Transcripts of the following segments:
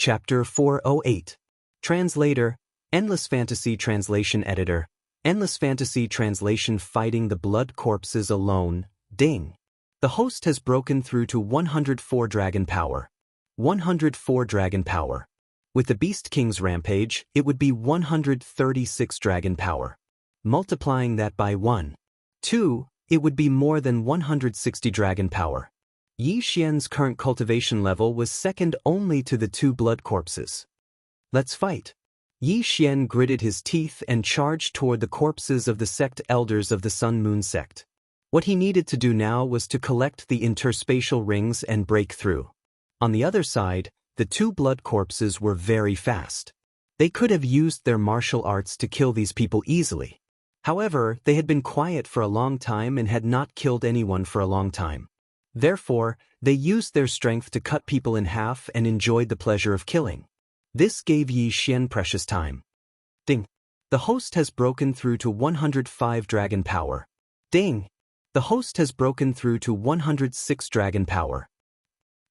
Chapter 408. Translator, Endless Fantasy Translation Editor, Endless Fantasy Translation. Fighting the blood corpses alone, ding. The host has broken through to 104 dragon power. 104 dragon power. With the Beast King's rampage, it would be 136 dragon power. Multiplying that by 2, it would be more than 160 dragon power. Yi Xian's current cultivation level was second only to the 2 blood corpses. Let's fight. Yi Xian gritted his teeth and charged toward the corpses of the sect elders of the Sun Moon sect. What he needed to do now was to collect the interspatial rings and break through. On the other side, the 2 blood corpses were very fast. They could have used their martial arts to kill these people easily. However, they had been quiet for a long time and had not killed anyone for a long time. Therefore, they used their strength to cut people in half and enjoyed the pleasure of killing. This gave Yi Xian precious time. Ding. The host has broken through to 105 dragon power. Ding. The host has broken through to 106 dragon power.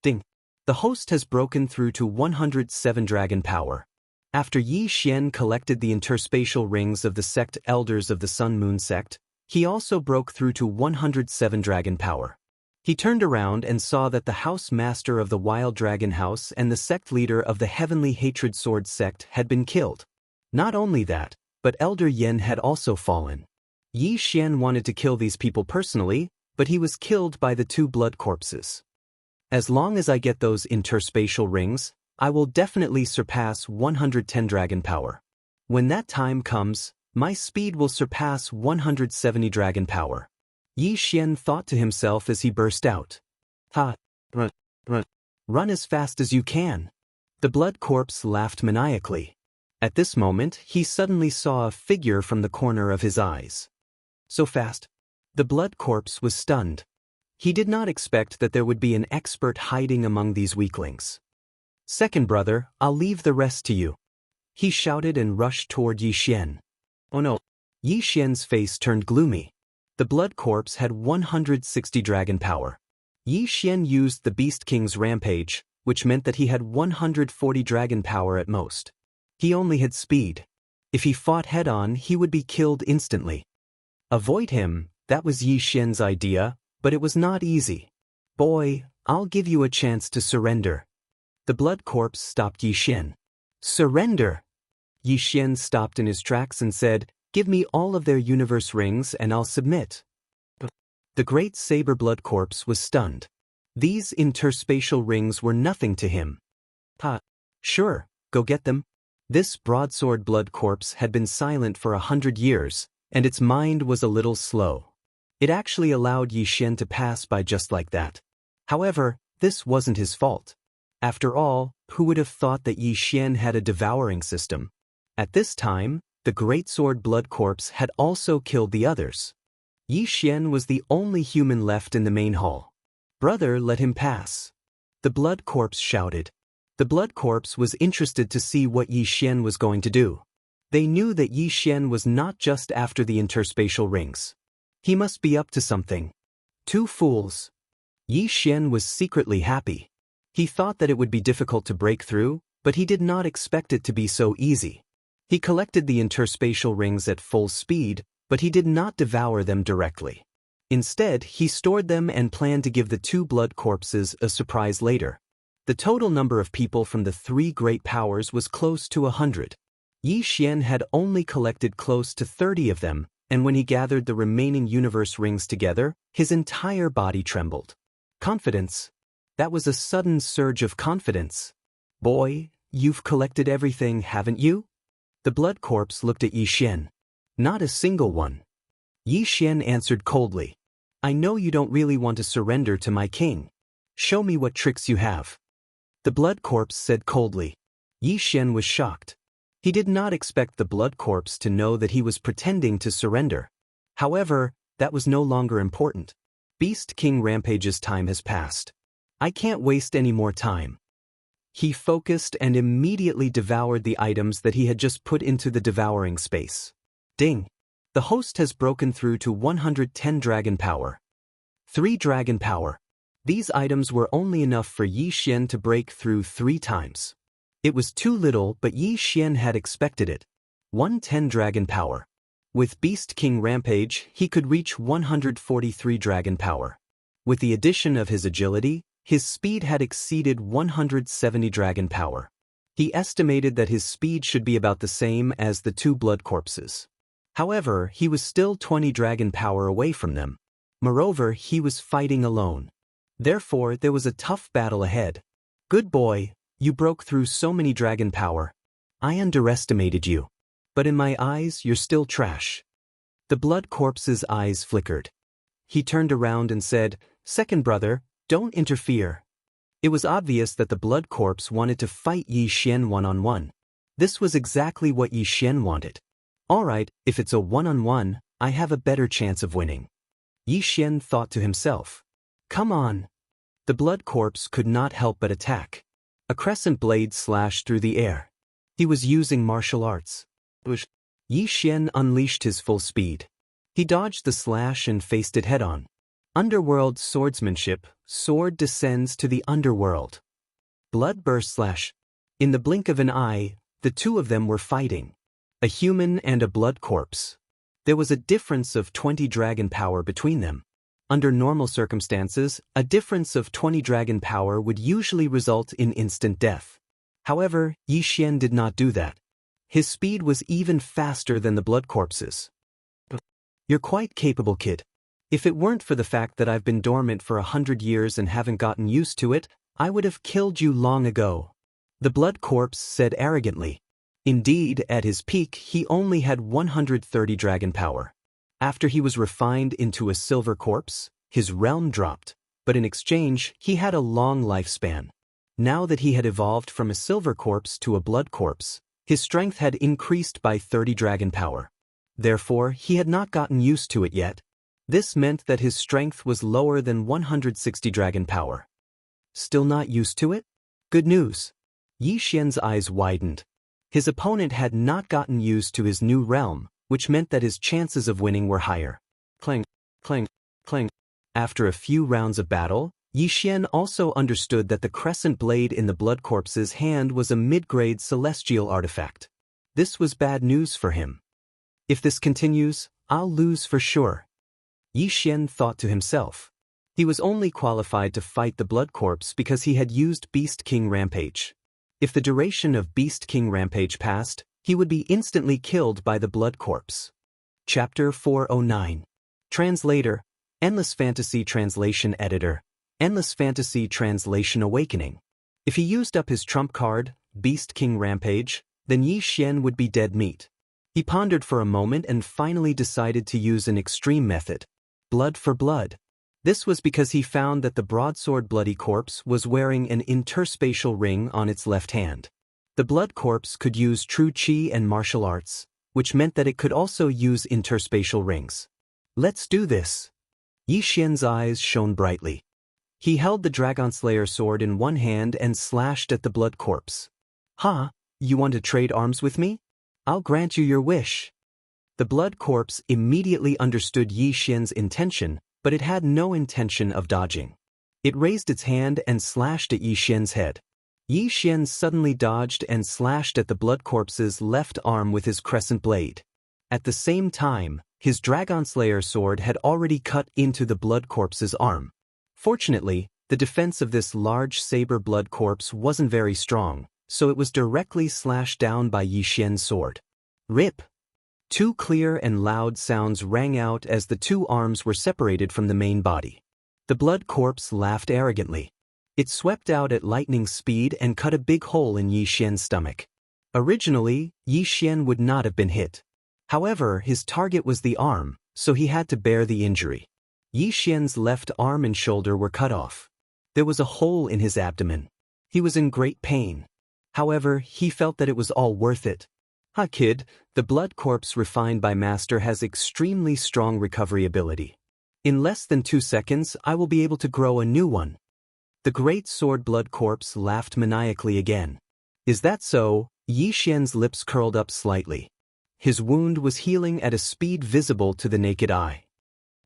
Ding. The host has broken through to 107 dragon power. After Yi Xian collected the interspatial rings of the sect elders of the Sun Moon sect, he also broke through to 107 dragon power. He turned around and saw that the house master of the Wild Dragon House and the sect leader of the Heavenly Hatred Sword sect had been killed. Not only that, but Elder Yen had also fallen. Yi Xian wanted to kill these people personally, but he was killed by the 2 blood corpses. As long as I get those interspatial rings, I will definitely surpass 110 dragon power. When that time comes, my speed will surpass 170 dragon power. Yi Xian thought to himself as he burst out. Run as fast as you can. The blood corpse laughed maniacally. At this moment, he suddenly saw a figure from the corner of his eyes. So fast. The blood corpse was stunned. He did not expect that there would be an expert hiding among these weaklings. Second brother, I'll leave the rest to you. He shouted and rushed toward Yi Xian. Oh no. Yi Xian's face turned gloomy. The blood corpse had 160 dragon power. Yi Xian used the Beast King's rampage, which meant that he had 140 dragon power at most. He only had speed. If he fought head-on, he would be killed instantly. Avoid him, that was Yi Xian's idea, but it was not easy. Boy, I'll give you a chance to surrender. The blood corpse stopped Yi Xian. Surrender! Yi Xian stopped in his tracks and said, "Give me all of their universe rings and I'll submit." The great saber blood corpse was stunned. These interspatial rings were nothing to him. Sure, go get them. This broadsword blood corpse had been silent for 100 years, and its mind was a little slow. It actually allowed Yi Xian to pass by just like that. However, this wasn't his fault. After all, who would have thought that Yi Xian had a devouring system? At this time, the great sword blood corpse had also killed the others. Yi Xian was the only human left in the main hall. Brother, let him pass. The blood corpse shouted. The blood corpse was interested to see what Yi Xian was going to do. They knew that Yi Xian was not just after the interspatial rings. He must be up to something. 2 fools. Yi Xian was secretly happy. He thought that it would be difficult to break through, but he did not expect it to be so easy. He collected the interspatial rings at full speed, but he did not devour them directly. Instead, he stored them and planned to give the 2 blood corpses a surprise later. The total number of people from the 3 great powers was close to 100. Yi Xian had only collected close to 30 of them, and when he gathered the remaining universe rings together, his entire body trembled. Confidence. That was a sudden surge of confidence. Boy, you've collected everything, haven't you? The blood corpse looked at Yi Xian. Not a single one. Yi Xian answered coldly. I know you don't really want to surrender to my king. Show me what tricks you have. The blood corpse said coldly. Yi Xian was shocked. He did not expect the blood corpse to know that he was pretending to surrender. However, that was no longer important. Beast King Rampage's time has passed. I can't waste any more time. He focused and immediately devoured the items that he had just put into the devouring space. Ding! The host has broken through to 110 dragon power. 3 dragon power. These items were only enough for Yi Xian to break through 3 times. It was too little, but Yi Xian had expected it. 110 dragon power. With Beast King Rampage, he could reach 143 dragon power. With the addition of his agility, his speed had exceeded 170 dragon power. He estimated that his speed should be about the same as the two blood corpses. However, he was still 20 dragon power away from them. Moreover, he was fighting alone. Therefore, there was a tough battle ahead. Good boy, you broke through so many dragon power. I underestimated you. But in my eyes, you're still trash. The blood corpse's eyes flickered. He turned around and said, "Second brother, don't interfere." It was obvious that the blood corpse wanted to fight Yi Xian one-on-one. This was exactly what Yi Xian wanted. Alright, if it's a one-on-one, I have a better chance of winning. Yi Xian thought to himself. Come on. The blood corpse could not help but attack. A crescent blade slashed through the air. He was using martial arts. Yi Xian unleashed his full speed. He dodged the slash and faced it head-on. Underworld swordsmanship, sword descends to the underworld. Blood burst slash. In the blink of an eye, the two of them were fighting. A human and a blood corpse. There was a difference of 20 dragon power between them. Under normal circumstances, a difference of 20 dragon power would usually result in instant death. However, Yi Xian did not do that. His speed was even faster than the blood corpses. You're quite capable, kid. If it weren't for the fact that I've been dormant for 100 years and haven't gotten used to it, I would have killed you long ago. The blood corpse said arrogantly. Indeed, at his peak, he only had 130 dragon power. After he was refined into a silver corpse, his realm dropped, but in exchange, he had a long lifespan. Now that he had evolved from a silver corpse to a blood corpse, his strength had increased by 30 dragon power. Therefore, he had not gotten used to it yet. This meant that his strength was lower than 160 dragon power. Still not used to it? Good news. Yi Xian's eyes widened. His opponent had not gotten used to his new realm, which meant that his chances of winning were higher. Clang, clang, clang. After a few rounds of battle, Yi Xian also understood that the crescent blade in the blood corpse's hand was a mid-grade celestial artifact. This was bad news for him. If this continues, I'll lose for sure. Yi Xian thought to himself. He was only qualified to fight the blood corpse because he had used Beast King Rampage. If the duration of Beast King Rampage passed, he would be instantly killed by the blood corpse. Chapter 409. Translator, Endless Fantasy Translation Editor, Endless Fantasy Translation Awakening. If he used up his trump card, Beast King Rampage, then Yi Xian would be dead meat. He pondered for a moment and finally decided to use an extreme method. Blood for blood. This was because he found that the broadsword bloody corpse was wearing an interspatial ring on its left hand. The blood corpse could use true chi and martial arts, which meant that it could also use interspatial rings. Let's do this. Yi Xian's eyes shone brightly. He held the Dragon Slayer sword in one hand and slashed at the blood corpse. "Ha, you want to trade arms with me? I'll grant you your wish." The blood corpse immediately understood Yi Xian's intention, but it had no intention of dodging. It raised its hand and slashed at Yi Xian's head. Yi Xian suddenly dodged and slashed at the blood corpse's left arm with his crescent blade. At the same time, his Dragon Slayer sword had already cut into the blood corpse's arm. Fortunately, the defense of this large saber blood corpse wasn't very strong, so it was directly slashed down by Yi Xian's sword. Rip! Two clear and loud sounds rang out as the two arms were separated from the main body. The blood corpse laughed arrogantly. It swept out at lightning speed and cut a big hole in Yi Xian's stomach. Originally, Yi Xian would not have been hit. However, his target was the arm, so he had to bear the injury. Yi Xian's left arm and shoulder were cut off. There was a hole in his abdomen. He was in great pain. However, he felt that it was all worth it. "Ha kid, the blood corpse refined by Master has extremely strong recovery ability. In less than 2 seconds, I will be able to grow a new one." The great sword blood corpse laughed maniacally again. "Is that so?" Yi Xian's lips curled up slightly. His wound was healing at a speed visible to the naked eye.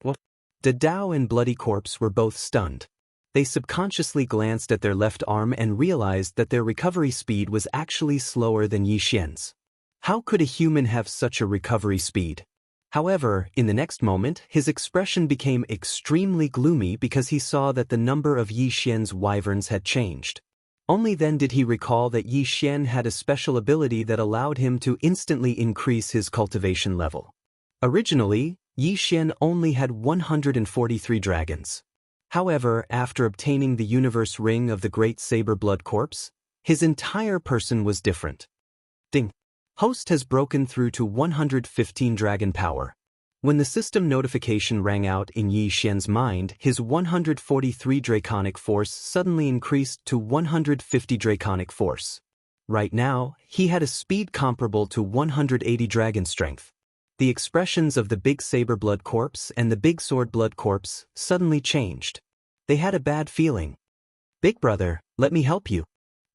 What? The Dao and bloody corpse were both stunned. They subconsciously glanced at their left arm and realized that their recovery speed was actually slower than Yi Xian's. How could a human have such a recovery speed? However, in the next moment, his expression became extremely gloomy because he saw that the number of Yi Xian's wyverns had changed. Only then did he recall that Yi Xian had a special ability that allowed him to instantly increase his cultivation level. Originally, Yi Xian only had 143 dragons. However, after obtaining the universe ring of the Great Saber Blood Corpse, his entire person was different. Ding! Host has broken through to 115 dragon power. When the system notification rang out in Yi Xian's mind, his 143 draconic force suddenly increased to 150 draconic force. Right now, he had a speed comparable to 180 dragon strength. The expressions of the Big Saber Blood Corpse and the Big Sword Blood Corpse suddenly changed. They had a bad feeling. "Big brother, let me help you."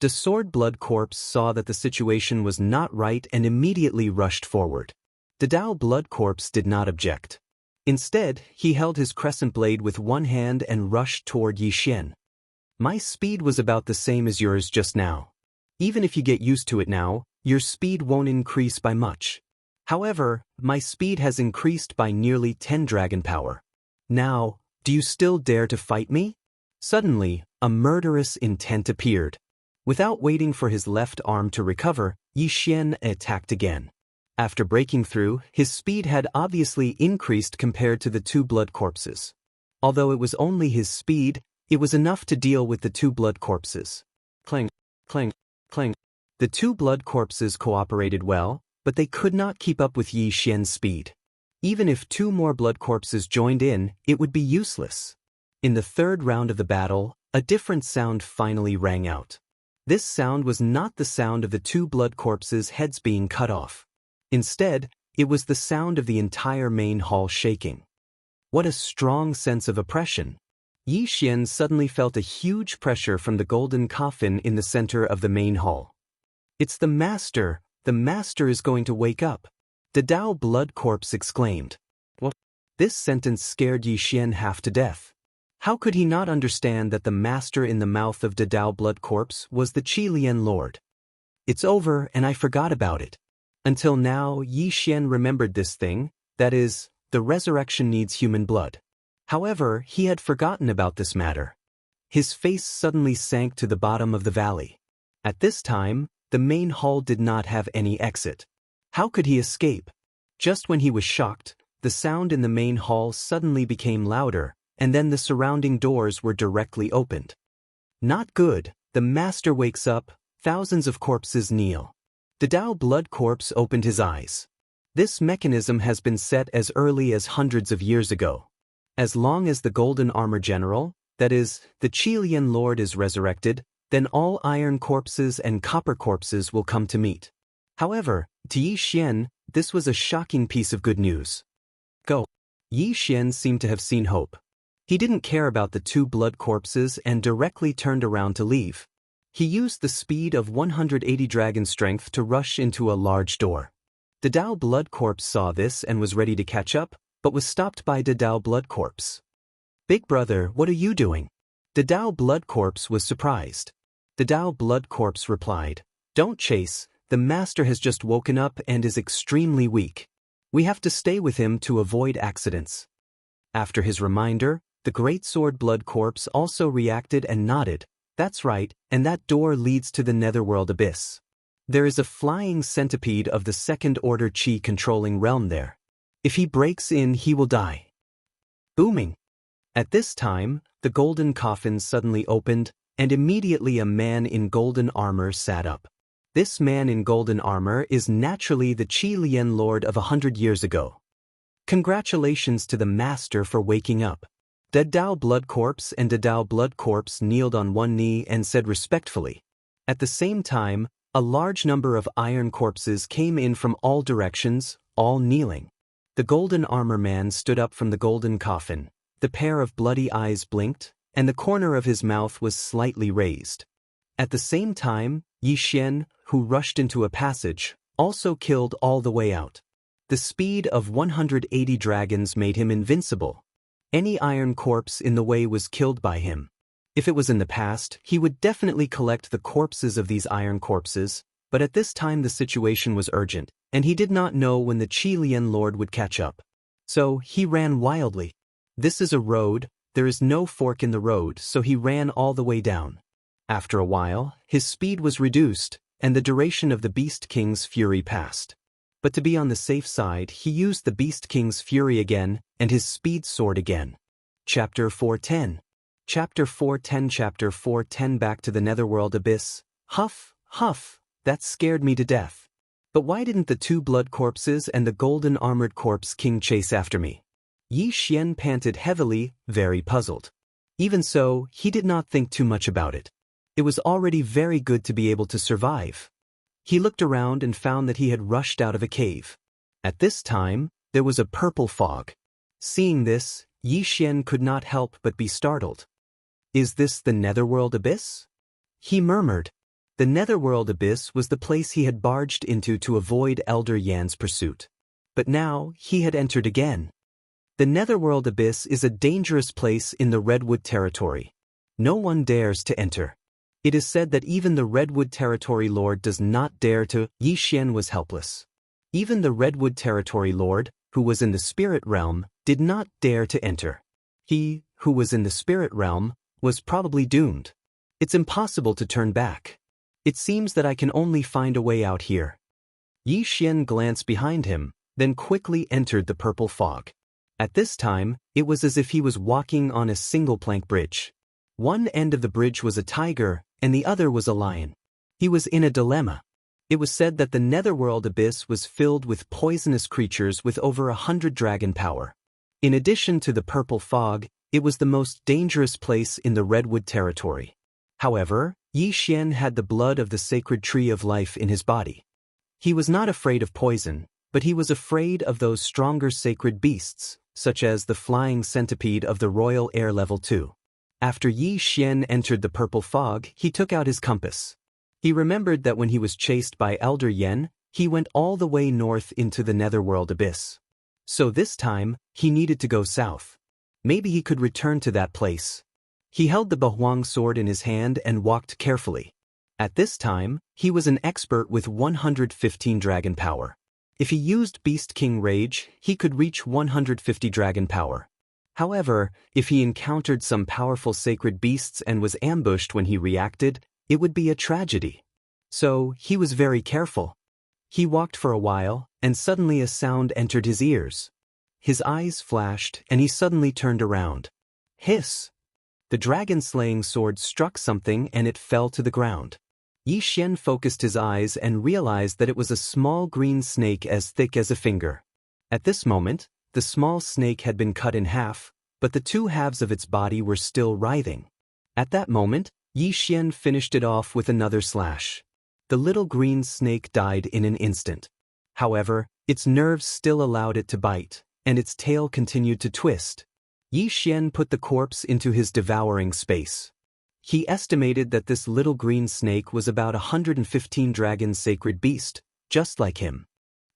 The Sword Blood Corpse saw that the situation was not right and immediately rushed forward. The Dao Blood Corpse did not object. Instead, he held his crescent blade with one hand and rushed toward Yi Xian. "My speed was about the same as yours just now. Even if you get used to it now, your speed won't increase by much. However, my speed has increased by nearly 10 dragon power. Now, do you still dare to fight me?" Suddenly, a murderous intent appeared. Without waiting for his left arm to recover, Yi Xian attacked again. After breaking through, his speed had obviously increased compared to the two blood corpses. Although it was only his speed, it was enough to deal with the two blood corpses. Clang, clang, clang. The two blood corpses cooperated well, but they could not keep up with Yi Xian's speed. Even if two more blood corpses joined in, it would be useless. In the third round of the battle, a different sound finally rang out. This sound was not the sound of the two blood corpses' heads being cut off. Instead, it was the sound of the entire main hall shaking. What a strong sense of oppression! Yi Xian suddenly felt a huge pressure from the golden coffin in the center of the main hall. "It's the master! The master is going to wake up!" The Dao Blood Corpse exclaimed. "What?" This sentence scared Yi Xian half to death. How could he not understand that the master in the mouth of the Dao Blood Corpse was the Qi Lian Lord? "It's over and I forgot about it." Until now, Yi Xian remembered this thing, that is, the resurrection needs human blood. However, he had forgotten about this matter. His face suddenly sank to the bottom of the valley. At this time, the main hall did not have any exit. How could he escape? Just when he was shocked, the sound in the main hall suddenly became louder, and then the surrounding doors were directly opened. Not good, the master wakes up, thousands of corpses kneel. The Dao Blood Corpse opened his eyes. This mechanism has been set as early as hundreds of years ago. As long as the Golden Armor General, that is, the Qi Lian Lord is resurrected, then all iron corpses and copper corpses will come to meet. However, to Yi Xian, this was a shocking piece of good news. Go! Yi Xian seemed to have seen hope. He didn't care about the two blood corpses and directly turned around to leave. He used the speed of 180 dragon strength to rush into a large door. The Dao Blood Corpse saw this and was ready to catch up, but was stopped by the Dao Blood Corpse. "Big brother, what are you doing?" The Dao Blood Corpse was surprised. The Dao Blood Corpse replied, "Don't chase, the master has just woken up and is extremely weak. We have to stay with him to avoid accidents." After his reminder, the Great Sword Blood Corpse also reacted and nodded. "That's right, and that door leads to the Netherworld Abyss. There is a flying centipede of the second-order Qi controlling realm there. If he breaks in, he will die." Booming! At this time, the golden coffin suddenly opened, and immediately a man in golden armor sat up. This man in golden armor is naturally the Qi Lian Lord of 100 years ago. Congratulations to the master for waking up. The Dao Blood Corpse and the Dao Blood Corpse kneeled on one knee and said respectfully. At the same time, a large number of iron corpses came in from all directions, all kneeling. The golden armor man stood up from the golden coffin, the pair of bloody eyes blinked, and the corner of his mouth was slightly raised. At the same time, Yi Xian, who rushed into a passage, also killed all the way out. The speed of 180 dragons made him invincible. Any iron corpse in the way was killed by him. If it was in the past, he would definitely collect the corpses of these iron corpses, but at this time the situation was urgent, and he did not know when the Qilian Lord would catch up. So, he ran wildly. This is a road, there is no fork in the road, so he ran all the way down. After a while, his speed was reduced, and the duration of the Beast King's fury passed. But to be on the safe side, he used the Beast King's fury again, and his speed soared again. Chapter 410. Chapter 410 Back to the Netherworld Abyss. Huff, huff, that scared me to death. But why didn't the two blood corpses and the golden armored corpse king chase after me? Yi Xian panted heavily, very puzzled. Even so, he did not think too much about it. It was already very good to be able to survive. He looked around and found that he had rushed out of a cave. At this time, there was a purple fog. Seeing this, Yi Xian could not help but be startled. Is this the Netherworld Abyss? He murmured. The Netherworld Abyss was the place he had barged into to avoid Elder Yan's pursuit. But now, he had entered again. The Netherworld Abyss is a dangerous place in the Redwood Territory. No one dares to enter. It is said that even the Redwood Territory Lord does not dare to. Yi Xian was helpless. Even the Redwood Territory Lord, who was in the spirit realm, did not dare to enter. He, who was in the spirit realm, was probably doomed. It's impossible to turn back. It seems that I can only find a way out here. Yi Xian glanced behind him, then quickly entered the purple fog. At this time, it was as if he was walking on a single plank bridge. One end of the bridge was a tiger, and the other was a lion. He was in a dilemma. It was said that the Netherworld Abyss was filled with poisonous creatures with over 100 dragon power. In addition to the purple fog, it was the most dangerous place in the Redwood Territory. However, Yi Xian had the blood of the sacred tree of life in his body. He was not afraid of poison, but he was afraid of those stronger sacred beasts, such as the flying centipede of the Royal Air Level 2. After Yi Xian entered the purple fog, he took out his compass. He remembered that when he was chased by Elder Yan, he went all the way north into the Netherworld Abyss. So this time, he needed to go south. Maybe he could return to that place. He held the Bahuang sword in his hand and walked carefully. At this time, he was an expert with 115 dragon power. If he used Beast King Rage, he could reach 150 dragon power. However, if he encountered some powerful sacred beasts and was ambushed when he reacted, it would be a tragedy. So, he was very careful. He walked for a while, and suddenly a sound entered his ears. His eyes flashed, and he suddenly turned around. Hiss! The dragon-slaying sword struck something and it fell to the ground. Yi Xian focused his eyes and realized that it was a small green snake as thick as a finger. At this moment, the small snake had been cut in half, but the two halves of its body were still writhing. At that moment, Yi Xian finished it off with another slash. The little green snake died in an instant. However, its nerves still allowed it to bite, and its tail continued to twist. Yi Xian put the corpse into his devouring space. He estimated that this little green snake was about 115 dragon sacred beast, just like him.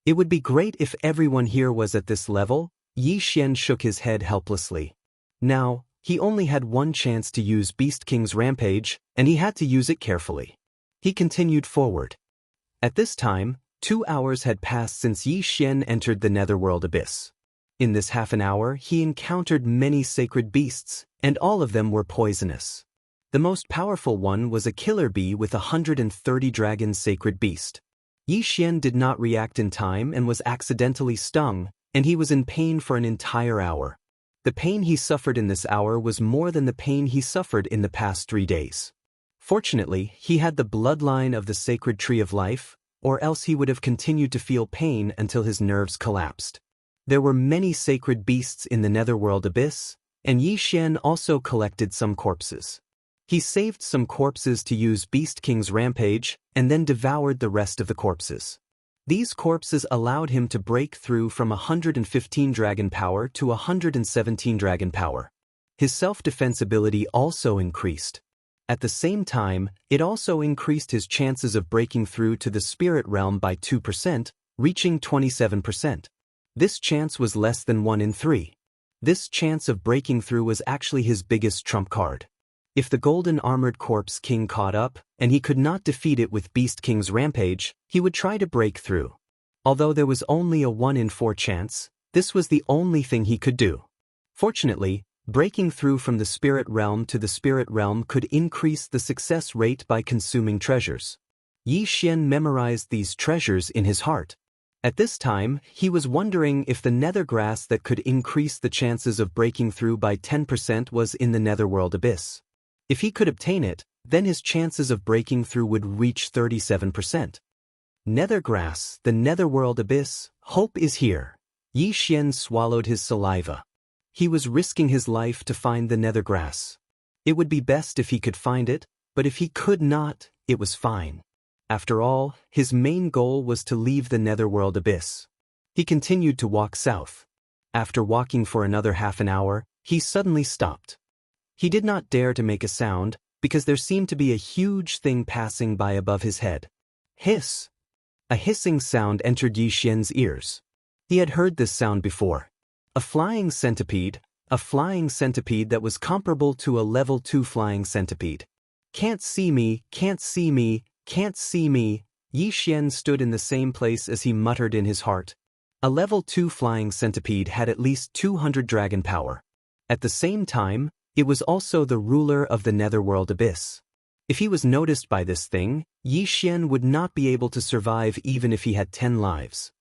It would be great if everyone here was at this level. Yi Xian shook his head helplessly. Now, he only had one chance to use Beast King's Rampage, and he had to use it carefully. He continued forward. At this time, 2 hours had passed since Yi Xian entered the Netherworld Abyss. In this half an hour, he encountered many sacred beasts, and all of them were poisonous. The most powerful one was a killer bee with 130 dragon sacred beast. Yi Xian did not react in time and was accidentally stung, and he was in pain for an entire hour. The pain he suffered in this hour was more than the pain he suffered in the past 3 days. Fortunately, he had the bloodline of the sacred tree of life, or else he would have continued to feel pain until his nerves collapsed. There were many sacred beasts in the Netherworld Abyss, and Yi Xian also collected some corpses. He saved some corpses to use Beast King's Rampage, and then devoured the rest of the corpses. These corpses allowed him to break through from 115 dragon power to 117 dragon power. His self-defense ability also increased. At the same time, it also increased his chances of breaking through to the spirit realm by 2%, reaching 27%. This chance was less than 1 in 3. This chance of breaking through was actually his biggest trump card. If the golden armored corpse king caught up, and he could not defeat it with Beast King's rampage, he would try to break through. Although there was only a 1 in 4 chance, this was the only thing he could do. Fortunately, breaking through from the spirit realm to the spirit realm could increase the success rate by consuming treasures. Yi Xian memorized these treasures in his heart. At this time, he was wondering if the nether grass that could increase the chances of breaking through by 10% was in the netherworld abyss. If he could obtain it, then his chances of breaking through would reach 37%. Nether grass, the netherworld abyss, hope is here. Yi Xian swallowed his saliva. He was risking his life to find the nether grass. It would be best if he could find it, but if he could not, it was fine. After all, his main goal was to leave the netherworld abyss. He continued to walk south. After walking for another half an hour, he suddenly stopped. He did not dare to make a sound, because there seemed to be a huge thing passing by above his head. Hiss! A hissing sound entered Yi Xian's ears. He had heard this sound before. A flying centipede that was comparable to a level 2 flying centipede. Can't see me, can't see me, can't see me. Yi Xian stood in the same place as he muttered in his heart. A level 2 flying centipede had at least 200 dragon power. At the same time, it was also the ruler of the netherworld abyss. If he was noticed by this thing, Yi Xian would not be able to survive even if he had 10 lives.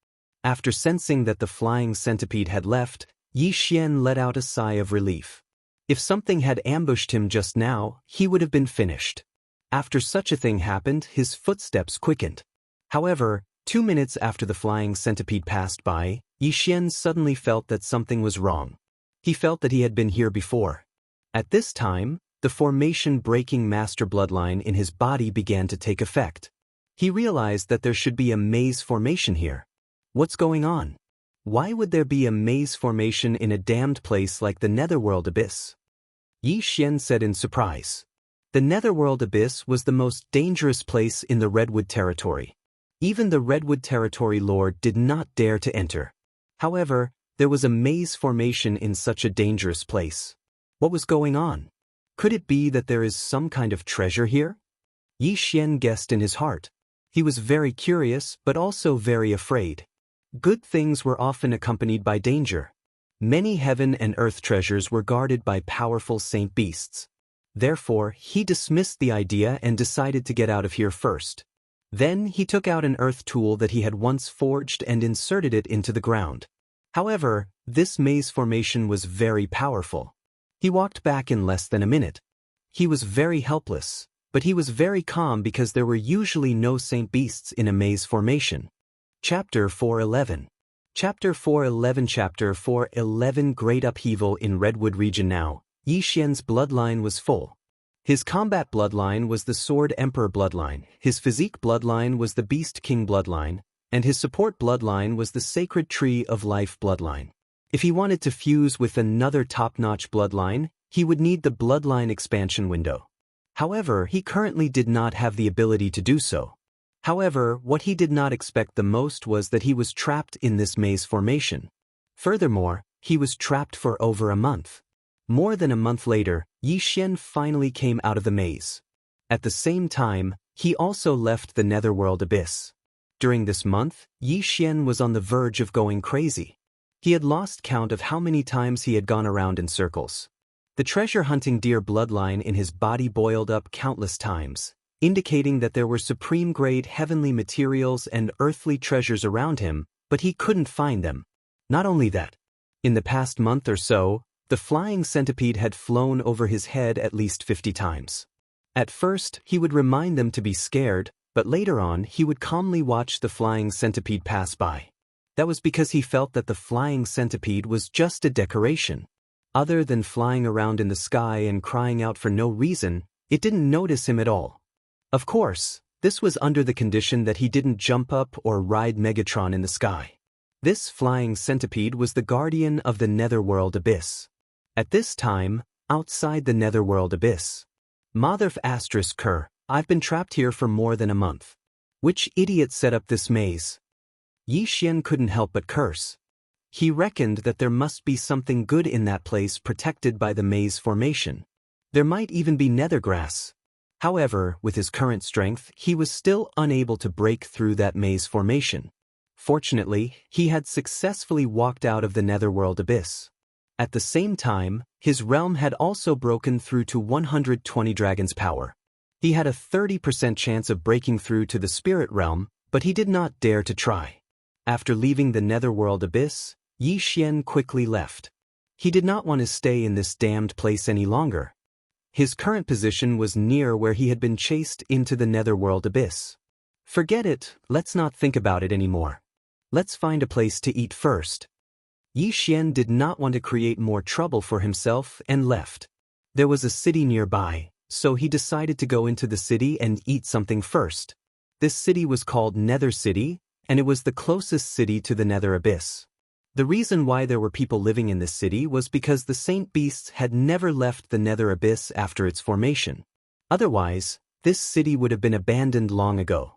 After sensing that the flying centipede had left, Yi Xian let out a sigh of relief. If something had ambushed him just now, he would have been finished. After such a thing happened, his footsteps quickened. However, 2 minutes after the flying centipede passed by, Yi Xian suddenly felt that something was wrong. He felt that he had been here before. At this time, the formation-breaking master bloodline in his body began to take effect. He realized that there should be a maze formation here. What's going on? Why would there be a maze formation in a damned place like the netherworld abyss? Yi Xian said in surprise. The netherworld abyss was the most dangerous place in the Redwood territory. Even the Redwood territory lord did not dare to enter. However, there was a maze formation in such a dangerous place. What was going on? Could it be that there is some kind of treasure here? Yi Xian guessed in his heart. He was very curious but also very afraid. Good things were often accompanied by danger. Many heaven and earth treasures were guarded by powerful saint beasts. Therefore, he dismissed the idea and decided to get out of here first. Then he took out an earth tool that he had once forged and inserted it into the ground. However, this maze formation was very powerful. He walked back in less than a minute. He was very helpless, but he was very calm because there were usually no saint beasts in a maze formation. Chapter 411. Chapter 411 Great upheaval in Redwood region now. Yi Xian's bloodline was full. His combat bloodline was the Sword Emperor bloodline, his physique bloodline was the Beast King bloodline, and his support bloodline was the Sacred Tree of Life bloodline. If he wanted to fuse with another top-notch bloodline, he would need the bloodline expansion window. However, he currently did not have the ability to do so. However, what he did not expect the most was that he was trapped in this maze formation. Furthermore, he was trapped for over a month. More than a month later, Yi Xian finally came out of the maze. At the same time, he also left the netherworld abyss. During this month, Yi Xian was on the verge of going crazy. He had lost count of how many times he had gone around in circles. The treasure-hunting deer bloodline in his body boiled up countless times, indicating that there were supreme-grade heavenly materials and earthly treasures around him, but he couldn't find them. Not only that, in the past month or so, the flying centipede had flown over his head at least 50 times. At first, he would remind them to be scared, but later on he would calmly watch the flying centipede pass by. That was because he felt that the flying centipede was just a decoration. Other than flying around in the sky and crying out for no reason, it didn't notice him at all. Of course, this was under the condition that he didn't jump up or ride Megatron in the sky. This flying centipede was the guardian of the netherworld abyss. At this time, outside the netherworld abyss. Motherf asterisk Kerr, I've been trapped here for more than a month. Which idiot set up this maze? Yi Xian couldn't help but curse. He reckoned that there must be something good in that place protected by the maze formation. There might even be nether grass. However, with his current strength, he was still unable to break through that maze formation. Fortunately, he had successfully walked out of the netherworld abyss. At the same time, his realm had also broken through to 120 dragons' power. He had a 30% chance of breaking through to the spirit realm, but he did not dare to try. After leaving the netherworld abyss, Yi Xian quickly left. He did not want to stay in this damned place any longer. His current position was near where he had been chased into the netherworld abyss. Forget it, let's not think about it anymore. Let's find a place to eat first. Yi Xian did not want to create more trouble for himself and left. There was a city nearby, so he decided to go into the city and eat something first. This city was called Nether City, and it was the closest city to the Nether Abyss. The reason why there were people living in this city was because the Saint Beasts had never left the Nether Abyss after its formation. Otherwise, this city would have been abandoned long ago.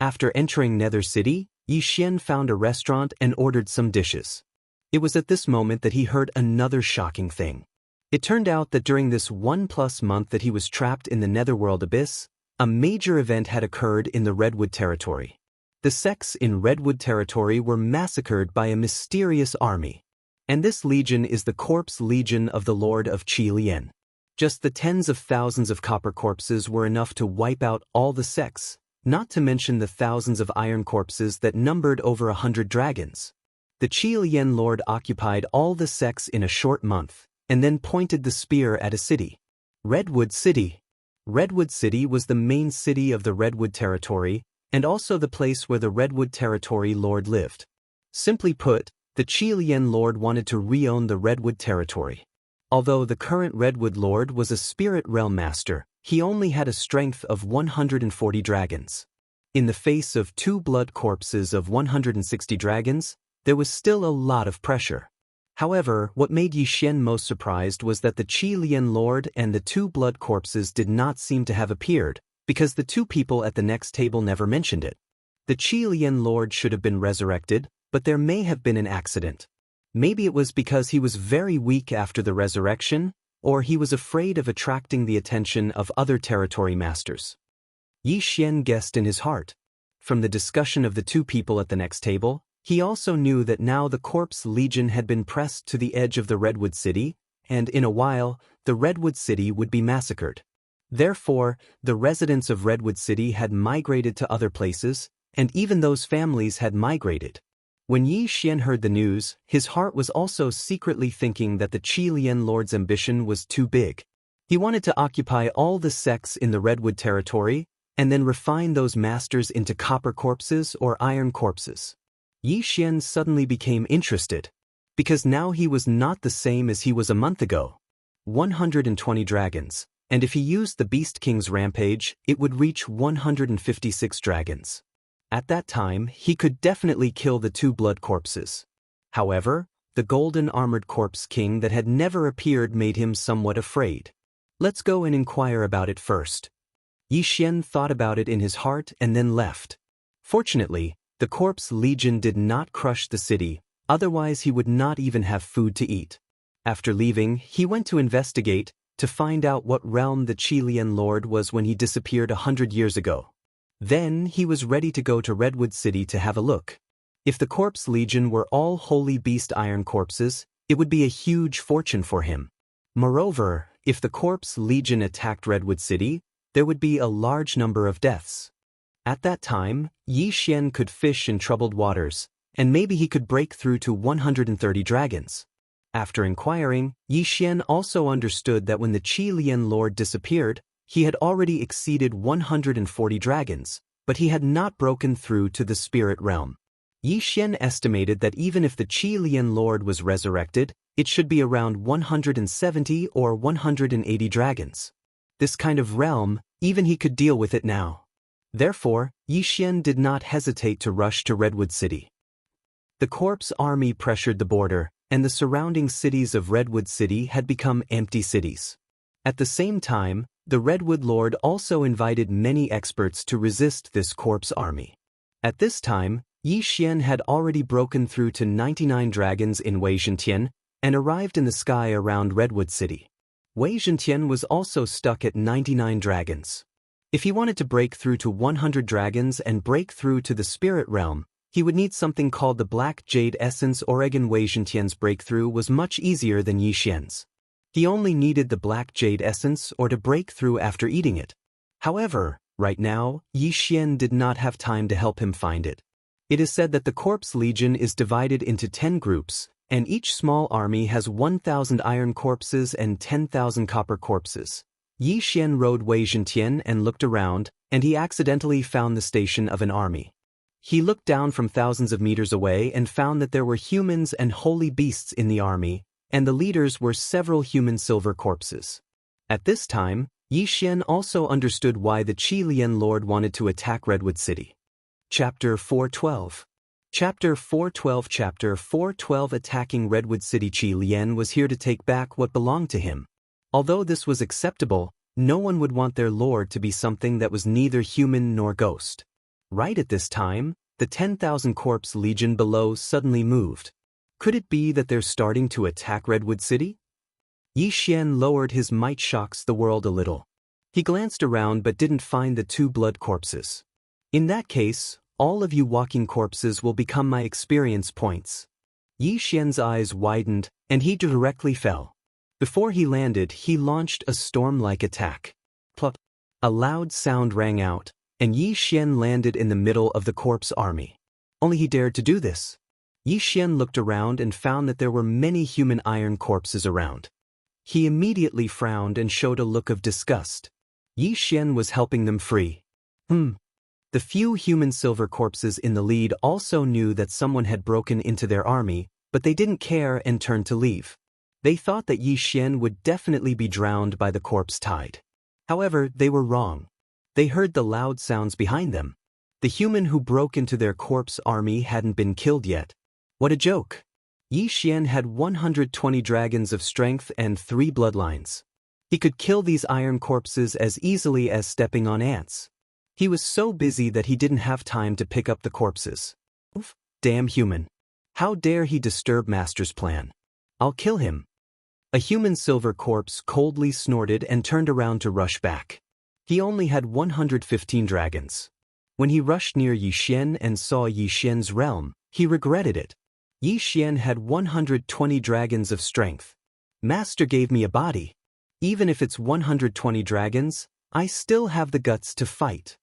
After entering Nether City, Yi Xian found a restaurant and ordered some dishes. It was at this moment that he heard another shocking thing. It turned out that during this 1+ month that he was trapped in the Netherworld Abyss, a major event had occurred in the Redwood Territory. The sects in Redwood Territory were massacred by a mysterious army. And this legion is the Corpse Legion of the Lord of Qi Lian. Just the tens of thousands of copper corpses were enough to wipe out all the sects, not to mention the thousands of iron corpses that numbered over 100 dragons. The Qi Lian Lord occupied all the sects in a short month, and then pointed the spear at a city. Redwood City. Redwood City was the main city of the Redwood Territory, and also the place where the Redwood Territory Lord lived. Simply put, the Qi Lian Lord wanted to re-own the Redwood Territory. Although the current Redwood Lord was a spirit realm master, he only had a strength of 140 dragons. In the face of 2 blood corpses of 160 dragons, there was still a lot of pressure. However, what made Yi Xian most surprised was that the Qi Lian Lord and the 2 blood corpses did not seem to have appeared, because the 2 people at the next table never mentioned it. The Qi Lian Lord should have been resurrected, but there may have been an accident. Maybe it was because he was very weak after the resurrection, or he was afraid of attracting the attention of other territory masters. Yi Xian guessed in his heart. From the discussion of the 2 people at the next table, he also knew that now the Corpse Legion had been pressed to the edge of the Redwood City, and in a while, the Redwood City would be massacred. Therefore, the residents of Redwood City had migrated to other places, and even those families had migrated. When Yi Xian heard the news, his heart was also secretly thinking that the Qi Lian Lord's ambition was too big. He wanted to occupy all the sects in the Redwood Territory, and then refine those masters into copper corpses or iron corpses. Yi Xian suddenly became interested, because now he was not the same as he was a month ago. 120 dragons, and if he used the Beast King's rampage, it would reach 156 dragons. At that time, he could definitely kill the 2 blood corpses. However, the golden armored corpse king that had never appeared made him somewhat afraid. Let's go and inquire about it first. Yi Xian thought about it in his heart and then left. Fortunately, the Corpse Legion did not crush the city, otherwise he would not even have food to eat. After leaving, he went to investigate, to find out what realm the Qi Lian Lord was when he disappeared 100 years ago. Then he was ready to go to Redwood City to have a look. If the Corpse Legion were all holy beast iron corpses, it would be a huge fortune for him. Moreover, if the Corpse Legion attacked Redwood City, there would be a large number of deaths. At that time, Yi Xian could fish in troubled waters, and maybe he could break through to 130 dragons. After inquiring, Yi Xian also understood that when the Qi Lian Lord disappeared, he had already exceeded 140 dragons, but he had not broken through to the spirit realm. Yi Xian estimated that even if the Qi Lian Lord was resurrected, it should be around 170 or 180 dragons. This kind of realm, even he could deal with it now. Therefore, Yi Xian did not hesitate to rush to Redwood City. The Corpse army pressured the border, and the surrounding cities of Redwood City had become empty cities. At the same time, the Redwood Lord also invited many experts to resist this Corpse army. At this time, Yi Xian had already broken through to 99 dragons in Weizhentian and arrived in the sky around Redwood City. Wei Zhentian was also stuck at 99 dragons. If he wanted to break through to 100 dragons and break through to the spirit realm, he would need something called the Black Jade Essence. Oregon Wei Zhentian's breakthrough was much easier than Yi Xian's. He only needed the Black Jade Essence or to break through after eating it. However, right now, Yi Xian did not have time to help him find it. It is said that the Corpse Legion is divided into 10 groups, and each small army has 1,000 iron corpses and 10,000 copper corpses. Yi Xian rode Wei Zhentian and looked around, and he accidentally found the station of an army. He looked down from thousands of meters away and found that there were humans and holy beasts in the army, and the leaders were several human silver corpses. At this time, Yi Xian also understood why the Qi Lian Lord wanted to attack Redwood City. Chapter 412. Chapter 412. Chapter 412. Attacking Redwood City. Qi Lian was here to take back what belonged to him. Although this was acceptable, no one would want their lord to be something that was neither human nor ghost. Right at this time, the 10,000 Corpse Legion below suddenly moved. Could it be that they're starting to attack Redwood City? Yi Xian lowered his might. Shocks the world a little. He glanced around but didn't find the 2 blood corpses. In that case, all of you walking corpses will become my experience points. Yi Xian's eyes widened, and he directly fell. Before he landed, he launched a storm-like attack. Plop! A loud sound rang out, and Yi Xian landed in the middle of the corpse army. Only he dared to do this. Yi Xian looked around and found that there were many human iron corpses around. He immediately frowned and showed a look of disgust. Yi Xian was helping them free. The few human silver corpses in the lead also knew that someone had broken into their army, but they didn't care and turned to leave. They thought that Yi Xian would definitely be drowned by the corpse tide. However, they were wrong. They heard the loud sounds behind them. The human who broke into their corpse army hadn't been killed yet. What a joke! Yi Xian had 120 dragons of strength and 3 bloodlines. He could kill these iron corpses as easily as stepping on ants. He was so busy that he didn't have time to pick up the corpses. Oof, damn human. How dare he disturb Master's plan? I'll kill him. A human silver corpse coldly snorted and turned around to rush back. He only had 115 dragons. When he rushed near Yi Xian and saw Yi Xian's realm, he regretted it. Yi Xian had 120 dragons of strength. Master gave me a body. Even if it's 120 dragons, I still have the guts to fight.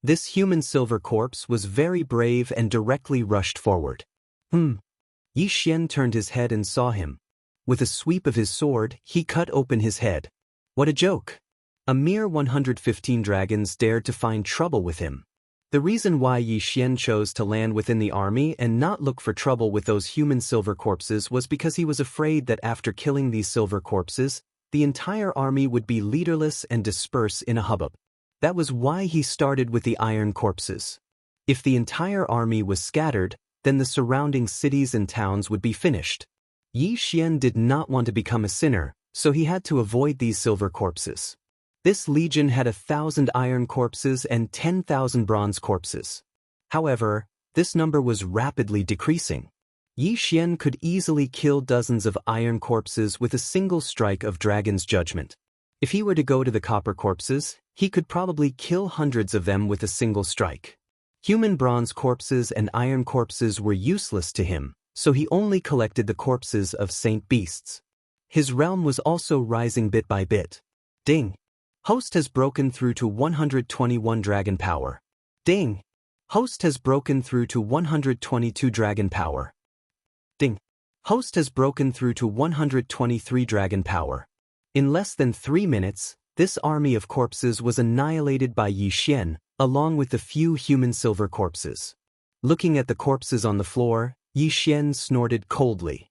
This human silver corpse was very brave and directly rushed forward. Yi Xian turned his head and saw him. With a sweep of his sword, he cut open his head. What a joke! A mere 115 dragons dared to find trouble with him. The reason why Yi Xian chose to land within the army and not look for trouble with those human silver corpses was because he was afraid that after killing these silver corpses, the entire army would be leaderless and disperse in a hubbub. That was why he started with the iron corpses. If the entire army was scattered, then the surrounding cities and towns would be finished. Yi Xian did not want to become a sinner, so he had to avoid these silver corpses. This legion had 1,000 iron corpses and 10,000 bronze corpses. However, this number was rapidly decreasing. Yi Xian could easily kill dozens of iron corpses with a single strike of Dragon's Judgment. If he were to go to the copper corpses, he could probably kill hundreds of them with a single strike. Human bronze corpses and iron corpses were useless to him, so he only collected the corpses of saint beasts. His realm was also rising bit by bit. Ding! Host has broken through to 121 dragon power. Ding! Host has broken through to 122 dragon power. Ding! Host has broken through to 123 dragon power. In less than 3 minutes, this army of corpses was annihilated by Yi Xian, along with the few human silver corpses. Looking at the corpses on the floor, Yi Xian snorted coldly.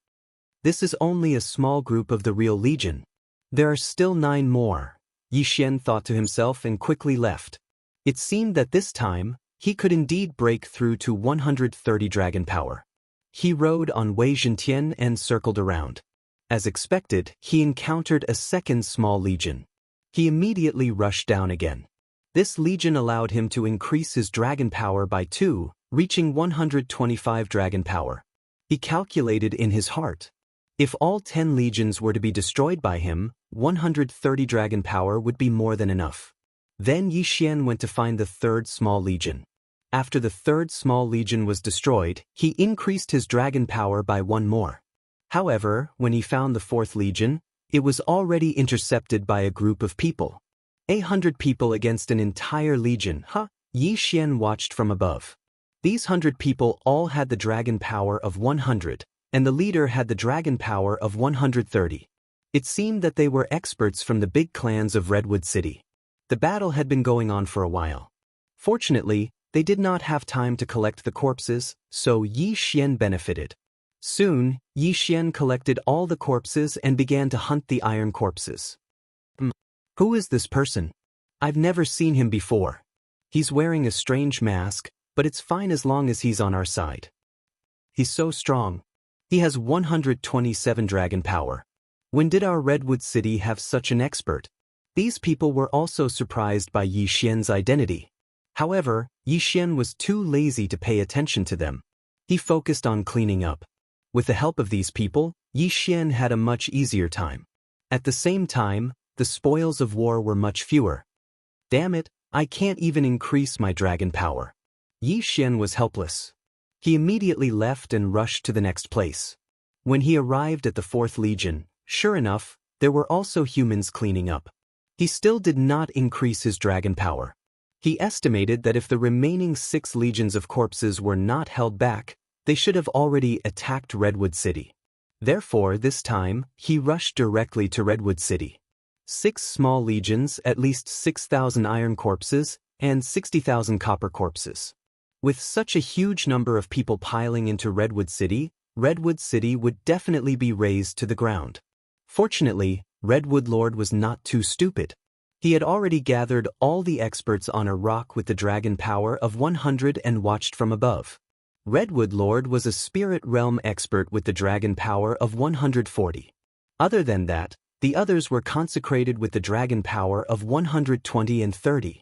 This is only a small group of the real legion. There are still 9 more. Yi Xian thought to himself and quickly left. It seemed that this time, he could indeed break through to 130 dragon power. He rode on Wei Zhentian and circled around. As expected, he encountered a second small legion. He immediately rushed down again. This legion allowed him to increase his dragon power by 2, reaching 125 dragon power. He calculated in his heart. If all 10 legions were to be destroyed by him, 130 dragon power would be more than enough. Then Yi Xian went to find the third small legion. After the third small legion was destroyed, he increased his dragon power by 1 more. However, when he found the fourth legion, it was already intercepted by a group of people. 100 people against an entire legion, huh? Yi Xian watched from above. These 100 people all had the dragon power of 100, and the leader had the dragon power of 130. It seemed that they were experts from the big clans of Redwood City. The battle had been going on for a while. Fortunately, they did not have time to collect the corpses, so Yi Xian benefited. Soon, Yi Xian collected all the corpses and began to hunt the iron corpses. Who is this person? I've never seen him before. He's wearing a strange mask, but it's fine as long as he's on our side. He's so strong. He has 127 dragon power. When did our Redwood City have such an expert? These people were also surprised by Yi Xian's identity. However, Yi Xian was too lazy to pay attention to them. He focused on cleaning up. With the help of these people, Yi Xian had a much easier time. At the same time, the spoils of war were much fewer. Damn it, I can't even increase my dragon power. Yi Xian was helpless. He immediately left and rushed to the next place. When he arrived at the fourth legion, sure enough, there were also humans cleaning up. He still did not increase his dragon power. He estimated that if the remaining 6 legions of corpses were not held back, they should have already attacked Redwood City. Therefore, this time, he rushed directly to Redwood City. 6 small legions, at least 6,000 iron corpses, and 60,000 copper corpses. With such a huge number of people piling into Redwood City would definitely be razed to the ground. Fortunately, Redwood Lord was not too stupid. He had already gathered all the experts on a rock with the dragon power of 100 and watched from above. Redwood Lord was a spirit realm expert with the dragon power of 140. Other than that, the others were consecrated with the dragon power of 120 and 30.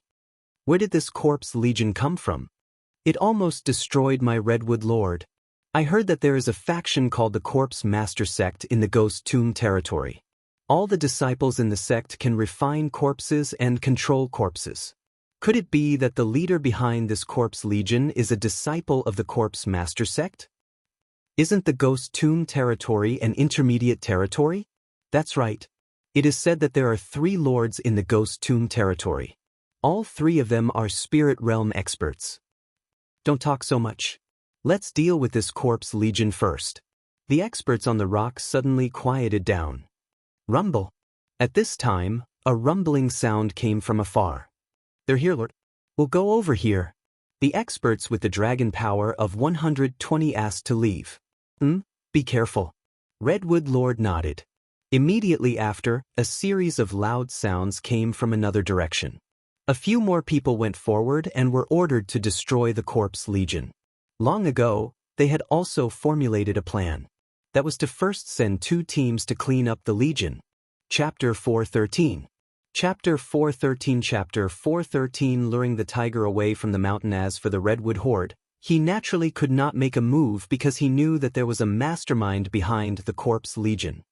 Where did this corpse legion come from? It almost destroyed my Redwood Lord. I heard that there is a faction called the Corpse Master Sect in the Ghost Tomb territory. All the disciples in the sect can refine corpses and control corpses. Could it be that the leader behind this corpse legion is a disciple of the Corpse Master Sect? Isn't the Ghost Tomb territory an intermediate territory? That's right. It is said that there are 3 lords in the Ghost Tomb territory. All 3 of them are spirit realm experts. Don't talk so much. Let's deal with this corpse legion first. The experts on the rock suddenly quieted down. Rumble. At this time, a rumbling sound came from afar. They're here, Lord. We'll go over here. The experts with the dragon power of 120 asked to leave. Be careful. Redwood Lord nodded. Immediately after, a series of loud sounds came from another direction. A few more people went forward and were ordered to destroy the Corpse Legion. Long ago, they had also formulated a plan. That was to first send 2 teams to clean up the Legion. Chapter 413. Chapter 413 luring the tiger away from the mountain. As for the Redwood Horde, he naturally could not make a move because he knew that there was a mastermind behind the Corpse Legion.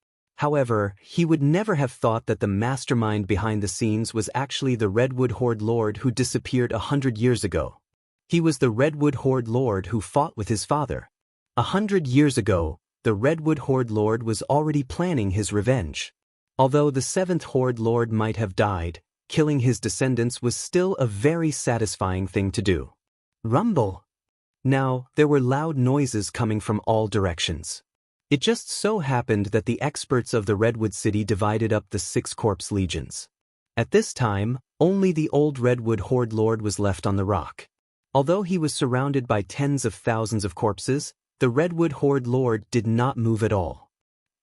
However, he would never have thought that the mastermind behind the scenes was actually the Redwood Horde Lord who disappeared 100 years ago. He was the Redwood Horde Lord who fought with his father. 100 years ago, the Redwood Horde Lord was already planning his revenge. Although the 7th Horde Lord might have died, killing his descendants was still a very satisfying thing to do. Rumble! Now, there were loud noises coming from all directions. It just so happened that the experts of the Redwood City divided up the 6 corpse legions. At this time, only the old Redwood Horde Lord was left on the rock. Although he was surrounded by tens of thousands of corpses, the Redwood Horde Lord did not move at all.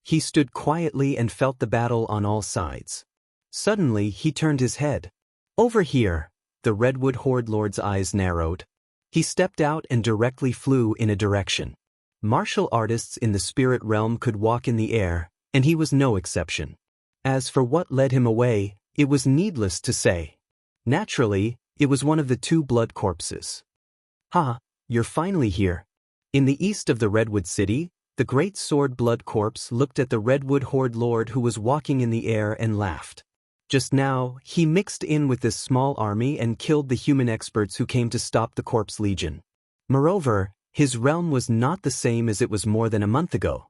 He stood quietly and felt the battle on all sides. Suddenly, he turned his head. Over here, the Redwood Horde Lord's eyes narrowed. He stepped out and directly flew in a direction. Martial artists in the spirit realm could walk in the air, and he was no exception. As for what led him away, it was needless to say. Naturally, it was one of the 2 blood corpses. Ha, you're finally here. In the east of the Redwood City, The great sword blood corpse looked at the redwood horde lord who was walking in the air and laughed. Just now, he mixed in with this small army and killed the human experts who came to stop the corpse legion. Moreover, his realm was not the same as it was more than a month ago.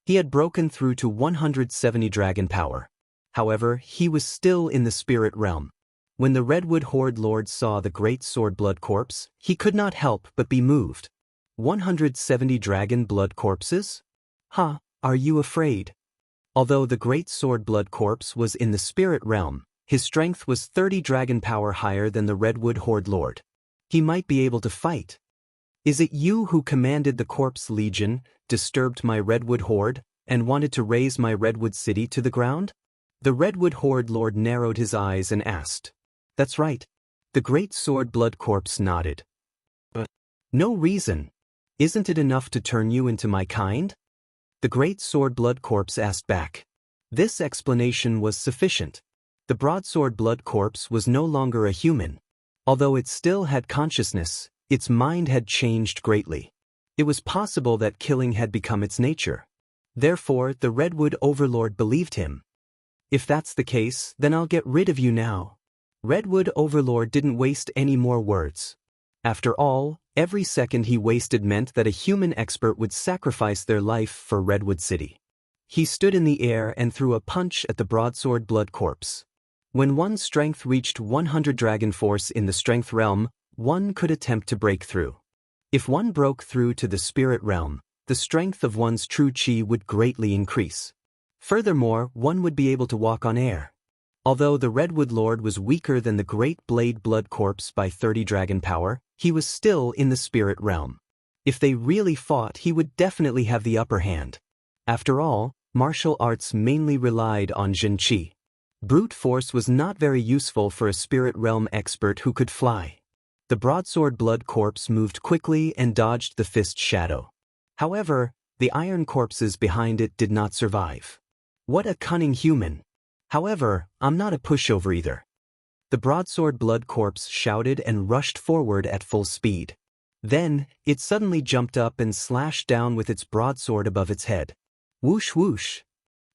He had broken through to 170 dragon power. However, he was still in the spirit realm. When the redwood horde lord saw the great sword blood corpse, he could not help but be moved. 170 dragon blood corpses? Ha, are you afraid? Although the great sword blood corpse was in the spirit realm, his strength was 30 dragon power higher than the redwood horde lord. He might be able to fight. Is it you who commanded the corpse legion, disturbed my redwood horde, and wanted to raze my redwood city to the ground? The redwood horde lord narrowed his eyes and asked. That's right. The great sword blood corpse nodded. But no reason. Isn't it enough to turn you into my kind? The great sword blood corpse asked back. This explanation was sufficient. The broadsword blood corpse was no longer a human. Although it still had consciousness, its mind had changed greatly. It was possible that killing had become its nature. Therefore, the redwood overlord believed him. If that's the case, then I'll get rid of you now. Redwood overlord didn't waste any more words. After all, every second he wasted meant that a human expert would sacrifice their life for Redwood City. He stood in the air and threw a punch at the broadsword blood corpse. When one's strength reached 100 dragon force in the strength realm, one could attempt to break through. If one broke through to the spirit realm, the strength of one's true chi would greatly increase. Furthermore, one would be able to walk on air. Although the redwood lord was weaker than the great blade blood corpse by 30 dragon power, he was still in the spirit realm. If they really fought, he would definitely have the upper hand. After all, martial arts mainly relied on Jin Qi. Brute force was not very useful for a spirit realm expert who could fly. The broadsword blood corpse moved quickly and dodged the fist shadow. However, the iron corpses behind it did not survive. What a cunning human! However, I'm not a pushover either. The broadsword blood corpse shouted and rushed forward at full speed. Then, it suddenly jumped up and slashed down with its broadsword above its head. Whoosh whoosh!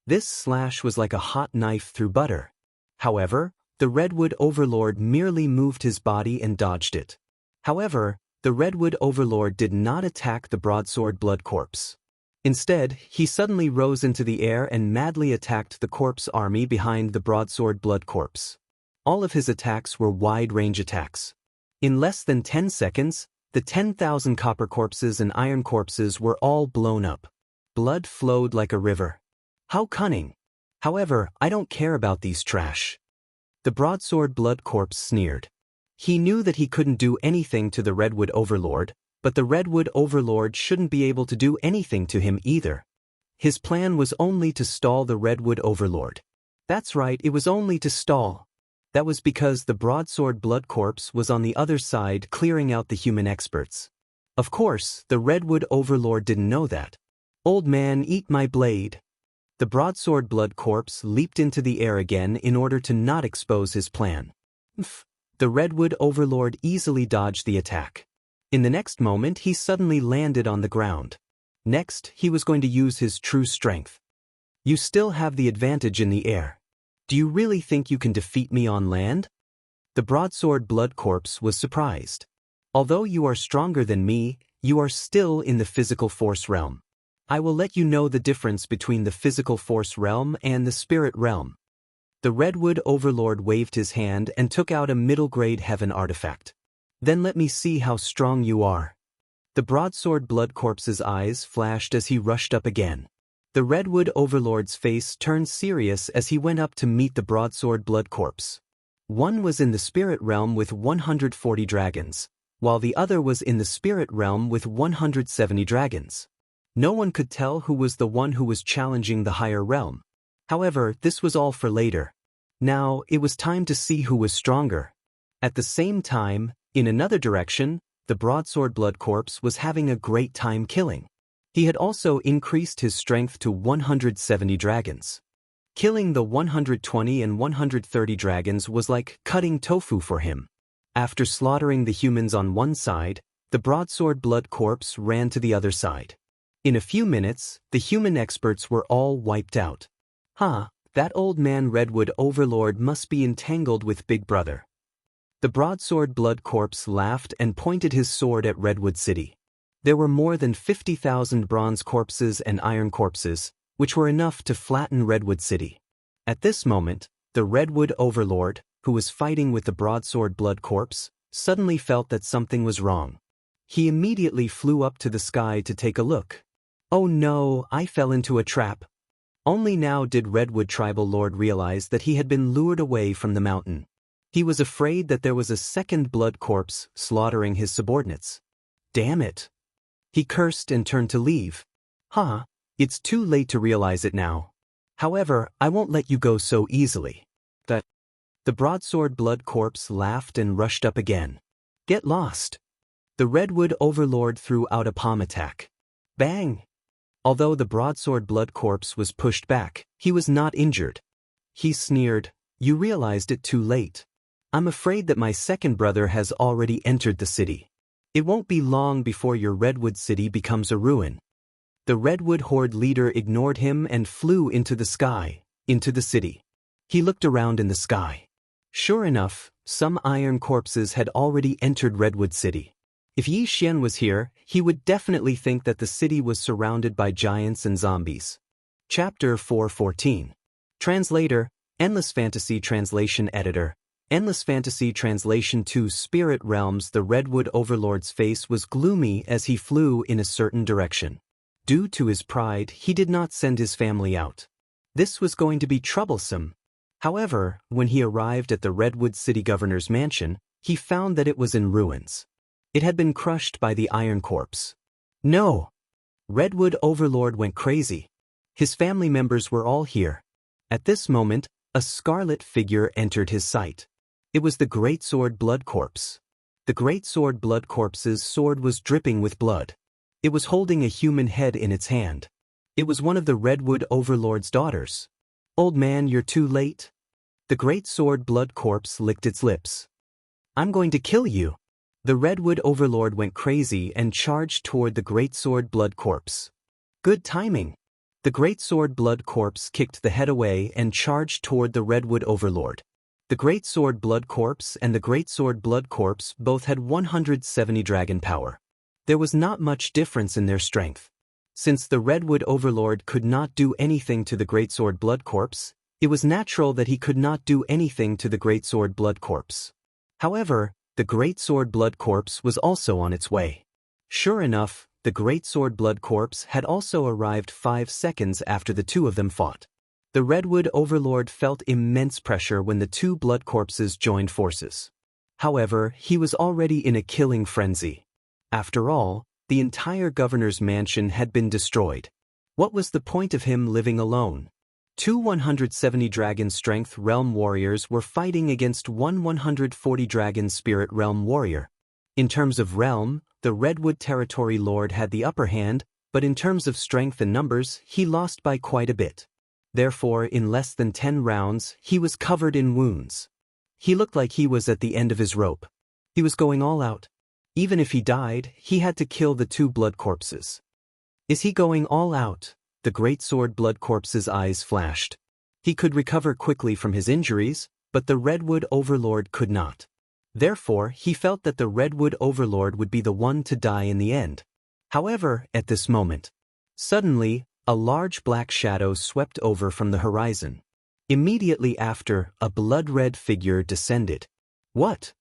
This slash was like a hot knife through butter. However, the redwood overlord merely moved his body and dodged it. However, the redwood overlord did not attack the broadsword blood corpse. Instead, he suddenly rose into the air and madly attacked the corpse army behind the broadsword blood corpse. All of his attacks were wide-range attacks. In less than 10 seconds, the 10,000 copper corpses and iron corpses were all blown up. Blood flowed like a river. How cunning! However, I don't care about these trash. The broadsword blood corpse sneered. He knew that he couldn't do anything to the redwood overlord, but the redwood overlord shouldn't be able to do anything to him either. His plan was only to stall the redwood overlord. That's right, it was only to stall. That was because the broadsword blood corpse was on the other side clearing out the human experts. Of course, the redwood overlord didn't know that. Old man, eat my blade. The broadsword blood corpse leaped into the air again in order to not expose his plan. The redwood overlord easily dodged the attack. In the next moment, he suddenly landed on the ground. Next, he was going to use his true strength. You still have the advantage in the air. Do you really think you can defeat me on land? The broadsword blood corpse was surprised. Although you are stronger than me, you are still in the physical force realm. I will let you know the difference between the physical force realm and the spirit realm. The redwood overlord waved his hand and took out a middle-grade heaven artifact. Then let me see how strong you are. The broadsword blood corpse's eyes flashed as he rushed up again. The redwood overlord's face turned serious as he went up to meet the broadsword blood corpse. One was in the spirit realm with 140 dragons, while the other was in the spirit realm with 170 dragons. No one could tell who was the one who was challenging the higher realm. However, this was all for later. Now, it was time to see who was stronger. At the same time, in another direction, the broadsword blood corpse was having a great time killing. He had also increased his strength to 170 dragons. Killing the 120 and 130 dragons was like cutting tofu for him. After slaughtering the humans on one side, the broadsword blood corpse ran to the other side. In a few minutes, the human experts were all wiped out. That old man Redwood Overlord must be entangled with Big Brother. The broadsword Blood Corpse laughed and pointed his sword at Redwood City. There were more than 50,000 bronze corpses and iron corpses, which were enough to flatten Redwood City. At this moment, the Redwood Overlord, who was fighting with the broadsword Blood Corpse, suddenly felt that something was wrong. He immediately flew up to the sky to take a look. Oh no, I fell into a trap. Only now did Redwood Tribal Lord realize that he had been lured away from the mountain. He was afraid that there was a second Blood Corpse slaughtering his subordinates. Damn it. He cursed and turned to leave. It's too late to realize it now. However, I won't let you go so easily. The broadsword Blood Corpse laughed and rushed up again. Get lost. The Redwood Overlord threw out a palm attack. Bang! Although the broadsword Blood Corpse was pushed back, he was not injured. He sneered, You realized it too late. I'm afraid that my second brother has already entered the city. It won't be long before your Redwood City becomes a ruin. The Redwood Horde leader ignored him and flew into the sky, into the city. He looked around in the sky. Sure enough, some iron corpses had already entered Redwood City. If Yi Xian was here, he would definitely think that the city was surrounded by giants and zombies. Chapter 4:14. Translator, Endless Fantasy Translation Editor. Endless Fantasy Translation 2 Spirit Realms. The Redwood Overlord's face was gloomy as he flew in a certain direction. Due to his pride, he did not send his family out. This was going to be troublesome. However, when he arrived at the Redwood City Governor's mansion, he found that it was in ruins. It had been crushed by the Iron Corpse. No! Redwood Overlord went crazy. His family members were all here. At this moment, a scarlet figure entered his sight. It was the Greatsword Blood Corpse. The Greatsword Blood Corpse's sword was dripping with blood. It was holding a human head in its hand. It was one of the Redwood Overlord's daughters. Old man, you're too late. The Greatsword Blood Corpse licked its lips. I'm going to kill you. The Redwood Overlord went crazy and charged toward the Greatsword Blood Corpse. Good timing. The Greatsword Blood Corpse kicked the head away and charged toward the Redwood Overlord. The Greatsword Blood Corpse and the Greatsword Blood Corpse both had 170 dragon power. There was not much difference in their strength. Since the Redwood Overlord could not do anything to the Greatsword Blood Corpse, it was natural that he could not do anything to the Greatsword Blood Corpse. However, the Greatsword Blood Corpse was also on its way. Sure enough, the Greatsword Blood Corpse had also arrived 5 seconds after the two of them fought. The Redwood Overlord felt immense pressure when the two Blood Corpses joined forces. However, he was already in a killing frenzy. After all, the entire governor's mansion had been destroyed. What was the point of him living alone? Two 170 dragon strength realm warriors were fighting against one 140 dragon spirit realm warrior. In terms of realm, the Redwood Territory Lord had the upper hand, but in terms of strength and numbers, he lost by quite a bit. Therefore, in less than 10 rounds, he was covered in wounds. He looked like he was at the end of his rope. He was going all out. Even if he died, he had to kill the two Blood Corpses. Is he going all out? The Greatsword Blood Corpse's eyes flashed. He could recover quickly from his injuries, but the Redwood Overlord could not. Therefore, he felt that the Redwood Overlord would be the one to die in the end. However, at this moment, suddenly, a large black shadow swept over from the horizon. Immediately after, a blood-red figure descended. What?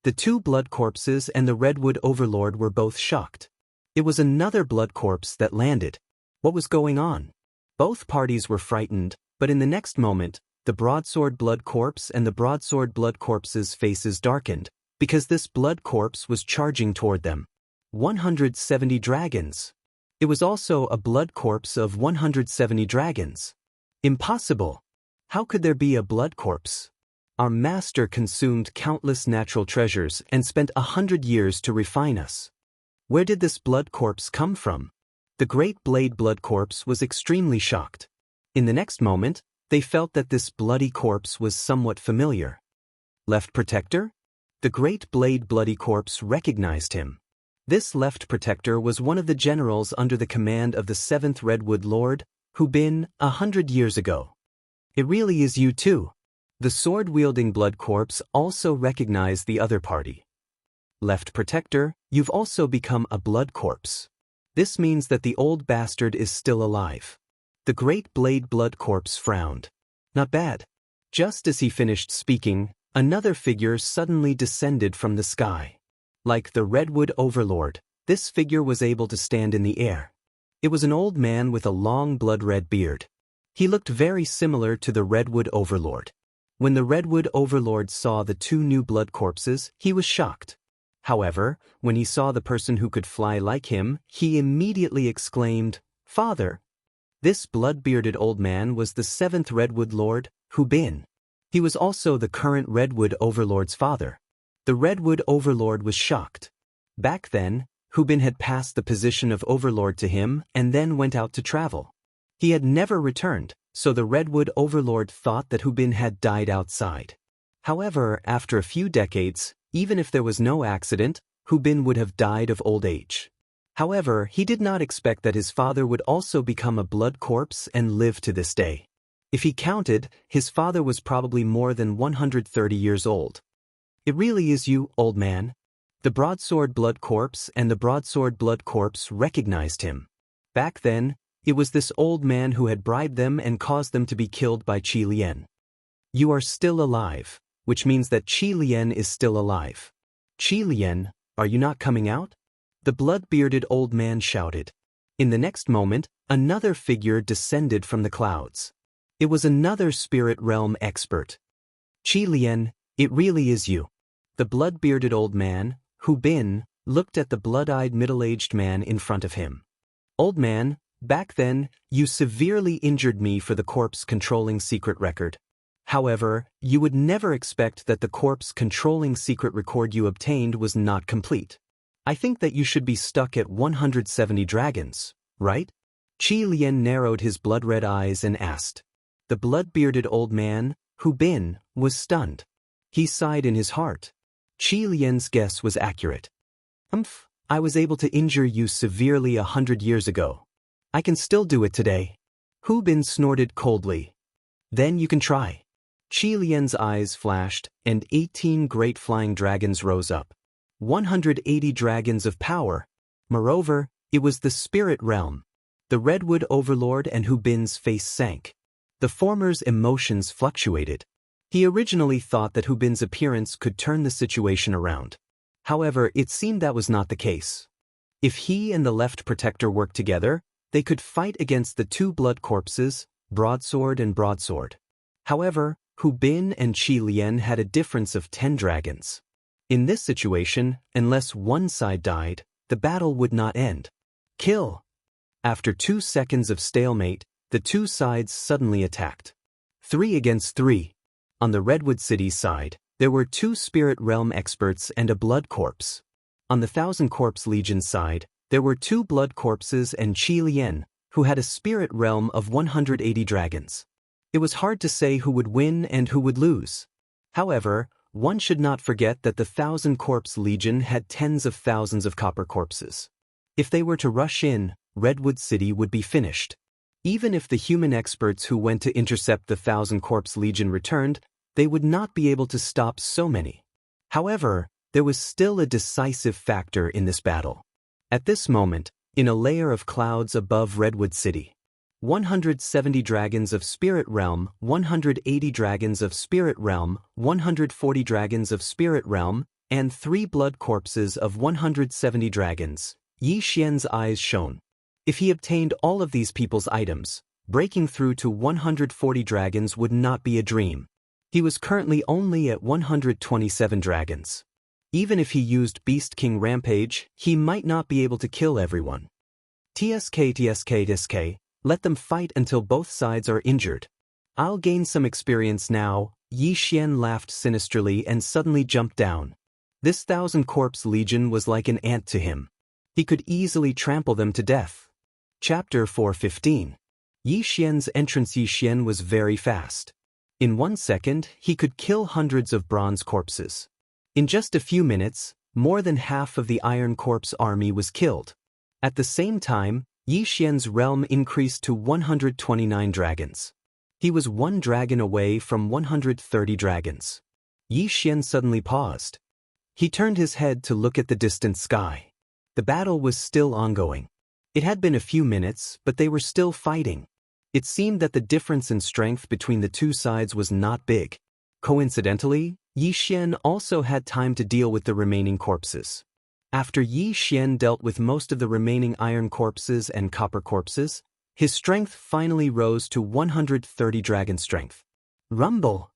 The two Blood Corpses and the Redwood Overlord were both shocked. It was another Blood Corpse that landed. What was going on? Both parties were frightened, but in the next moment, the Broadsword Blood Corpse and the Broadsword Blood Corpse's faces darkened, because this Blood Corpse was charging toward them. 170 dragons. It was also a Blood Corpse of 170 dragons. Impossible. How could there be a Blood Corpse? Our master consumed countless natural treasures and spent 100 years to refine us. Where did this Blood Corpse come from? The Great Blade Blood Corpse was extremely shocked. In the next moment, they felt that this bloody corpse was somewhat familiar. Left Protector? The Great Blade Bloody Corpse recognized him. This left protector was one of the generals under the command of the 7th Redwood Lord, who'd been 100 years ago. It really is you too. The sword-wielding blood corpse also recognized the other party. Left protector, you've also become a blood corpse. This means that the old bastard is still alive. The great blade blood corpse frowned. Not bad. Just as he finished speaking, another figure suddenly descended from the sky. Like the Redwood Overlord, this figure was able to stand in the air. It was an old man with a long blood-red beard. He looked very similar to the Redwood Overlord. When the Redwood Overlord saw the two new blood corpses, he was shocked. However, when he saw the person who could fly like him, he immediately exclaimed, "Father!" This blood-bearded old man was the 7th Redwood Lord, Hubin. He was also the current Redwood Overlord's father. The Redwood Overlord was shocked. Back then, Hubin had passed the position of Overlord to him and then went out to travel. He had never returned, so the Redwood Overlord thought that Hubin had died outside. However, after a few decades, even if there was no accident, Hubin would have died of old age. However, he did not expect that his father would also become a blood corpse and live to this day. If he counted, his father was probably more than 130 years old. It really is you, old man. The broadsword blood corpse and the broadsword blood corpse recognized him. Back then, it was this old man who had bribed them and caused them to be killed by Qi Lian. You are still alive, which means that Qi Lian is still alive. Qi Lian, are you not coming out? The blood-bearded old man shouted. In the next moment, another figure descended from the clouds. It was another spirit realm expert. Qi Lian, it really is you. The blood-bearded old man, Hubin, looked at the blood-eyed middle-aged man in front of him. Old man, back then, you severely injured me for the corpse controlling secret record. However, you would never expect that the corpse controlling secret record you obtained was not complete. I think that you should be stuck at 170 dragons, right? Qi Lian narrowed his blood-red eyes and asked. The blood-bearded old man, Hubin, was stunned. He sighed in his heart. Qi Lian's guess was accurate. I was able to injure you severely 100 years ago. I can still do it today. Hubin snorted coldly. Then you can try. Qi Lian's eyes flashed, and 18 great flying dragons rose up. 180 dragons of power. Moreover, it was the spirit realm. The Redwood Overlord and Hubin's face sank. The former's emotions fluctuated. He originally thought that Hubin's appearance could turn the situation around. However, it seemed that was not the case. If he and the left protector worked together, they could fight against the two blood corpses, broadsword and broadsword. However, Hubin and Qi Lian had a difference of 10 dragons. In this situation, unless one side died, the battle would not end. Kill! After 2 seconds of stalemate, the two sides suddenly attacked. 3 against 3. On the Redwood City side, there were 2 Spirit Realm experts and a blood corpse. On the Thousand Corpse Legion side, there were 2 blood corpses and Qi Lian, who had a Spirit Realm of 180 dragons. It was hard to say who would win and who would lose. However, one should not forget that the Thousand Corpse Legion had tens of thousands of copper corpses. If they were to rush in, Redwood City would be finished. Even if the human experts who went to intercept the Thousand Corpse Legion returned, they would not be able to stop so many. However, there was still a decisive factor in this battle. At this moment, in a layer of clouds above Redwood City, 170 dragons of Spirit Realm, 180 dragons of Spirit Realm, 140 dragons of Spirit Realm, and 3 blood corpses of 170 dragons. Yi Xian's eyes shone. If he obtained all of these people's items, breaking through to 140 dragons would not be a dream. He was currently only at 127 dragons. Even if he used Beast King Rampage, he might not be able to kill everyone. TSK, let them fight until both sides are injured. I'll gain some experience now. Yi Xian laughed sinisterly and suddenly jumped down. This Thousand Corpse Legion was like an ant to him. He could easily trample them to death. Chapter 415. Yi Xian's entrance. Yi Xian was very fast. In 1 second, he could kill hundreds of bronze corpses. In just a few minutes, More than half of the Iron Corp's army was killed. At the same time, Yi Xian's realm increased to 129 dragons. He was one dragon away from 130 dragons. Yi Xian suddenly paused. He turned his head to look at the distant sky. The battle was still ongoing. It had been a few minutes, but they were still fighting. It seemed that the difference in strength between the two sides was not big. Coincidentally, Yi Xian also had time to deal with the remaining corpses. After Yi Xian dealt with most of the remaining iron corpses and copper corpses, his strength finally rose to 130 dragon strength. Rumble!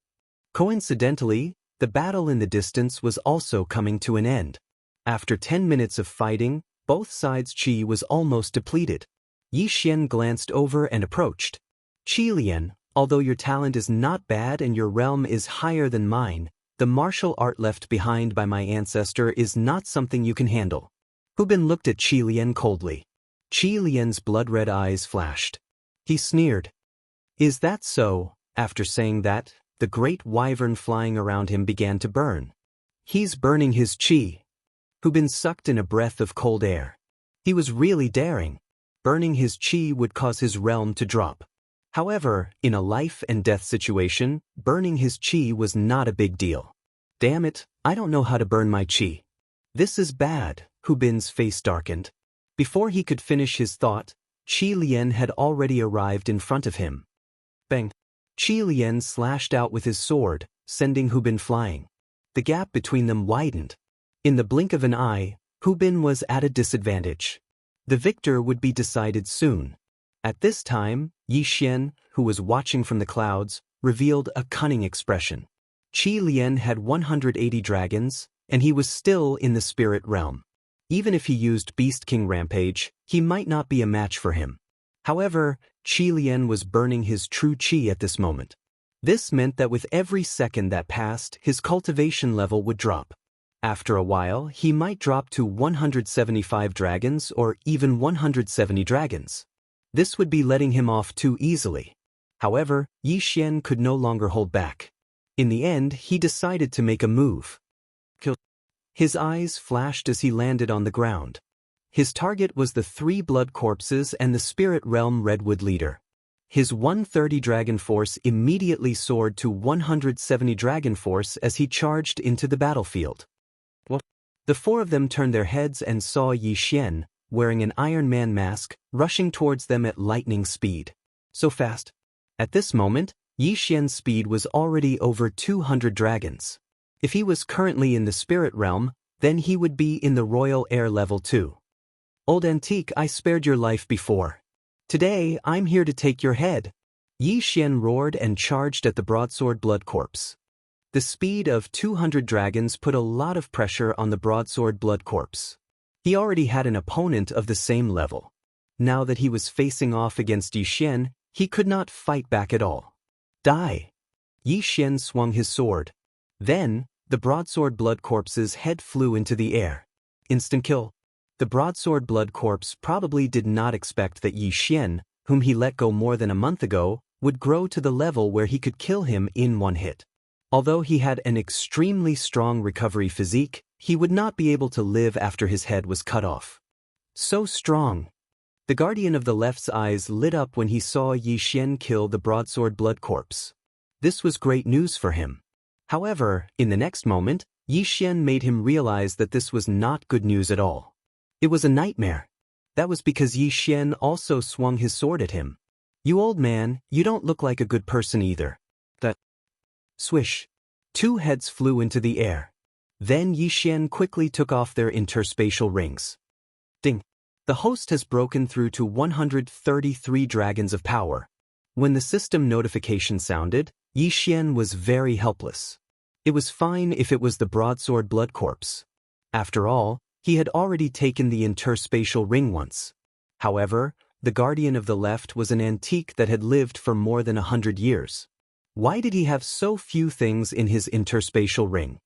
Coincidentally, the battle in the distance was also coming to an end. After 10 minutes of fighting, both sides' chi was almost depleted. Yi Xian glanced over and approached. "Qi Lian, although your talent is not bad and your realm is higher than mine, the martial art left behind by my ancestor is not something you can handle." Hu Bin looked at Qi Lian coldly. Qi Lian's blood-red eyes flashed. He sneered. "Is that so?" After saying that, the great wyvern flying around him began to burn. "He's burning his qi." Hu Bin sucked in a breath of cold air. He was really daring. Burning his qi would cause his realm to drop. However, in a life-and-death situation, burning his qi was not a big deal. "Damn it, I don't know how to burn my qi. This is bad." Hu Bin's face darkened. Before he could finish his thought, Qi Lian had already arrived in front of him. Bang! Qi Lian slashed out with his sword, sending Hu Bin flying. The gap between them widened. In the blink of an eye, Hu Bin was at a disadvantage. The victor would be decided soon. At this time, Yi Xian, who was watching from the clouds, revealed a cunning expression. Qi Lian had 180 dragons, and he was still in the spirit realm. Even if he used Beast King Rampage, he might not be a match for him. However, Qi Lian was burning his true qi at this moment. This meant that with every second that passed, his cultivation level would drop. After a while, he might drop to 175 dragons or even 170 dragons. This would be letting him off too easily. However, Yi Xian could no longer hold back. In the end, he decided to make a move. Kill. His eyes flashed as he landed on the ground. His target was the 3 blood corpses and the spirit realm redwood leader. His 130 dragon force immediately soared to 170 dragon force as he charged into the battlefield. What? The 4 of them turned their heads and saw Yi Xian, wearing an Iron Man mask, rushing towards them at lightning speed. So fast. At this moment, Yi Xian's speed was already over 200 dragons. If he was currently in the spirit realm, then he would be in the royal air level too. "Old antique, I spared your life before. Today, I'm here to take your head." Yi Xian roared and charged at the broadsword blood corpse. The speed of 200 dragons put a lot of pressure on the broadsword blood corpse. He already had an opponent of the same level. Now that he was facing off against Yi Xian, he could not fight back at all. "Die!" Yi Xian swung his sword. Then, the broadsword blood corpse's head flew into the air. Instant kill. The broadsword blood corpse probably did not expect that Yi Xian, whom he let go more than a month ago, would grow to the level where he could kill him in one hit. Although he had an extremely strong recovery physique, he would not be able to live after his head was cut off. So strong. The guardian of the left's eyes lit up when he saw Yi Xian kill the broadsword blood corpse. This was great news for him. However, in the next moment, Yi Xian made him realize that this was not good news at all. It was a nightmare. That was because Yi Xian also swung his sword at him. "You old man, you don't look like a good person either." That. Swish. 2 heads flew into the air. Then Yi Xian quickly took off their interspatial rings. Ding. The host has broken through to 133 dragons of power. When the system notification sounded, Yi Xian was very helpless. It was fine if it was the broadsword blood corpse. After all, he had already taken the interspatial ring once. However, the guardian of the left was an antique that had lived for more than 100 years. Why did he have so few things in his interspatial ring?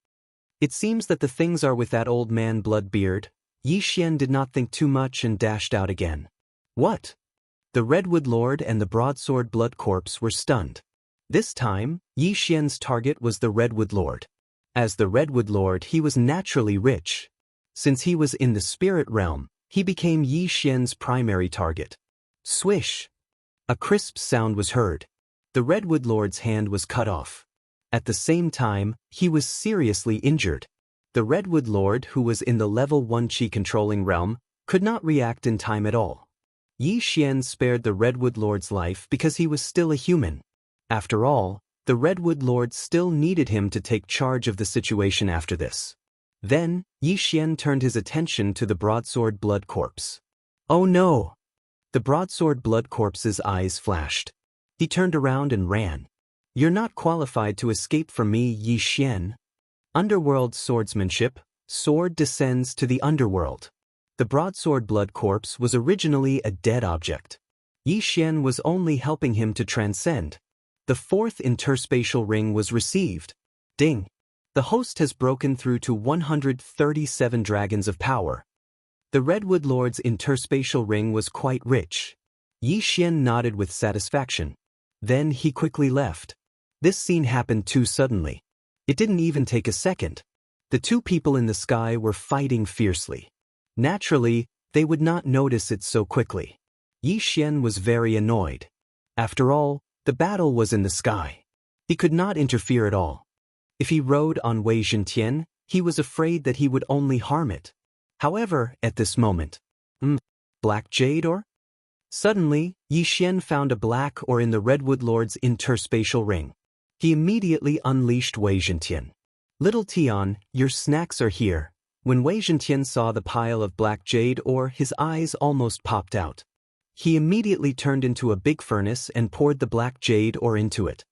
It seems that the things are with that old man Bloodbeard. Yi Xian did not think too much and dashed out again. What? The Redwood Lord and the broadsword blood corpse were stunned. This time, Yi Xian's target was the Redwood Lord. As the Redwood Lord, he was naturally rich. Since he was in the spirit realm, he became Yi Xian's primary target. Swish! A crisp sound was heard. The Redwood Lord's hand was cut off. At the same time, he was seriously injured. The Redwood Lord, who was in the level 1 Qi controlling realm, could not react in time at all. Yi Xian spared the Redwood Lord's life because he was still a human. After all, the Redwood Lord still needed him to take charge of the situation after this. Then, Yi Xian turned his attention to the Broadsword Blood Corpse. Oh no! The Broadsword Blood Corpse's eyes flashed. He turned around and ran. You're not qualified to escape from me, Yi Xian. Underworld swordsmanship, sword descends to the underworld. The Broadsword Blood Corpse was originally a dead object. Yi Xian was only helping him to transcend. The 4th interspatial ring was received. Ding! The host has broken through to 137 dragons of power. The Redwood Lord's interspatial ring was quite rich. Yi Xian nodded with satisfaction. Then he quickly left. This scene happened too suddenly. It didn't even take a second. The two people in the sky were fighting fiercely. Naturally, they would not notice it so quickly. Yi Xian was very annoyed. After all, the battle was in the sky. He could not interfere at all. If he rode on Wei Zhentian, he was afraid that he would only harm it. However, at this moment, black jade ore? Suddenly, Yi Xian found a black ore in the Redwood Lord's interspatial ring. He immediately unleashed Wei Zhentian. Little Tian, your snacks are here. When Wei Zhentian saw the pile of black jade ore, his eyes almost popped out. He immediately turned into a big furnace and poured the black jade ore into it.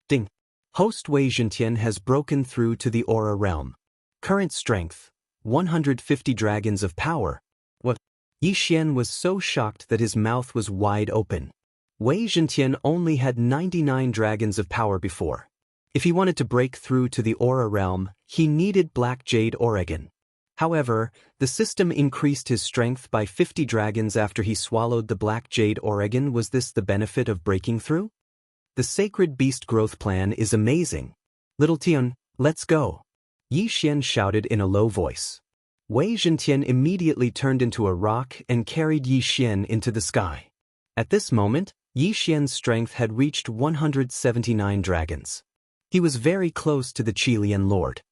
Ding! Host Wei Zhentian has broken through to the aura realm. Current strength, 150 dragons of power. What? Yi Xian was so shocked that his mouth was wide open. Wei Zhentian only had 99 dragons of power before. If he wanted to break through to the aura realm, he needed black jade ore again. However, the system increased his strength by 50 dragons after he swallowed the black jade ore again. Was this the benefit of breaking through? The Sacred Beast Growth Plan is amazing. Little Tian, let's go. Yi Xian shouted in a low voice. Wei Zhentian immediately turned into a rock and carried Yi Xian into the sky. At this moment, Yi Xian's strength had reached 179 dragons. He was very close to the Qilian Lord.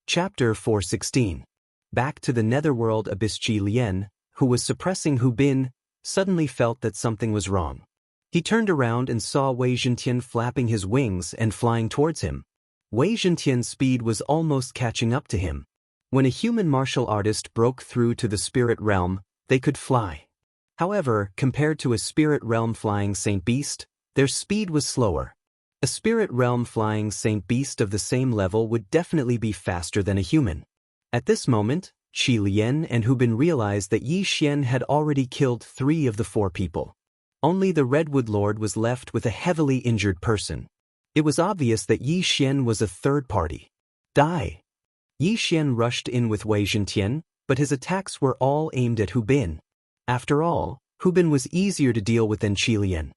Chapter 416. Back to the netherworld abyss. Qilian, who was suppressing Hu Bin, suddenly felt that something was wrong. He turned around and saw Wei Zhentian flapping his wings and flying towards him. Wei Zhentian's speed was almost catching up to him. When a human martial artist broke through to the spirit realm, they could fly. However, compared to a spirit realm flying Saint Beast, their speed was slower. A spirit realm flying Saint Beast of the same level would definitely be faster than a human. At this moment, Qilian and Hu Bin realized that Yi Xian had already killed 3 of the 4 people. Only the Redwood Lord was left with a heavily injured person. It was obvious that Yi Xian was a third party. Die! Yi Xian rushed in with Wei Zhentian, but his attacks were all aimed at Hu Bin. After all, Hu Bin was easier to deal with than Qilian.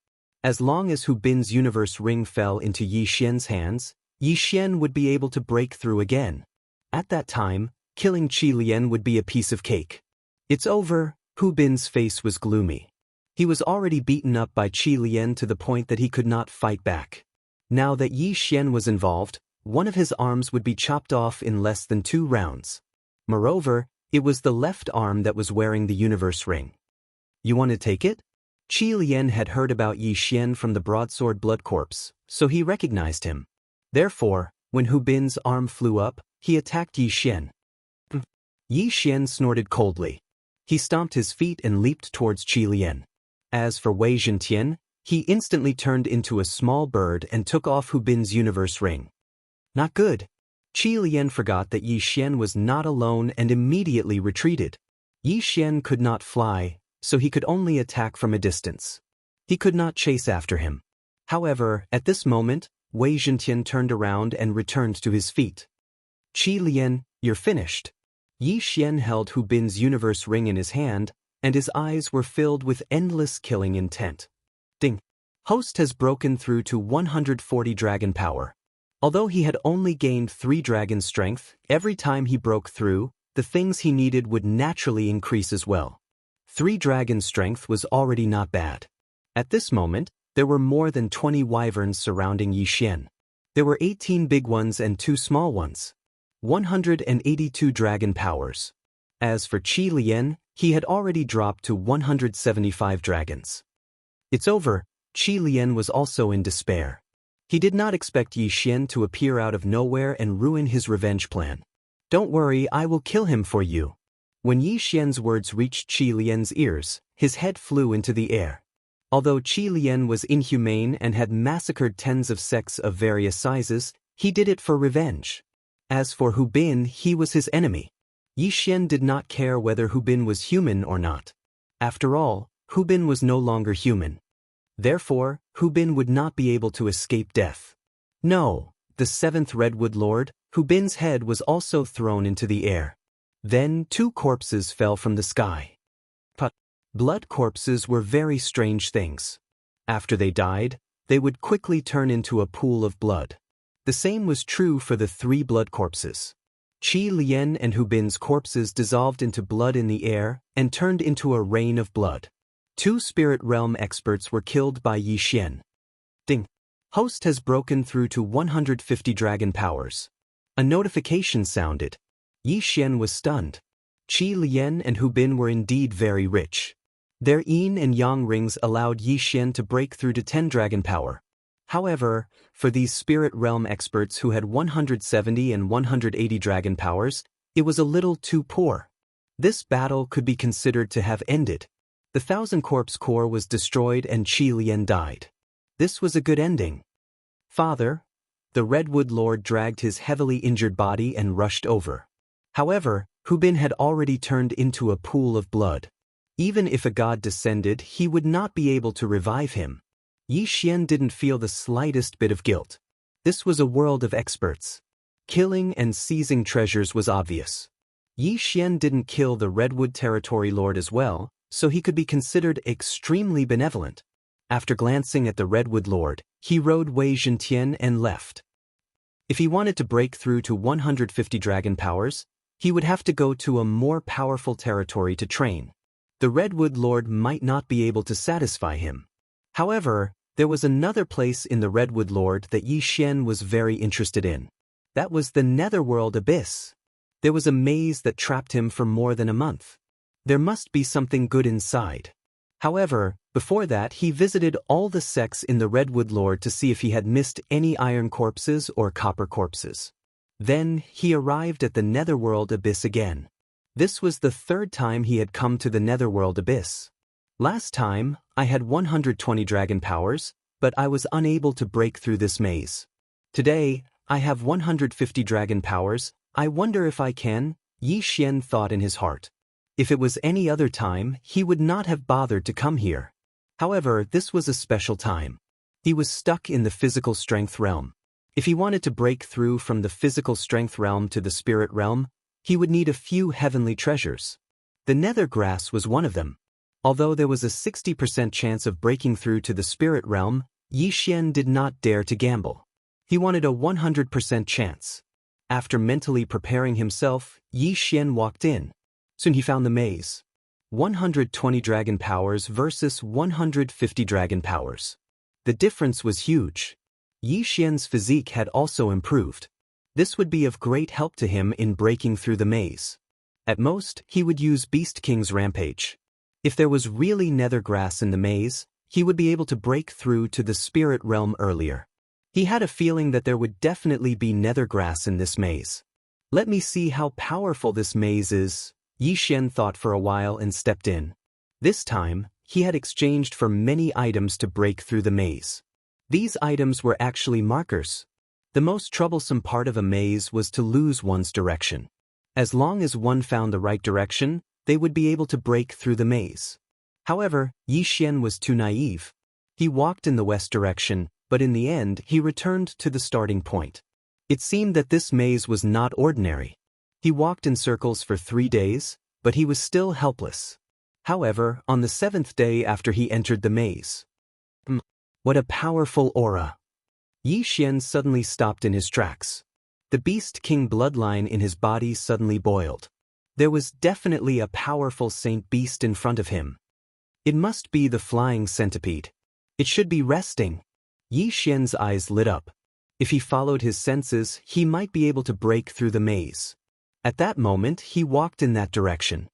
As long as Hu Bin's universe ring fell into Yi Xian's hands, Yi Xian would be able to break through again. At that time, killing Qilian would be a piece of cake. It's over. Hu Bin's face was gloomy. He was already beaten up by Qilian to the point that he could not fight back. Now that Yi Xian was involved, one of his arms would be chopped off in less than 2 rounds. Moreover, it was the left arm that was wearing the universe ring. You want to take it? Qilian had heard about Yi Xian from the Broadsword Blood Corpse, so he recognized him. Therefore, when Hu Bin's arm flew up, he attacked Yi Xian. Yi Xian snorted coldly. He stomped his feet and leaped towards Qilian. As for Wei Zhentian, he instantly turned into a small bird and took off Hu Bin's universe ring. Not good. Qilian forgot that Yi Xian was not alone and immediately retreated. Yi Xian could not fly, so he could only attack from a distance. He could not chase after him. However, at this moment, Wei Zhentian turned around and returned to his feet. Qilian, you're finished. Yi Xian held Hu Bin's universe ring in his hand, and his eyes were filled with endless killing intent. Ding! Host has broken through to 140 dragon power. Although he had only gained 3 dragon strength, every time he broke through, the things he needed would naturally increase as well. 3 dragon strength was already not bad. At this moment, there were more than 20 wyverns surrounding Yi Xian. There were 18 big ones and 2 small ones. 182 dragon powers. As for Qi Lian, he had already dropped to 175 dragons. It's over. Qi Lian was also in despair. He did not expect Yi Xian to appear out of nowhere and ruin his revenge plan. Don't worry, I will kill him for you. When Yi Xian's words reached Qi Lian's ears, his head flew into the air. Although Qi Lian was inhumane and had massacred tens of sects of various sizes, he did it for revenge. As for Hu Bin, he was his enemy. Yi Xian did not care whether Hu Bin was human or not. After all, Hu Bin was no longer human. Therefore, Hu Bin would not be able to escape death. No, the 7th Redwood Lord, Hu Bin's head was also thrown into the air. Then 2 corpses fell from the sky. Blood corpses were very strange things. After they died, they would quickly turn into a pool of blood. The same was true for the 3 blood corpses. Qi Lian and Hu Bin's corpses dissolved into blood in the air and turned into a rain of blood. 2 spirit realm experts were killed by Yi Xian. Ding! Host has broken through to 150 dragon powers. A notification sounded. Yi Xian was stunned. Qi Lian and Hu Bin were indeed very rich. Their yin and yang rings allowed Yi Xian to break through to 10 dragon power. However, for these spirit realm experts who had 170 and 180 dragon powers, it was a little too poor. This battle could be considered to have ended. The 1,000 Corpse Core was destroyed and Qi Lian died. This was a good ending. Father, the Redwood Lord dragged his heavily injured body and rushed over. However, Hu Bin had already turned into a pool of blood. Even if a god descended, he would not be able to revive him. Yi Xian didn't feel the slightest bit of guilt. This was a world of experts. Killing and seizing treasures was obvious. Yi Xian didn't kill the Redwood Territory Lord as well, so he could be considered extremely benevolent. After glancing at the Redwood Lord, he rode Wei Zhentian and left. If he wanted to break through to 150 dragon powers, he would have to go to a more powerful territory to train. The Redwood Lord might not be able to satisfy him. However, there was another place in the Redwood Lord that Yi Xian was very interested in. That was the Netherworld Abyss. There was a maze that trapped him for more than a month. There must be something good inside. However, before that he visited all the sects in the Redwood Lord to see if he had missed any iron corpses or copper corpses. Then he arrived at the Netherworld Abyss again. This was the 3rd time he had come to the Netherworld Abyss. Last time, I had 120 dragon powers, but I was unable to break through this maze. Today, I have 150 dragon powers. I wonder if I can, Yi Xian thought in his heart. If it was any other time, he would not have bothered to come here. However, this was a special time. He was stuck in the physical strength realm. If he wanted to break through from the physical strength realm to the spirit realm, he would need a few heavenly treasures. The nether grass was one of them. Although there was a 60% chance of breaking through to the spirit realm, Yi Xian did not dare to gamble. He wanted a 100% chance. After mentally preparing himself, Yi Xian walked in. Soon he found the maze. 120 dragon powers versus 150 dragon powers. The difference was huge. Yi Xian's physique had also improved. This would be of great help to him in breaking through the maze. At most, he would use Beast King's Rampage. If there was really nether grass in the maze, he would be able to break through to the spirit realm earlier. He had a feeling that there would definitely be nether grass in this maze. Let me see how powerful this maze is, Yi Xian thought for a while and stepped in. This time, he had exchanged for many items to break through the maze. These items were actually markers. The most troublesome part of a maze was to lose one's direction. As long as one found the right direction, they would be able to break through the maze. However, Yi Xian was too naive. He walked in the west direction, but in the end he returned to the starting point. It seemed that this maze was not ordinary. He walked in circles for 3 days, but he was still helpless. However, on the 7th day after he entered the maze. What a powerful aura! Yi Xian suddenly stopped in his tracks. The Beast King bloodline in his body suddenly boiled. There was definitely a powerful saint beast in front of him. It must be the flying centipede. It should be resting. Yi Xian's eyes lit up. If he followed his senses, he might be able to break through the maze. At that moment, he walked in that direction.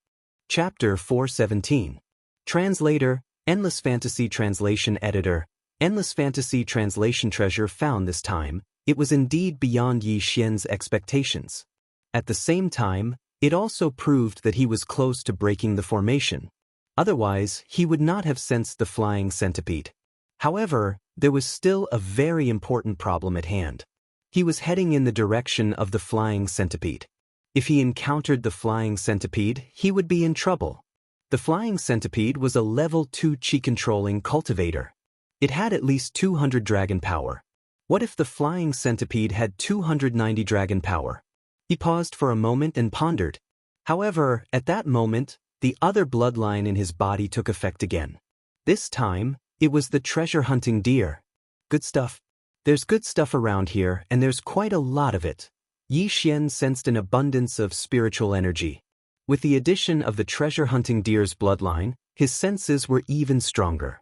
Chapter 417. Translator, Endless Fantasy Translation Editor. Endless Fantasy Translation treasure found this time. It was indeed beyond Yi Xian's expectations. At the same time, it also proved that he was close to breaking the formation. Otherwise, he would not have sensed the flying centipede. However, there was still a very important problem at hand. He was heading in the direction of the flying centipede. If he encountered the flying centipede, he would be in trouble. The flying centipede was a level 2 chi-controlling cultivator. It had at least 200 dragon power. What if the flying centipede had 290 dragon power? He paused for a moment and pondered. However, at that moment, the other bloodline in his body took effect again. This time, it was the treasure-hunting deer. Good stuff. There's good stuff around here, and there's quite a lot of it. Yi Xian sensed an abundance of spiritual energy. With the addition of the treasure-hunting deer's bloodline, his senses were even stronger.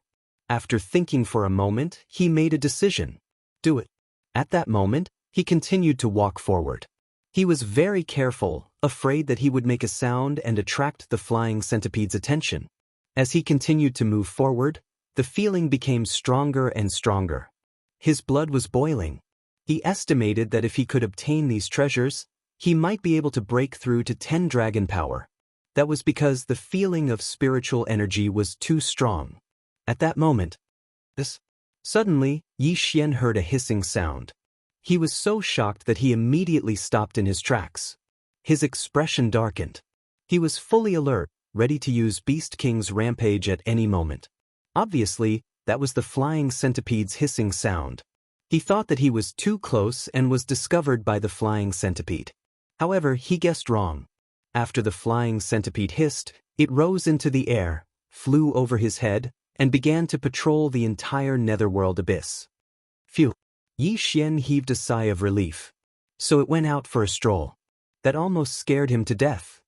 After thinking for a moment, he made a decision. Do it. At that moment, he continued to walk forward. He was very careful, afraid that he would make a sound and attract the flying centipede's attention. As he continued to move forward, the feeling became stronger and stronger. His blood was boiling. He estimated that if he could obtain these treasures, he might be able to break through to 10 dragon power. That was because the feeling of spiritual energy was too strong. At that moment, suddenly, Yi Xian heard a hissing sound. He was so shocked that he immediately stopped in his tracks. His expression darkened. He was fully alert, ready to use Beast King's rampage at any moment. Obviously, that was the flying centipede's hissing sound. He thought that he was too close and was discovered by the flying centipede. However, he guessed wrong. After the flying centipede hissed, it rose into the air, flew over his head, and began to patrol the entire netherworld abyss. Phew! Yi Xian heaved a sigh of relief. So it went out for a stroll. That almost scared him to death.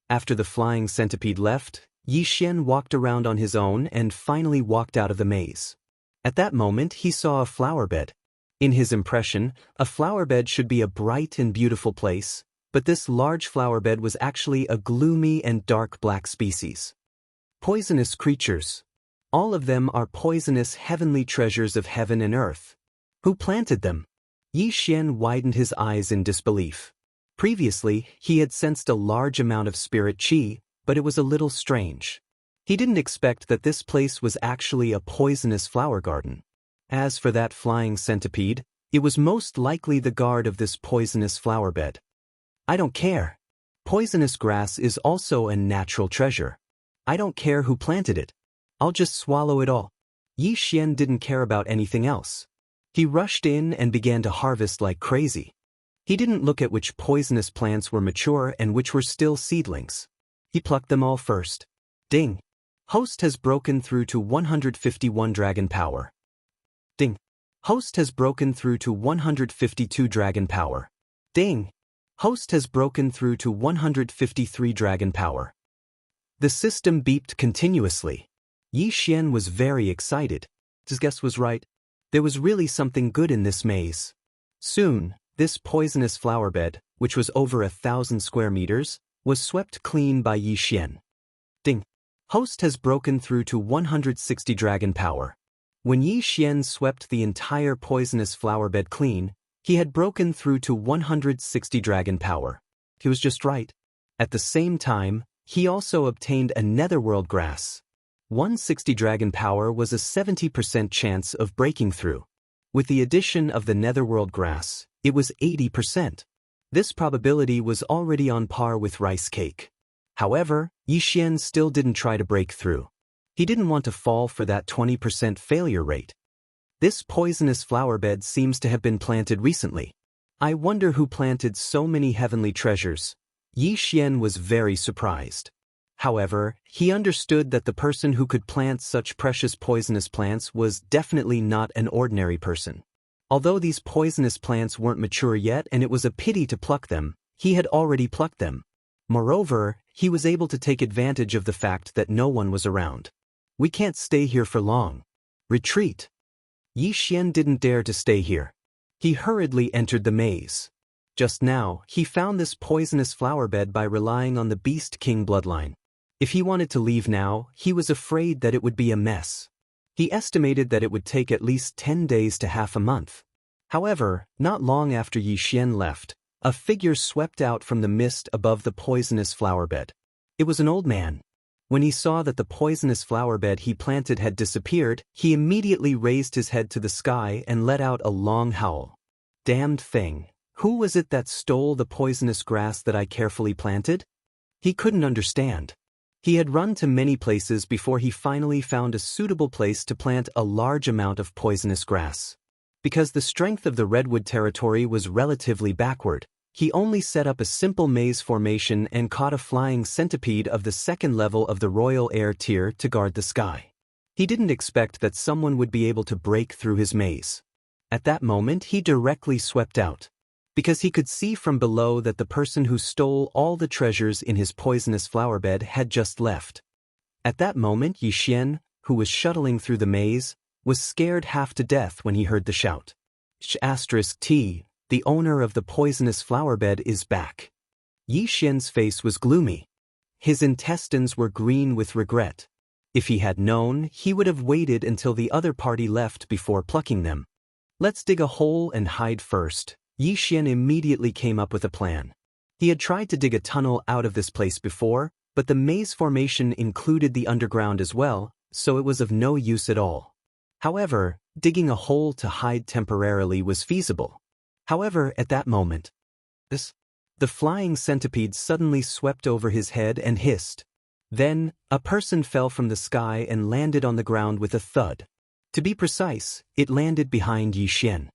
After the flying centipede left, Yi Xian walked around on his own and finally walked out of the maze. At that moment, he saw a flower bed. In his impression, a flower bed should be a bright and beautiful place, but this large flower bed was actually a gloomy and dark black species. Poisonous creatures. All of them are poisonous heavenly treasures of heaven and earth. Who planted them? Yi Xian widened his eyes in disbelief. Previously, he had sensed a large amount of spirit qi, but it was a little strange. He didn't expect that this place was actually a poisonous flower garden. As for that flying centipede, it was most likely the guard of this poisonous flower bed. I don't care. Poisonous grass is also a natural treasure. I don't care who planted it. I'll just swallow it all. Yi Xian didn't care about anything else. He rushed in and began to harvest like crazy. He didn't look at which poisonous plants were mature and which were still seedlings. He plucked them all first. Ding! Host has broken through to 151 dragon power. Ding! Host has broken through to 152 dragon power. Ding! Host has broken through to 153 dragon power. The system beeped continuously. Yi Xian was very excited. His guess was right. There was really something good in this maze. Soon, this poisonous flower bed, which was over 1,000 square meters, was swept clean by Yi Xian. Ding! Host has broken through to 160 dragon power. When Yi Xian swept the entire poisonous flower bed clean, he had broken through to 160 dragon power. He was just right. At the same time, he also obtained a netherworld grass. 160 dragon power was a 70% chance of breaking through. With the addition of the netherworld grass, it was 80%. This probability was already on par with rice cake. However, Yi Xian still didn't try to break through. He didn't want to fall for that 20% failure rate. This poisonous flower bed seems to have been planted recently. I wonder who planted so many heavenly treasures. Yi Xian was very surprised. However, he understood that the person who could plant such precious poisonous plants was definitely not an ordinary person. Although these poisonous plants weren't mature yet and it was a pity to pluck them, he had already plucked them. Moreover, he was able to take advantage of the fact that no one was around. We can't stay here for long. Retreat. Yi Xian didn't dare to stay here. He hurriedly entered the maze. Just now, he found this poisonous flower bed by relying on the Beast King bloodline. If he wanted to leave now, he was afraid that it would be a mess. He estimated that it would take at least 10 days to half a month. However, not long after Yi Xian left, a figure swept out from the mist above the poisonous flower bed. It was an old man. When he saw that the poisonous flower bed he planted had disappeared, he immediately raised his head to the sky and let out a long howl. Damned thing! Who was it that stole the poisonous grass that I carefully planted? He couldn't understand. He had run to many places before he finally found a suitable place to plant a large amount of poisonous grass. Because the strength of the redwood territory was relatively backward, he only set up a simple maze formation and caught a flying centipede of the second level of the royal air tier to guard the sky. He didn't expect that someone would be able to break through his maze. At that moment he directly swept out. Because he could see from below that the person who stole all the treasures in his poisonous flower bed had just left. At that moment Yi Xian, who was shuttling through the maze, was scared half to death when he heard the shout. *T, the owner of the poisonous flower bed is back. Yi Xian's face was gloomy. His intestines were green with regret. If he had known, he would have waited until the other party left before plucking them. Let's dig a hole and hide first. Yi Xian immediately came up with a plan. He had tried to dig a tunnel out of this place before, but the maze formation included the underground as well, so it was of no use at all. However, digging a hole to hide temporarily was feasible. However, at that moment, the flying centipede suddenly swept over his head and hissed. Then, a person fell from the sky and landed on the ground with a thud. To be precise, it landed behind Yi Xian.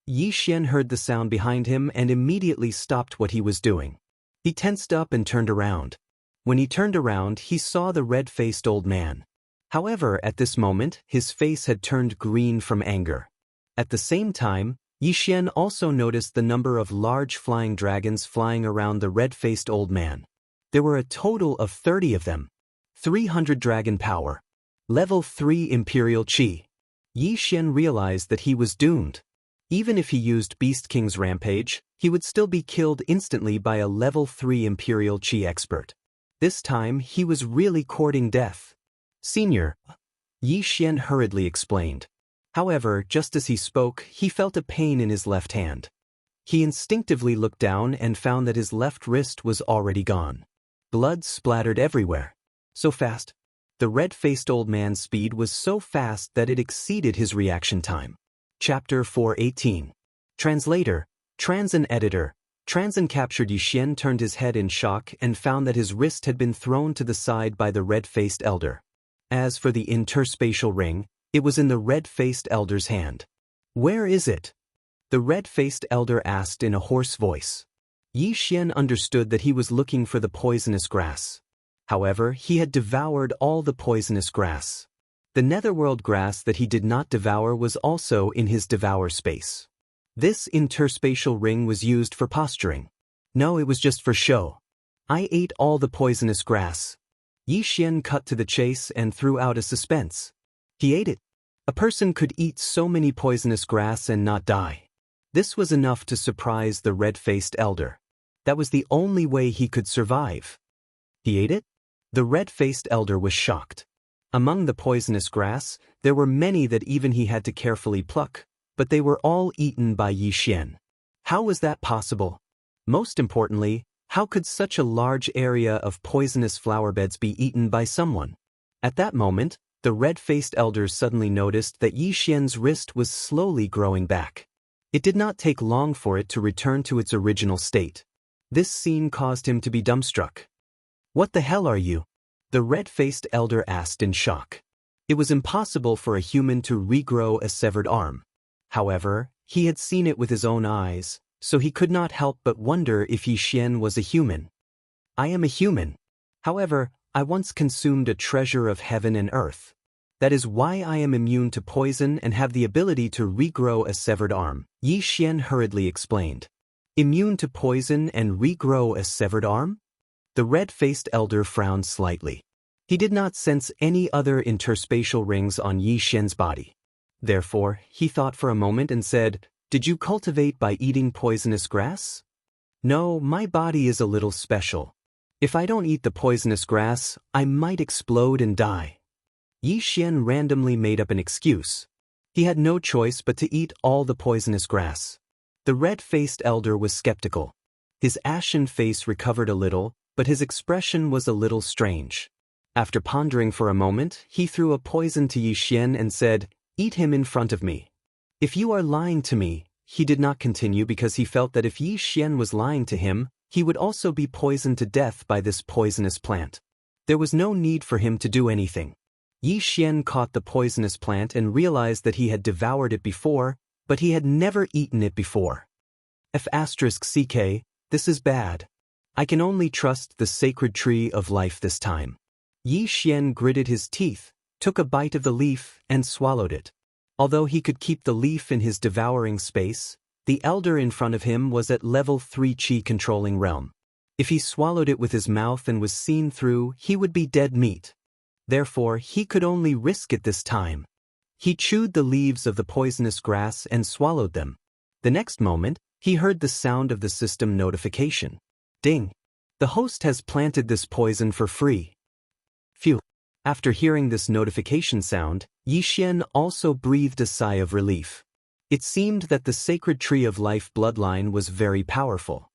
Yi Xian heard the sound behind him and immediately stopped what he was doing. He tensed up and turned around. When he turned around, he saw the red-faced old man. However, at this moment, his face had turned green from anger. At the same time, Yi Xian also noticed the number of large flying dragons flying around the red-faced old man. There were a total of 30 of them. 300 dragon power. Level 3 Imperial Qi. Yi Xian realized that he was doomed. Even if he used Beast King's Rampage, he would still be killed instantly by a level 3 Imperial Qi expert. This time, he was really courting death. Senior, Yi Xian hurriedly explained. However, just as he spoke, he felt a pain in his left hand. He instinctively looked down and found that his left wrist was already gone. Blood splattered everywhere. So fast. The red-faced old man's speed was so fast that it exceeded his reaction time. Chapter 418. Translator, Transan editor. Transan captured Yi Xian turned his head in shock and found that his wrist had been thrown to the side by the red-faced elder. As for the interspatial ring, it was in the red-faced elder's hand. Where is it? The red-faced elder asked in a hoarse voice. Yi Xian understood that he was looking for the poisonous grass. However, he had devoured all the poisonous grass. The netherworld grass that he did not devour was also in his devour space. This interspatial ring was used for posturing. No, it was just for show. I ate all the poisonous grass. Yi Xian cut to the chase and threw out a suspense. He ate it. A person could eat so many poisonous grass and not die. This was enough to surprise the red-faced elder. That was the only way he could survive. He ate it? The red-faced elder was shocked. Among the poisonous grass, there were many that even he had to carefully pluck, but they were all eaten by Yi Xian. How was that possible? Most importantly, how could such a large area of poisonous flower beds be eaten by someone? At that moment, the red-faced elder suddenly noticed that Yi Xian's wrist was slowly growing back. It did not take long for it to return to its original state. This scene caused him to be dumbstruck. What the hell are you? The red-faced elder asked in shock. It was impossible for a human to regrow a severed arm. However, he had seen it with his own eyes, so he could not help but wonder if Yi Xian was a human. I am a human. However, I once consumed a treasure of heaven and earth. That is why I am immune to poison and have the ability to regrow a severed arm, Yi Xian hurriedly explained. Immune to poison and regrow a severed arm? The red-faced elder frowned slightly. He did not sense any other interspatial rings on Yi Xian's body. Therefore, he thought for a moment and said, "Did you cultivate by eating poisonous grass?" "No, my body is a little special. If I don't eat the poisonous grass, I might explode and die." Yi Xian randomly made up an excuse. He had no choice but to eat all the poisonous grass. The red-faced elder was skeptical. His ashen face recovered a little, but his expression was a little strange. After pondering for a moment, he threw a poison to Yi Xian and said, "Eat him in front of me." "If you are lying to me," he did not continue because he felt that if Yi Xian was lying to him, he would also be poisoned to death by this poisonous plant. There was no need for him to do anything. Yi Xian caught the poisonous plant and realized that he had devoured it before, but he had never eaten it before. F***ck, this is bad. I can only trust the sacred tree of life this time. Yi Xian gritted his teeth, took a bite of the leaf, and swallowed it. Although he could keep the leaf in his devouring space, the elder in front of him was at level 3 Qi controlling realm. If he swallowed it with his mouth and was seen through, he would be dead meat. Therefore, he could only risk it this time. He chewed the leaves of the poisonous grass and swallowed them. The next moment, he heard the sound of the system notification. Ding! The host has planted this poison for free. Phew! After hearing this notification sound, Yi Xian also breathed a sigh of relief. It seemed that the sacred tree of life bloodline was very powerful.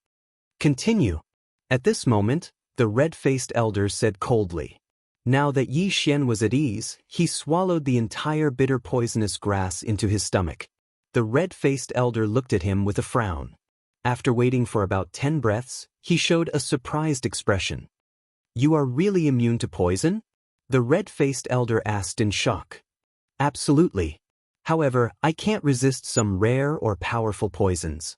Continue. At this moment, the red-faced elder said coldly. Now that Yi Xian was at ease, he swallowed the entire bitter poisonous grass into his stomach. The red-faced elder looked at him with a frown. After waiting for about 10 breaths, he showed a surprised expression. "You are really immune to poison?" the red-faced elder asked in shock. "Absolutely. However, I can't resist some rare or powerful poisons."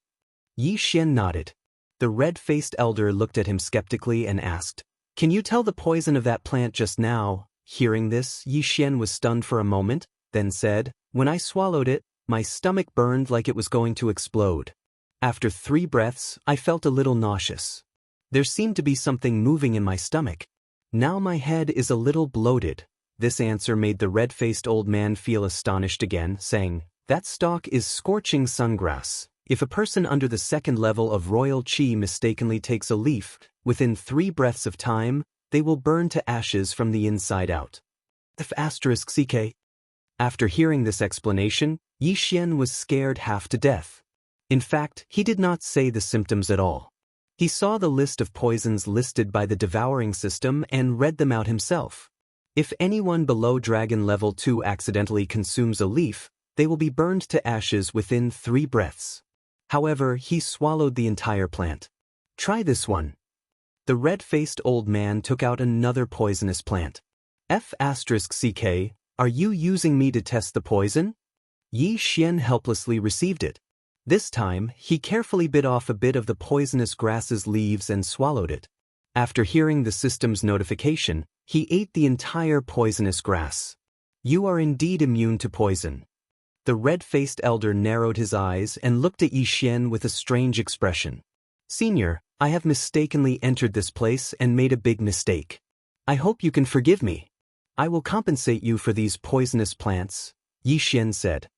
Yi Xian nodded. The red-faced elder looked at him skeptically and asked, "Can you tell the poison of that plant just now?" Hearing this, Yi Xian was stunned for a moment, then said, "When I swallowed it, my stomach burned like it was going to explode. After 3 breaths, I felt a little nauseous. There seemed to be something moving in my stomach. Now my head is a little bloated." This answer made the red-faced old man feel astonished again, saying, "That stalk is scorching sungrass. If a person under the 2nd level of royal qi mistakenly takes a leaf, within 3 breaths of time, they will burn to ashes from the inside out." F***ck. After hearing this explanation, Yi Xian was scared half to death. In fact, he did not say the symptoms at all. He saw the list of poisons listed by the devouring system and read them out himself. If anyone below Dragon Level 2 accidentally consumes a leaf, they will be burned to ashes within 3 breaths. However, he swallowed the entire plant. "Try this one." The red-faced old man took out another poisonous plant. F***ck, are you using me to test the poison? Yi Xian helplessly received it. This time, he carefully bit off a bit of the poisonous grass's leaves and swallowed it. After hearing the system's notification, he ate the entire poisonous grass. "You are indeed immune to poison." The red-faced elder narrowed his eyes and looked at Yi Xian with a strange expression. "Senior, I have mistakenly entered this place and made a big mistake. I hope you can forgive me. I will compensate you for these poisonous plants," Yi Xian said.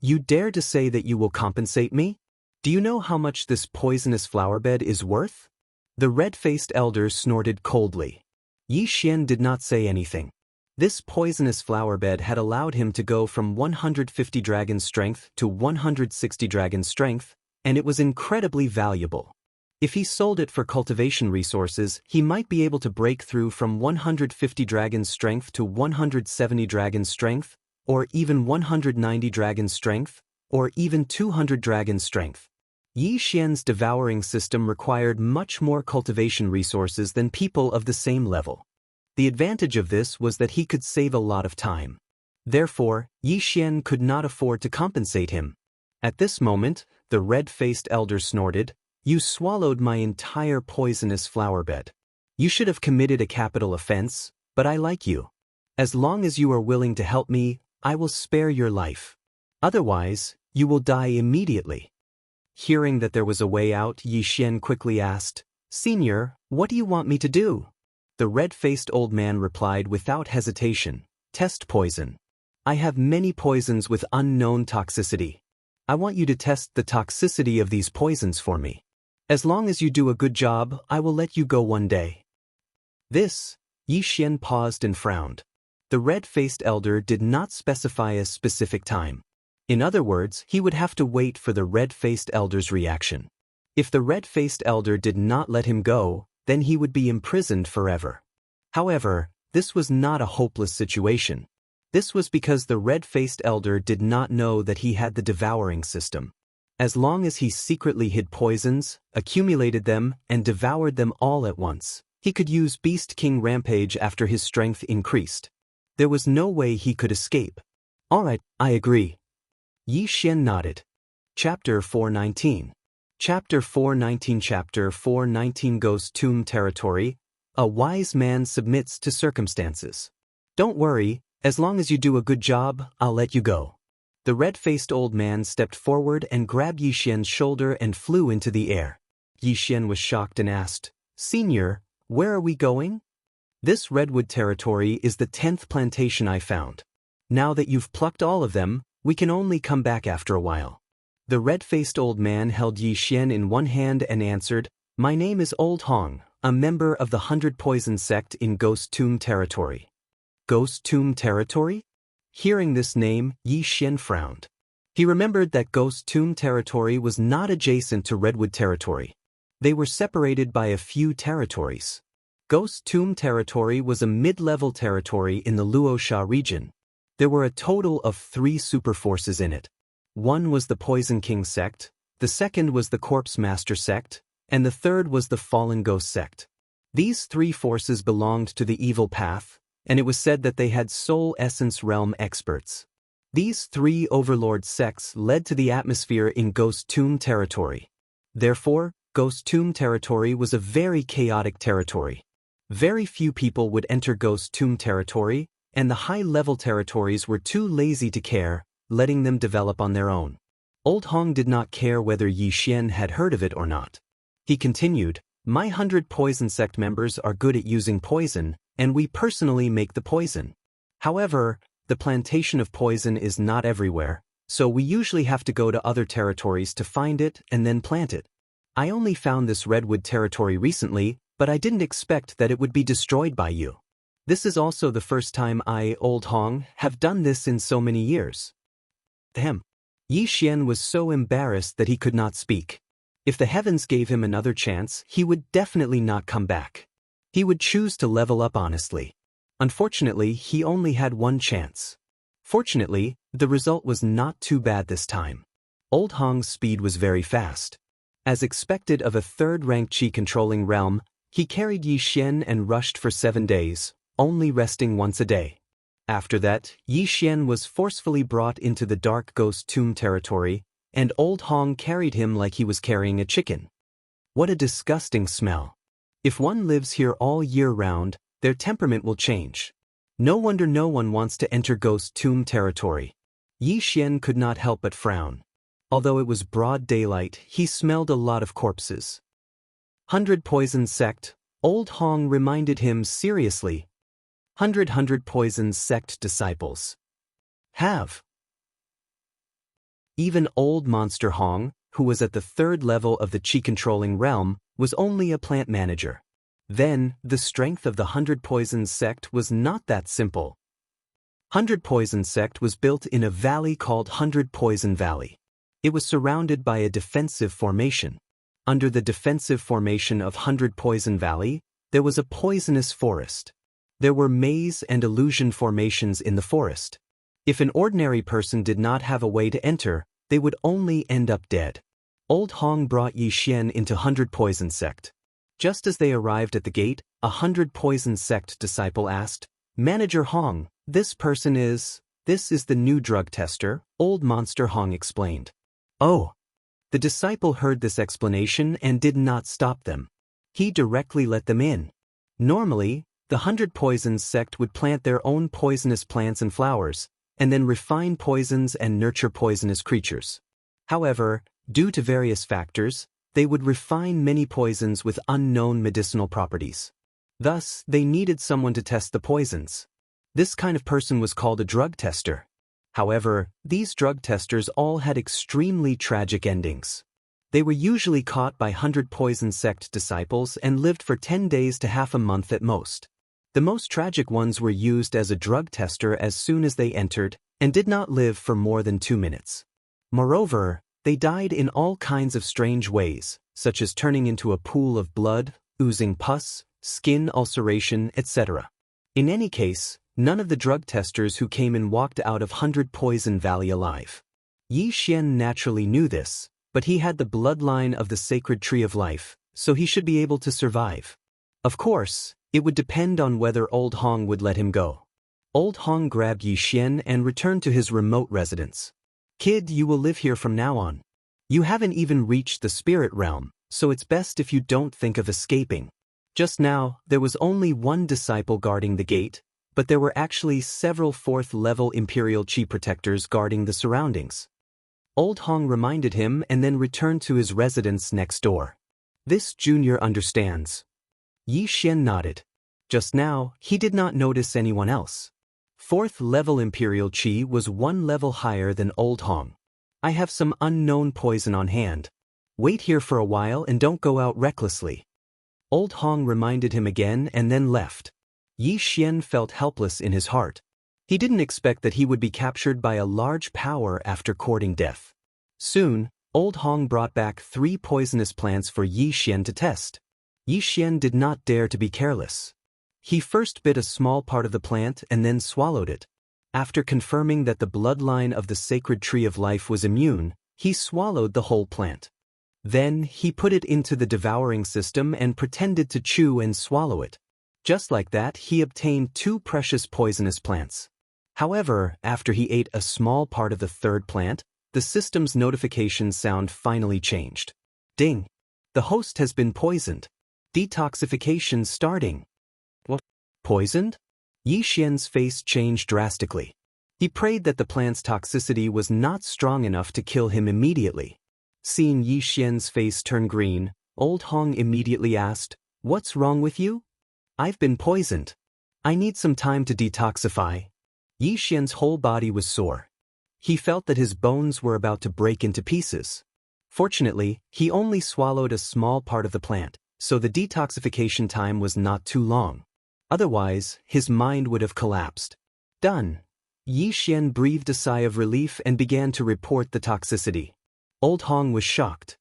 You dare to say that you will compensate me? Do you know how much this poisonous flower bed is worth?" The red-faced elder snorted coldly. Yi Xian did not say anything. This poisonous flower bed had allowed him to go from 150 dragon strength to 160 dragon strength, and it was incredibly valuable. If he sold it for cultivation resources, he might be able to break through from 150 dragon strength to 170 dragon strength, or even 190 dragon strength, or even 200 dragon strength. Yi Xian's devouring system required much more cultivation resources than people of the same level. The advantage of this was that he could save a lot of time. Therefore, Yi Xian could not afford to compensate him. At this moment, the red-faced elder snorted, "You swallowed my entire poisonous flower bed. You should have committed a capital offense, but I like you. As long as you are willing to help me, I will spare your life. Otherwise, you will die immediately." Hearing that there was a way out, Yi Xian quickly asked, "Senior, what do you want me to do?" The red-faced old man replied without hesitation, "Test poison. I have many poisons with unknown toxicity. I want you to test the toxicity of these poisons for me. As long as you do a good job, I will let you go one day." This, Yi Xian paused and frowned. The red-faced elder did not specify a specific time. In other words, he would have to wait for the red-faced elder's reaction. If the red-faced elder did not let him go, then he would be imprisoned forever. However, this was not a hopeless situation. This was because the red-faced elder did not know that he had the devouring system. As long as he secretly hid poisons, accumulated them, and devoured them all at once, he could use Beast King Rampage after his strength increased. There was no way he could escape. "All right, I agree." Yi Xian nodded. Chapter 419. Chapter 419 Ghost Tomb Territory. A wise man submits to circumstances. "Don't worry, as long as you do a good job, I'll let you go." The red-faced old man stepped forward and grabbed Yi Xian's shoulder and flew into the air. Yi Xian was shocked and asked, "Senior, where are we going?" "This redwood territory is the 10th plantation I found. Now that you've plucked all of them, we can only come back after a while." The red-faced old man held Yi Xian in one hand and answered, "My name is Old Hong, a member of the 100 Poison sect in Ghost Tomb Territory." Ghost Tomb Territory? Hearing this name, Yi Xian frowned. He remembered that Ghost Tomb Territory was not adjacent to Redwood Territory. They were separated by a few territories. Ghost Tomb Territory was a mid-level territory in the Luosha region. There were a total of 3 superforces in it. One was the Poison King sect, the second was the Corpse Master sect, and the third was the Fallen Ghost sect. These 3 forces belonged to the evil path, and it was said that they had soul essence realm experts. These 3 overlord sects led to the atmosphere in Ghost Tomb Territory. Therefore, Ghost Tomb Territory was a very chaotic territory. Very few people would enter Ghost Tomb Territory, and the high-level territories were too lazy to care, letting them develop on their own. Old Hong did not care whether Yi Xian had heard of it or not. He continued, "My 100 Poison sect members are good at using poison, and we personally make the poison. However, the plantation of poison is not everywhere, so we usually have to go to other territories to find it and then plant it. I only found this redwood territory recently, but I didn't expect that it would be destroyed by you. This is also the first time I, Old Hong, have done this in so many years." Yi Xian was so embarrassed that he could not speak. If the heavens gave him another chance, he would definitely not come back. He would choose to level up honestly. Unfortunately, he only had one chance. Fortunately, the result was not too bad this time. Old Hong's speed was very fast. As expected of a third-rank chi-controlling realm, he carried Yi Xian and rushed for 7 days, only resting once a day. After that, Yi Xian was forcefully brought into the dark Ghost Tomb Territory, and Old Hong carried him like he was carrying a chicken. What a disgusting smell. If one lives here all year round, their temperament will change. No wonder no one wants to enter Ghost Tomb Territory. Yi Xian could not help but frown. Although it was broad daylight, he smelled a lot of corpses. 100 Poison sect, Old Hong reminded him seriously. 100 Poison sect disciples. Have. Even old Monster Hong, who was at the 3rd level of the chi-controlling realm, was only a plant manager. Then, the strength of the 100 Poison sect was not that simple. 100 Poison sect was built in a valley called 100 Poison Valley. It was surrounded by a defensive formation. Under the defensive formation of 100 Poison Valley, there was a poisonous forest. There were maze and illusion formations in the forest. If an ordinary person did not have a way to enter, they would only end up dead. Old Hong brought Yi Xian into 100 Poison sect. Just as they arrived at the gate, a 100 Poison sect disciple asked, "Manager Hong, this is the new drug tester," Old Monster Hong explained. Oh. The disciple heard this explanation and did not stop them. He directly let them in. Normally, the 100 Poison sect would plant their own poisonous plants and flowers, and then refine poisons and nurture poisonous creatures. However, Due to various factors, they would refine many poisons with unknown medicinal properties. Thus, they needed someone to test the poisons. This kind of person was called a drug tester. However, these drug testers all had extremely tragic endings. They were usually caught by 100 poison sect disciples and lived for 10 days to half a month at most. The most tragic ones were used as a drug tester as soon as they entered and did not live for more than 2 minutes. Moreover, they died in all kinds of strange ways, such as turning into a pool of blood, oozing pus, skin ulceration, etc. In any case, none of the drug testers who came in walked out of 100 Poison Valley alive. Yi Xian naturally knew this, but he had the bloodline of the sacred tree of life, so he should be able to survive. Of course, it would depend on whether Old Hong would let him go. Old Hong grabbed Yi Xian and returned to his remote residence. "Kid, you will live here from now on. You haven't even reached the spirit realm, so it's best if you don't think of escaping." Just now, there was only one disciple guarding the gate, but there were actually several 4th-level Imperial Chi protectors guarding the surroundings. Old Hong reminded him and then returned to his residence next door. "This junior understands." Yi Xian nodded. Just now, he did not notice anyone else. 4th-level Imperial Chi was 1 level higher than Old Hong. "I have some unknown poison on hand. Wait here for a while and don't go out recklessly." Old Hong reminded him again and then left. Yi Xian felt helpless in his heart. He didn't expect that he would be captured by a large power after courting death. Soon, Old Hong brought back 3 poisonous plants for Yi Xian to test. Yi Xian did not dare to be careless. He first bit a small part of the plant and then swallowed it. After confirming that the bloodline of the sacred tree of life was immune, he swallowed the whole plant. Then, he put it into the devouring system and pretended to chew and swallow it. Just like that, he obtained 2 precious poisonous plants. However, after he ate a small part of the 3rd plant, the system's notification sound finally changed. "Ding! The host has been poisoned. Detoxification starting." "What? Poisoned?" Yi Xian's face changed drastically. He prayed that the plant's toxicity was not strong enough to kill him immediately. Seeing Yi Xian's face turn green, Old Hong immediately asked, "What's wrong with you?" "I've been poisoned. I need some time to detoxify." Yi Xian's whole body was sore. He felt that his bones were about to break into pieces. Fortunately, he only swallowed a small part of the plant, so the detoxification time was not too long. Otherwise, his mind would have collapsed. Done. Yi Xian breathed a sigh of relief and began to report the toxicity. Old Hong was shocked.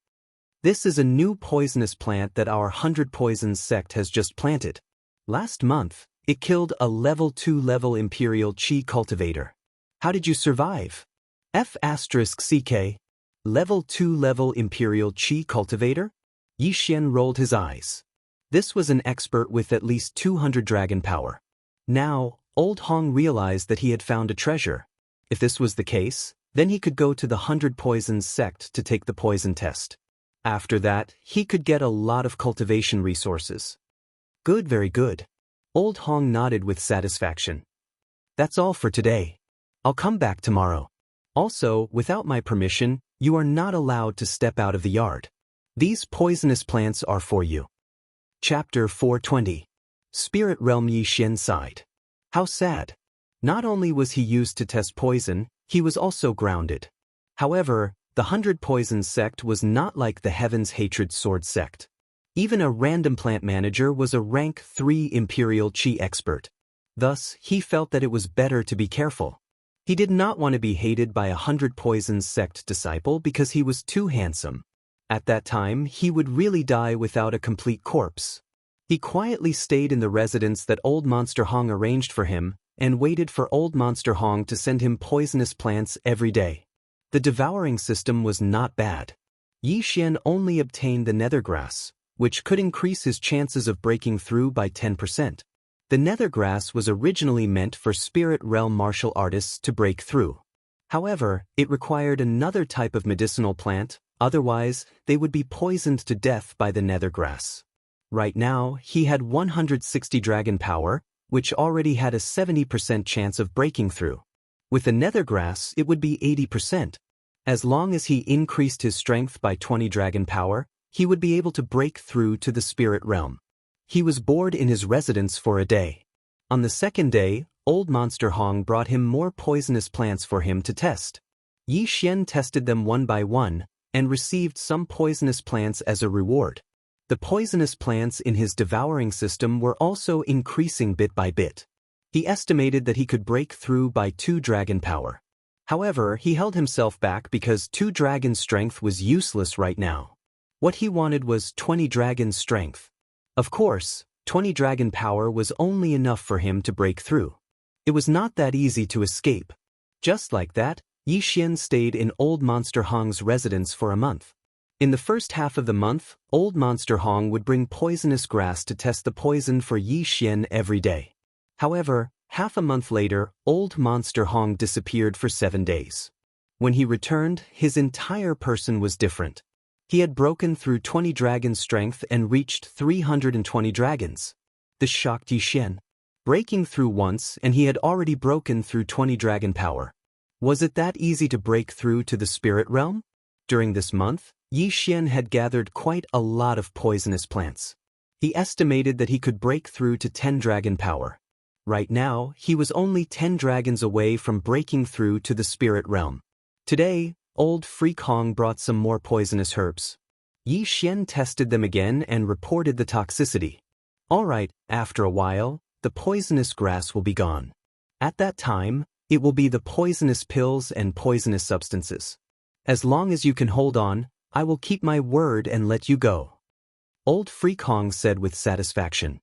"This is a new poisonous plant that our 100 Poisons sect has just planted. Last month, it killed a level 2 Imperial Chi cultivator. How did you survive?" F***CK. Level 2 Imperial Chi cultivator? Yi Xian rolled his eyes. This was an expert with at least 200 dragon power. Now, Old Hong realized that he had found a treasure. If this was the case, then he could go to the 100 Poisons sect to take the poison test. After that, he could get a lot of cultivation resources. Good, very good. Old Hong nodded with satisfaction. That's all for today. I'll come back tomorrow. Also, without my permission, you are not allowed to step out of the yard. These poisonous plants are for you. Chapter 420. Spirit Realm. Yi Xian sighed. How sad. Not only was he used to test poison, he was also grounded. However, the 100 Poisons sect was not like the Heaven's Hatred Sword sect. Even a random plant manager was a rank 3 Imperial Chi expert. Thus, he felt that it was better to be careful. He did not want to be hated by a 100 Poisons sect disciple because he was too handsome. At that time, he would really die without a complete corpse. He quietly stayed in the residence that Old Monster Hong arranged for him and waited for Old Monster Hong to send him poisonous plants every day. The devouring system was not bad. Yi Xian only obtained the nethergrass, which could increase his chances of breaking through by 10%. The nethergrass was originally meant for spirit realm martial artists to break through. However, it required another type of medicinal plant, otherwise they would be poisoned to death by the nethergrass. Right now, he had 160 dragon power, which already had a 70% chance of breaking through. With the nethergrass, it would be 80%. As long as he increased his strength by 20 dragon power, he would be able to break through to the spirit realm. He was bored in his residence for a day. On the second day, Old Monster Hong brought him more poisonous plants for him to test. Yi Xian tested them one by one, and received some poisonous plants as a reward. The poisonous plants in his devouring system were also increasing bit by bit. He estimated that he could break through by 2 dragon power. However, he held himself back because 2 dragon strength was useless right now. What he wanted was 20 dragon strength. Of course, 20 dragon power was only enough for him to break through. It was not that easy to escape. Just like that, Yi Xian stayed in Old Monster Hong's residence for a month. In the first half of the month, Old Monster Hong would bring poisonous grass to test the poison for Yi Xian every day. However, half a month later, Old Monster Hong disappeared for 7 days. When he returned, his entire person was different. He had broken through 20 dragon strength and reached 320 dragons. This shocked Yi Xian. Breaking through once, and he had already broken through 20 dragon power. Was it that easy to break through to the spirit realm? During this month, Yi Xian had gathered quite a lot of poisonous plants. He estimated that he could break through to 10 dragon power. Right now, he was only 10 dragons away from breaking through to the spirit realm. Today, Old Freak Hong brought some more poisonous herbs. Yi Xian tested them again and reported the toxicity. Alright, after a while, the poisonous grass will be gone. At that time, it will be the poisonous pills and poisonous substances. As long as you can hold on, I will keep my word and let you go. Old Freak Hong said with satisfaction.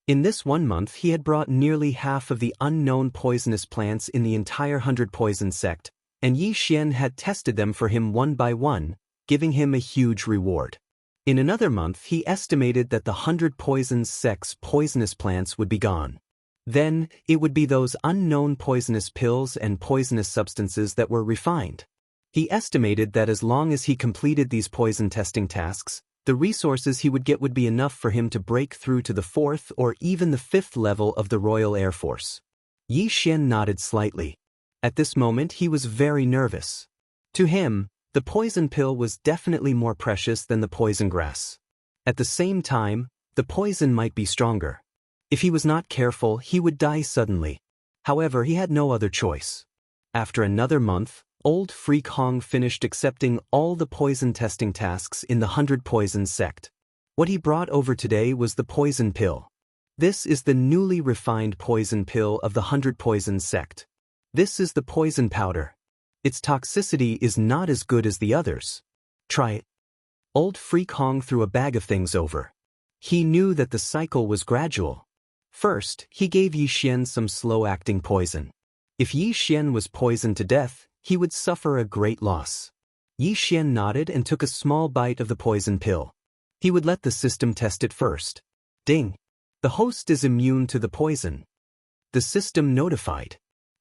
In this 1 month he had brought nearly half of the unknown poisonous plants in the entire 100 Poison sect, and Yi Xian had tested them for him one by one, giving him a huge reward. In another month he estimated that the 100 Poison sect's poisonous plants would be gone. Then, it would be those unknown poisonous pills and poisonous substances that were refined. He estimated that as long as he completed these poison testing tasks, the resources he would get would be enough for him to break through to the 4th or even the 5th level of the Royal Air Force. Yi Xian nodded slightly. At this moment he was very nervous. To him, the poison pill was definitely more precious than the poison grass. At the same time, the poison might be stronger. If he was not careful, he would die suddenly. However, he had no other choice. After another month, Old Freak Hong finished accepting all the poison testing tasks in the 100 Poison sect. What he brought over today was the poison pill. This is the newly refined poison pill of the 100 Poison sect. This is the poison powder. Its toxicity is not as good as the others. Try it. Old Freak Hong threw a bag of things over. He knew that the cycle was gradual. First, he gave Yi Xian some slow-acting poison. If Yi Xian was poisoned to death, he would suffer a great loss. Yi Xian nodded and took a small bite of the poison pill. He would let the system test it first. Ding! The host is immune to the poison. The system notified.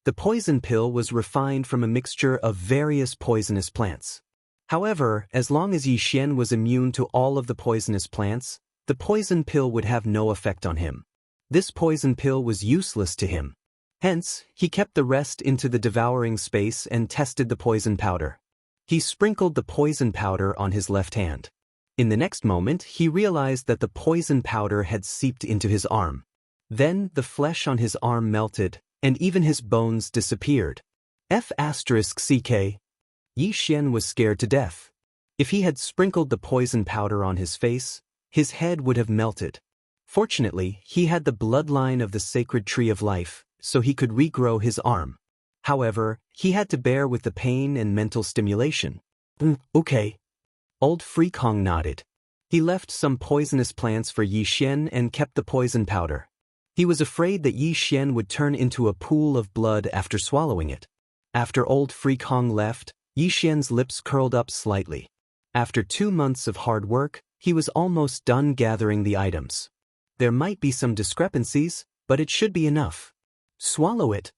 The poison pill was refined from a mixture of various poisonous plants. However, as long as Yi Xian was immune to all of the poisonous plants, the poison pill would have no effect on him. This poison pill was useless to him. Hence, he kept the rest into the devouring space and tested the poison powder. He sprinkled the poison powder on his left hand. In the next moment, he realized that the poison powder had seeped into his arm. Then, the flesh on his arm melted, and even his bones disappeared. F***ck. Yi Xian was scared to death. If he had sprinkled the poison powder on his face, his head would have melted. Fortunately, he had the bloodline of the sacred tree of life, so he could regrow his arm. However, he had to bear with the pain and mental stimulation. Okay. Old Freak Hong nodded. He left some poisonous plants for Yi Xian and kept the poison powder. He was afraid that Yi Xian would turn into a pool of blood after swallowing it. After Old Freak Hong left, Yi Xian's lips curled up slightly. After 2 months of hard work, he was almost done gathering the items. There might be some discrepancies, but it should be enough. Swallow it.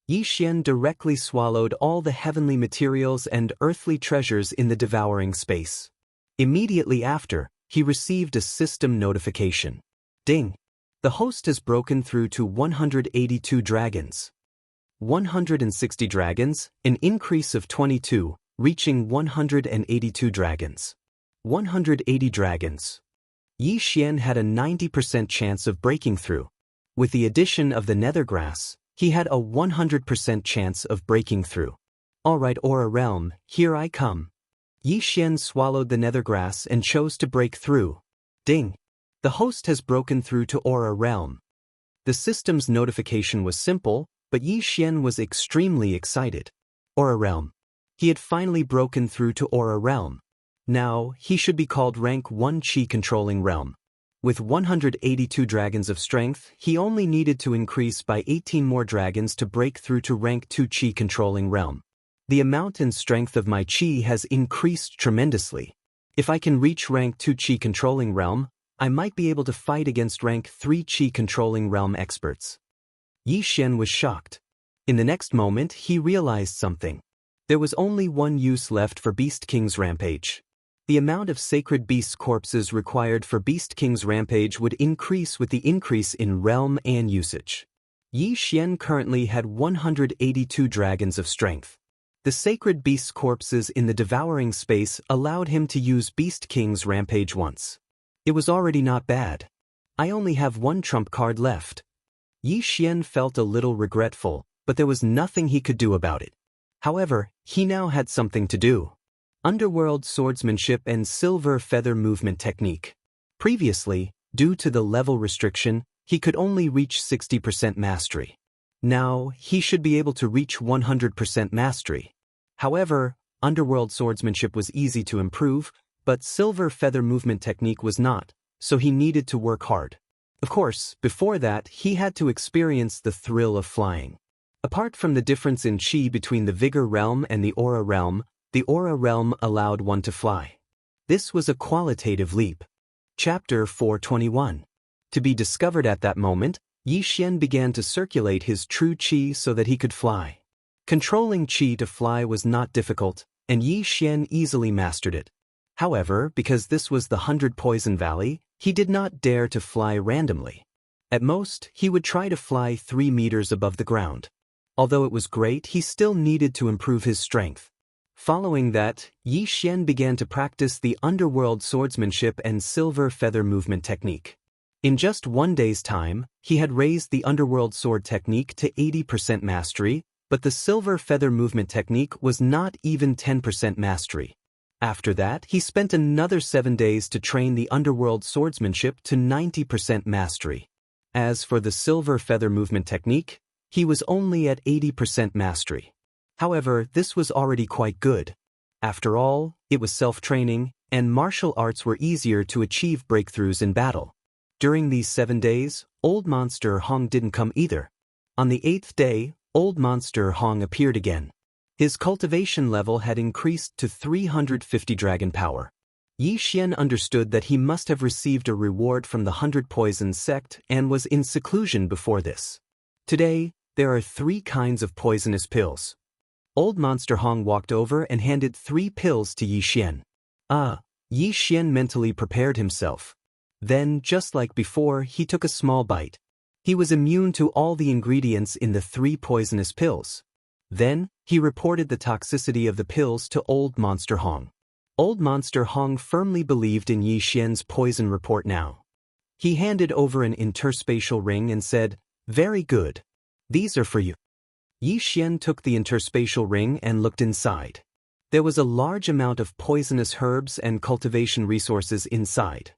Yi Xian directly swallowed all the heavenly materials and earthly treasures in the devouring space. Immediately after, he received a system notification. Ding! The host has broken through to 182 dragons. 160 dragons, an increase of 22, reaching 182 dragons. 180 dragons. Yi Xian had a 90% chance of breaking through. With the addition of the nether grass, he had a 100% chance of breaking through. Alright, Aura Realm, here I come. Yi Xian swallowed the nether grass and chose to break through. Ding! The host has broken through to Aura Realm. The system's notification was simple, but Yi Xian was extremely excited. Aura Realm. He had finally broken through to Aura Realm. Now, he should be called Rank 1 Qi Controlling Realm. With 182 dragons of strength, he only needed to increase by 18 more dragons to break through to Rank 2 Qi Controlling Realm. The amount and strength of my Qi has increased tremendously. If I can reach Rank 2 Qi Controlling Realm, I might be able to fight against Rank 3 Qi Controlling Realm experts. Yi Xian was shocked. In the next moment, he realized something. There was only one use left for Beast King's Rampage. The amount of sacred beast corpses required for Beast King's Rampage would increase with the increase in realm and usage. Yi Xian currently had 182 dragons of strength. The sacred beast corpses in the devouring space allowed him to use Beast King's Rampage once. It was already not bad. I only have one trump card left. Yi Xian felt a little regretful, but there was nothing he could do about it. However, he now had something to do. Underworld Swordsmanship and Silver Feather Movement Technique. Previously, due to the level restriction, he could only reach 60% mastery. Now, he should be able to reach 100% mastery. However, Underworld Swordsmanship was easy to improve, but Silver Feather Movement Technique was not, so he needed to work hard. Of course, before that, he had to experience the thrill of flying. Apart from the difference in Qi between the Vigor Realm and the Aura Realm allowed one to fly. This was a qualitative leap. Chapter 421. To be discovered at that moment, Yi Xian began to circulate his true Qi so that he could fly. Controlling Qi to fly was not difficult, and Yi Xian easily mastered it. However, because this was the 100 Poison Valley, he did not dare to fly randomly. At most, he would try to fly 3 meters above the ground. Although it was great, he still needed to improve his strength. Following that, Yi Xian began to practice the Underworld Swordsmanship and Silver Feather Movement Technique. In just 1 day's time, he had raised the Underworld Sword Technique to 80% mastery, but the Silver Feather Movement Technique was not even 10% mastery. After that, he spent another 7 days to train the Underworld Swordsmanship to 90% mastery. As for the Silver Feather Movement Technique, he was only at 80% mastery. However, this was already quite good. After all, it was self-training, and martial arts were easier to achieve breakthroughs in battle. During these 7 days, Old Monster Hong didn't come either. On the 8th day, Old Monster Hong appeared again. His cultivation level had increased to 350 dragon power. Yi Xian understood that he must have received a reward from the 100 Poison sect and was in seclusion before this. Today, there are 3 kinds of poisonous pills. Old Monster Hong walked over and handed 3 pills to Yi Xian. Yi Xian mentally prepared himself. Then, just like before, he took a small bite. He was immune to all the ingredients in the 3 poisonous pills. Then, he reported the toxicity of the pills to Old Monster Hong. Old Monster Hong firmly believed in Yi Xian's poison report now. He handed over an interspatial ring and said, "Very good. These are for you." Yi Xian took the interspatial ring and looked inside. There was a large amount of poisonous herbs and cultivation resources inside.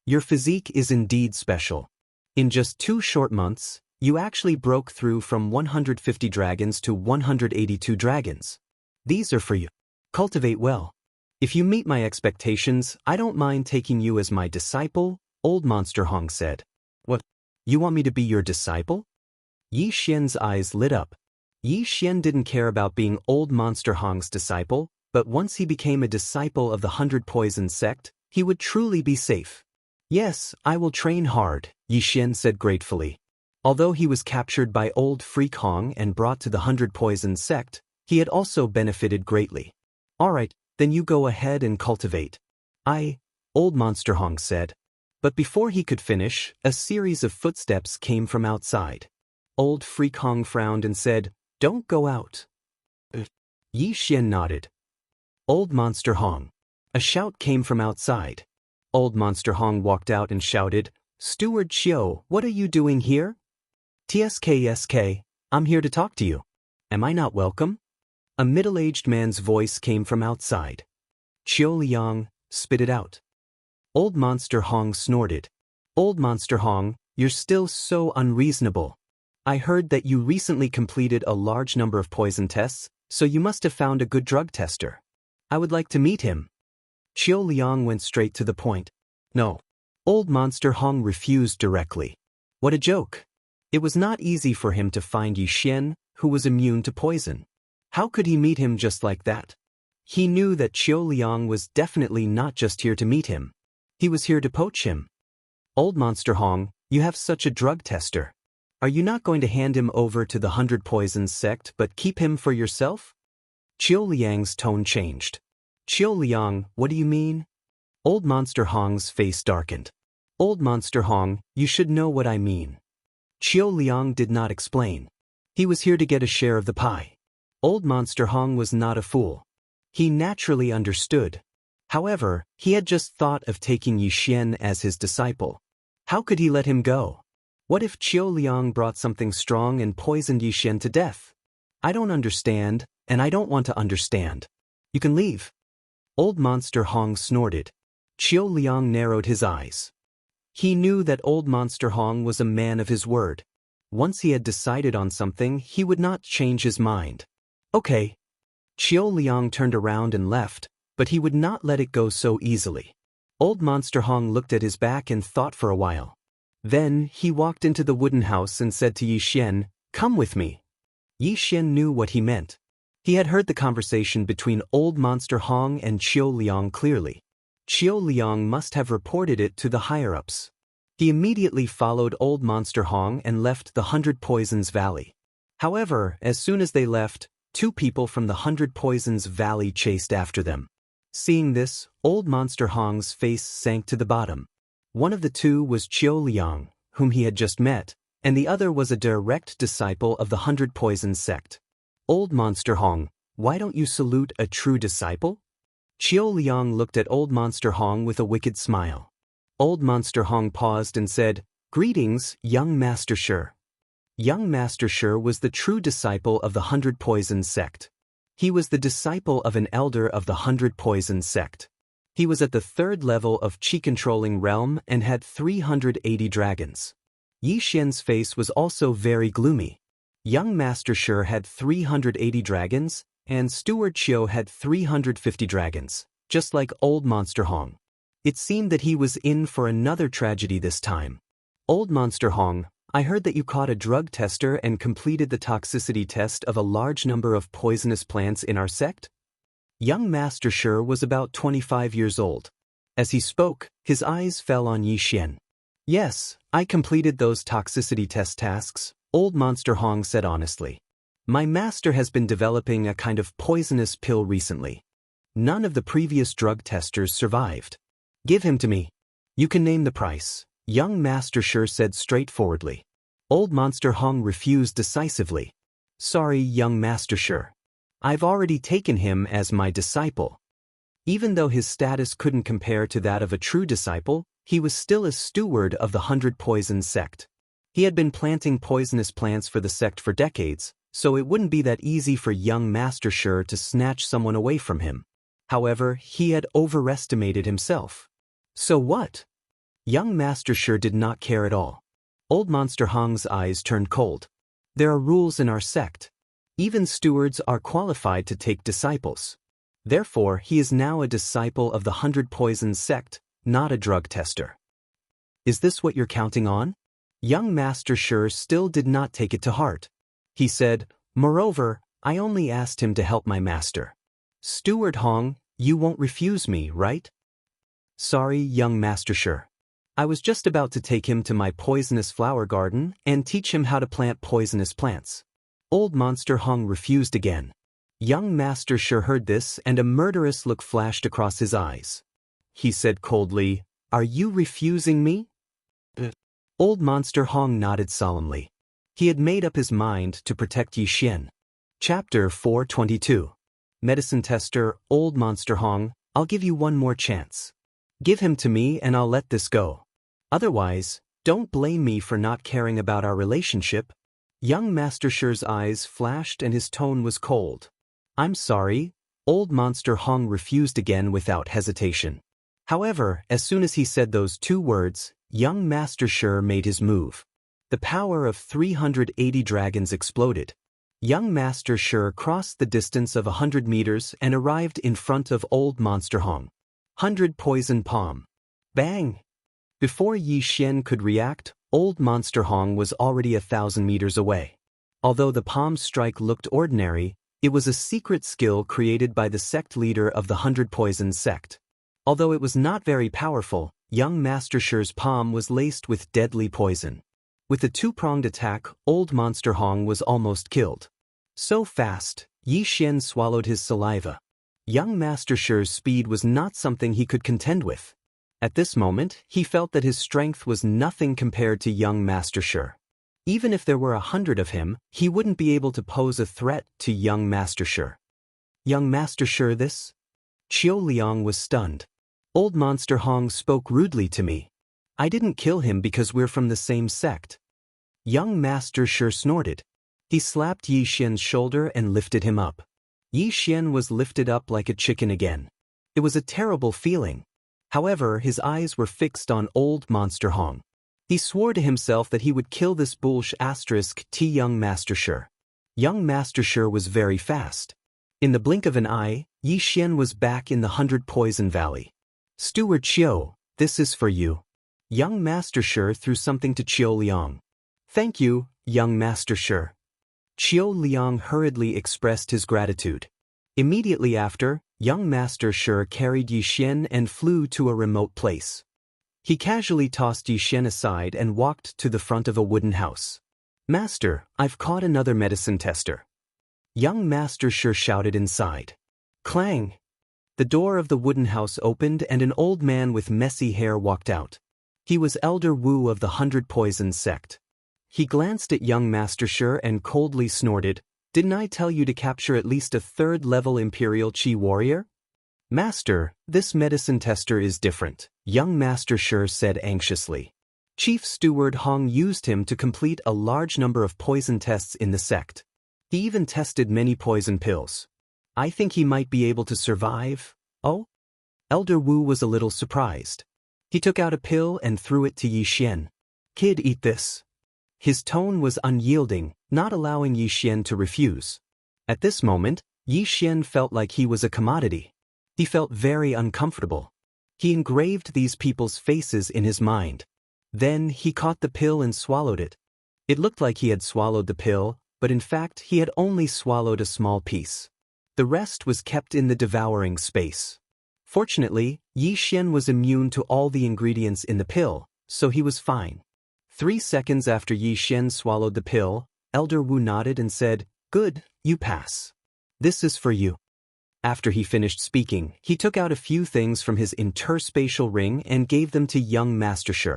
Your physique is indeed special. In just 2 short months, you actually broke through from 150 dragons to 182 dragons. These are for you. Cultivate well. If you meet my expectations, I don't mind taking you as my disciple, Old Monster Hong said. What? You want me to be your disciple? Yi Xian's eyes lit up. Yi Xian didn't care about being Old Monster Hong's disciple, but once he became a disciple of the 100 Poison sect, he would truly be safe. Yes, I will train hard, Yi Xian said gratefully. Although he was captured by Old Freak Hong and brought to the 100 Poison sect, he had also benefited greatly. Alright, then you go ahead and cultivate. Old Monster Hong said. But before he could finish, a series of footsteps came from outside. Old Freak Hong frowned and said, "Don't go out." Yi Xian nodded. Old Monster Hong. A shout came from outside. Old Monster Hong walked out and shouted, Steward Chiu, what are you doing here? TSK, I'm here to talk to you. Am I not welcome? A middle-aged man's voice came from outside. Chiu Liang, spit it out. Old Monster Hong snorted. Old Monster Hong, you're still so unreasonable. I heard that you recently completed a large number of poison tests, so you must have found a good drug tester. I would like to meet him. Chiu Liang went straight to the point. No. Old Monster Hong refused directly. What a joke. It was not easy for him to find Yi Xian, who was immune to poison. How could he meet him just like that? He knew that Chiu Liang was definitely not just here to meet him. He was here to poach him. Old Monster Hong, you have such a drug tester. Are you not going to hand him over to the 100 Poisons sect but keep him for yourself? Chiu Liang's tone changed. Chiu Liang, what do you mean? Old Monster Hong's face darkened. Old Monster Hong, you should know what I mean. Chiu Liang did not explain. He was here to get a share of the pie. Old Monster Hong was not a fool. He naturally understood. However, he had just thought of taking Yi Xian as his disciple. How could he let him go? What if Chiu Liang brought something strong and poisoned Yi Xian to death? I don't understand, and I don't want to understand. You can leave. Old Monster Hong snorted. Chiu Liang narrowed his eyes. He knew that Old Monster Hong was a man of his word. Once he had decided on something, he would not change his mind. Okay. Chiu Liang turned around and left, but he would not let it go so easily. Old Monster Hong looked at his back and thought for a while. Then, he walked into the wooden house and said to Yi Xian, Come with me. Yi Xian knew what he meant. He had heard the conversation between Old Monster Hong and Chiu Liang clearly. Chiu Liang must have reported it to the higher-ups. He immediately followed Old Monster Hong and left the 100 Poisons Valley. However, as soon as they left, 2 people from the 100 Poisons Valley chased after them. Seeing this, Old Monster Hong's face sank to the bottom. One of the 2 was Chiu Liang, whom he had just met, and the other was a direct disciple of the 100 Poisons sect. Old Monster Hong, why don't you salute a true disciple? Chiu Liang looked at Old Monster Hong with a wicked smile. Old Monster Hong paused and said, Greetings, young Master Shi. Young Master Shi was the true disciple of the 100 Poisons sect. He was the disciple of an elder of the 100 Poisons sect. He was at the 3rd level of Qi-controlling realm and had 380 dragons. Yi Xian's face was also very gloomy. Young Master Shi had 380 dragons, and Steward Chiu had 350 dragons, just like Old Monster Hong. It seemed that he was in for another tragedy this time. Old Monster Hong, I heard that you caught a drug tester and completed the toxicity test of a large number of poisonous plants in our sect? Young Master Shi was about 25 years old. As he spoke, his eyes fell on Yi Xian. Yes, I completed those toxicity test tasks, Old Monster Hong said honestly. My master has been developing a kind of poisonous pill recently. None of the previous drug testers survived. Give him to me. You can name the price, young Master Shi said straightforwardly. Old Monster Hong refused decisively. Sorry, young Master Shi. I've already taken him as my disciple. Even though his status couldn't compare to that of a true disciple, he was still a steward of the 100 Poisons sect. He had been planting poisonous plants for the sect for decades, so it wouldn't be that easy for young Master Shi to snatch someone away from him. However, he had overestimated himself. So what? Young Master Shi did not care at all. Old Monster Hong's eyes turned cold. There are rules in our sect. Even stewards are qualified to take disciples. Therefore, he is now a disciple of the 100 Poisons sect, not a drug tester. Is this what you're counting on? Young Master Shi still did not take it to heart. He said, Moreover, I only asked him to help my master. Steward Hong, you won't refuse me, right? Sorry, young Master Shi. I was just about to take him to my poisonous flower garden and teach him how to plant poisonous plants. Old Monster Hong refused again. Young Master Shi heard this and a murderous look flashed across his eyes. He said coldly, Are you refusing me? Old Monster Hong nodded solemnly. He had made up his mind to protect Yi Xian. Chapter 422. medicine tester, old Monster Hong, I'll give you one more chance. Give him to me and I'll let this go. Otherwise, don't blame me for not caring about our relationship. Young Master Shi's eyes flashed and his tone was cold. I'm sorry, old Monster Hong refused again without hesitation. However, as soon as he said those two words, young Master Shi made his move. The power of 380 dragons exploded. Young Master Shi crossed the distance of 100 meters and arrived in front of old Monster Hong. 100 poison palm. Bang! Before Yi Xian could react, old Monster Hong was already 1,000 meters away. Although the palm strike looked ordinary, it was a secret skill created by the sect leader of the 100 Poison sect. Although it was not very powerful, young Master Shi's palm was laced with deadly poison. With a two-pronged attack, old Monster Hong was almost killed. So fast, Yi Xian swallowed his saliva. Young Master Shi's speed was not something he could contend with. At this moment, he felt that his strength was nothing compared to young Master Shi. Even if there were 100 of him, he wouldn't be able to pose a threat to young Master Shi. Young Master Shi this? Qiu Liang was stunned. Old Monster Hong spoke rudely to me. I didn't kill him because we're from the same sect. Young Master Shi snorted. He slapped Yi Xian's shoulder and lifted him up. Yi Xian was lifted up like a chicken again. It was a terrible feeling. However, his eyes were fixed on old Monster Hong. He swore to himself that he would kill this *T young Master Shi. Young Master Shi was very fast. In the blink of an eye, Yi Xian was back in the 100 Poison Valley. Steward Qiu, this is for you. Young Master Shi threw something to Qiu Liang. Thank you, young Master Shi. Qiu Liang hurriedly expressed his gratitude. Immediately after, young Master Shi carried Yi Xian and flew to a remote place. He casually tossed Yi Xian aside and walked to the front of a wooden house. Master, I've caught another medicine tester. Young Master Shi shouted inside. Clang! The door of the wooden house opened and an old man with messy hair walked out. He was Elder Wu of the 100 Poison sect. He glanced at young Master Shi and coldly snorted, Didn't I tell you to capture at least a 3rd-level Imperial Qi warrior? Master, this medicine tester is different, young Master Shi said anxiously. Chief Steward Hong used him to complete a large number of poison tests in the sect. He even tested many poison pills. I think he might be able to survive. Oh? Elder Wu was a little surprised. He took out a pill and threw it to Yi Xian. Kid, eat this. His tone was unyielding, not allowing Yi Xian to refuse. At this moment, Yi Xian felt like he was a commodity. He felt very uncomfortable. He engraved these people's faces in his mind. Then he caught the pill and swallowed it. It looked like he had swallowed the pill, but in fact he had only swallowed a small piece. The rest was kept in the devouring space. Fortunately, Yi Xian was immune to all the ingredients in the pill, so he was fine. 3 seconds after Yi Xian swallowed the pill, Elder Wu nodded and said, Good, you pass. This is for you. After he finished speaking, he took out a few things from his interspatial ring and gave them to young Master Shi.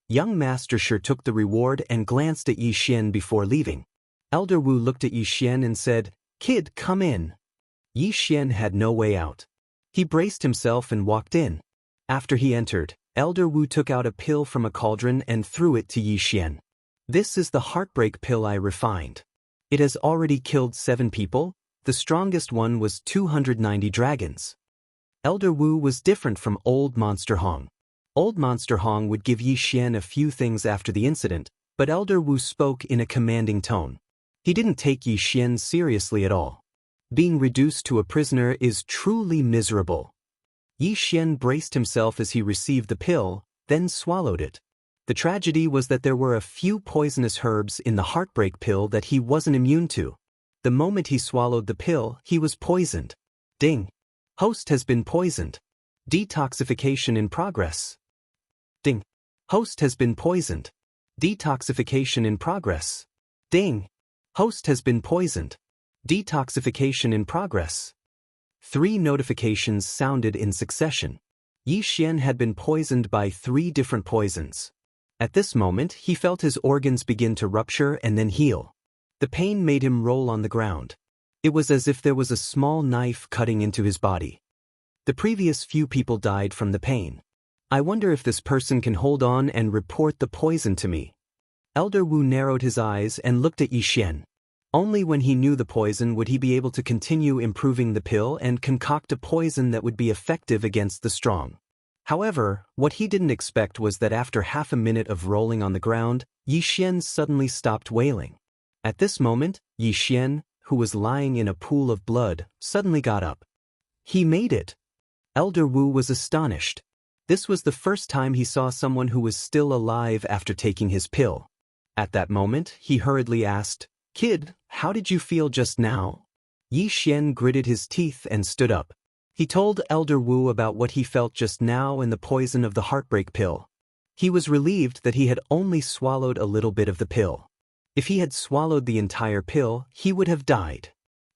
Young Master Shi took the reward and glanced at Yi Xian before leaving. Elder Wu looked at Yi Xian and said, Kid, come in. Yi Xian had no way out. He braced himself and walked in. After he entered, Elder Wu took out a pill from a cauldron and threw it to Yi Xian. This is the heartbreak pill I refined. It has already killed 7 people. The strongest one was 290 dragons. Elder Wu was different from old Monster Hong. Old Monster Hong would give Yi Xian a few things after the incident, but Elder Wu spoke in a commanding tone. He didn't take Yi Xian seriously at all. Being reduced to a prisoner is truly miserable. Yi Xian braced himself as he received the pill, then swallowed it. The tragedy was that there were a few poisonous herbs in the heartbreak pill that he wasn't immune to. The moment he swallowed the pill, he was poisoned. Ding. Host has been poisoned. Detoxification in progress. Ding. Host has been poisoned. Detoxification in progress. Ding. Host has been poisoned. Detoxification in progress. 3 notifications sounded in succession. Yi Xian had been poisoned by 3 different poisons. At this moment, he felt his organs begin to rupture and then heal. The pain made him roll on the ground. It was as if there was a small knife cutting into his body. The previous few people died from the pain. I wonder if this person can hold on and report the poison to me. Elder Wu narrowed his eyes and looked at Yi Xian. Only when he knew the poison would he be able to continue improving the pill and concoct a poison that would be effective against the strong. However, what he didn't expect was that after half a minute of rolling on the ground, Yi Xian suddenly stopped wailing. At this moment, Yi Xian, who was lying in a pool of blood, suddenly got up. He made it! Elder Wu was astonished. This was the first time he saw someone who was still alive after taking his pill. At that moment, he hurriedly asked, "Kid, how did you feel just now?" Yi Xian gritted his teeth and stood up. He told Elder Wu about what he felt just now and the poison of the heartbreak pill. He was relieved that he had only swallowed a little bit of the pill. If he had swallowed the entire pill, he would have died.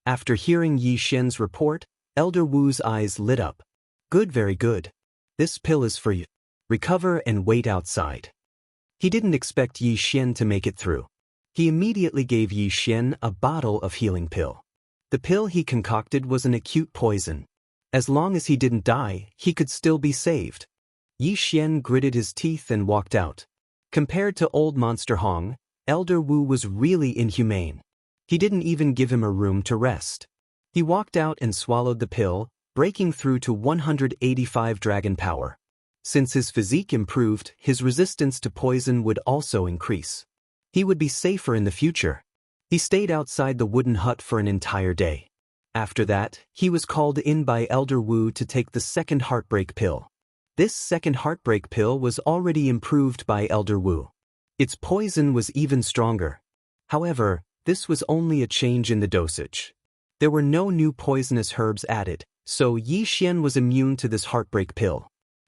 After hearing Yi Xian's report, Elder Wu's eyes lit up. "Good, very good. This pill is for you. Recover and wait outside." He didn't expect Yi Xian to make it through. He immediately gave Yi Xian a bottle of healing pill. The pill he concocted was an acute poison. As long as he didn't die, he could still be saved. Yi Xian gritted his teeth and walked out. Compared to old Monster Hong, Elder Wu was really inhumane. He didn't even give him a room to rest. He walked out and swallowed the pill, breaking through to 185 dragon power. Since his physique improved, his resistance to poison would also increase. He would be safer in the future. He stayed outside the wooden hut for an entire day. After that, he was called in by Elder Wu to take the second heartbreak pill. This second heartbreak pill was already improved by Elder Wu. Its poison was even stronger. However, this was only a change in the dosage. There were no new poisonous herbs added, so Yi Xian was immune to this heartbreak pill.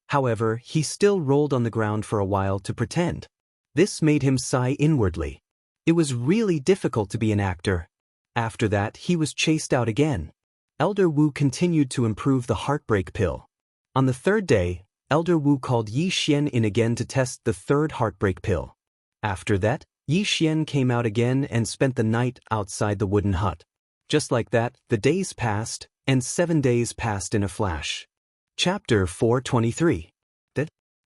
However, he still rolled on the ground for a while to pretend. This made him sigh inwardly. It was really difficult to be an actor. After that, he was chased out again. Elder Wu continued to improve the heartbreak pill. On the third day, Elder Wu called Yi Xian in again to test the third heartbreak pill. After that, Yi Xian came out again and spent the night outside the wooden hut. Just like that, the days passed, and 7 days passed in a flash. Chapter 423.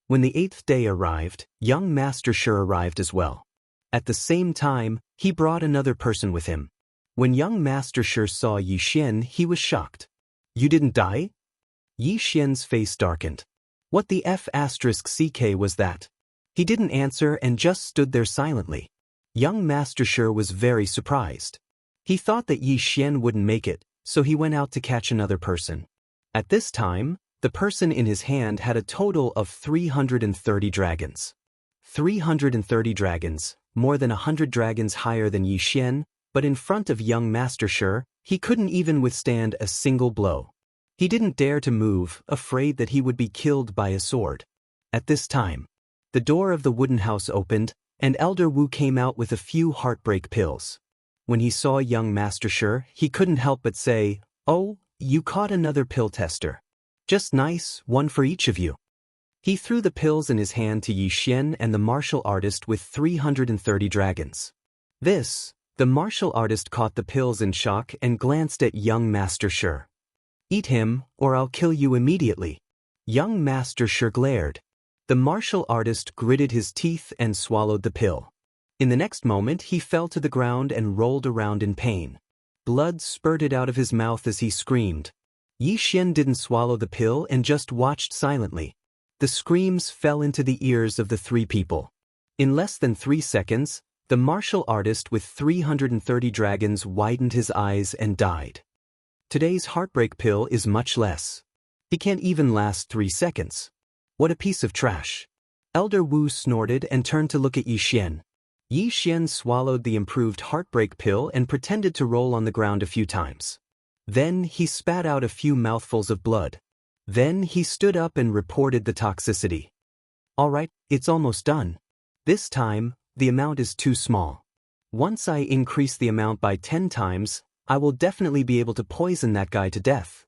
When the 8th day arrived, young Master Shi arrived as well. At the same time, he brought another person with him. When young Master Shi saw Yi Xian, he was shocked. "You didn't die?" Yi Xian's face darkened. What the F***ck was that? He didn't answer and just stood there silently. Young Master Shi was very surprised. He thought that Yi Xian wouldn't make it, so he went out to catch another person. At this time, the person in his hand had a total of 330 dragons. 330 dragons, more than 100 dragons higher than Yi Xian, but in front of young Master Shi, he couldn't even withstand a single blow. He didn't dare to move, afraid that he would be killed by a sword. At this time, the door of the wooden house opened, and Elder Wu came out with a few heartbreak pills. When he saw young Master Shi, he couldn't help but say, "Oh, you caught another pill tester. Just nice, one for each of you." He threw the pills in his hand to Yi Xian and the martial artist with 330 dragons. The martial artist caught the pills in shock and glanced at young Master Shi. "Eat him, or I'll kill you immediately." Young Master Shi glared. The martial artist gritted his teeth and swallowed the pill. In the next moment, he fell to the ground and rolled around in pain. Blood spurted out of his mouth as he screamed. Yi Xian didn't swallow the pill and just watched silently. The screams fell into the ears of the three people. In less than 3 seconds, the martial artist with 330 dragons widened his eyes and died. Today's heartbreak pill is much less. He can't even last 3 seconds. What a piece of trash. Elder Wu snorted and turned to look at Yi Xian. Yi Xian swallowed the improved heartbreak pill and pretended to roll on the ground a few times. Then he spat out a few mouthfuls of blood. Then he stood up and reported the toxicity. "All right, it's almost done. This time, the amount is too small. Once I increase the amount by 10 times, I will definitely be able to poison that guy to death."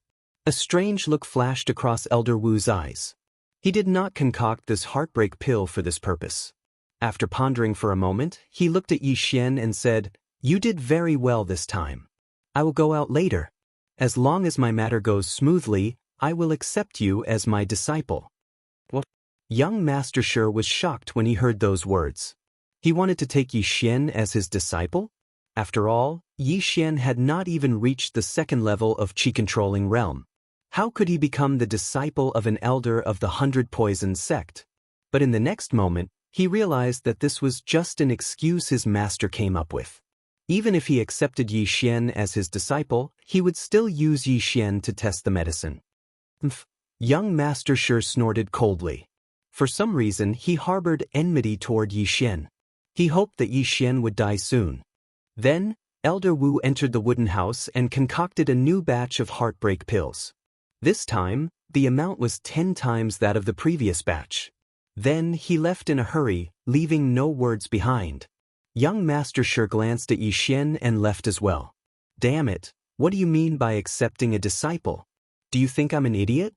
A strange look flashed across Elder Wu's eyes. He did not concoct this heartbreak pill for this purpose. After pondering for a moment, he looked at Yi Xian and said, "You did very well this time. I will go out later. As long as my matter goes smoothly, I will accept you as my disciple. What? Young Master Shi was shocked when he heard those words. He wanted to take Yi Xian as his disciple? After all, Yi Xian had not even reached the second level of Qi-controlling realm. How could he become the disciple of an elder of the 100 Poisons sect? But in the next moment, he realized that this was just an excuse his master came up with. Even if he accepted Yi Xian as his disciple, he would still use Yi Xian to test the medicine. Young Master Shi snorted coldly. For some reason, he harbored enmity toward Yi Xian. He hoped that Yi Xian would die soon. Then, Elder Wu entered the wooden house and concocted a new batch of heartbreak pills. This time, the amount was 10 times that of the previous batch. Then he left in a hurry, leaving no words behind. Young Master Shi glanced at Yi Xian and left as well. Damn it, what do you mean by accepting a disciple? Do you think I'm an idiot?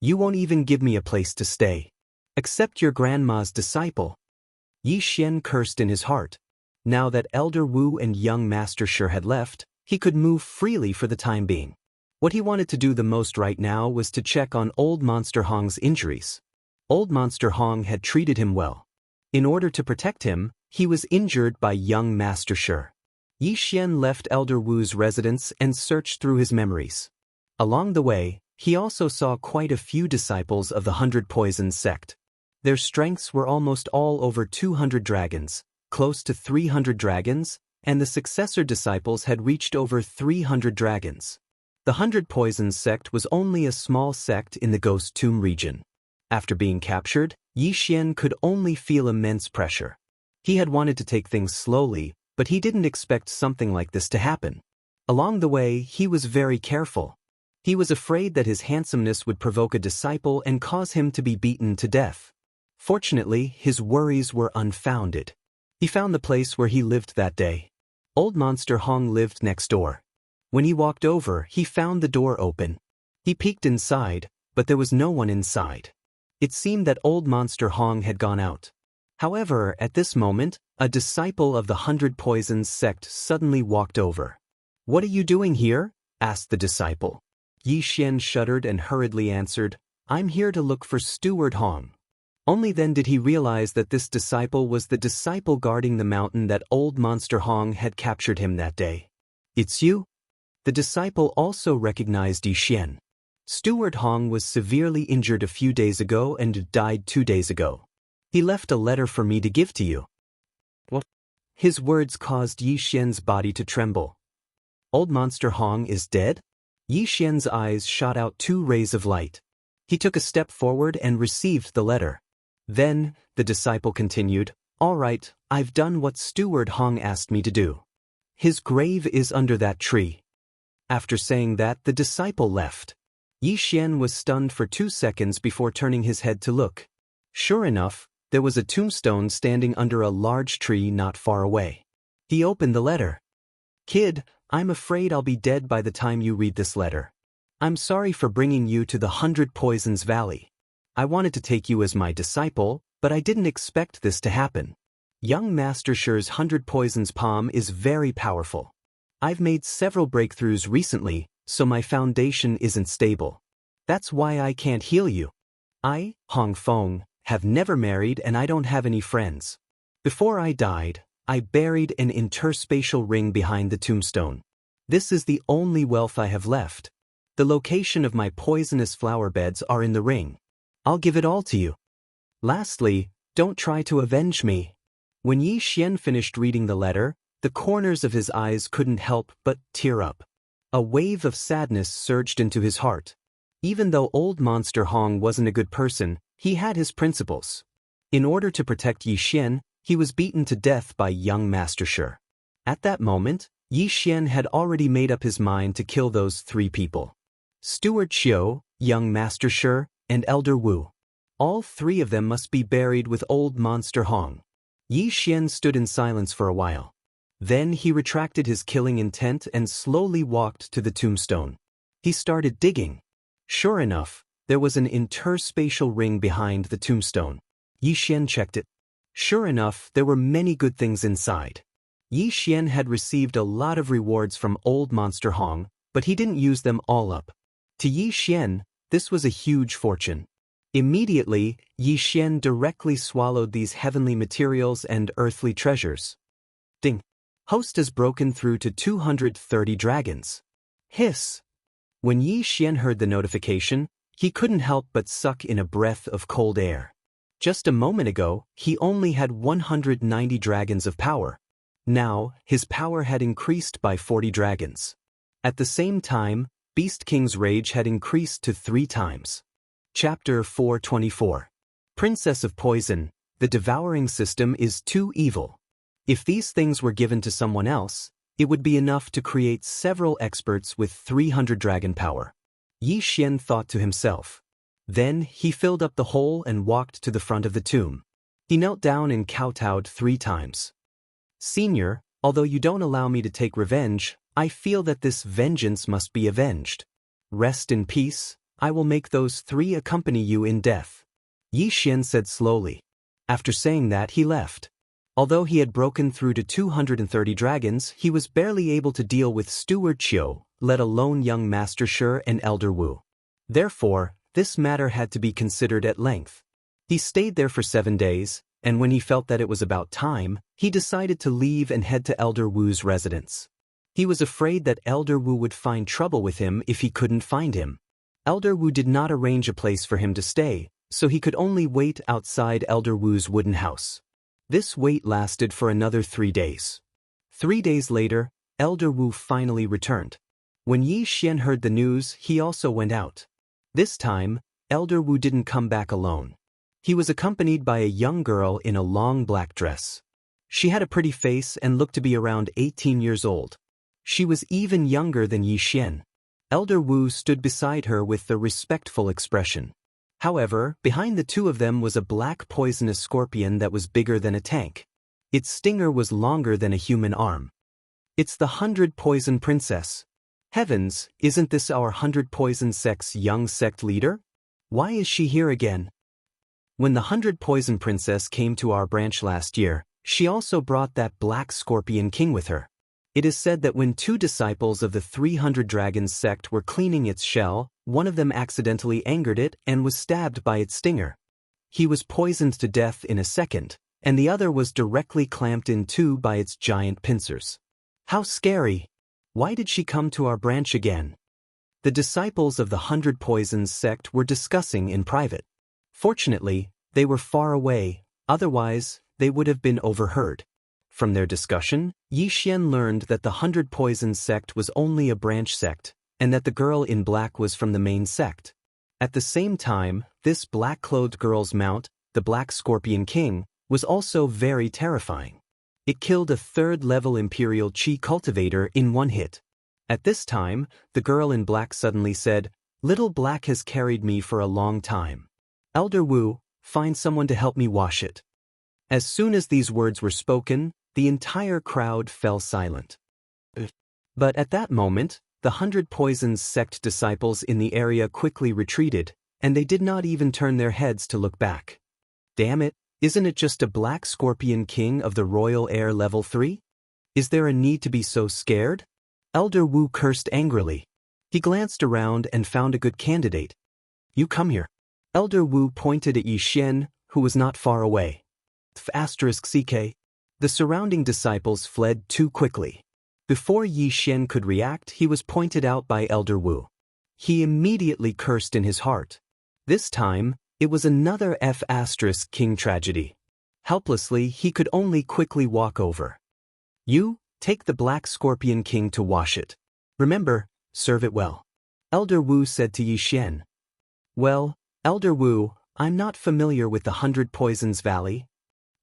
You won't even give me a place to stay. Accept your grandma's disciple. Yi Xian cursed in his heart. Now that Elder Wu and young Master Shi had left, he could move freely for the time being. What he wanted to do the most right now was to check on Old Monster Hong's injuries. Old Monster Hong had treated him well. In order to protect him, he was injured by young Master Shi. Yi Xian left Elder Wu's residence and searched through his memories. Along the way, he also saw quite a few disciples of the 100 Poisons sect. Their strengths were almost all over 200 dragons, close to 300 dragons, and the successor disciples had reached over 300 dragons. The 100 Poisons sect was only a small sect in the Ghost Tomb region. After being captured, Yi Xian could only feel immense pressure. He had wanted to take things slowly, but he didn't expect something like this to happen. Along the way, he was very careful. He was afraid that his handsomeness would provoke a disciple and cause him to be beaten to death. Fortunately, his worries were unfounded. He found the place where he lived that day. Old Monster Hong lived next door. When he walked over, he found the door open. He peeked inside, but there was no one inside. It seemed that Old Monster Hong had gone out. However, at this moment, a disciple of the 100 Poisons sect suddenly walked over. "What are you doing here?" asked the disciple. Yi Xian shuddered and hurriedly answered, "I'm here to look for Steward Hong." Only then did he realize that this disciple was the disciple guarding the mountain that Old Monster Hong had captured him that day. "It's you?" The disciple also recognized Yi Xian. Steward Hong was severely injured a few days ago and died 2 days ago. He left a letter for me to give to you. What? His words caused Yi Xian's body to tremble. Old Monster Hong is dead? Yi Xian's eyes shot out 2 rays of light. He took a step forward and received the letter. Then, the disciple continued, "All right, I've done what Steward Hong asked me to do. His grave is under that tree." After saying that, the disciple left. Yi Xian was stunned for 2 seconds before turning his head to look. Sure enough, there was a tombstone standing under a large tree not far away. He opened the letter. "Kid, I'm afraid I'll be dead by the time you read this letter. I'm sorry for bringing you to the 100 Poisons Valley. I wanted to take you as my disciple, but I didn't expect this to happen. Young Master Shi's 100 Poisons palm is very powerful. I've made several breakthroughs recently, so my foundation isn't stable. That's why I can't heal you. I, Hong Feng, have never married and I don't have any friends. Before I died, I buried an interspatial ring behind the tombstone. This is the only wealth I have left. The location of my poisonous flower beds are in the ring. I'll give it all to you. Lastly, don't try to avenge me." When Yi Xian finished reading the letter, the corners of his eyes couldn't help but tear up. A wave of sadness surged into his heart. Even though Old Monster Hong wasn't a good person, he had his principles. In order to protect Yi Xian, he was beaten to death by young Master Shi. At that moment, Yi Xian had already made up his mind to kill those 3 people. Steward Xiu, young Master Shi, and Elder Wu. All 3 of them must be buried with Old Monster Hong. Yi Xian stood in silence for a while. Then he retracted his killing intent and slowly walked to the tombstone. He started digging. Sure enough, there was an interspatial ring behind the tombstone. Yi Xian checked it. Sure enough, there were many good things inside. Yi Xian had received a lot of rewards from old Monster Hong, but he didn't use them all up. To Yi Xian, this was a huge fortune. Immediately, Yi Xian directly swallowed these heavenly materials and earthly treasures. Ding! Host has broken through to 230 dragons. Hiss! When Yi Xian heard the notification, he couldn't help but suck in a breath of cold air. Just a moment ago, he only had 190 dragons of power. Now, his power had increased by 40 dragons. At the same time, Beast King's rage had increased to 3 times. Chapter 424. Princess of Poison, the devouring system is too evil. If these things were given to someone else, it would be enough to create several experts with 300 dragon power. Yi Xian thought to himself. Then he filled up the hole and walked to the front of the tomb. He knelt down and kowtowed 3 times. Senior, although you don't allow me to take revenge, I feel that this vengeance must be avenged. Rest in peace, I will make those 3 accompany you in death. Yi Xian said slowly. After saying that, he left. Although he had broken through to 230 dragons, he was barely able to deal with Steward Qiu, let alone young Master Shi and Elder Wu. Therefore, this matter had to be considered at length. He stayed there for 7 days, and when he felt that it was about time, he decided to leave and head to Elder Wu's residence. He was afraid that Elder Wu would find trouble with him if he couldn't find him. Elder Wu did not arrange a place for him to stay, so he could only wait outside Elder Wu's wooden house. This wait lasted for another 3 days. 3 days later, Elder Wu finally returned. When Yi Xian heard the news, he also went out. This time, Elder Wu didn't come back alone. He was accompanied by a young girl in a long black dress. She had a pretty face and looked to be around 18 years old. She was even younger than Yi Xian. Elder Wu stood beside her with a respectful expression. However, behind the 2 of them was a black poisonous scorpion that was bigger than a tank. Its stinger was longer than a human arm. It's the 100 Poison Princess. Heavens, isn't this our 100 Poison sect's young sect leader? Why is she here again? When the 100 Poison Princess came to our branch last year, she also brought that black scorpion king with her. It is said that when 2 disciples of the 300 Dragons sect were cleaning its shell, one of them accidentally angered it and was stabbed by its stinger. He was poisoned to death in a second, and the other was directly clamped in 2 by its giant pincers. How scary! Why did she come to our branch again? The disciples of the 100 Poisons sect were discussing in private. Fortunately, they were far away, otherwise, they would have been overheard. From their discussion, Yi Xian learned that the 100 Poisons sect was only a branch sect, and that the girl in black was from the main sect. At the same time, this black-clothed girl's mount, the Black Scorpion King, was also very terrifying. It killed a 3rd-level Imperial Qi cultivator in 1 hit. At this time, the girl in black suddenly said, "Little Black has carried me for a long time. Elder Wu, find someone to help me wash it." As soon as these words were spoken, the entire crowd fell silent. But at that moment, the 100 Poisons sect disciples in the area quickly retreated, and they did not even turn their heads to look back. Damn it, isn't it just a Black Scorpion King of the Royal Air Level 3? Is there a need to be so scared? Elder Wu cursed angrily. He glanced around and found a good candidate. "You come here." Elder Wu pointed at Yi Xian, who was not far away. *CK. The surrounding disciples fled too *quickly. Before Yi Xian could react, he was pointed out by Elder Wu. He immediately cursed in his heart. This time, it was another *King tragedy. Helplessly, he could only quickly walk over. "You, take the Black Scorpion King to wash it. Remember, serve it well," Elder Wu said to Yi Xian. "Well, Elder Wu, I'm not familiar with the 100 Poisons Valley,"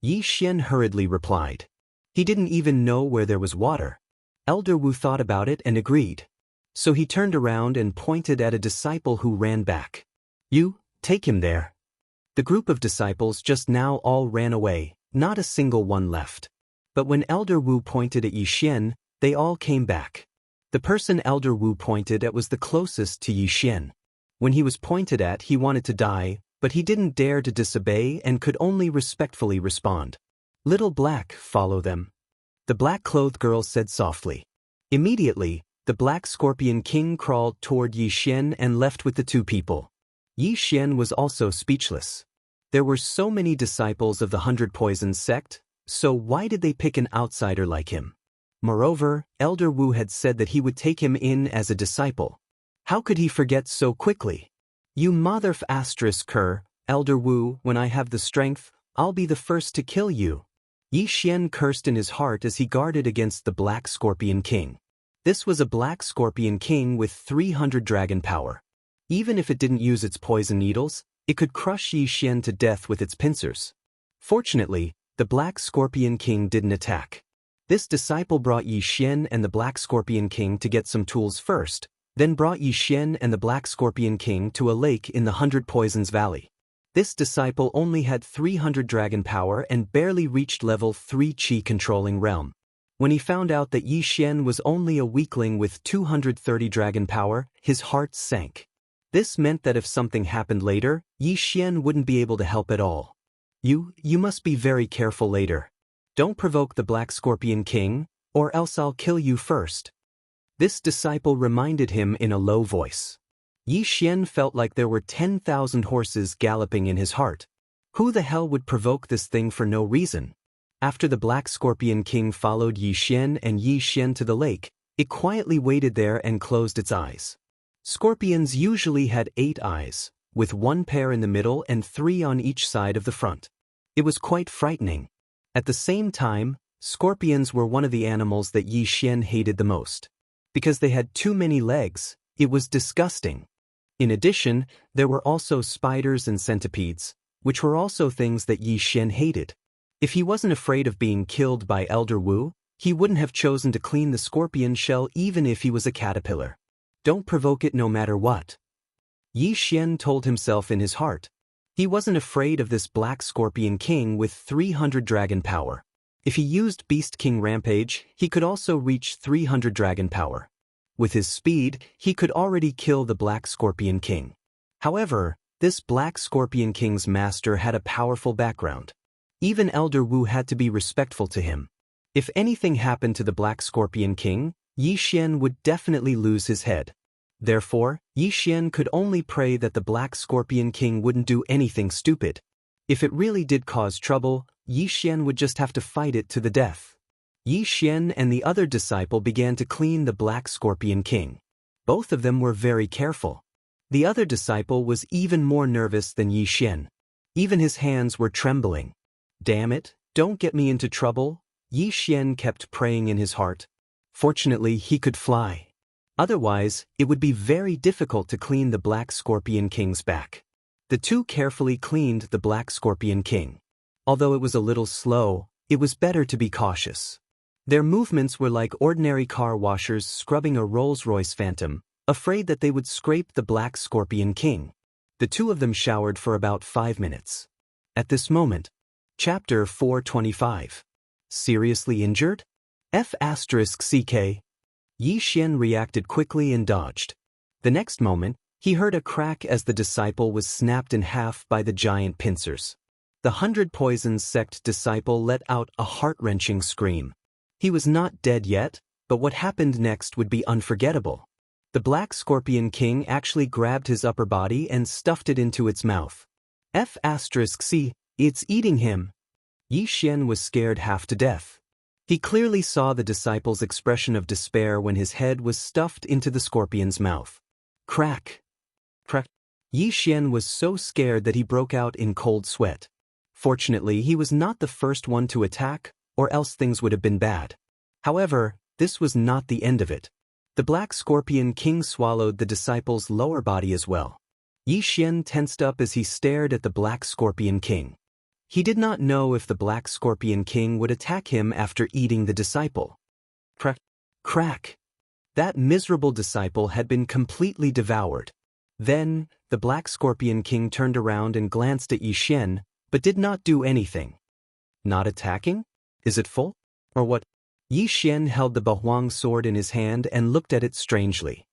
Yi Xian hurriedly replied. He didn't even know where there was water. Elder Wu thought about it and agreed. So he turned around and pointed at a disciple who ran back. "You, take him there." The group of disciples just now all ran away, not a single one left. But when Elder Wu pointed at Yi Xian, they all came back. The person Elder Wu pointed at was the closest to Yi Xian. When he was pointed at, he wanted to die, but he didn't dare to disobey and could only respectfully respond. "Little Black, follow them." the black-clothed girl said softly. Immediately, the Black Scorpion King crawled toward Yi Xian and left with the two people. Yi Xian was also speechless. There were so many disciples of the 100 Poisons sect, so why did they pick an outsider like him? Moreover, Elder Wu had said that he would take him in as a disciple. How could he forget so quickly? You mother***er, Elder Wu, when I have the strength, I'll be the first to kill you. Yi Xian cursed in his heart as he guarded against the Black Scorpion King. This was a Black Scorpion King with 300 dragon power. Even if it didn't use its poison needles, it could crush Yi Xian to death with its pincers. Fortunately, the Black Scorpion King didn't attack. This disciple brought Yi Xian and the Black Scorpion King to get some tools first, then brought Yi Xian and the Black Scorpion King to a lake in the 100 Poisons Valley. This disciple only had 300 dragon power and barely reached level 3 Qi controlling realm. When he found out that Yi Xian was only a weakling with 230 dragon power, his heart sank. This meant that if something happened later, Yi Xian wouldn't be able to help at all. You must be very careful later. Don't provoke the Black Scorpion King, or else I'll kill you first. This disciple reminded him in a low voice. Yi Xian felt like there were 10,000 horses galloping in his heart. Who the hell would provoke this thing for no reason? After the Black Scorpion King followed Yi Xian to the lake, it quietly waited there and closed its eyes. Scorpions usually had 8 eyes, with 1 pair in the middle and 3 on each side of the front. It was quite frightening. At the same time, scorpions were one of the animals that Yi Xian hated the most. Because they had too many legs, it was disgusting. In addition, there were also spiders and centipedes, which were also things that Yi Xian hated. If he wasn't afraid of being killed by Elder Wu, he wouldn't have chosen to clean the scorpion shell even if he was a caterpillar. Don't provoke it no matter what. Yi Xian told himself in his heart. He wasn't afraid of this Black Scorpion King with 300 dragon power. If he used Beast King Rampage, he could also reach 300 dragon power. With his speed, he could already kill the Black Scorpion King. However, this Black Scorpion King's master had a powerful background. Even Elder Wu had to be respectful to him. If anything happened to the Black Scorpion King, Yi Xian would definitely lose his head. Therefore, Yi Xian could only pray that the Black Scorpion King wouldn't do anything stupid. If it really did cause trouble, Yi Xian would just have to fight it to the death. Yi Xian and the other disciple began to clean the Black Scorpion King. Both of them were very careful. The other disciple was even more nervous than Yi Xian. Even his hands were trembling. Damn it, don't get me into trouble, Yi Xian kept praying in his heart. Fortunately, he could fly. Otherwise, it would be very difficult to clean the Black Scorpion King's back. The two carefully cleaned the Black Scorpion King. Although it was a little slow, it was better to be cautious. Their movements were like ordinary car washers scrubbing a Rolls-Royce Phantom, afraid that they would scrape the Black Scorpion King. The two of them showered for about 5 minutes. At this moment, Chapter 425. Seriously injured? F***CK. Yi Xian reacted quickly and dodged. The next moment, he heard a crack as the disciple was snapped in half by the giant pincers. The 100 Poisons sect disciple let out a heart-wrenching scream. He was not dead yet, but what happened next would be unforgettable. The Black Scorpion King actually grabbed his upper body and stuffed it into its mouth. F***C, it's eating him. Yi Xian was scared half to death. He clearly saw the disciple's expression of despair when his head was stuffed into the scorpion's mouth. Crack. Crack. Yi Xian was so scared that he broke out in cold sweat. Fortunately, he was not the first one to attack, or else things would have been bad. However, this was not the end of it. The Black Scorpion King swallowed the disciple's lower body as well. Yi Xian tensed up as he stared at the Black Scorpion King. He did not know if the Black Scorpion King would attack him after eating the disciple. Crack. Crack. That miserable disciple had been completely devoured. Then, the Black Scorpion King turned around and glanced at Yi Xian, but did not do anything. Not attacking? Is it full? Or what? Yi Xian held the Bahuang sword in his hand and looked at it strangely.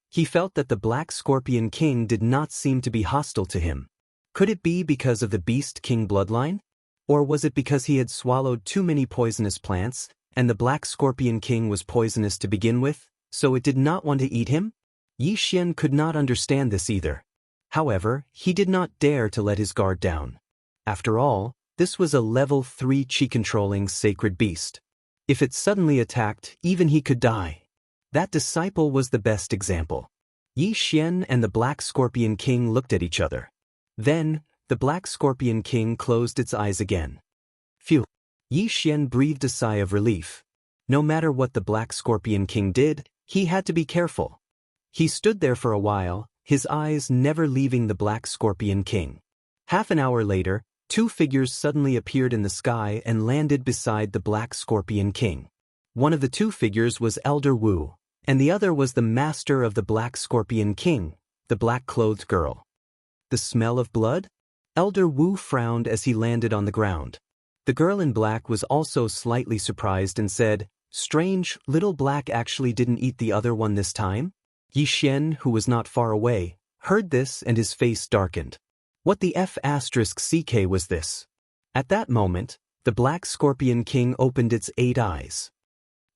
He felt that the Black Scorpion King did not seem to be hostile to him. Could it be because of the Beast King bloodline? Or was it because he had swallowed too many poisonous plants, And the Black Scorpion King was poisonous to begin with, so it did not want to eat him? Yi Xian could not understand this either. However, he did not dare to let his guard down. After all, this was a level 3 chi-controlling sacred beast. If it suddenly attacked, even he could die. That disciple was the best example. Yi Xian and the Black Scorpion King looked at each other. Then, the Black Scorpion King closed its eyes again. Phew! Yi Xian breathed a sigh of relief. No matter what the Black Scorpion King did, he had to be careful. He stood there for a while, his eyes never leaving the Black Scorpion King. Half an hour later, 2 figures suddenly appeared in the sky and landed beside the Black Scorpion King. One of the 2 figures was Elder Wu, and the other was the master of the Black Scorpion King, the black-clothed girl. The smell of blood? Elder Wu frowned as he landed on the ground. The girl in black was also slightly surprised and said, "Strange, little black actually didn't eat the other one this time?" Yi Xian, who was not far away, heard this and his face darkened. What the F***ck was this? At that moment, the Black Scorpion King opened its 8 eyes.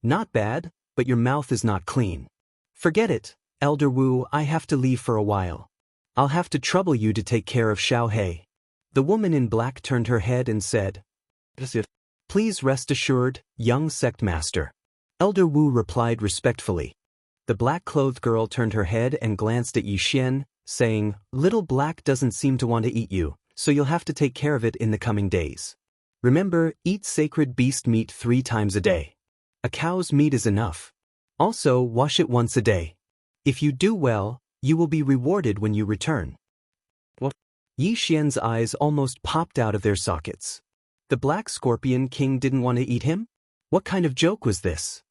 "Not bad, but your mouth is not clean. Forget it, Elder Wu, I have to leave for a while. I'll have to trouble you to take care of Xiao He." The woman in black turned her head and said, "Please rest assured, young sect master." Elder Wu replied respectfully. The black-clothed girl turned her head and glanced at Yi Xian, saying, "Little black doesn't seem to want to eat you, so you'll have to take care of it in the coming days. Remember, eat sacred beast meat 3 times a day. A cow's meat is enough. Also, wash it once a day. If you do well, you will be rewarded when you return." What? Yi Xian's eyes almost popped out of their sockets. The Black Scorpion King didn't want to eat him? What kind of joke was this?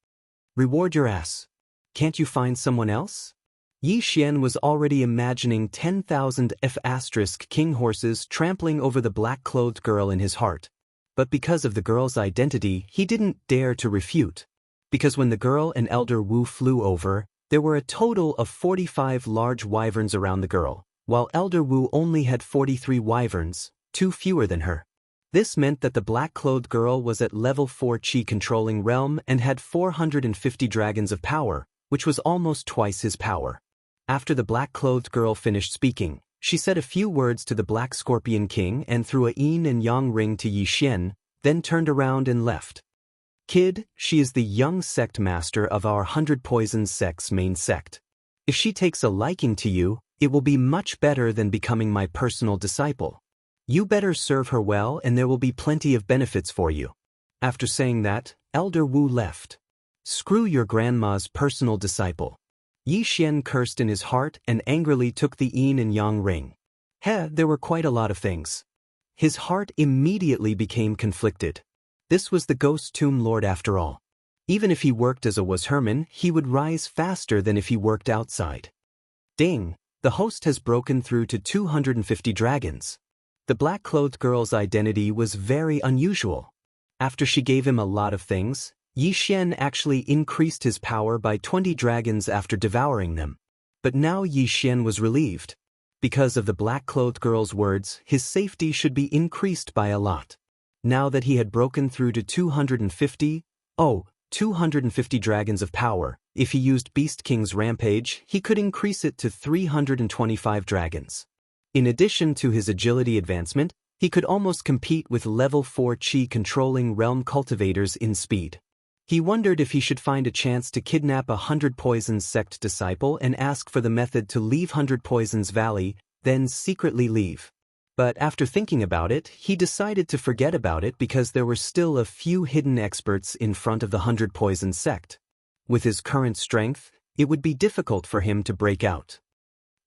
Reward your ass. Can't you find someone else? Yi Xian was already imagining 10,000 F***king horses trampling over the black-clothed girl in his heart. But because of the girl's identity, he didn't dare to refute. Because when the girl and Elder Wu flew over, there were a total of 45 large wyverns around the girl, while Elder Wu only had 43 wyverns, 2 fewer than her. This meant that the black-clothed girl was at level 4 chi-controlling realm and had 450 dragons of power, which was almost twice his power. After the black-clothed girl finished speaking, she said a few words to the Black Scorpion King and threw a yin and yang ring to Yi Xian, then turned around and left. "Kid, she is the young sect master of our 100 Poisons sect's main sect. If she takes a liking to you, it will be much better than becoming my personal disciple. You better serve her well and there will be plenty of benefits for you." After saying that, Elder Wu left. "Screw your grandma's personal disciple." Yi Xian cursed in his heart and angrily took the yin and yang ring. There were quite a lot of things. His heart immediately became conflicted. This was the Ghost Tomb Lord after all. Even if he worked as a washerman, he would rise faster than if he worked outside. Ding! The host has broken through to 250 dragons. The black-clothed girl's identity was very unusual. After she gave him a lot of things, Yi Xian actually increased his power by 20 dragons after devouring them. But now Yi Xian was relieved. Because of the black-clothed girl's words, his safety should be increased by a lot. Now that he had broken through to 250 dragons of power, if he used Beast King's Rampage, he could increase it to 325 dragons. In addition to his agility advancement, he could almost compete with level 4 chi-controlling realm cultivators in speed. He wondered if he should find a chance to kidnap a 100 Poisons sect disciple and ask for the method to leave 100 Poisons Valley, then secretly leave. But after thinking about it, he decided to forget about it because there were still a few hidden experts in front of the 100 Poisons sect. With his current strength, it would be difficult for him to break out.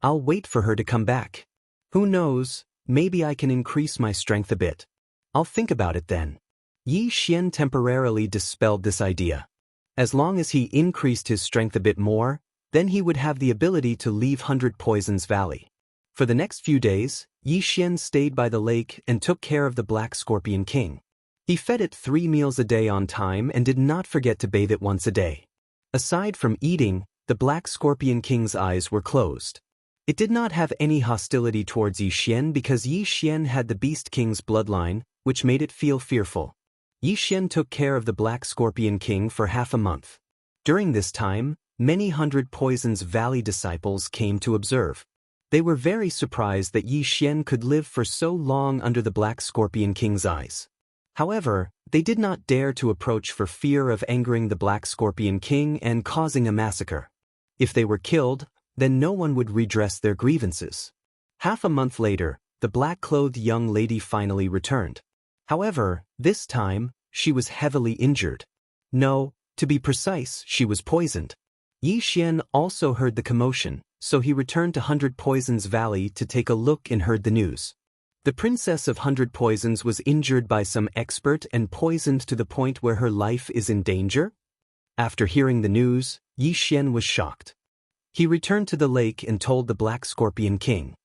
"I'll wait for her to come back. Who knows, maybe I can increase my strength a bit. I'll think about it then." Yi Xian temporarily dispelled this idea. As long as he increased his strength a bit more, then he would have the ability to leave 100 Poisons Valley. For the next few days, Yi Xian stayed by the lake and took care of the Black Scorpion King. He fed it 3 meals a day on time and did not forget to bathe it once a day. Aside from eating, the Black Scorpion King's eyes were closed. It did not have any hostility towards Yi Xian because Yi Xian had the Beast King's bloodline, which made it feel fearful. Yi Xian took care of the Black Scorpion King for half a month. During this time, many hundred Poison's Valley disciples came to observe. They were very surprised that Yi Xian could live for so long under the Black Scorpion King's eyes. However, they did not dare to approach for fear of angering the Black Scorpion King and causing a massacre. If they were killed, then no one would redress their grievances. Half a month later, the black-clothed young lady finally returned. However, this time, she was heavily injured. No, to be precise, she was poisoned. Yi Xian also heard the commotion, so he returned to Hundred Poisons Valley to take a look and heard the news. The Princess of Hundred Poisons was injured by some expert and poisoned to the point where her life is in danger? After hearing the news, Yi Xian was shocked. He returned to the lake and told the Black Scorpion King,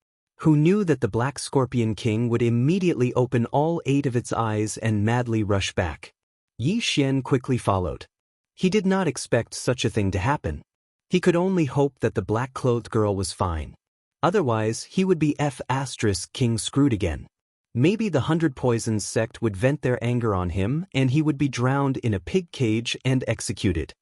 who knew that the Black Scorpion King would immediately open all 8 of its eyes and madly rush back. Yi Xian quickly followed. He did not expect such a thing to happen. He could only hope that the black-clothed girl was fine. Otherwise, he would be King screwed again. Maybe the Hundred Poisons sect would vent their anger on him and he would be drowned in a pig cage and executed.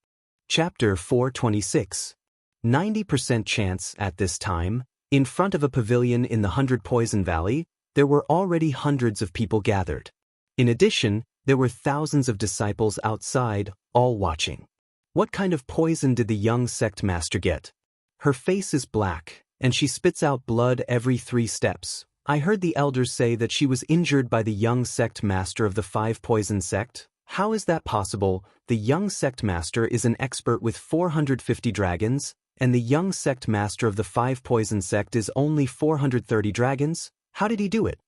Chapter 426. 90% chance at this time, in front of a pavilion in the Hundred Poison Valley, there were already hundreds of people gathered. In addition, there were thousands of disciples outside, all watching. What kind of poison did the young sect master get? Her face is black, and she spits out blood every 3 steps. I heard the elders say that she was injured by the young sect master of the 5 poison sect. How is that possible? The young sect master is an expert with 450 dragons, and the young sect master of the 5 poison sect is only 430 dragons? How did he do it?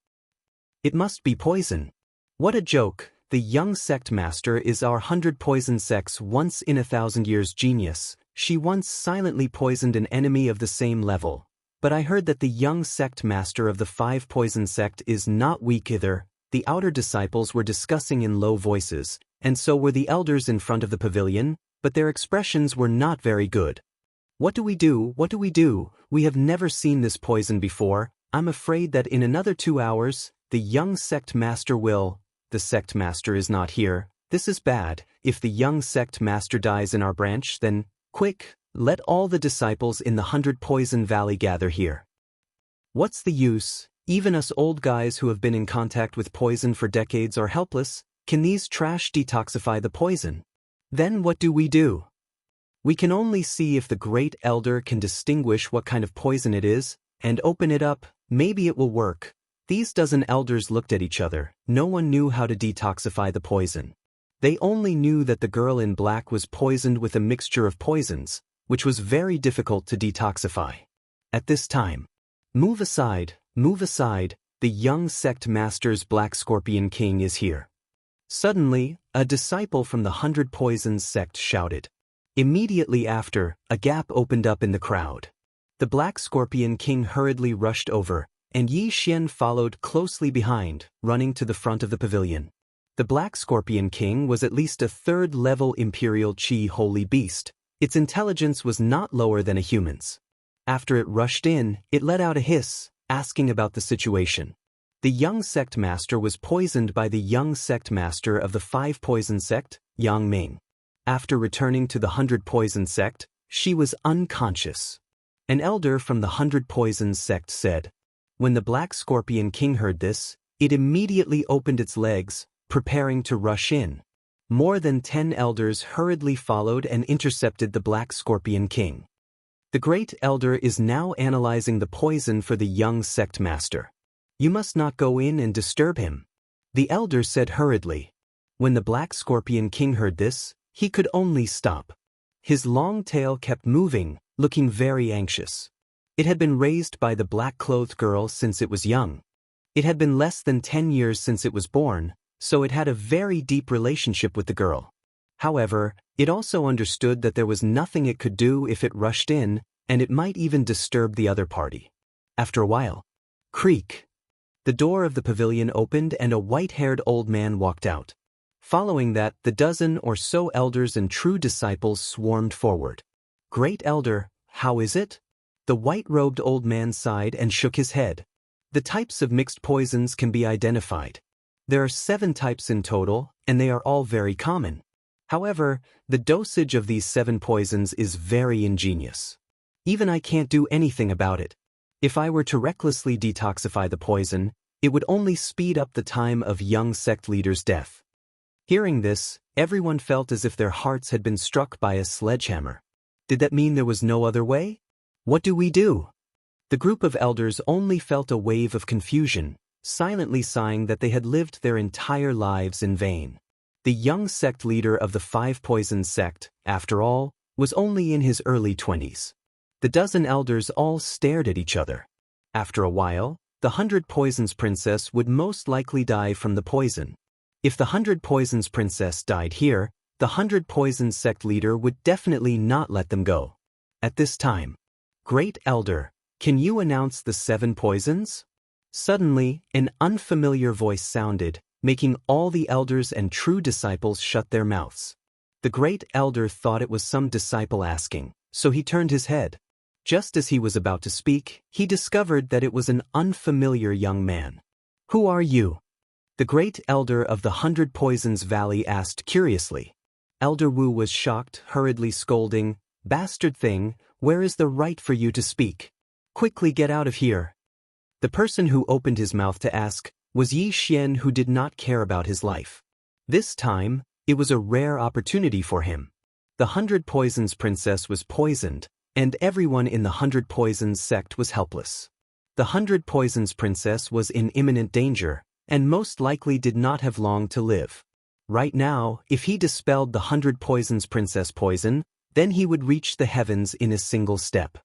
It must be poison. What a joke. The young sect master is our 100 poison sect's once in 1,000 years genius. She once silently poisoned an enemy of the same level. But I heard that the young sect master of the 5 poison sect is not weak either. The outer disciples were discussing in low voices, and so were the elders in front of the pavilion, but their expressions were not very good. What do we do? What do we do? We have never seen this poison before. I'm afraid that in another 2 hours, the young sect master will... The sect master is not here. This is bad. If the young sect master dies in our branch, then, quick, let all the disciples in the 100 Poison Valley gather here. What's the use? Even us old guys who have been in contact with poison for decades are helpless. Can these trash detoxify the poison? Then what do we do? We can only see if the great elder can distinguish what kind of poison it is, and open it up. Maybe it will work. These dozen elders looked at each other. No one knew how to detoxify the poison. They only knew that the girl in black was poisoned with a mixture of poisons, which was very difficult to detoxify. At this time, move aside, the young sect master's Black Scorpion King is here. Suddenly, a disciple from the 100 Poisons sect shouted. Immediately after, a gap opened up in the crowd. The Black Scorpion King hurriedly rushed over, and Yi Xian followed closely behind, running to the front of the pavilion. The Black Scorpion King was at least a 3rd-level Imperial Qi holy beast. Its intelligence was not lower than a human's. After it rushed in, it let out a hiss, asking about the situation. The young sect master was poisoned by the young sect master of the 5 poison sect, Yang Ming. After returning to the 100 poison sect, she was unconscious. An elder from the 100 poisons sect said. When the Black Scorpion King heard this, it immediately opened its legs, preparing to rush in. More than 10 elders hurriedly followed and intercepted the Black Scorpion King. The great elder is now analyzing the poison for the young sect master. You must not go in and disturb him. The elder said hurriedly. When the Black Scorpion King heard this, he could only stop. His long tail kept moving, looking very anxious. It had been raised by the black-clothed girl since it was young. It had been less than 10 years since it was born, so it had a very deep relationship with the girl. However, it also understood that there was nothing it could do if it rushed in, and it might even disturb the other party. After a while, creak. The door of the pavilion opened and a white-haired old man walked out. Following that, the dozen or so elders and true disciples swarmed forward. Great elder, how is it? The white-robed old man sighed and shook his head. The types of mixed poisons can be identified. There are 7 types in total, and they are all very common. However, the dosage of these 7 poisons is very ingenious. Even I can't do anything about it. If I were to recklessly detoxify the poison, it would only speed up the time of young sect leader's death. Hearing this, everyone felt as if their hearts had been struck by a sledgehammer. Did that mean there was no other way? What do we do? The group of elders only felt a wave of confusion, silently sighing that they had lived their entire lives in vain. The young sect leader of the 5 Poisons sect, after all, was only in his early 20s. The dozen elders all stared at each other. After a while, the 100 Poisons princess would most likely die from the poison. If the 100 Poisons princess died here, the 100 Poisons sect leader would definitely not let them go. At this time, Great Elder, can you announce the 7 poisons? Suddenly, an unfamiliar voice sounded, making all the elders and true disciples shut their mouths. The Great Elder thought it was some disciple asking, so he turned his head. Just as he was about to speak, he discovered that it was an unfamiliar young man. Who are you? The Great Elder of the 100 Poisons Valley asked curiously. Elder Wu was shocked, hurriedly scolding, "Bastard thing, where is the right for you to speak? Quickly get out of here." The person who opened his mouth to ask was Yi Xian, who did not care about his life. This time, it was a rare opportunity for him. The 100 Poisons princess was poisoned, and everyone in the 100 Poisons sect was helpless. The 100 Poisons princess was in imminent danger, and most likely did not have long to live. Right now, if he dispelled the 100 Poisons princess poison, then he would reach the heavens in a single step.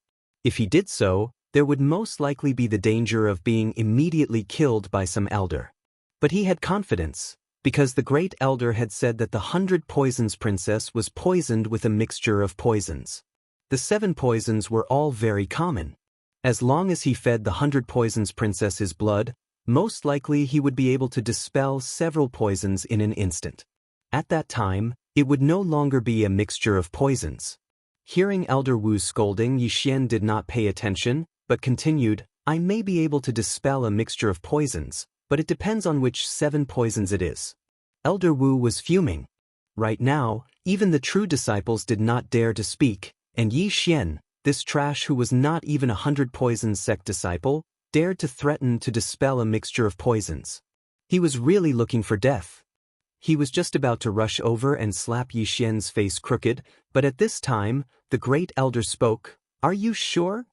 If he did so, there would most likely be the danger of being immediately killed by some elder. But he had confidence, because the Great Elder had said that the 100 Poisons princess was poisoned with a mixture of poisons. The 7 poisons were all very common. As long as he fed the 100 Poisons princess his blood, most likely he would be able to dispel several poisons in an instant. At that time, it would no longer be a mixture of poisons. Hearing Elder Wu's scolding, Yi Xian did not pay attention, but continued, "I may be able to dispel a mixture of poisons, but it depends on which 7 poisons it is." Elder Wu was fuming. Right now, even the true disciples did not dare to speak, and Yi Xian, this trash who was not even a 100 Poisons sect disciple, dared to threaten to dispel a mixture of poisons. He was really looking for death. He was just about to rush over and slap Yi Xian's face crooked, but at this time, the Great Elder spoke. "Are you sure?"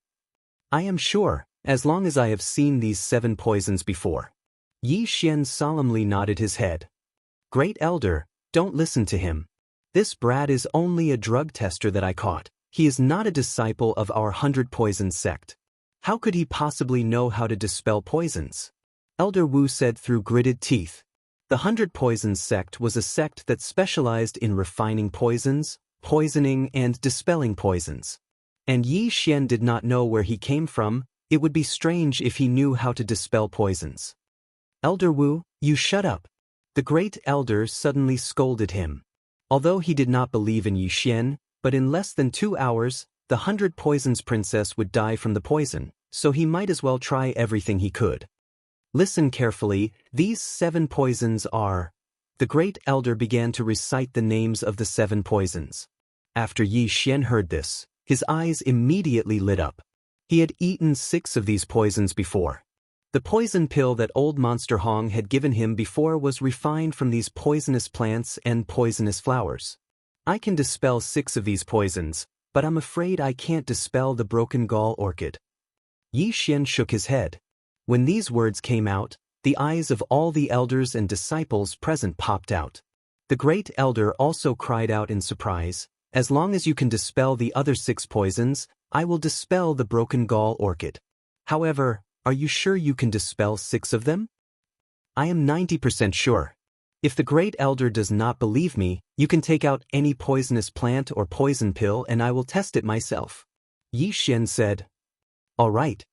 "I am sure, as long as I have seen these 7 poisons before." Yi Xian solemnly nodded his head. "Great Elder, don't listen to him. This brat is only a drug tester that I caught. He is not a disciple of our 100 Poisons sect. How could he possibly know how to dispel poisons?" Elder Wu said through gritted teeth. The 100 Poisons sect was a sect that specialized in refining poisons, poisoning, and dispelling poisons. And Yi Xian did not know where he came from. It would be strange if he knew how to dispel poisons. "Elder Wu, you shut up." The Great Elder suddenly scolded him. Although he did not believe in Yi Xian, but in less than 2 hours, the 100 Poisons princess would die from the poison, so he might as well try everything he could. "Listen carefully, these 7 poisons are..." The Great Elder began to recite the names of the 7 poisons. After Yi Xian heard this, his eyes immediately lit up. He had eaten 6 of these poisons before. The poison pill that old Monster Hong had given him before was refined from these poisonous plants and poisonous flowers. "I can dispel 6 of these poisons, but I'm afraid I can't dispel the broken gall orchid." Yi Xian shook his head. When these words came out, the eyes of all the elders and disciples present popped out. The Great Elder also cried out in surprise, "As long as you can dispel the other 6 poisons, I will dispel the broken gall orchid. However, are you sure you can dispel 6 of them?" "I am 90% sure. If the Great Elder does not believe me, you can take out any poisonous plant or poison pill and I will test it myself." Yi Xian said. "All right."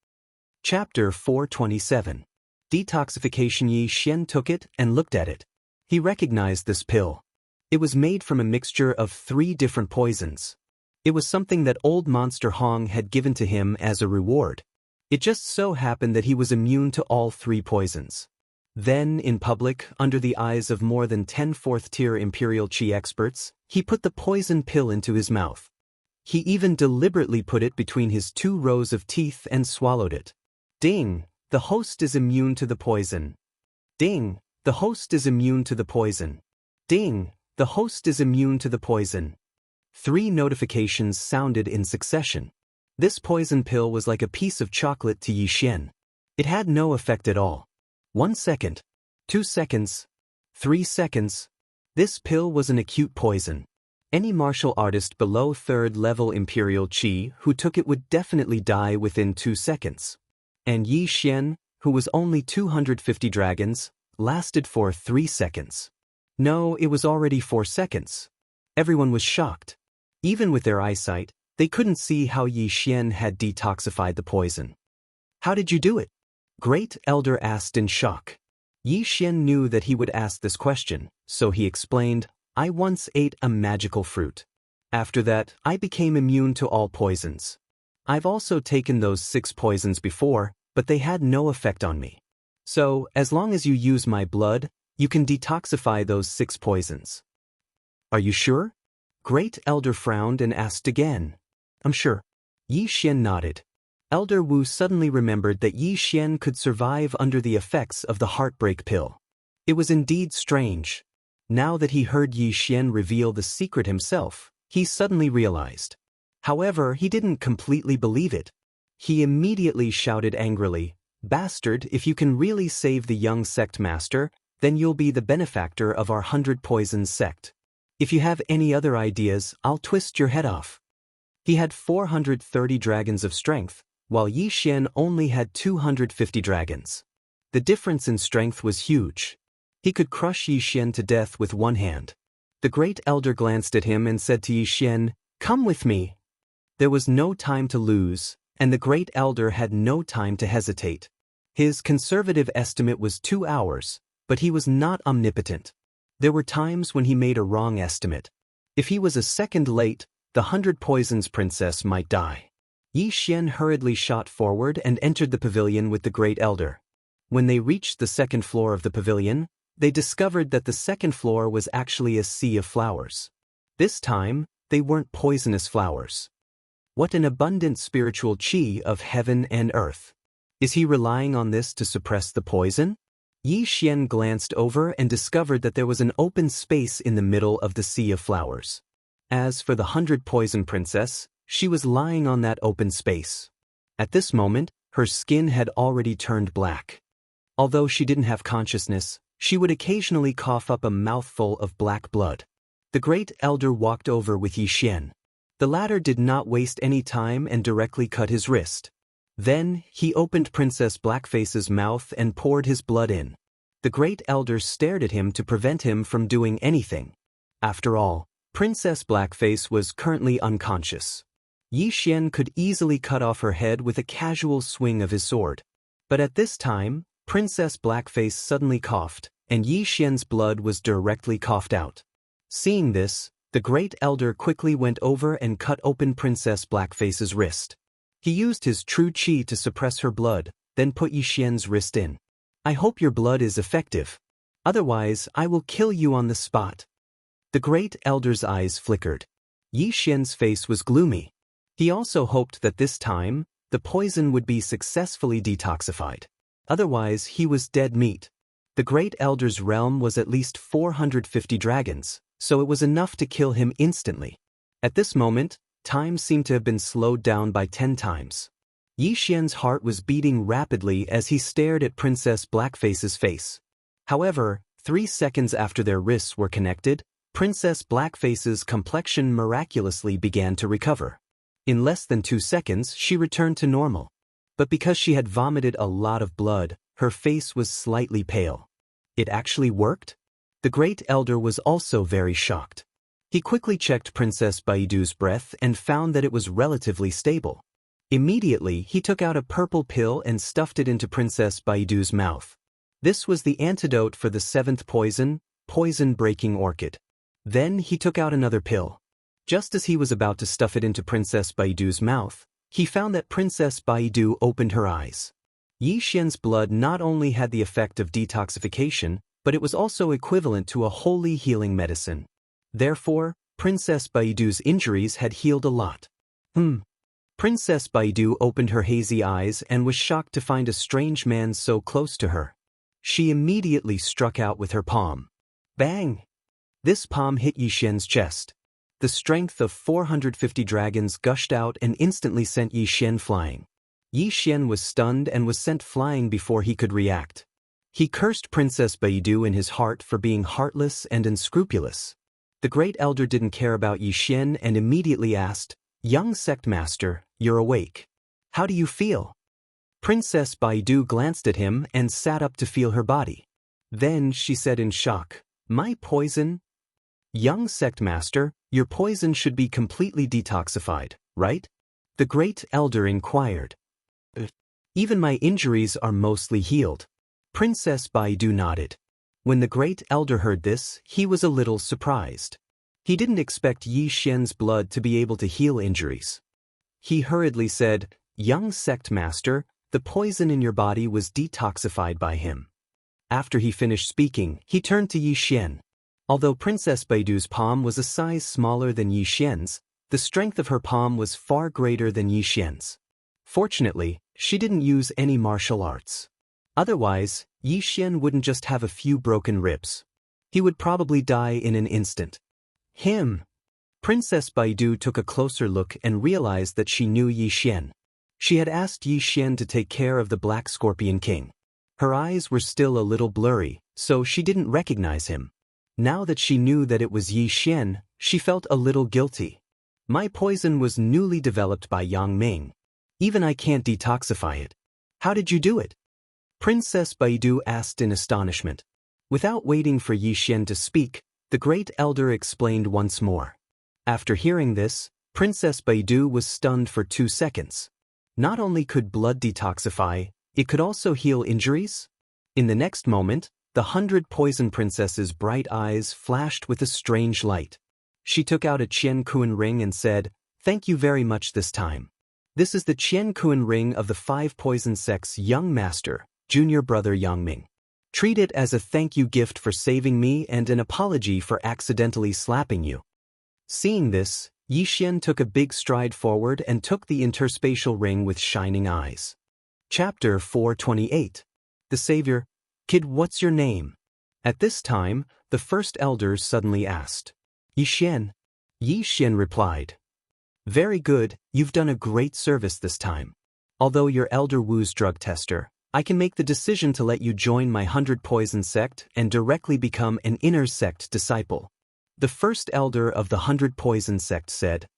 Chapter 427. Detoxification. Yi Xian took it and looked at it. He recognized this pill. It was made from a mixture of 3 different poisons. It was something that old Monster Hong had given to him as a reward. It just so happened that he was immune to all 3 poisons. Then, in public, under the eyes of more than 10 fourth-tier Imperial Qi experts, he put the poison pill into his mouth. He even deliberately put it between his 2 rows of teeth and swallowed it. Ding! The host is immune to the poison. Ding! The host is immune to the poison. Ding! The host is immune to the poison. 3 notifications sounded in succession. This poison pill was like a piece of chocolate to Yi Xian. It had no effect at all. 1 second. 2 seconds. 3 seconds. This pill was an acute poison. Any martial artist below 3rd level Imperial Qi who took it would definitely die within 2 seconds. And Yi Xian, who was only 250 dragons, lasted for 3 seconds. No, it was already 4 seconds. Everyone was shocked. Even with their eyesight, they couldn't see how Yi Xian had detoxified the poison. How did you do it? Great Elder asked in shock. Yi Xian knew that he would ask this question, so he explained, I once ate a magical fruit. After that, I became immune to all poisons. I've also taken those 6 poisons before, but they had no effect on me. So, as long as you use my blood, you can detoxify those 6 poisons. Are you sure? Great Elder frowned and asked again. I'm sure. Yi Xian nodded. Elder Wu suddenly remembered that Yi Xian could survive under the effects of the heartbreak pill. It was indeed strange. Now that he heard Yi Xian reveal the secret himself, he suddenly realized. However, he didn't completely believe it. He immediately shouted angrily, Bastard, if you can really save the young sect master, then you'll be the benefactor of our 100 Poisons sect. If you have any other ideas, I'll twist your head off. He had 430 dragons of strength, while Yi Xian only had 250 dragons. The difference in strength was huge. He could crush Yi Xian to death with one hand. The Great Elder glanced at him and said to Yi Xian, Come with me. There was no time to lose, and the Great Elder had no time to hesitate. His conservative estimate was 2 hours, but he was not omnipotent. There were times when he made a wrong estimate. If he was a second late, the 100 Poisons princess might die. Yi Xian hurriedly shot forward and entered the pavilion with the Great Elder. When they reached the 2nd floor of the pavilion, they discovered that the 2nd floor was actually a sea of flowers. This time, they weren't poisonous flowers. What an abundant spiritual qi of heaven and earth. Is he relying on this to suppress the poison? Yi Xian glanced over and discovered that there was an open space in the middle of the sea of flowers. As for the 100 Poison princess, she was lying on that open space. At this moment, her skin had already turned black. Although she didn't have consciousness, she would occasionally cough up a mouthful of black blood. The Great Elder walked over with Yi Xian. The latter did not waste any time and directly cut his wrist. Then, he opened Princess Blackface's mouth and poured his blood in. The Great Elder stared at him to prevent him from doing anything. After all, Princess Blackface was currently unconscious. Yi Xian could easily cut off her head with a casual swing of his sword. But at this time, Princess Blackface suddenly coughed, and Yi Xian's blood was directly coughed out. Seeing this, the Great Elder quickly went over and cut open Princess Blackface's wrist. He used his true qi to suppress her blood, then put Yi Xian's wrist in. I hope your blood is effective. Otherwise, I will kill you on the spot. The Great Elder's eyes flickered. Yi Xian's face was gloomy. He also hoped that this time, the poison would be successfully detoxified. Otherwise, he was dead meat. The Great Elder's realm was at least 450 dragons, so it was enough to kill him instantly. At this moment, time seemed to have been slowed down by 10 times. Yi Xian's heart was beating rapidly as he stared at Princess Blackface's face. However, 3 seconds after their wrists were connected, Princess Blackface's complexion miraculously began to recover. In less than 2 seconds, she returned to normal. But because she had vomited a lot of blood, her face was slightly pale. It actually worked? The Great Elder was also very shocked. He quickly checked Princess Baidu's breath and found that it was relatively stable. Immediately, he took out a purple pill and stuffed it into Princess Baidu's mouth. This was the antidote for the 7th poison, poison-breaking orchid. Then he took out another pill. Just as he was about to stuff it into Princess Baidu's mouth, he found that Princess Baidu opened her eyes. Yi Xian's blood not only had the effect of detoxification, but it was also equivalent to a holy healing medicine. Therefore, Princess Baidu's injuries had healed a lot. Princess Baidu opened her hazy eyes and was shocked to find a strange man so close to her. She immediately struck out with her palm. Bang! This palm hit Yi Xian's chest. The strength of 450 dragons gushed out and instantly sent Yi Xian flying. Yi Xian was stunned and was sent flying before he could react. He cursed Princess Baidu in his heart for being heartless and unscrupulous. The great elder didn't care about Yi Xian and immediately asked, "Young sect master, you're awake. How do you feel?" Princess Baidu glanced at him and sat up to feel her body. Then she said in shock, "My poison?" "Young sect master, your poison should be completely detoxified, right?" The great elder inquired. "Even my injuries are mostly healed." Princess Baidu nodded. When the great elder heard this, he was a little surprised. He didn't expect Yi Xian's blood to be able to heal injuries. He hurriedly said, "Young sect master, the poison in your body was detoxified by him." After he finished speaking, he turned to Yi Xian. Although Princess Baidu's palm was a size smaller than Yi Xian's, the strength of her palm was far greater than Yi Xian's. Fortunately, she didn't use any martial arts. Otherwise, Yi Xian wouldn't just have a few broken ribs. He would probably die in an instant. Princess Baidu took a closer look and realized that she knew Yi Xian. She had asked Yi Xian to take care of the Black Scorpion King. Her eyes were still a little blurry, so she didn't recognize him. Now that she knew that it was Yi Xian, she felt a little guilty. "My poison was newly developed by Yang Ming. Even I can't detoxify it. How did you do it?" Princess Baidu asked in astonishment. Without waiting for Yi Xian to speak, the great elder explained once more. After hearing this, Princess Baidu was stunned for 2 seconds. Not only could blood detoxify, it could also heal injuries? In the next moment, the 100 Poison Princess's bright eyes flashed with a strange light. She took out a Qian Kuan ring and said, "Thank you very much this time. This is the Qian Kuan ring of the 5 Poison Sect's young master, junior brother Yang Ming. Treat it as a thank you gift for saving me and an apology for accidentally slapping you." Seeing this, Yi Xian took a big stride forward and took the interspatial ring with shining eyes. Chapter 428. The Savior. "Kid, what's your name?" At this time, the first elder suddenly asked. "Yi Xian." Yi Xian replied. "Very good, you've done a great service this time. Although you're Elder Wu's drug tester, I can make the decision to let you join my 100 Poison Sect and directly become an inner sect disciple." The first elder of the 100 Poison Sect said.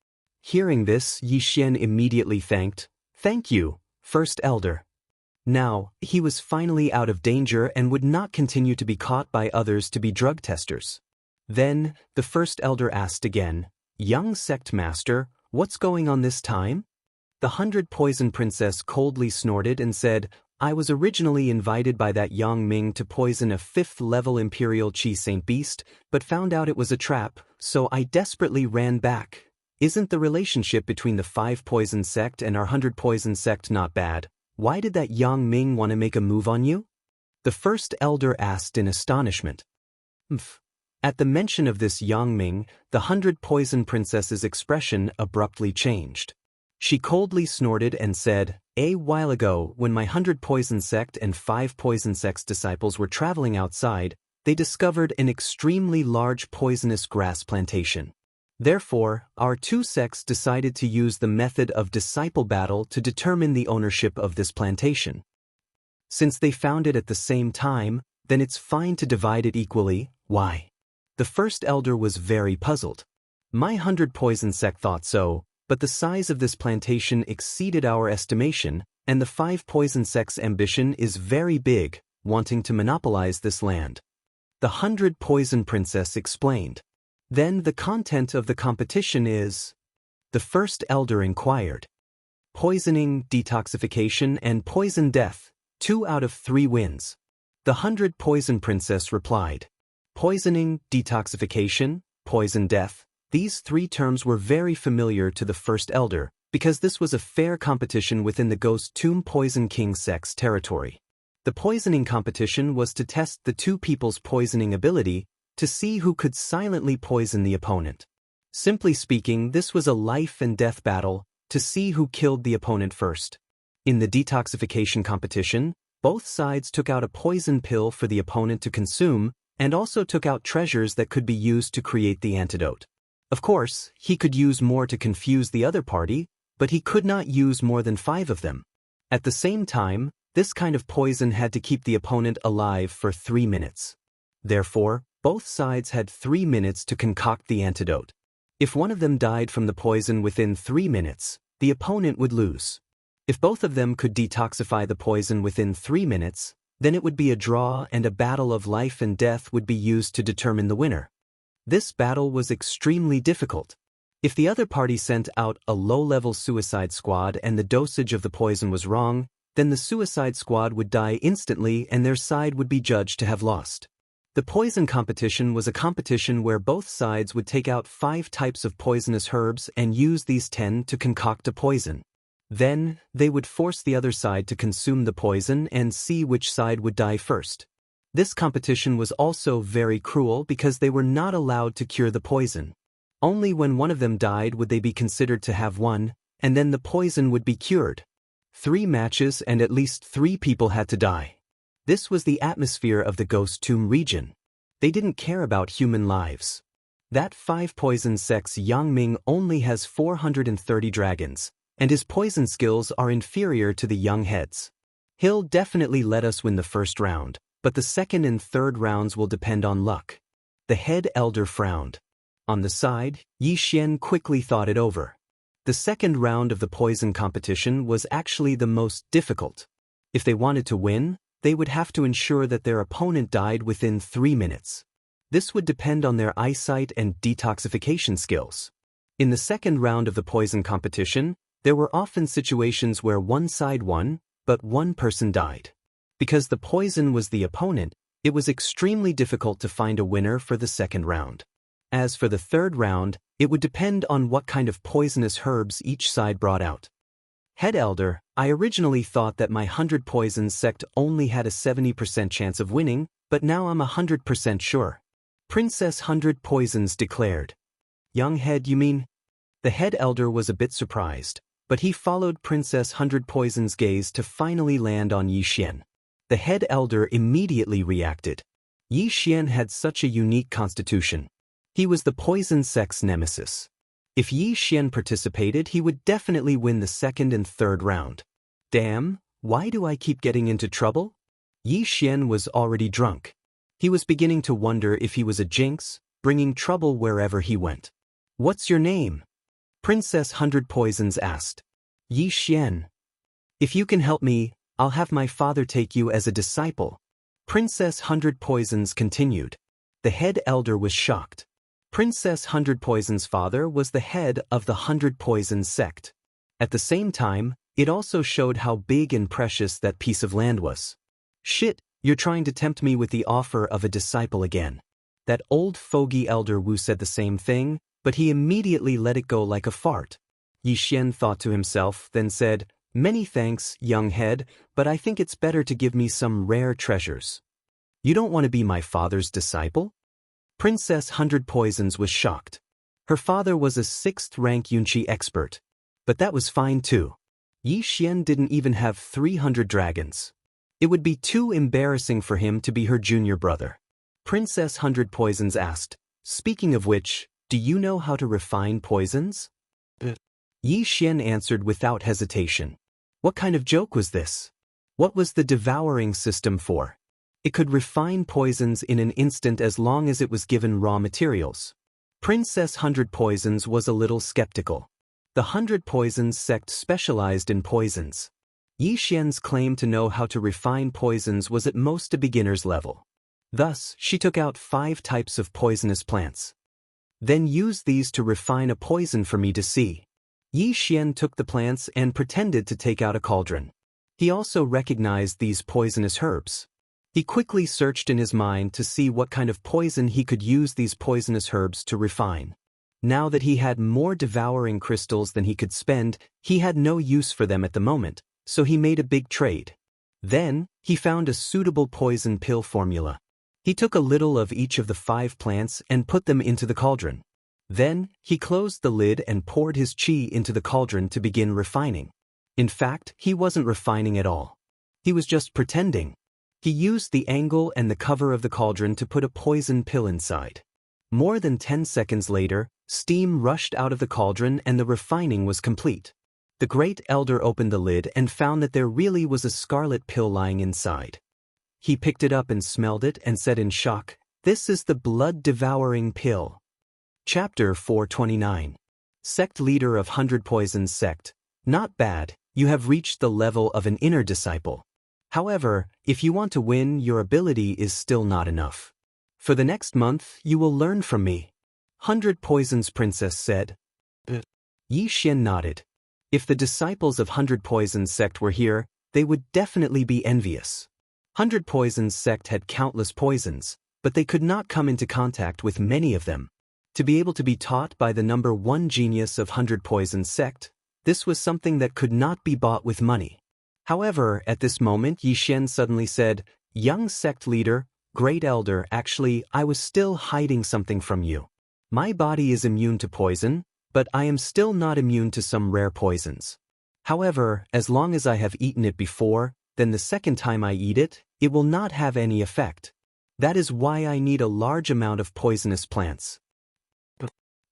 Hearing this, Yi Xian immediately thanked, "Thank you, first elder." Now, he was finally out of danger and would not continue to be caught by others to be drug testers. Then, the first elder asked again, "Young sect master, what's going on this time?" The 100 Poison Princess coldly snorted and said, "I was originally invited by that Yang Ming to poison a 5th-level Imperial Chi Saint Beast, but found out it was a trap, so I desperately ran back. Isn't the relationship between the 5 Poison Sect and our 100 Poison Sect not bad? Why did that Yang Ming want to make a move on you?" The first elder asked in astonishment. At the mention of this Yang Ming, the 100 Poison Princess's expression abruptly changed. She coldly snorted and said, "A while ago, when my 100 Poison Sect and 5 Poison Sect's disciples were traveling outside, they discovered an extremely large poisonous grass plantation. Therefore, our 2 sects decided to use the method of disciple battle to determine the ownership of this plantation. Since they found it at the same time, then it's fine to divide it equally. Why?" The first elder was very puzzled. "My 100 Poison Sect thought so, but the size of this plantation exceeded our estimation, and the 5 Poison Sect's ambition is very big, wanting to monopolize this land." The 100 Poison Princess explained. "Then the content of the competition is?" the first elder inquired. "Poisoning, detoxification, and poison death, 2 out of 3 wins." The 100 Poison Princess replied. Poisoning, detoxification, poison death. These 3 terms were very familiar to the first elder, because this was a fair competition within the Ghost Tomb Poison King sect's territory. The poisoning competition was to test the two people's poisoning ability to see who could silently poison the opponent. Simply speaking, this was a life and death battle to see who killed the opponent first. In the detoxification competition, both sides took out a poison pill for the opponent to consume and also took out treasures that could be used to create the antidote. Of course, he could use more to confuse the other party, but he could not use more than 5 of them. At the same time, this kind of poison had to keep the opponent alive for 3 minutes. Therefore, both sides had 3 minutes to concoct the antidote. If one of them died from the poison within 3 minutes, the opponent would lose. If both of them could detoxify the poison within 3 minutes, then it would be a draw and a battle of life and death would be used to determine the winner. This battle was extremely difficult. If the other party sent out a low-level suicide squad and the dosage of the poison was wrong, then the suicide squad would die instantly and their side would be judged to have lost. The poison competition was a competition where both sides would take out 5 types of poisonous herbs and use these 10 to concoct a poison. Then, they would force the other side to consume the poison and see which side would die first. This competition was also very cruel because they were not allowed to cure the poison. Only when one of them died would they be considered to have won, and then the poison would be cured. 3 matches and at least 3 people had to die. This was the atmosphere of the Ghost Tomb region. They didn't care about human lives. That 5 poison sect's Yang Ming only has 430 dragons, and his poison skills are inferior to the young heads. He'll definitely let us win the first round, but the second and third rounds will depend on luck. The head elder frowned. On the side, Yi Xian quickly thought it over. The second round of the poison competition was actually the most difficult. If they wanted to win, they would have to ensure that their opponent died within 3 minutes. This would depend on their eyesight and detoxification skills. In the second round of the poison competition, there were often situations where one side won, but one person died. Because the poison was the opponent, it was extremely difficult to find a winner for the second round. As for the third round, it would depend on what kind of poisonous herbs each side brought out. Head Elder, I originally thought that my 100 Poisons sect only had a 70% chance of winning, but now I'm 100% sure. Princess 100 Poisons declared. Young Head, you mean? The Head Elder was a bit surprised, but he followed Princess 100 Poisons' gaze to finally land on Yi Xian. The Head Elder immediately reacted. Yi Xian had such a unique constitution. He was the poison sect's nemesis. If Yi Xian participated, he would definitely win the second and third round. Damn, why do I keep getting into trouble? Yi Xian was already drunk. He was beginning to wonder if he was a jinx, bringing trouble wherever he went. What's your name? Princess 100 Poisons asked. Yi Xian. If you can help me, I'll have my father take you as a disciple. Princess 100 Poisons continued. The head elder was shocked. Princess 100 Poisons' father was the head of the 100 Poisons sect. At the same time, it also showed how big and precious that piece of land was. Shit, you're trying to tempt me with the offer of a disciple again. That old fogey Elder Wu said the same thing, but he immediately let it go like a fart. Yi Xian thought to himself, then said, Many thanks, young head, but I think it's better to give me some rare treasures. You don't want to be my father's disciple? Princess 100 Poisons was shocked. Her father was a 6th-rank Yunqi expert. But that was fine too. Yi Xian didn't even have 300 dragons. It would be too embarrassing for him to be her junior brother. Princess 100 Poisons asked, Speaking of which, do you know how to refine poisons? Yi Xian answered without hesitation. What kind of joke was this? What was the devouring system for? It could refine poisons in an instant as long as it was given raw materials. Princess 100 Poisons was a little skeptical. The 100 Poisons sect specialized in poisons. Yi Xian's claim to know how to refine poisons was at most a beginner's level. Thus, she took out 5 types of poisonous plants. Then use these to refine a poison for me to see. Yi Xian took the plants and pretended to take out a cauldron. He also recognized these poisonous herbs. He quickly searched in his mind to see what kind of poison he could use these poisonous herbs to refine. Now that he had more devouring crystals than he could spend, he had no use for them at the moment, so he made a big trade. Then, he found a suitable poison pill formula. He took a little of each of the 5 plants and put them into the cauldron. Then, he closed the lid and poured his qi into the cauldron to begin refining. In fact, he wasn't refining at all. He was just pretending. He used the angle and the cover of the cauldron to put a poison pill inside. More than 10 seconds later, steam rushed out of the cauldron and the refining was complete. The great elder opened the lid and found that there really was a scarlet pill lying inside. He picked it up and smelled it and said in shock, "This is the blood-devouring pill." Chapter 429. Sect Leader of 100 Poisons Sect. Not bad, you have reached the level of an inner disciple. However, if you want to win, your ability is still not enough. For the next month, you will learn from me. 100 Poisons Princess said. Yi Xian nodded. If the disciples of 100 Poisons Sect were here, they would definitely be envious. 100 Poisons Sect had countless poisons, but they could not come into contact with many of them. To be able to be taught by the number 1 genius of 100 Poisons Sect, this was something that could not be bought with money. However, at this moment Yi Xian suddenly said, "Young sect leader, great elder, actually, I was still hiding something from you. My body is immune to poison, but I am still not immune to some rare poisons. However, as long as I have eaten it before, then the second time I eat it, it will not have any effect. That is why I need a large amount of poisonous plants."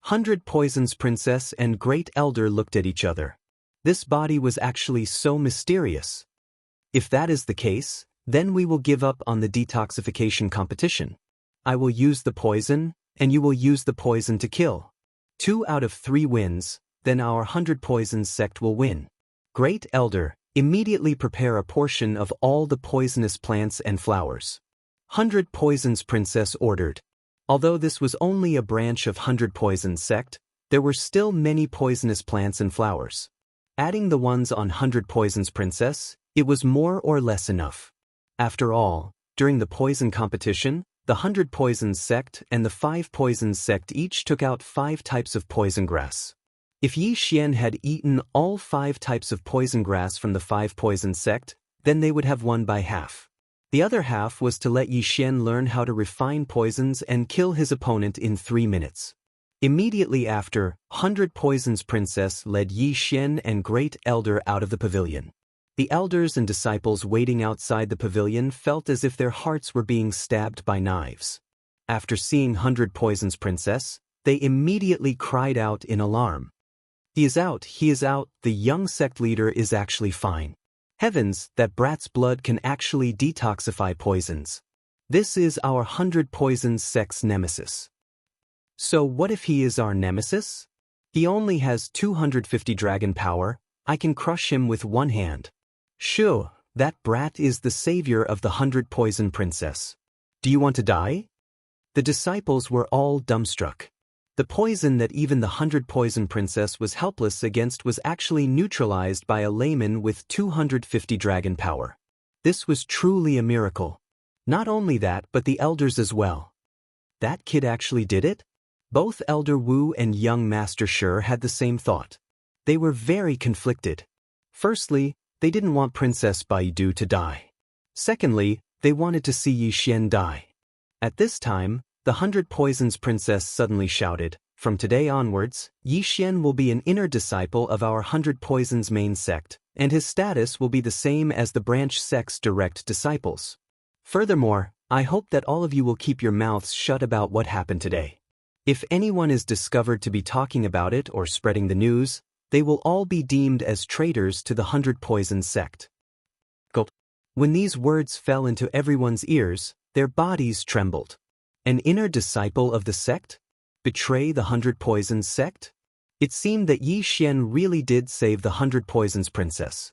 100 Poisons Princess and Great Elder looked at each other. This body was actually so mysterious. If that is the case, then we will give up on the detoxification competition. I will use the poison, and you will use the poison to kill. 2 out of 3 wins, then our 100 Poisons Sect will win. Great Elder, immediately prepare a portion of all the poisonous plants and flowers. 100 Poisons Princess ordered. Although this was only a branch of 100 Poisons Sect, there were still many poisonous plants and flowers. Adding the ones on 100 Poisons Princess, it was more or less enough. After all, during the poison competition, the 100 Poisons Sect and the 5 Poisons Sect each took out 5 types of poison grass. If Yi Xian had eaten all 5 types of poison grass from the 5 Poisons Sect, then they would have won by half. The other half was to let Yi Xian learn how to refine poisons and kill his opponent in 3 minutes. Immediately after, 100 Poisons Princess led Yi Xian and Great Elder out of the pavilion. The elders and disciples waiting outside the pavilion felt as if their hearts were being stabbed by knives. After seeing 100 Poisons Princess, they immediately cried out in alarm. "He is out, the young sect leader is actually fine. Heavens, that brat's blood can actually detoxify poisons. This is our 100 Poisons Sect's nemesis." So what if he is our nemesis? He only has 250 dragon power, I can crush him with one hand. Shoo, that brat is the savior of the 100 Poison Princess. Do you want to die? The disciples were all dumbstruck. The poison that even the 100 Poison Princess was helpless against was actually neutralized by a layman with 250 dragon power. This was truly a miracle. Not only that, but the elders as well. That kid actually did it? Both Elder Wu and young Master Shi had the same thought. They were very conflicted. Firstly, they didn't want Princess Baidu to die. Secondly, they wanted to see Yi Xian die. At this time, the 100 Poisons Princess suddenly shouted, "From today onwards, Yi Xian will be an inner disciple of our 100 Poisons main sect, and his status will be the same as the branch sect's direct disciples. Furthermore, I hope that all of you will keep your mouths shut about what happened today. If anyone is discovered to be talking about it or spreading the news, they will all be deemed as traitors to the 100 Poisons sect." Gulp. When these words fell into everyone's ears, their bodies trembled. An inner disciple of the sect? Betray the 100 Poisons sect? It seemed that Yi Xian really did save the 100 Poisons Princess.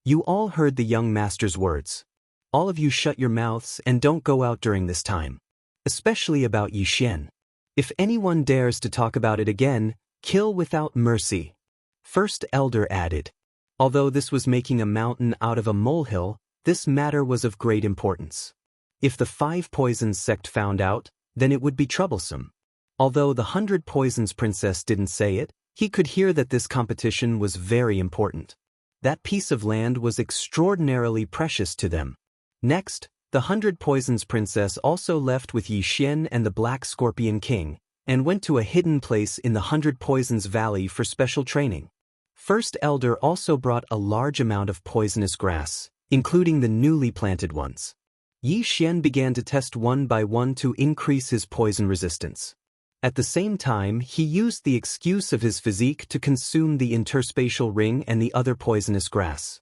You all heard the young master's words. All of you shut your mouths and don't go out during this time. Especially about Yi Xian. If anyone dares to talk about it again, kill without mercy. First Elder added. Although this was making a mountain out of a molehill, this matter was of great importance. If the 5 Poisons sect found out, then it would be troublesome. Although the 100 Poisons princess didn't say it, he could hear that this competition was very important. That piece of land was extraordinarily precious to them. Next, the 100 Poisons princess also left with Yi Xian and the Black Scorpion King, and went to a hidden place in the 100 Poisons Valley for special training. First Elder also brought a large amount of poisonous grass, including the newly planted ones. Yi Xian began to test one by one to increase his poison resistance. At the same time, he used the excuse of his physique to consume the interspatial ring and the other poisonous grass.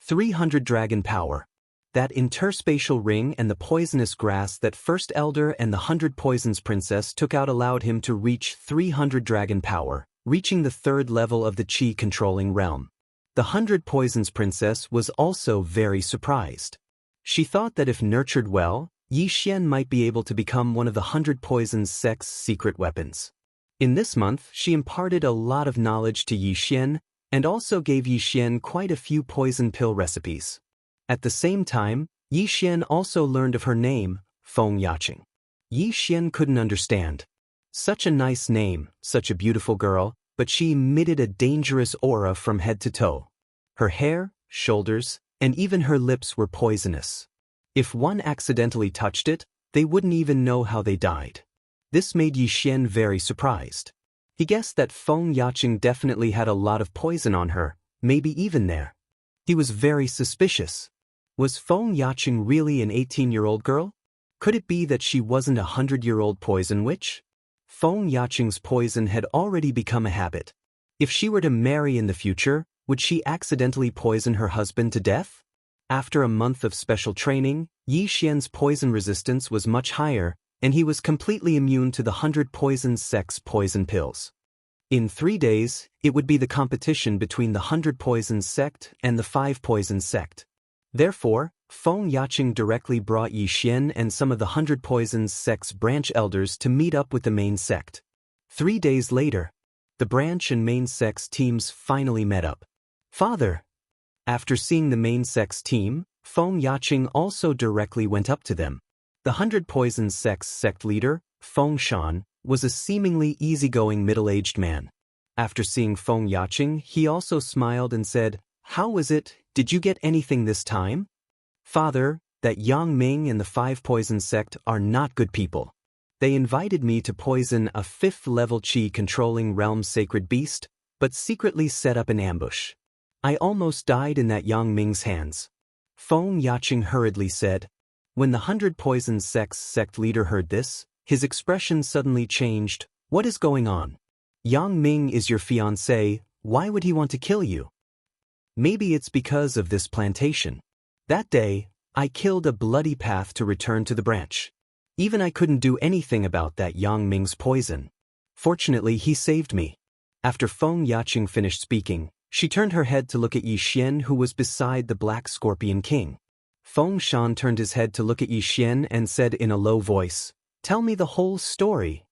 300 Dragon Power. That interspatial ring and the poisonous grass that First Elder and the 100 Poisons princess took out allowed him to reach 300 Dragon Power, reaching the 3rd level of the Qi controlling realm. The 100 Poisons princess was also very surprised. She thought that if nurtured well, Yi Xian might be able to become one of the 100 Poisons sect's secret weapons. In this month, she imparted a lot of knowledge to Yi Xian, and also gave Yi Xian quite a few poison pill recipes. At the same time, Yi Xian also learned of her name, Feng Yaqing. Yi Xian couldn't understand. Such a nice name, such a beautiful girl, but she emitted a dangerous aura from head to toe. Her hair, shoulders, and even her lips were poisonous. If one accidentally touched it, they wouldn't even know how they died. This made Yi Xian very surprised. He guessed that Feng Yaqing definitely had a lot of poison on her, maybe even there. He was very suspicious. Was Feng Yaqing really an 18-year-old girl? Could it be that she wasn't a 100-year-old poison witch? Feng Yaqing's poison had already become a habit. If she were to marry in the future, would she accidentally poison her husband to death? After a month of special training, Yi Xian's poison resistance was much higher, and he was completely immune to the 100 Poisons sect's poison pills. In 3 days, it would be the competition between the 100 Poisons sect and the 5 Poisons sect. Therefore, Feng Yaqing directly brought Yi Xian and some of the 100 Poisons sect's branch elders to meet up with the main sect. 3 days later, the branch and main sect's teams finally met up. Father! After seeing the main sect's team, Feng Yaqing also directly went up to them. The 100 Poisons sect's sect leader, Feng Shan, was a seemingly easygoing middle-aged man. After seeing Feng Yaqing, he also smiled and said, "How was it? Did you get anything this time?" "Father, that Yang Ming and the 5 Poisons sect are not good people. They invited me to poison a 5th-level Qi controlling realm's sacred beast, but secretly set up an ambush. I almost died in that Yang Ming's hands." Feng Yaqing hurriedly said. When the 100 Poisons sect's sect leader heard this, his expression suddenly changed. "What is going on? Yang Ming is your fiancé, why would he want to kill you?" "Maybe it's because of this plantation. That day, I killed a bloody path to return to the branch. Even I couldn't do anything about that Yang Ming's poison. Fortunately, he saved me." After Feng Yaqing finished speaking, she turned her head to look at Yi Xian, who was beside the Black Scorpion King. Feng Shan turned his head to look at Yi Xian and said in a low voice, "Tell me the whole story."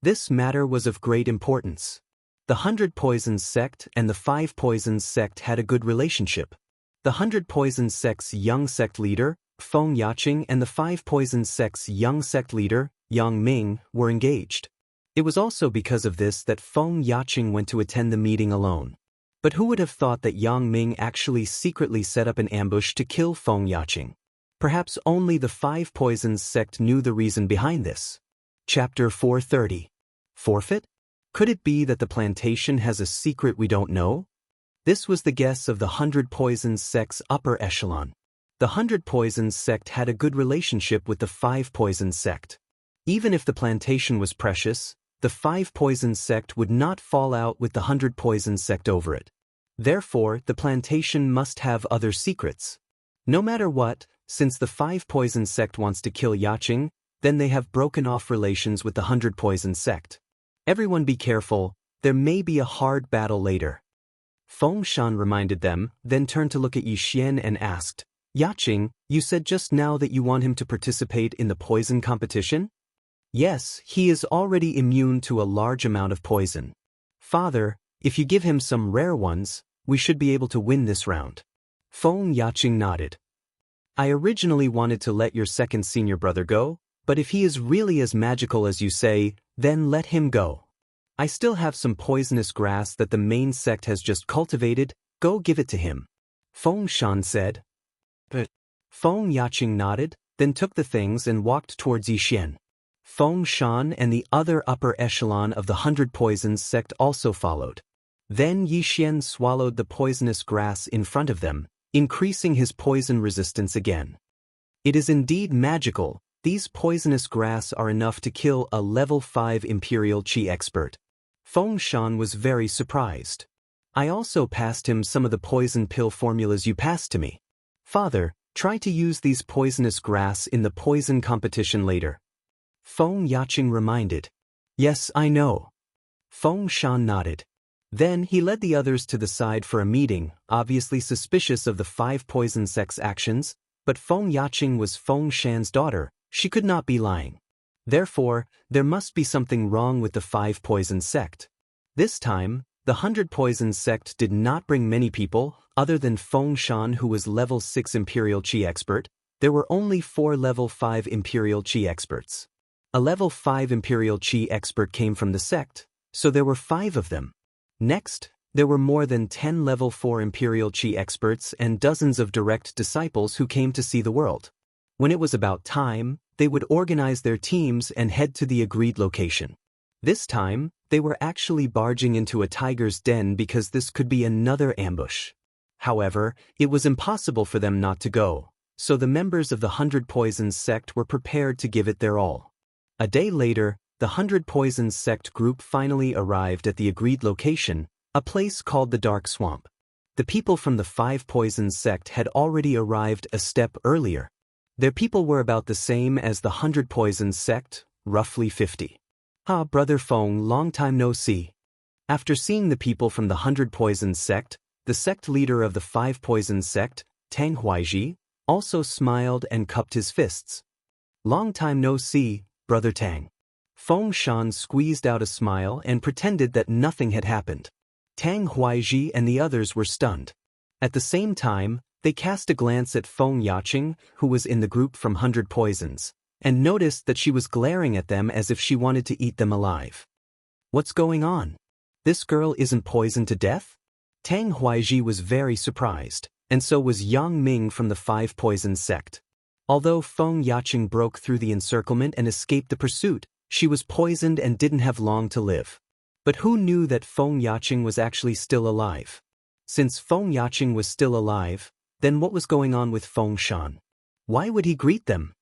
This matter was of great importance. The 100 Poisons sect and the 5 Poisons sect had a good relationship. The 100 Poisons sect's young sect leader, Feng Yaqing, and the 5 Poisons sect's young sect leader, Yang Ming, were engaged. It was also because of this that Feng Yaqing went to attend the meeting alone. But who would have thought that Yang Ming actually secretly set up an ambush to kill Feng Yaqing? Perhaps only the 5 Poisons sect knew the reason behind this. Chapter 430. Forfeit? Could it be that the plantation has a secret we don't know? This was the guess of the 100 Poisons sect's upper echelon. The 100 Poisons sect had a good relationship with the 5 Poisons sect. Even if the plantation was precious, the 5 Poisons sect would not fall out with the 100 Poisons sect over it. Therefore, the plantation must have other secrets. No matter what, since the 5 Poisons sect wants to kill Yaqing, then they have broken off relations with the 100 Poisons sect. Everyone be careful, there may be a hard battle later. Feng Shan reminded them, then turned to look at Yi Xian and asked, "Yaqing, you said just now that you want him to participate in the poison competition?" "Yes, he is already immune to a large amount of poison. Father, if you give him some rare ones, we should be able to win this round." Feng Yaqing nodded. "I originally wanted to let your second senior brother go, But if he is really as magical as you say, then let him go. I still have some poisonous grass that the main sect has just cultivated, go give it to him. Feng Shan said. But Feng Yaqing nodded, then took the things and walked towards Yixian. Feng Shan and the other upper echelon of the 100 Poisons sect also followed. Then Yixian swallowed the poisonous grass in front of them, increasing his poison resistance again. It is indeed magical, these poisonous grass are enough to kill a level 5 Imperial Qi expert. Feng Shan was very surprised. I also passed him some of the poison pill formulas you passed to me. Father, try to use these poisonous grass in the poison competition later. Feng Yaqing reminded. Yes, I know. Feng Shan nodded. Then he led the others to the side for a meeting, obviously suspicious of the 5 poison sect's actions, but Feng Yaqing was Feng Shan's daughter, she could not be lying. Therefore, there must be something wrong with the 5 poison sect. This time, the 100 poison sect did not bring many people, other than Feng Shan who was level 6 Imperial Qi expert, there were only 4 level 5 Imperial Qi experts. A level 5 Imperial Qi expert came from the sect, so there were 5 of them. Next, there were more than 10 level 4 Imperial Qi experts and dozens of direct disciples who came to see the world. When it was about time, they would organize their teams and head to the agreed location. This time, they were actually barging into a tiger's den because this could be another ambush. However, it was impossible for them not to go, so the members of the 100 Poisons sect were prepared to give it their all. A day later, the 100 Poisons sect group finally arrived at the agreed location, a place called the Dark Swamp. The people from the 5 Poisons sect had already arrived a step earlier. Their people were about the same as the 100 Poisons sect, roughly 50. Ah, Brother Feng, long time no see. After seeing the people from the 100 Poisons sect, the sect leader of the 5 Poisons sect, Tang Huaiji, also smiled and cupped his fists. Long time no see, Brother Tang. Feng Shan squeezed out a smile and pretended that nothing had happened. Tang Huaiji and the others were stunned. At the same time, they cast a glance at Feng Yaqing, who was in the group from 100 Poisons, and noticed that she was glaring at them as if she wanted to eat them alive. What's going on? This girl isn't poisoned to death? Tang Huaiji was very surprised, and so was Yang Ming from the 5 Poisons sect. Although Feng Yaqing broke through the encirclement and escaped the pursuit, she was poisoned and didn't have long to live. But who knew that Feng Yaqing was actually still alive? Since Feng Yaqing was still alive, then what was going on with Feng Shan? Why would he greet them?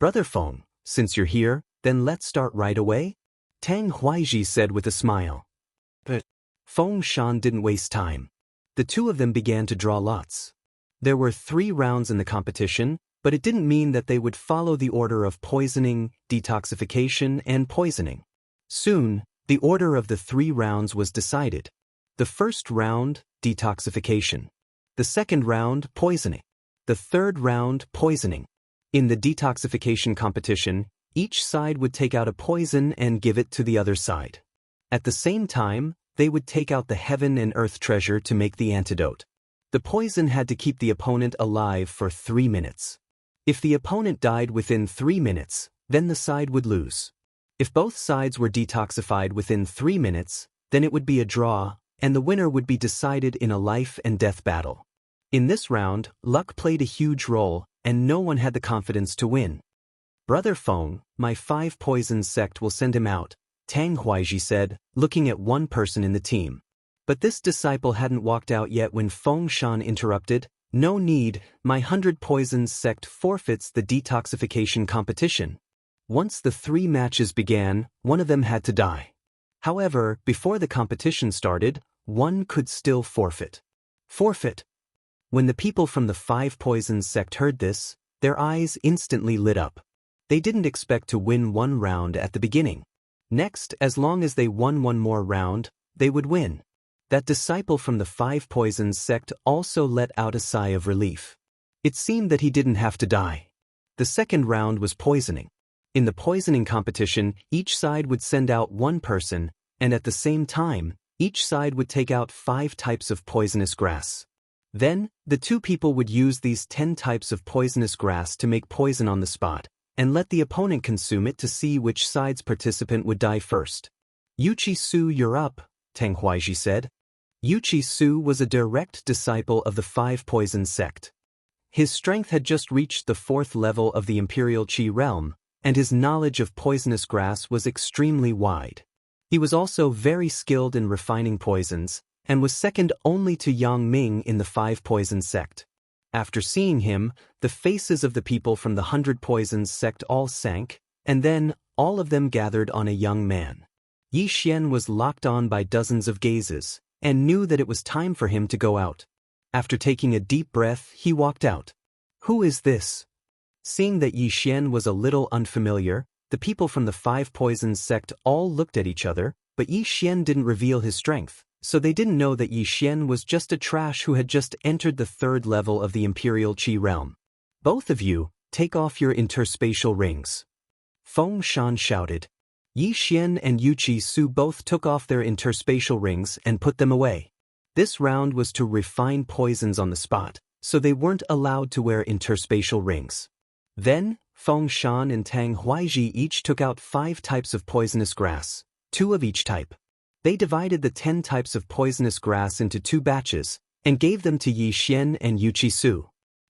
Brother Feng, since you're here, then let's start right away? Tang Huaiji said with a smile. But Feng Shan didn't waste time. The two of them began to draw lots. There were 3 rounds in the competition, but it didn't mean that they would follow the order of poisoning, detoxification, and poisoning. Soon, the order of the 3 rounds was decided. The first round, detoxification. The second round, poisoning. The third round, poisoning. In the detoxification competition, each side would take out a poison and give it to the other side. At the same time, they would take out the heaven and earth treasure to make the antidote. The poison had to keep the opponent alive for 3 minutes. If the opponent died within 3 minutes, then the side would lose. If both sides were detoxified within 3 minutes, then it would be a draw, and the winner would be decided in a life and death battle. In this round, luck played a huge role, and no one had the confidence to win. Brother Feng, my 5 Poisons sect will send him out, Tang Huaiji said, looking at one person in the team. But this disciple hadn't walked out yet when Feng Shan interrupted. No need, my 100 Poisons sect forfeits the detoxification competition. Once the 3 matches began, one of them had to die. However, before the competition started, one could still forfeit. Forfeit. When the people from the 5 Poisons sect heard this, their eyes instantly lit up. They didn't expect to win 1 round at the beginning. Next, as long as they won 1 more round, they would win. That disciple from the 5 Poisons sect also let out a sigh of relief. It seemed that he didn't have to die. The second round was poisoning. In the poisoning competition, each side would send out 1 person, and at the same time, each side would take out 5 types of poisonous grass. Then, the 2 people would use these 10 types of poisonous grass to make poison on the spot, and let the opponent consume it to see which side's participant would die first. Yuchi-Su, you're up, Tang Huaiji said. Yuchi-Su was a direct disciple of the Five Poison sect. His strength had just reached the 4th level of the Imperial Qi realm, and his knowledge of poisonous grass was extremely wide. He was also very skilled in refining poisons, and was second only to Yang Ming in the Five Poison sect. After seeing him, the faces of the people from the 100 Poisons sect all sank, and then all of them gathered on a young man. Yi Xian was locked on by dozens of gazes, and knew that it was time for him to go out. After taking a deep breath, he walked out. Who is this? Seeing that Yi Xian was a little unfamiliar, the people from the Five Poisons sect all looked at each other, but Yi Xian didn't reveal his strength, so they didn't know that Yi Xian was just a trash who had just entered the 3rd level of the Imperial Qi realm. Both of you, take off your interspatial rings. Feng Shan shouted. Yi Xian and Yuchi-Su both took off their interspatial rings and put them away. This round was to refine poisons on the spot, so they weren't allowed to wear interspatial rings. Then, Feng Shan and Tang Huaiji each took out 5 types of poisonous grass, 2 of each type. They divided the 10 types of poisonous grass into 2 batches, and gave them to Yi Xian and Yuchi-Su.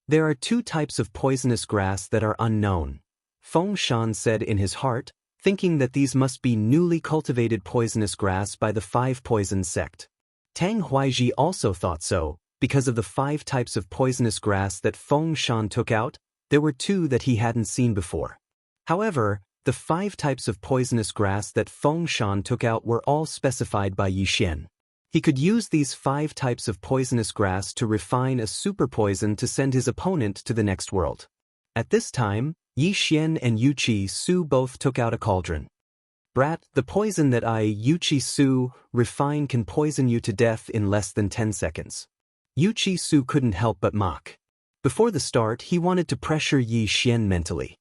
There are 2 types of poisonous grass that are unknown, Feng Shan said in his heart, thinking that these must be newly cultivated poisonous grass by the Five Poison sect. Tang Huaiji also thought so, because of the 5 types of poisonous grass that Feng Shan took out, there were 2 that he hadn't seen before. However, the 5 types of poisonous grass that Feng Shan took out were all specified by Yi Xian. He could use these 5 types of poisonous grass to refine a super poison to send his opponent to the next world. At this time, Yi Xian and Yuchi-Su both took out a cauldron. Brat, the poison that I, Yuchi-Su, refine can poison you to death in less than 10 seconds. Yuchi-Su couldn't help but mock. Before the start, he wanted to pressure Yi Xian mentally.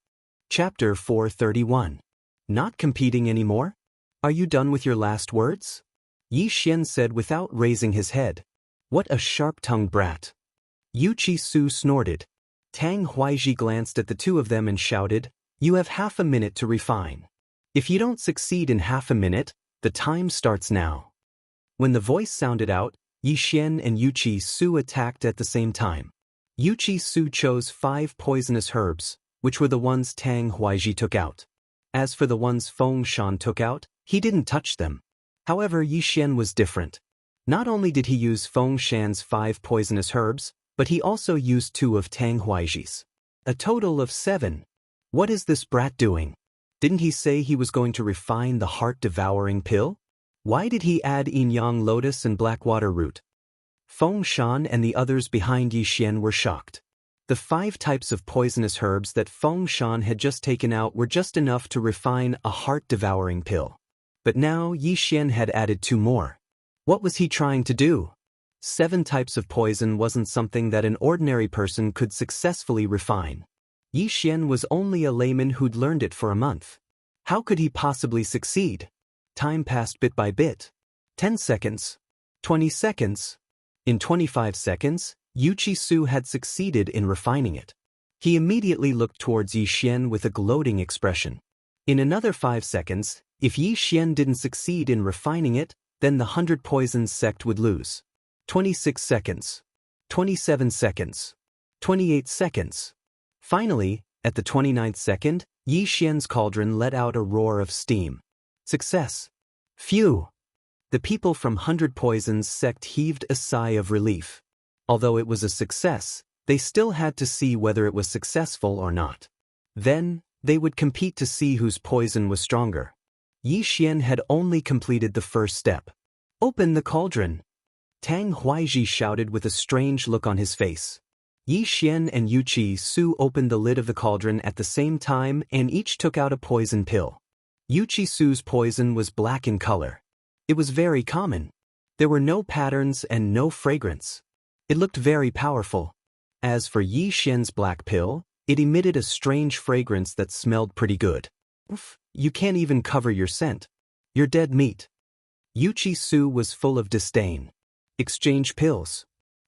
Chapter 431. Not competing anymore? Are you done with your last words? Yi Xian said without raising his head. What a sharp-tongued brat. Yuchi-Su snorted. Tang Huaiji glanced at the 2 of them and shouted, You have half a minute to refine. If you don't succeed in half a minute, the time starts now. When the voice sounded out, Yi Xian and Yuchi-Su attacked at the same time. Yuchi-Su chose 5 poisonous herbs, which were the ones Tang Huaiji took out. As for the ones Feng Shan took out, he didn't touch them. However, Yi Xian was different. Not only did he use Feng Shan's 5 poisonous herbs, but he also used 2 of Tang Huaiji's. A total of 7. What is this brat doing? Didn't he say he was going to refine the heart-devouring pill? Why did he add yin-yang lotus and blackwater root? Feng Shan and the others behind Yi Xian were shocked. The 5 types of poisonous herbs that Feng Shan had just taken out were just enough to refine a heart-devouring pill. But now Yi Xian had added 2 more. What was he trying to do? 7 types of poison wasn't something that an ordinary person could successfully refine. Yi Xian was only a layman who'd learned it for a month. How could he possibly succeed? Time passed bit by bit. 10 seconds. 20 seconds. In 25 seconds, Yuchi-Su had succeeded in refining it. He immediately looked towards Yi Xian with a gloating expression. In another 5 seconds, if Yi Xian didn't succeed in refining it, then the 100 Poisons sect would lose. 26 seconds. 27 seconds. 28 seconds. Finally, at the 29th second, Yi Xian's cauldron let out a roar of steam. Success. Phew! The people from 100 Poisons sect heaved a sigh of relief. Although it was a success, they still had to see whether it was successful or not. Then, they would compete to see whose poison was stronger. Yi Xian had only completed the first step. Open the cauldron! Tang Huaiji shouted with a strange look on his face. Yi Xian and Yuchi-Su opened the lid of the cauldron at the same time and each took out a poison pill. Yuchi-Su's poison was black in color. It was very common. There were no patterns and no fragrance. It looked very powerful. As for Yi Xian's black pill, it emitted a strange fragrance that smelled pretty good. Oof, you can't even cover your scent. You're dead meat. Yuchi-Su was full of disdain. Exchange pills.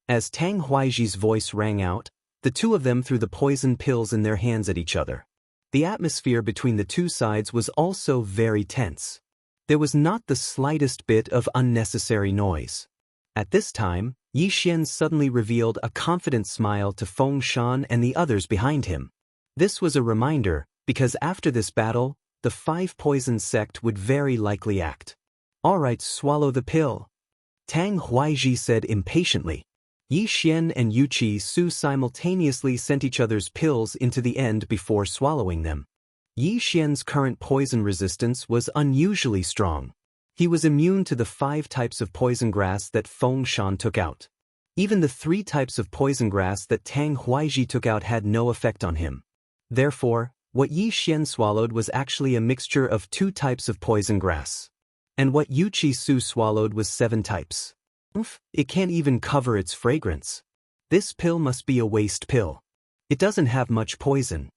As Tang Huaiji's voice rang out, the 2 of them threw the poison pills in their hands at each other. The atmosphere between the two sides was also very tense. There was not the slightest bit of unnecessary noise. At this time, Yi Xian suddenly revealed a confident smile to Feng Shan and the others behind him. This was a reminder, because after this battle, the 5 poison sect would very likely act. All right, swallow the pill, Tang Huaiji said impatiently. Yi Xian and Yuqi Su simultaneously sent each other's pills into the end before swallowing them. Yi Xian's current poison resistance was unusually strong. He was immune to the 5 types of poison grass that Feng Shan took out. Even the 3 types of poison grass that Tang Huaiji took out had no effect on him. Therefore, what Yi Xian swallowed was actually a mixture of 2 types of poison grass. And what Yuqi Su swallowed was 7 types. It can't even cover its fragrance. This pill must be a waste pill. It doesn't have much poison.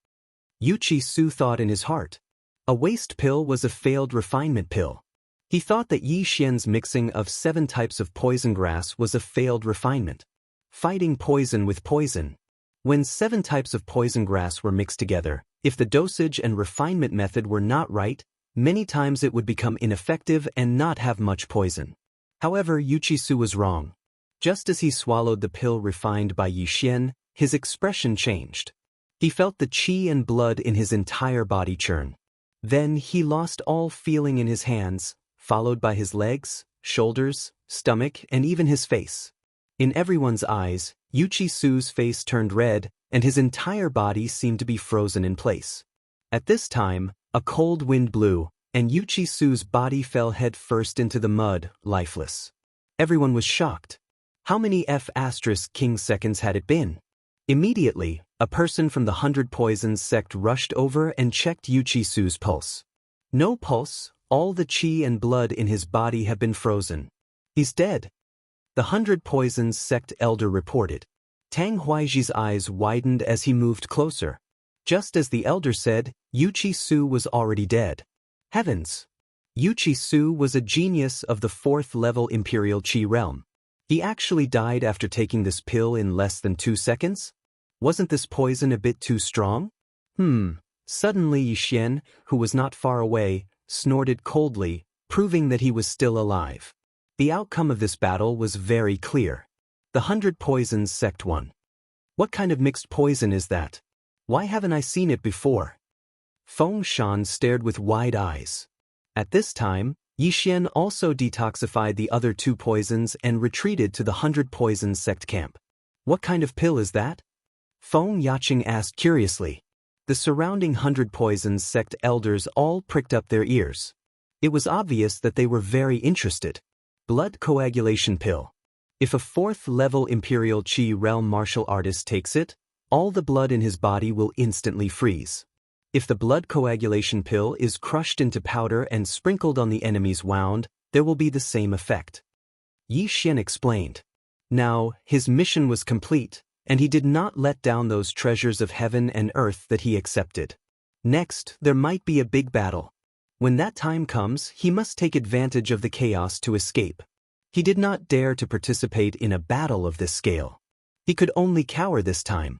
Yuqi Su thought in his heart. A waste pill was a failed refinement pill. He thought that Yi Xian's mixing of 7 types of poison grass was a failed refinement. Fighting poison with poison. When 7 types of poison grass were mixed together, if the dosage and refinement method were not right, many times it would become ineffective and not have much poison. However, Yuqi Su was wrong. Just as he swallowed the pill refined by Yi Xian, his expression changed. He felt the qi and blood in his entire body churn. Then he lost all feeling in his hands, followed by his legs, shoulders, stomach, and even his face. In everyone's eyes, Yuqi Su's face turned red, and his entire body seemed to be frozen in place. At this time, a cold wind blew, and Yuqi Su's body fell head first into the mud, lifeless. Everyone was shocked. How many F*King seconds had it been? Immediately, a person from the 100 Poisons sect rushed over and checked Yuqi Su's pulse. No pulse, all the qi and blood in his body have been frozen. He's dead. The 100 Poisons sect elder reported. Tang Huaiji's eyes widened as he moved closer. Just as the elder said, Yuqi Su was already dead. Heavens! Yuqi Su was a genius of the 4th level Imperial Qi realm. He actually died after taking this pill in less than 2 seconds? Wasn't this poison a bit too strong? Suddenly Yi Xian, who was not far away, snorted coldly, proving that he was still alive. The outcome of this battle was very clear. The 100 Poisons sect won. What kind of mixed poison is that? Why haven't I seen it before? Feng Shan stared with wide eyes. At this time, Yi Xian also detoxified the other 2 poisons and retreated to the 100 Poisons sect camp. What kind of pill is that? Feng Yaqing asked curiously. The surrounding 100 Poisons sect elders all pricked up their ears. It was obvious that they were very interested. Blood coagulation pill. If a 4th level Imperial Qi realm martial artist takes it, all the blood in his body will instantly freeze. If the blood coagulation pill is crushed into powder and sprinkled on the enemy's wound, there will be the same effect. Yi Xian explained. Now, his mission was complete, and he did not let down those treasures of heaven and earth that he accepted. Next, there might be a big battle. When that time comes, he must take advantage of the chaos to escape. He did not dare to participate in a battle of this scale. He could only cower this time.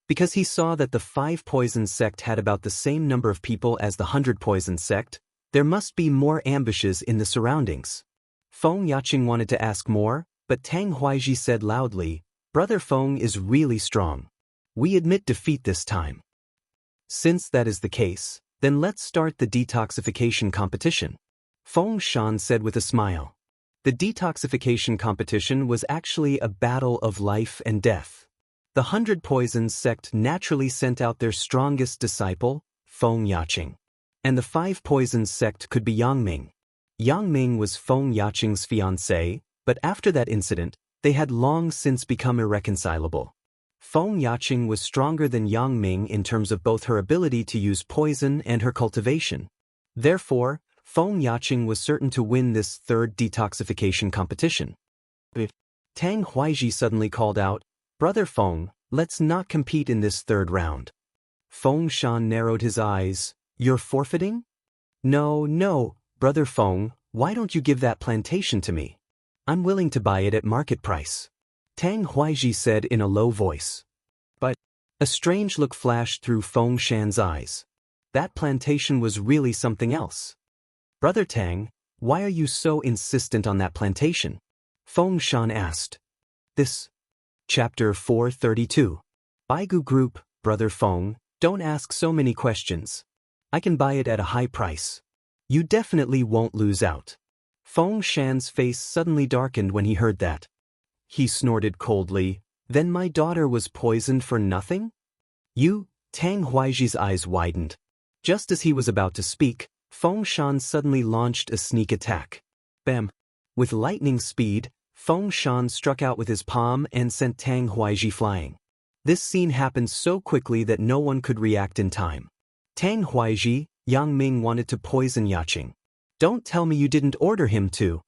Because he saw that the 5 Poisons sect had about the same number of people as the 100 Poisons sect, there must be more ambushes in the surroundings. Feng Yaqing wanted to ask more, but Tang Huaiji said loudly, "Brother Feng is really strong. We admit defeat this time." Since that is the case, then let's start the detoxification competition, Feng Shan said with a smile. The detoxification competition was actually a battle of life and death. The 100 Poisons sect naturally sent out their strongest disciple, Feng Yaqing. And the 5 Poisons sect could be Yang Ming. Yang Ming was Feng Yaqing's fiancée, but after that incident, they had long since become irreconcilable. Feng Yaqing was stronger than Yang Ming in terms of both her ability to use poison and her cultivation. Therefore, Feng Yaqing was certain to win this 3rd detoxification competition. Tang Huaiji suddenly called out, "Brother Feng, let's not compete in this 3rd round." Feng Shan narrowed his eyes. "You're forfeiting?" No, Brother Feng, why don't you give that plantation to me? I'm willing to buy it at market price," Tang Huaiji said in a low voice. But a strange look flashed through Feng Shan's eyes. That plantation was really something else. Brother Tang, why are you so insistent on that plantation? Feng Shan asked. This. Chapter 432. Baigu Group, Brother Feng, don't ask so many questions. I can buy it at a high price. You definitely won't lose out. Feng Shan's face suddenly darkened when he heard that. He snorted coldly, then my daughter was poisoned for nothing? You? Tang Huaiji's eyes widened. Just as he was about to speak, Feng Shan suddenly launched a sneak attack. Bam! With lightning speed, Feng Shan struck out with his palm and sent Tang Huaiji flying. This scene happened so quickly that no one could react in time. Tang Huaiji, Yang Ming wanted to poison Yaqing. Don't tell me you didn't order him to.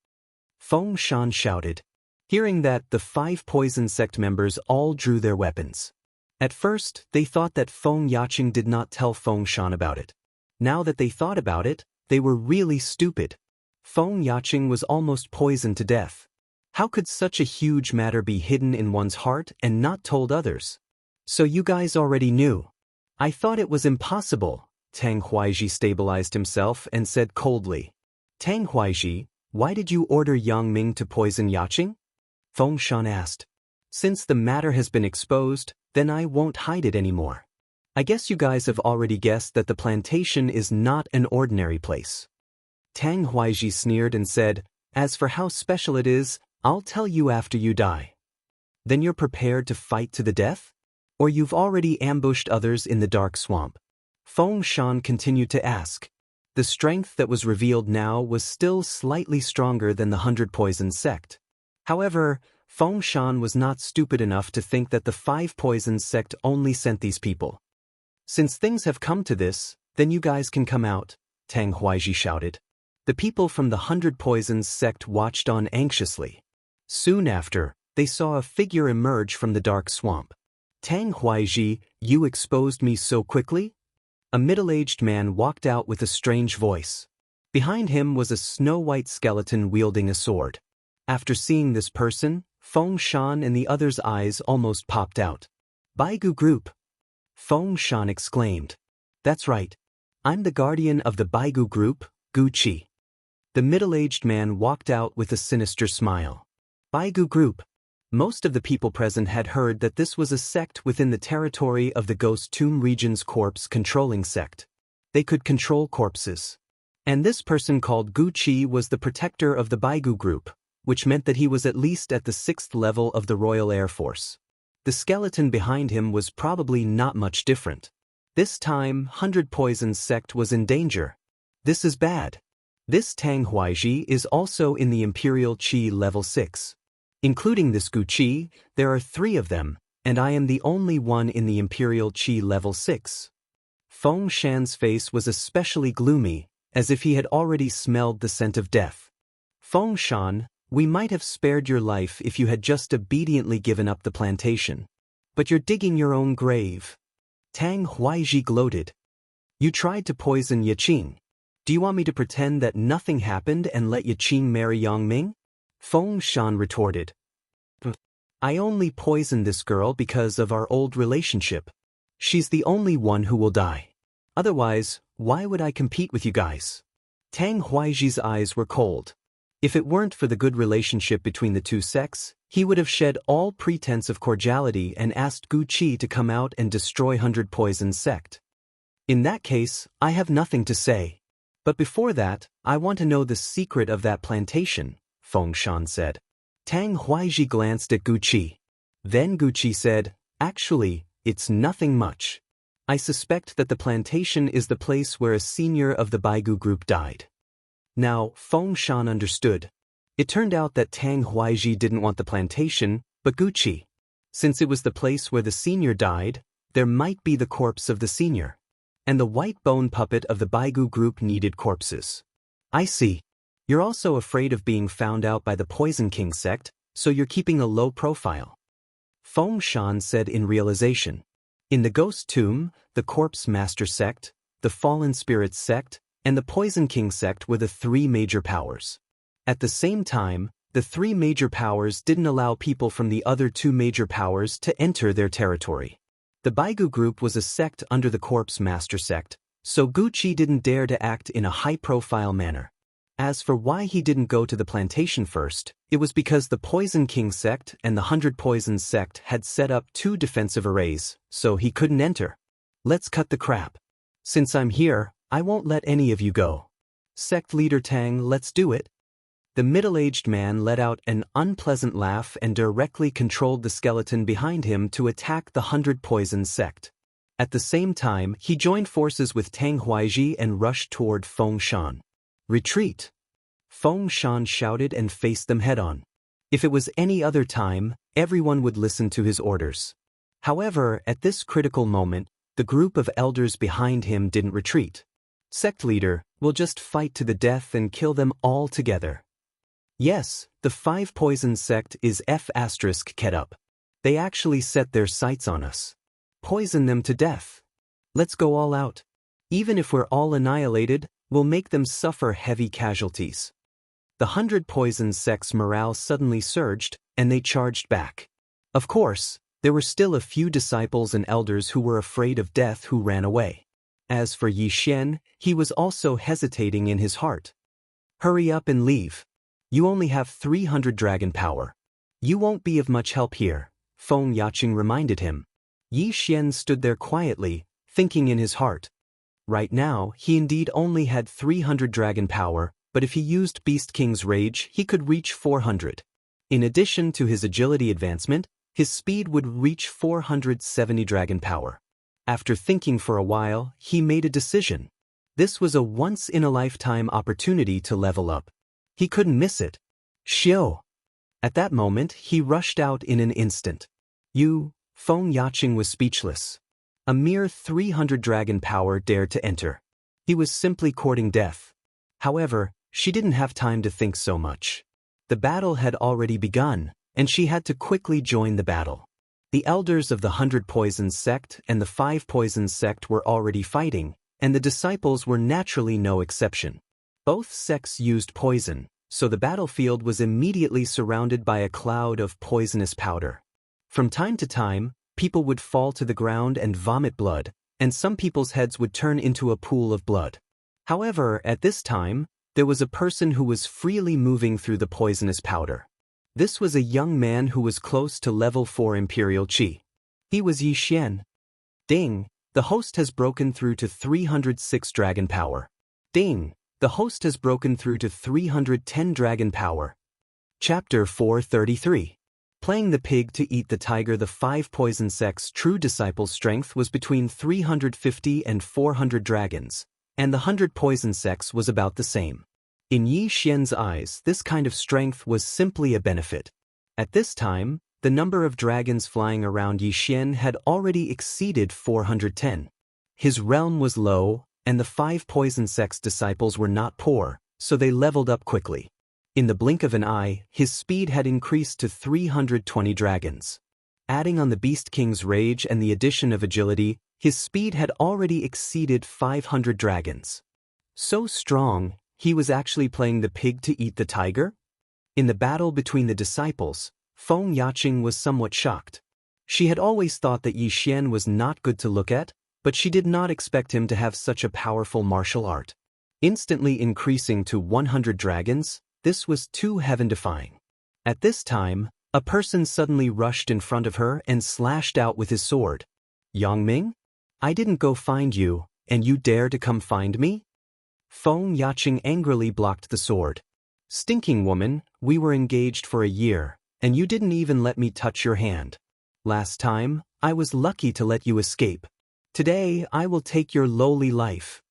Feng Shan shouted. Hearing that, the 5 poison sect members all drew their weapons. At first, they thought that Feng Yaqing did not tell Feng Shan about it. Now that they thought about it, they were really stupid. Feng Yaqing was almost poisoned to death. How could such a huge matter be hidden in one's heart and not told others? So you guys already knew. I thought it was impossible. Tang Huaiji stabilized himself and said coldly. Tang Huaiji, why did you order Yang Ming to poison Yaqing? Feng Shan asked. Since the matter has been exposed, then I won't hide it anymore. I guess you guys have already guessed that the plantation is not an ordinary place. Tang Huaiji sneered and said, as for how special it is, I'll tell you after you die. Then you're prepared to fight to the death? Or you've already ambushed others in the dark swamp? Feng Shan continued to ask. The strength that was revealed now was still slightly stronger than the 100 Poison sect. However, Feng Shan was not stupid enough to think that the 5 Poison sect only sent these people. Since things have come to this, then you guys can come out, Tang Huaiji shouted. The people from the 100 Poisons sect watched on anxiously. Soon after, they saw a figure emerge from the dark swamp. Tang Huaiji, you exposed me so quickly? A middle-aged man walked out with a strange voice. Behind him was a snow-white skeleton wielding a sword. After seeing this person, Feng Shan and the others' eyes almost popped out. Baigu Group! Feng Shan exclaimed. That's right. I'm the guardian of the Baigu Group, Gu Qi. The middle-aged man walked out with a sinister smile. Baigu Group. Most of the people present had heard that this was a sect within the territory of the Ghost Tomb region's corpse controlling sect. They could control corpses. And this person called Gu Qi was the protector of the Baigu Group, which meant that he was at least at the 6th level of the Royal Air Force. The skeleton behind him was probably not much different. This time, 100 Poisons sect was in danger. This is bad. This Tang Huaiji is also in the Imperial Qi level 6. Including this Gu Qi, there are 3 of them, and I am the only one in the Imperial Qi level 6. Feng Shan's face was especially gloomy, as if he had already smelled the scent of death. Feng Shan, we might have spared your life if you had just obediently given up the plantation. But you're digging your own grave. Tang Huaiji gloated. You tried to poison Yaqing. Do you want me to pretend that nothing happened and let Yaqing marry Yang Ming? Feng Shan retorted. I only poisoned this girl because of our old relationship. She's the only one who will die. Otherwise, why would I compete with you guys? Tang Huaiji's eyes were cold. If it weren't for the good relationship between the 2 sects, he would have shed all pretense of cordiality and asked Gu Qi to come out and destroy 100 Poison sect. In that case, I have nothing to say. But before that, I want to know the secret of that plantation, Feng Shan said. Tang Huaiji glanced at Gu Qi. Then Gu Qi said, actually, it's nothing much. I suspect that the plantation is the place where a senior of the Baigu Group died. Now, Feng Shan understood. It turned out that Tang Huaiji didn't want the plantation, but Gu Qi. Since it was the place where the senior died, there might be the corpse of the senior. And the white bone puppet of the Baigu Group needed corpses. I see. You're also afraid of being found out by the Poison King sect, so you're keeping a low profile. Feng Shan said in realization. In the Ghost Tomb, the Corpse Master sect, the Fallen Spirits sect, and the Poison King sect were the 3 major powers. At the same time, the 3 major powers didn't allow people from the other 2 major powers to enter their territory. The Baigu Group was a sect under the Corpse Master sect, so Gucci didn't dare to act in a high-profile manner. As for why he didn't go to the plantation first, it was because the Poison King sect and the 100 Poisons sect had set up 2 defensive arrays, so he couldn't enter. Let's cut the crap. Since I'm here, I won't let any of you go. Sect leader Tang, let's do it. The middle-aged man let out an unpleasant laugh and directly controlled the skeleton behind him to attack the 100 Poisons sect. At the same time, he joined forces with Tang Huaiji and rushed toward Feng Shan. Retreat! Feng Shan shouted and faced them head-on. If it was any other time, everyone would listen to his orders. However, at this critical moment, the group of elders behind him didn't retreat. Sect leader, we'll just fight to the death and kill them all together. Yes, the 5 Poisons sect is F***ket up. They actually set their sights on us. Poison them to death. Let's go all out. Even if we're all annihilated, we'll make them suffer heavy casualties. The 100 Poisons sect's morale suddenly surged, and they charged back. Of course, there were still a few disciples and elders who were afraid of death who ran away. As for Yi Xian, he was also hesitating in his heart. Hurry up and leave. You only have 300 dragon power. You won't be of much help here, Feng Yaqing reminded him. Yi Xian stood there quietly, thinking in his heart. Right now, he indeed only had 300 dragon power, but if he used Beast King's Rage, he could reach 400. In addition to his agility advancement, his speed would reach 470 dragon power. After thinking for a while, he made a decision. This was a once-in-a-lifetime opportunity to level up. He couldn't miss it. Xiao! At that moment, he rushed out in an instant. Feng Yaqing was speechless. A mere 300 dragon power dared to enter. He was simply courting death. However, she didn't have time to think so much. The battle had already begun, and she had to quickly join the battle. The elders of the 100 Poisons sect and the 5 Poisons sect were already fighting, and the disciples were naturally no exception. Both sects used poison, so the battlefield was immediately surrounded by a cloud of poisonous powder. From time to time, people would fall to the ground and vomit blood, and some people's heads would turn into a pool of blood. However, at this time, there was a person who was freely moving through the poisonous powder. This was a young man who was close to level 4 Imperial Qi. He was Yi Xian. Ding! The host has broken through to 306 dragon power. Ding! The host has broken through to 310 dragon power. Chapter 433. Playing the pig to eat the tiger. The 5 Poison sect's true disciples' strength was between 350 and 400 dragons, and the 100 Poison sect's was about the same. In Yi Xian's eyes, this kind of strength was simply a benefit. At this time, the number of dragons flying around Yi Xian had already exceeded 410. His realm was low, and the 5 Poison sect's disciples were not poor, so they leveled up quickly. In the blink of an eye, his speed had increased to 320 dragons. Adding on the Beast King's Rage and the addition of agility, his speed had already exceeded 500 dragons. So strong, he was actually playing the pig to eat the tiger? In the battle between the disciples, Feng Yaqing was somewhat shocked. She had always thought that Yi Xian was not good to look at, but she did not expect him to have such a powerful martial art. Instantly increasing to 100 dragons, this was too heaven-defying. At this time, a person suddenly rushed in front of her and slashed out with his sword. Yangming? I didn't go find you, and you dare to come find me? Feng Yaqing angrily blocked the sword. Stinking woman, we were engaged for a year, and you didn't even let me touch your hand. Last time, I was lucky to let you escape. Today, I will take your lowly life.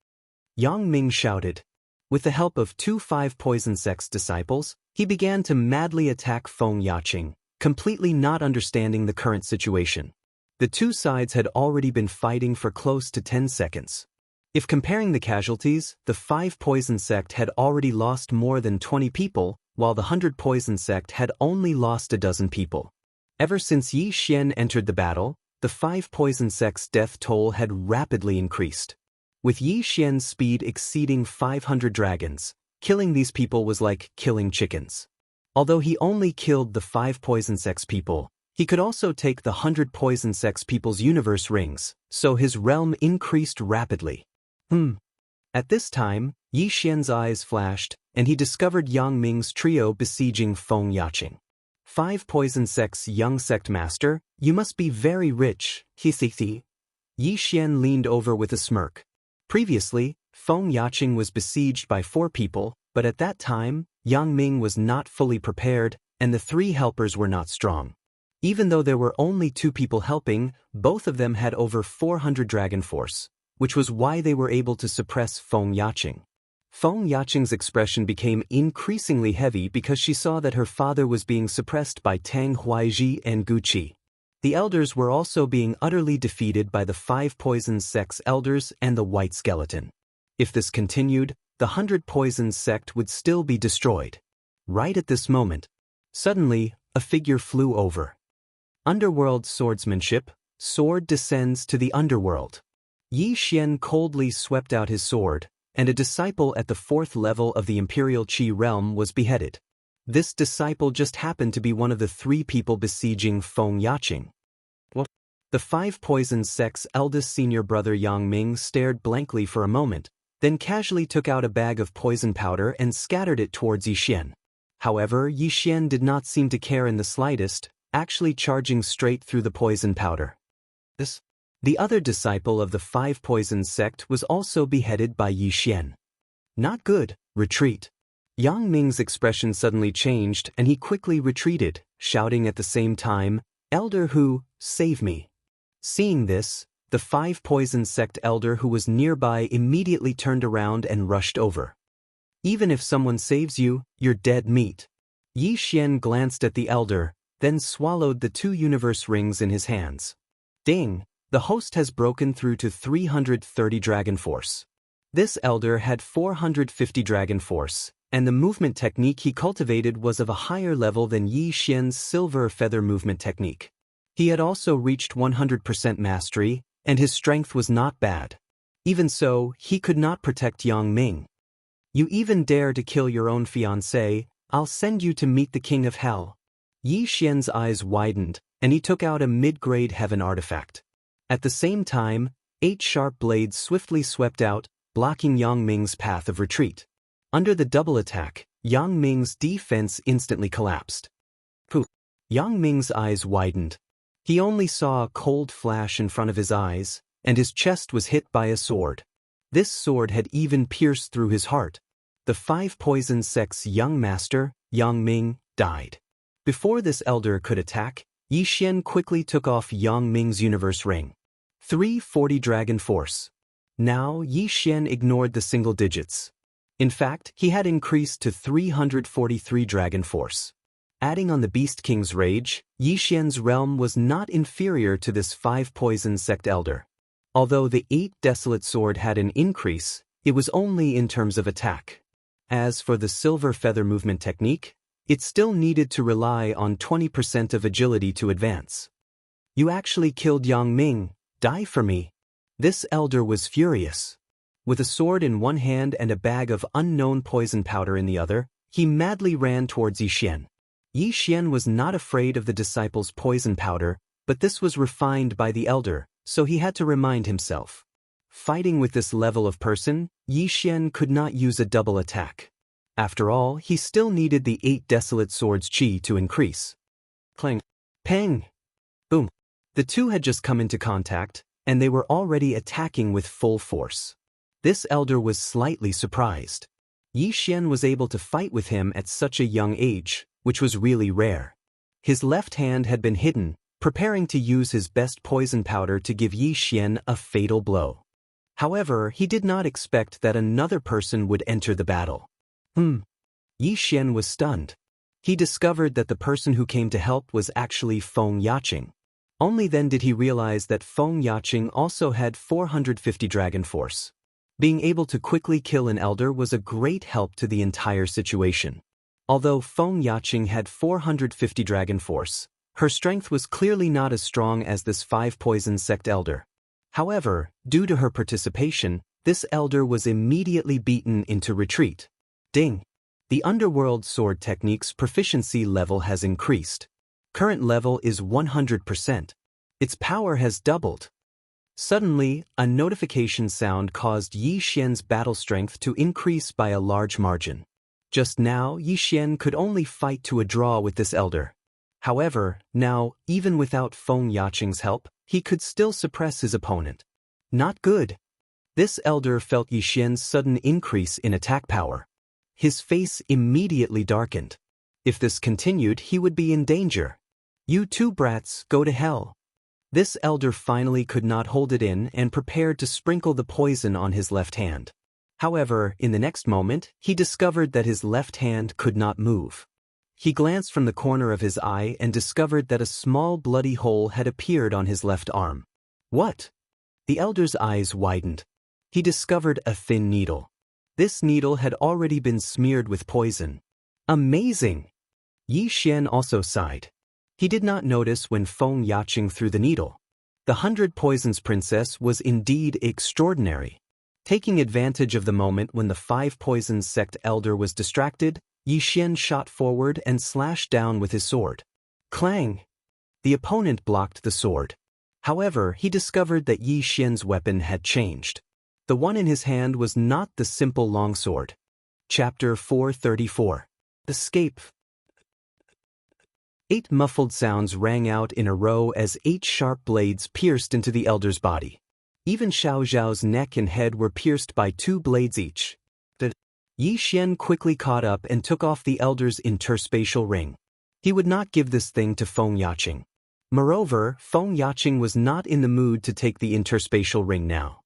Yang Ming shouted. With the help of 2 5 Poison sect's disciples, he began to madly attack Feng Yaqing, completely not understanding the current situation. The two sides had already been fighting for close to 10 seconds. If comparing the casualties, the 5 Poison sect had already lost more than 20 people, while the 100 Poison sect had only lost a dozen people. Ever since Yi Xian entered the battle, the 5 Poison sect's death toll had rapidly increased. With Yi Xian's speed exceeding 500 dragons, killing these people was like killing chickens. Although he only killed the 5 Poison sect's people, he could also take the 100 Poison sect's people's universe rings, so his realm increased rapidly. At this time, Yi Xian's eyes flashed, and he discovered Yang Ming's trio besieging Feng Yaqing. 5 poison sects young sect master, you must be very rich, Yi Xian leaned over with a smirk. Previously, Feng Yaqing was besieged by 4 people, but at that time, Yang Ming was not fully prepared, and the 3 helpers were not strong. Even though there were only 2 people helping, both of them had over 400 dragon force, which was why they were able to suppress Feng Yaqing. Feng Yaqing's expression became increasingly heavy because she saw that her father was being suppressed by Tang Huaiji and Gu Qi. The elders were also being utterly defeated by the 5 poison sects elders and the white skeleton. If this continued, the 100 poison sect would still be destroyed. Right at this moment, suddenly, a figure flew over. Underworld swordsmanship, sword descends to the underworld. Yi Xian coldly swept out his sword, and a disciple at the 4th level of the Imperial Qi realm was beheaded. This disciple just happened to be one of the 3 people besieging Feng Yaqing. The 5 poison sect's eldest senior brother Yang Ming stared blankly for a moment, then casually took out a bag of poison powder and scattered it towards Yi Xian. However, Yi Xian did not seem to care in the slightest, actually charging straight through the poison powder. The other disciple of the 5 poison sect was also beheaded by Yi Xian. Not good, retreat. Yang Ming's expression suddenly changed and he quickly retreated, shouting at the same time, "Elder Hu, save me." Seeing this, the 5 poison sect elder who was nearby immediately turned around and rushed over. Even if someone saves you, you're dead meat. Yi Xian glanced at the elder, then swallowed the 2 universe rings in his hands. Ding! The host has broken through to 330 dragon force. This elder had 450 dragon force, and the movement technique he cultivated was of a higher level than Yi Xian's silver feather movement technique. He had also reached 100% mastery, and his strength was not bad. Even so, he could not protect Yang Ming. You even dare to kill your own fiancé, I'll send you to meet the king of hell. Yi Xian's eyes widened, and he took out a mid-grade heaven artifact. At the same time, 8 sharp blades swiftly swept out, blocking Yang Ming's path of retreat. Under the double attack, Yang Ming's defense instantly collapsed. Pooh! Yang Ming's eyes widened. He only saw a cold flash in front of his eyes, and his chest was hit by a sword. This sword had even pierced through his heart. The 5 poison sect's young master, Yang Ming, died. Before this elder could attack, Yi Xian quickly took off Yang Ming's universe ring. 340 dragon force. Now Yi Xian ignored the single digits. In fact, he had increased to 343 dragon force. Adding on the Beast King's rage, Yi Xian's realm was not inferior to this 5 poison sect elder. Although the 8 desolate sword had an increase, it was only in terms of attack. As for the silver feather movement technique, it still needed to rely on 20% of agility to advance. You actually killed Yang Ming, die for me. This elder was furious. With a sword in one hand and a bag of unknown poison powder in the other, he madly ran towards Yi Xian. Yi Xian was not afraid of the disciple's poison powder, but this was refined by the elder, so he had to remind himself. Fighting with this level of person, Yi Xian could not use a double attack. After all, he still needed the 8 desolate swords chi to increase. Clang! Pang! Boom! The 2 had just come into contact, and they were already attacking with full force. This elder was slightly surprised. Yi Xian was able to fight with him at such a young age, which was really rare. His left hand had been hidden, preparing to use his best poison powder to give Yi Xian a fatal blow. However, he did not expect that another person would enter the battle. Yi Xian was stunned. He discovered that the person who came to help was actually Feng Yaqing. Only then did he realize that Feng Yaqing also had 450 dragon force. Being able to quickly kill an elder was a great help to the entire situation. Although Feng Yaqing had 450 dragon force, her strength was clearly not as strong as this 5 poison sect elder. However, due to her participation, this elder was immediately beaten into retreat. Ding! The underworld sword technique's proficiency level has increased. Current level is 100%. Its power has doubled. Suddenly, a notification sound caused Yi Xian's battle strength to increase by a large margin. Just now, Yi Xian could only fight to a draw with this elder. However, now, even without Feng Yaqing's help, he could still suppress his opponent. Not good. This elder felt Yi Xian's sudden increase in attack power. His face immediately darkened. If this continued, he would be in danger. You two brats, go to hell. This elder finally could not hold it in and prepared to sprinkle the poison on his left hand. However, in the next moment, he discovered that his left hand could not move. He glanced from the corner of his eye and discovered that a small bloody hole had appeared on his left arm. What? The elder's eyes widened. He discovered a thin needle. This needle had already been smeared with poison. Amazing! Yi Xian also sighed. He did not notice when Feng Yaqing threw the needle. The 100 Poisons Princess was indeed extraordinary. Taking advantage of the moment when the 5 Poisons sect elder was distracted, Yi Xian shot forward and slashed down with his sword. Clang! The opponent blocked the sword. However, he discovered that Yi Xian's weapon had changed. The one in his hand was not the simple longsword. Chapter 434. Escape. 8 muffled sounds rang out in a row as 8 sharp blades pierced into the elder's body. Even Xiao Zhao's neck and head were pierced by 2 blades each. Yi Xian quickly caught up and took off the elder's interspatial ring. He would not give this thing to Feng Yaqing. Moreover, Feng Yaqing was not in the mood to take the interspatial ring now.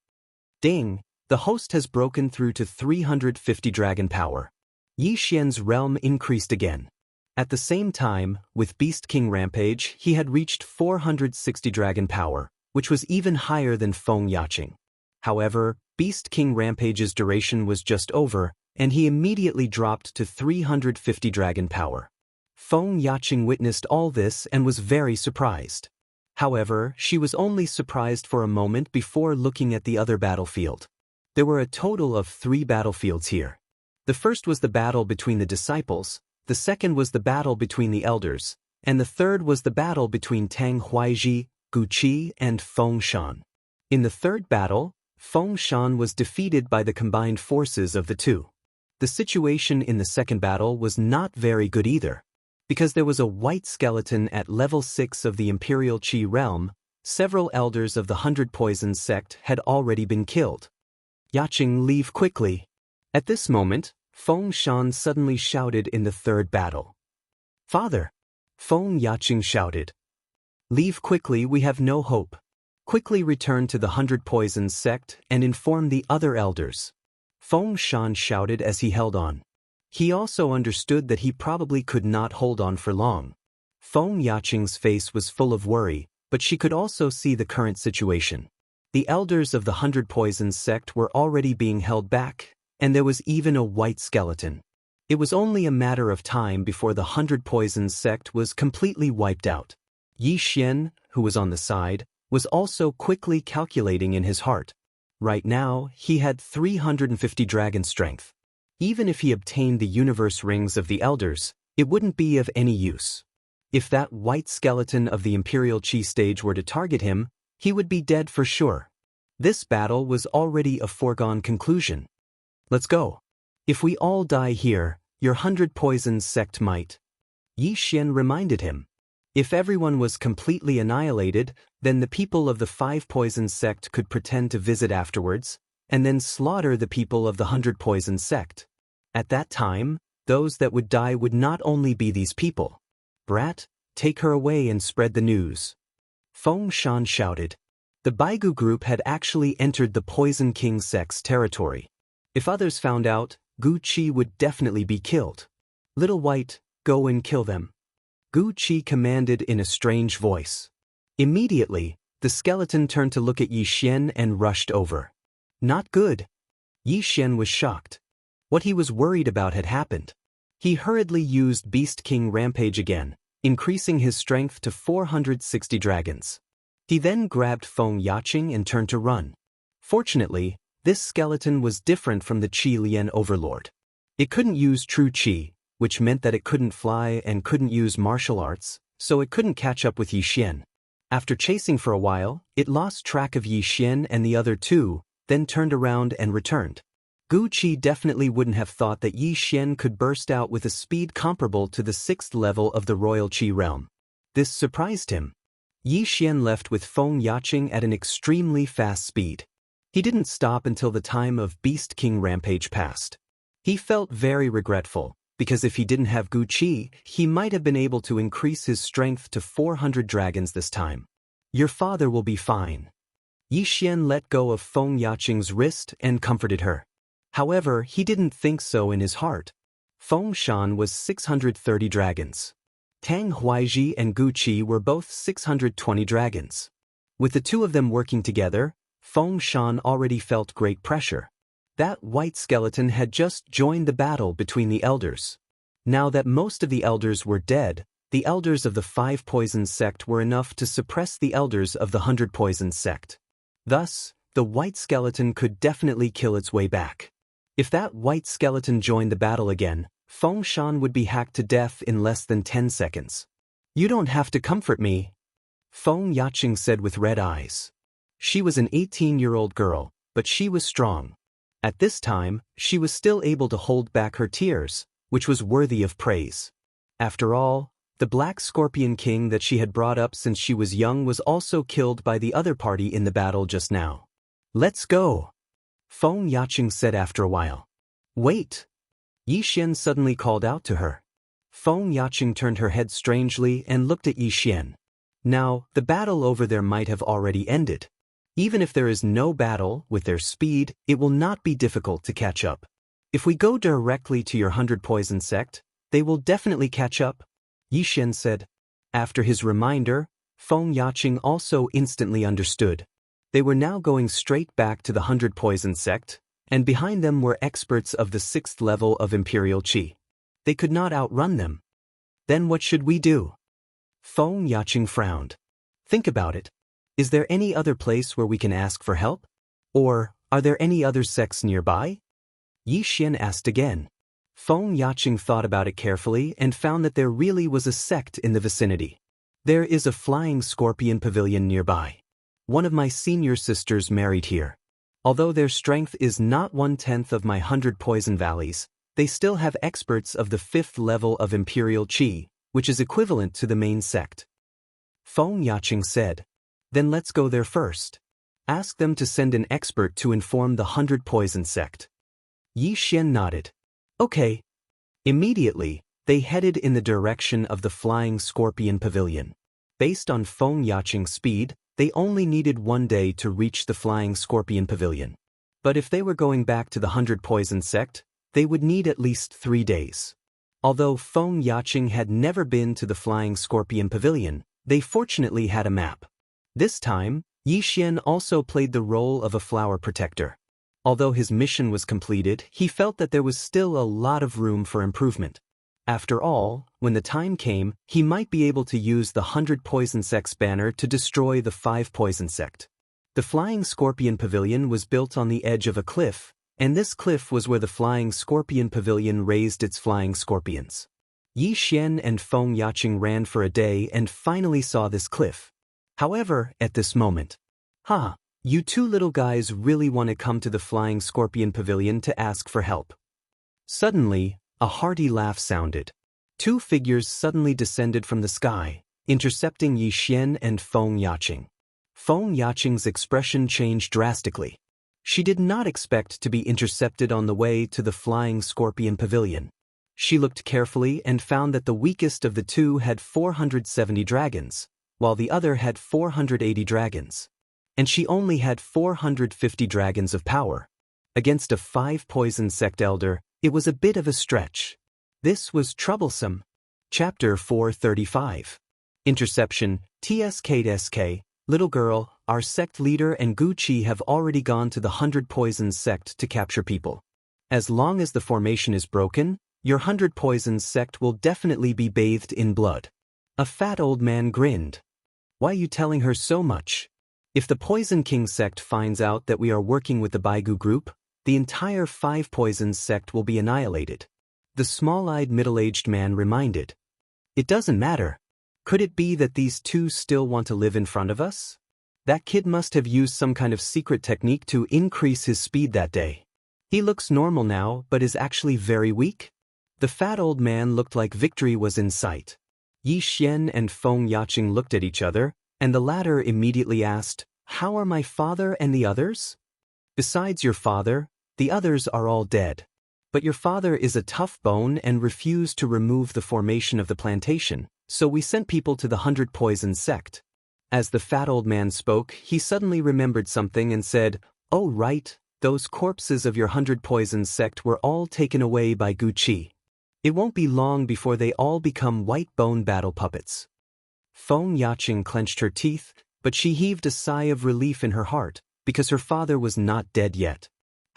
Ding! The host has broken through to 350 dragon power. Yi Xian's realm increased again. At the same time, with Beast King Rampage, he had reached 460 dragon power, which was even higher than Feng Yaqing. However, Beast King Rampage's duration was just over, and he immediately dropped to 350 dragon power. Feng Yaqing witnessed all this and was very surprised. However, she was only surprised for a moment before looking at the other battlefield. There were a total of 3 battlefields here. The first was the battle between the disciples, the second was the battle between the elders, and the third was the battle between Tang Huaizhi, Gu Qi, and Feng Shan. In the third battle, Feng Shan was defeated by the combined forces of the two. The situation in the second battle was not very good either. Because there was a white skeleton at level 6 of the Imperial Qi realm, several elders of the 100 Poisons sect had already been killed. Yaqing, leave quickly. At this moment, Feng Shan suddenly shouted in the third battle. Father! Feng Yaqing shouted. Leave quickly, we have no hope. Quickly return to the 100 Poisons sect and inform the other elders. Feng Shan shouted as he held on. He also understood that he probably could not hold on for long. Feng Yaqing's face was full of worry, but she could also see the current situation. The elders of the 100 Poisons sect were already being held back, and there was even a white skeleton. It was only a matter of time before the 100 Poisons sect was completely wiped out. Yi Xian, who was on the side, was also quickly calculating in his heart. Right now, he had 350 dragon strength. Even if he obtained the universe rings of the elders, it wouldn't be of any use. If that white skeleton of the Imperial Qi stage were to target him, he would be dead for sure. This battle was already a foregone conclusion. Let's go. If we all die here, your 100 Poisons sect might. Yi Xian reminded him. If everyone was completely annihilated, then the people of the 5 Poisons sect could pretend to visit afterwards, and then slaughter the people of the 100 Poisons sect. At that time, those that would die would not only be these people. Brat, take her away and spread the news. Feng Shan shouted. The Baigu group had actually entered the Poison King sect's territory. If others found out, Gu Qi would definitely be killed. Little White, go and kill them. Gu Qi commanded in a strange voice. Immediately, the skeleton turned to look at Yi Xian and rushed over. Not good. Yi Xian was shocked. What he was worried about had happened. He hurriedly used Beast King Rampage again, increasing his strength to 460 dragons. He then grabbed Feng Yaqing and turned to run. Fortunately, this skeleton was different from the Qi Lian Overlord. It couldn't use true Qi, which meant that it couldn't fly and couldn't use martial arts, so it couldn't catch up with Yi Xian. After chasing for a while, it lost track of Yi Xian and the other two, then turned around and returned. Gu Qi definitely wouldn't have thought that Yi Xian could burst out with a speed comparable to the 6th level of the royal Qi realm. This surprised him. Yi Xian left with Feng Yaqing at an extremely fast speed. He didn't stop until the time of Beast King Rampage passed. He felt very regretful, because if he didn't have Gu Qi, he might have been able to increase his strength to 400 dragons this time. Your father will be fine. Yi Xian let go of Feng Yaqing's wrist and comforted her. However, he didn't think so in his heart. Feng Shan was 630 dragons. Tang Huaiji and Gu Qi were both 620 dragons. With the two of them working together, Feng Shan already felt great pressure. That white skeleton had just joined the battle between the elders. Now that most of the elders were dead, the elders of the 5 Poisons sect were enough to suppress the elders of the 100 Poisons sect. Thus, the white skeleton could definitely kill its way back. If that white skeleton joined the battle again, Feng Shan would be hacked to death in less than 10 seconds. You don't have to comfort me, Feng Yaqing said with red eyes. She was an 18-year-old girl, but she was strong. At this time, she was still able to hold back her tears, which was worthy of praise. After all, the Black Scorpion King that she had brought up since she was young was also killed by the other party in the battle just now. Let's go, Feng Yaqing said after a while. Wait! Yi Xian suddenly called out to her. Feng Yaqing turned her head strangely and looked at Yi Xian. Now, the battle over there might have already ended. Even if there is no battle, with their speed, it will not be difficult to catch up. If we go directly to your 100 Poison sect, they will definitely catch up, Yi Xian said. After his reminder, Feng Yaqing also instantly understood. They were now going straight back to the 100 Poison sect, and behind them were experts of the 6th level of Imperial Qi. They could not outrun them. Then what should we do? Feng Yaqing frowned. Think about it. Is there any other place where we can ask for help? Or, are there any other sects nearby? Yi Xian asked again. Feng Yaqing thought about it carefully and found that there really was a sect in the vicinity. There is a flying scorpion pavilion nearby. One of my senior sisters married here. Although their strength is not 1/10 of my 100 Poison Valleys, they still have experts of the 5th level of Imperial Qi, which is equivalent to the main sect. Feng Yaqing said. Then let's go there first. Ask them to send an expert to inform the 100 Poison sect. Yi Xian nodded. Okay. Immediately, they headed in the direction of the Flying Scorpion Pavilion. Based on Feng Yaqing's speed, they only needed 1 day to reach the Flying Scorpion Pavilion. But if they were going back to the 100 Poison sect, they would need at least 3 days. Although Feng Yaqing had never been to the Flying Scorpion Pavilion, they fortunately had a map. This time, Yi Xian also played the role of a flower protector. Although his mission was completed, he felt that there was still a lot of room for improvement. After all, when the time came, he might be able to use the 100 Poison Sect's banner to destroy the 5 Poison Sect. The Flying Scorpion Pavilion was built on the edge of a cliff, and this cliff was where the Flying Scorpion Pavilion raised its flying scorpions. Yi Xian and Feng Yaqing ran for a day and finally saw this cliff. However, at this moment, you two little guys really want to come to the Flying Scorpion Pavilion to ask for help. Suddenly, a hearty laugh sounded. 2 figures suddenly descended from the sky, intercepting Yi Xian and Feng Yaqing. Feng Yaqing's expression changed drastically. She did not expect to be intercepted on the way to the Flying Scorpion Pavilion. She looked carefully and found that the weakest of the two had 470 dragons, while the other had 480 dragons. And she only had 450 dragons of power. Against a 5 Poison Sect elder, it was a bit of a stretch. This was troublesome. Chapter 435. Interception. TSK. Little girl, our sect leader and Gu Qi have already gone to the 100 Poisons sect to capture people. As long as the formation is broken, your 100 Poisons sect will definitely be bathed in blood. A fat old man grinned. Why are you telling her so much? If the Poison King sect finds out that we are working with the Baigu group, the entire 5 Poisons sect will be annihilated. The small-eyed middle-aged man reminded. It doesn't matter. Could it be that these two still want to live in front of us? That kid must have used some kind of secret technique to increase his speed that day. He looks normal now, but is actually very weak? The fat old man looked like victory was in sight. Yi Xian and Feng Yaqing looked at each other, and the latter immediately asked, "How are my father and the others?" "Besides your father, the others are all dead. But your father is a tough bone and refused to remove the formation of the plantation, so we sent people to the 100 Poison sect." As the fat old man spoke, he suddenly remembered something and said, "Oh right, those corpses of your 100 Poison sect were all taken away by Gu Qi. It won't be long before they all become white bone battle puppets." Feng Yaqing clenched her teeth, but she heaved a sigh of relief in her heart, because her father was not dead yet.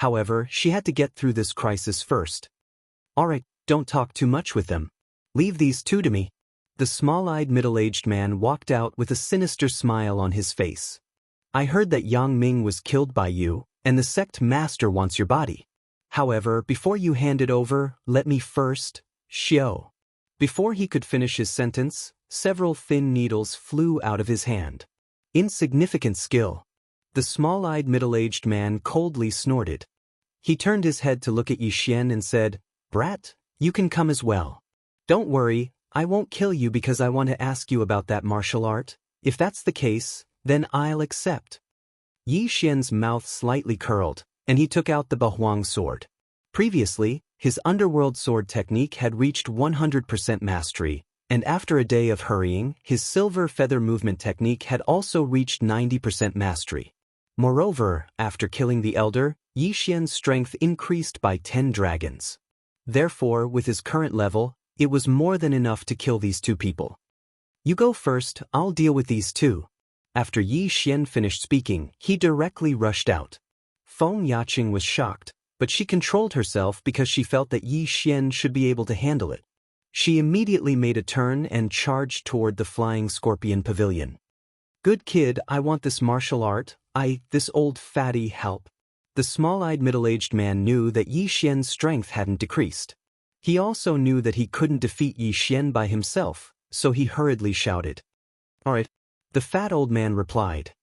However, she had to get through this crisis first. "Alright, don't talk too much with them. Leave these two to me." The small-eyed middle-aged man walked out with a sinister smile on his face. "I heard that Yang Ming was killed by you, and the sect master wants your body. However, before you hand it over, let me first, Xiao." Before he could finish his sentence, several thin needles flew out of his hand. Insignificant skill. The small-eyed middle-aged man coldly snorted. He turned his head to look at Yi Xian and said, "Brat, you can come as well. Don't worry, I won't kill you because I want to ask you about that martial art. If that's the case, then I'll accept." Yi Xian's mouth slightly curled, and he took out the Bahuang sword. Previously, his underworld sword technique had reached 100% mastery, and after a day of hurrying, his silver feather movement technique had also reached 90% mastery. Moreover, after killing the elder, Yi Xian's strength increased by 10 dragons. Therefore, with his current level, it was more than enough to kill these two people. "You go first, I'll deal with these two." After Yi Xian finished speaking, he directly rushed out. Feng Yaqing was shocked, but she controlled herself because she felt that Yi Xian should be able to handle it. She immediately made a turn and charged toward the flying scorpion pavilion. "Good kid, I want this martial art, this old fatty help." The small-eyed middle-aged man knew that Yi Xian's strength hadn't decreased. He also knew that he couldn't defeat Yi Xian by himself, so he hurriedly shouted, "Alright." The fat old man replied.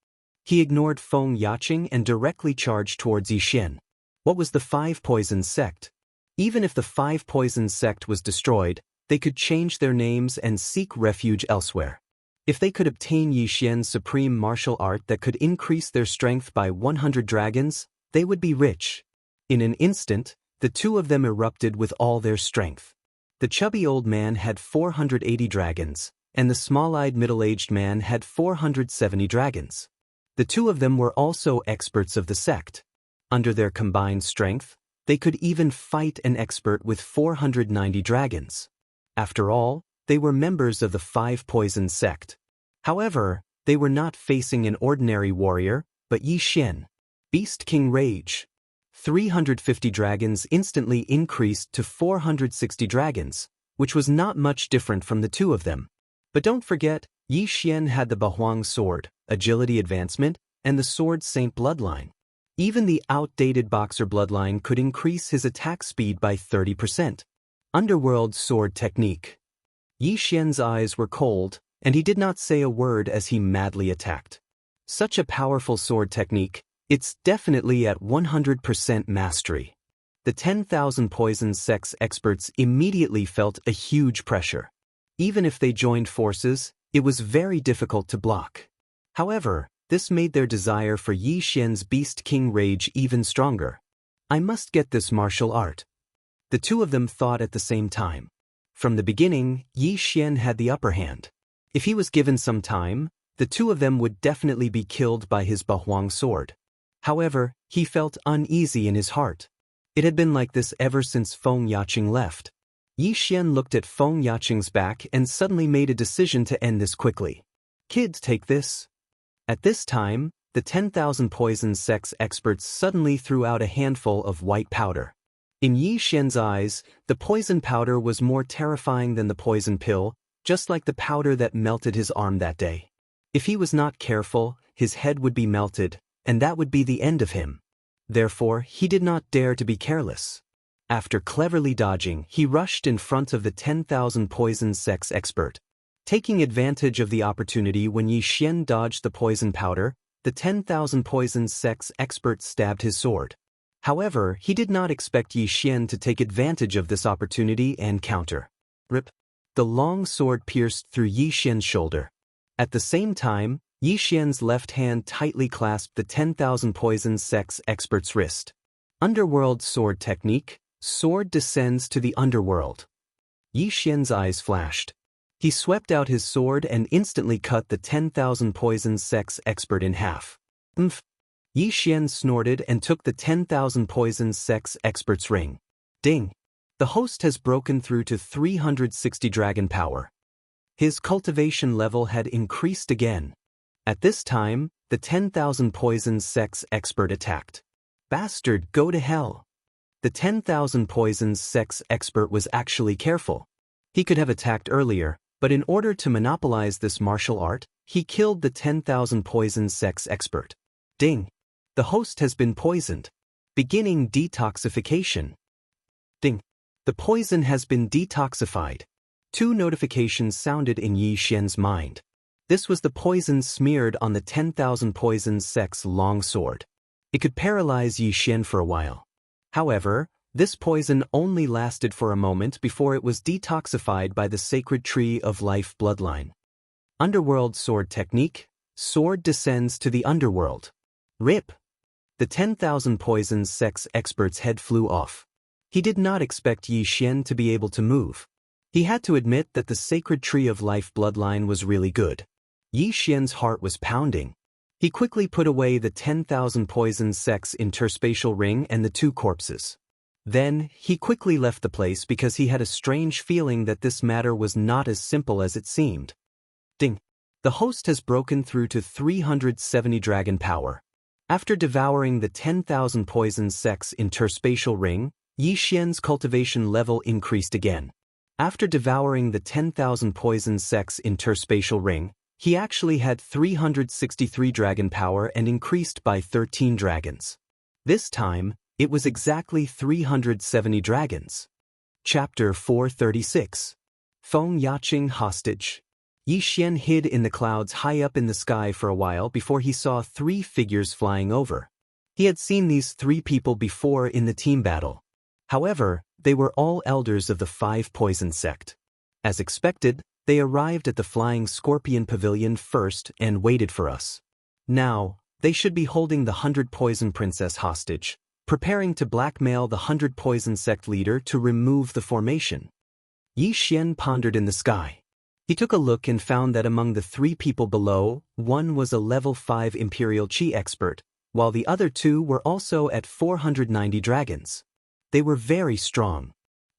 He ignored Feng Yaqing and directly charged towards Yi Xian. What was the 5 Poison sect? Even if the 5 Poison sect was destroyed, they could change their names and seek refuge elsewhere. If they could obtain Yi Xian's supreme martial art that could increase their strength by 100 dragons, they would be rich. In an instant, the two of them erupted with all their strength. The chubby old man had 480 dragons, and the small-eyed middle-aged man had 470 dragons. The two of them were also experts of the sect. Under their combined strength, they could even fight an expert with 490 dragons. After all, they were members of the 5 Poison sect. However, they were not facing an ordinary warrior, but Yi Xian. Beast King Rage. 350 dragons instantly increased to 460 dragons, which was not much different from the two of them. But don't forget, Yi Xian had the Bahuang sword, agility advancement, and the Sword Saint bloodline. Even the outdated boxer bloodline could increase his attack speed by 30%. Underworld sword technique. Yi Xian's eyes were cold, and he did not say a word as he madly attacked. Such a powerful sword technique, it's definitely at 100% mastery. The 10,000 Poison Sect's experts immediately felt a huge pressure. Even if they joined forces, it was very difficult to block. However, this made their desire for Yi Xian's Beast King Rage even stronger. "I must get this martial art." The two of them thought at the same time. From the beginning, Yi Xian had the upper hand. If he was given some time, the two of them would definitely be killed by his Bahuang sword. However, he felt uneasy in his heart. It had been like this ever since Feng Yaqing left. Yi Xian looked at Feng Yaqing's back and suddenly made a decision to end this quickly. "Kids, take this." At this time, the 10,000 Poison Sect's experts suddenly threw out a handful of white powder. In Yi Xian's eyes, the poison powder was more terrifying than the poison pill, just like the powder that melted his arm that day. If he was not careful, his head would be melted, and that would be the end of him. Therefore, he did not dare to be careless. After cleverly dodging, he rushed in front of the 10,000 Poison Sect's expert. Taking advantage of the opportunity when Yi Xian dodged the poison powder, the 10,000 poisons sex expert stabbed his sword. However, he did not expect Yi Xian to take advantage of this opportunity and counter. Rip. The long sword pierced through Yi Xian's shoulder. At the same time, Yi Xian's left hand tightly clasped the 10,000 poisons sex expert's wrist. Underworld sword technique. Sword descends to the underworld. Yi Xian's eyes flashed. He swept out his sword and instantly cut the 10,000 poisons sex expert in half. Umph. Yi Xian snorted and took the 10,000 poisons sex expert's ring. Ding. The host has broken through to 360 dragon power. His cultivation level had increased again. At this time, the 10,000 poisons sex expert attacked. Bastard, go to hell. The 10,000 poisons sex expert was actually careful. He could have attacked earlier, but in order to monopolize this martial art, he killed the 10,000 poisons sex expert. Ding. The host has been poisoned. Beginning detoxification. Ding. The poison has been detoxified. 2 notifications sounded in Yi Xian's mind. This was the poison smeared on the 10,000 poisons sex long sword. It could paralyze Yi Xian for a while. However, this poison only lasted for a moment before it was detoxified by the sacred tree of life bloodline. Underworld sword technique. Sword descends to the underworld. Rip. The 10,000 poisons sex expert's head flew off. He did not expect Yi Xian to be able to move. He had to admit that the sacred tree of life bloodline was really good. Yi Xian's heart was pounding. He quickly put away the 10,000 poisons sex interspatial ring and the 2 corpses. Then, he quickly left the place because he had a strange feeling that this matter was not as simple as it seemed. Ding. The host has broken through to 370 dragon power. After devouring the 10,000 poisons sex interspatial ring, Yi Xian's cultivation level increased again. After devouring the 10,000 poisons sex interspatial ring, he actually had 363 dragon power and increased by 13 dragons. This time, it was exactly 370 dragons. Chapter 436. Feng Yaqing hostage. Yi Xian hid in the clouds high up in the sky for a while before he saw 3 figures flying over. He had seen these 3 people before in the team battle. However, they were all elders of the 5 poison sect. As expected, they arrived at the Flying Scorpion Pavilion first and waited for us. Now, they should be holding the 100 Poison Princess hostage, preparing to blackmail the 100 Poison Sect leader to remove the formation. Yi Xian pondered in the sky. He took a look and found that among the 3 people below, one was a level 5 Imperial Qi expert, while the other 2 were also at 490 dragons. They were very strong.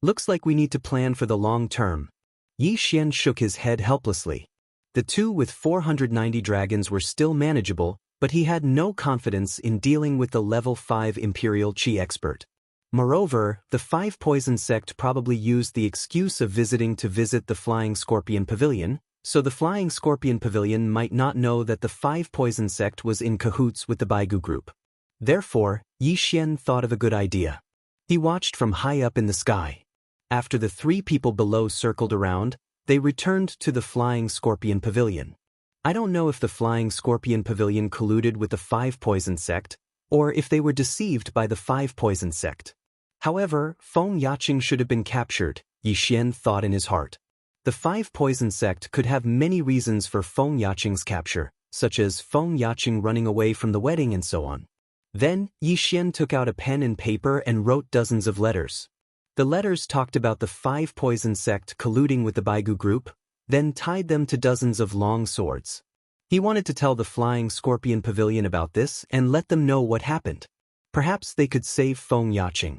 Looks like we need to plan for the long term. Yi Xian shook his head helplessly. The 2 with 490 dragons were still manageable, but he had no confidence in dealing with the level 5 Imperial Qi expert. Moreover, the 5 Poison Sect probably used the excuse of visiting to visit the Flying Scorpion Pavilion, so the Flying Scorpion Pavilion might not know that the 5 Poison Sect was in cahoots with the Baigu group. Therefore, Yi Xian thought of a good idea. He watched from high up in the sky. After the 3 people below circled around, they returned to the Flying Scorpion Pavilion. I don't know if the Flying Scorpion Pavilion colluded with the 5 Poison Sect, or if they were deceived by the 5 Poison Sect. However, Feng Yaqing should have been captured, Yi Xian thought in his heart. The 5 Poison Sect could have many reasons for Feng Yaqing's capture, such as Feng Yaqing running away from the wedding and so on. Then, Yi Xian took out a pen and paper and wrote dozens of letters. The letters talked about the 5 Poison Sect colluding with the Baigu group, then tied them to dozens of long swords. He wanted to tell the Flying Scorpion Pavilion about this and let them know what happened. Perhaps they could save Feng Yaqing.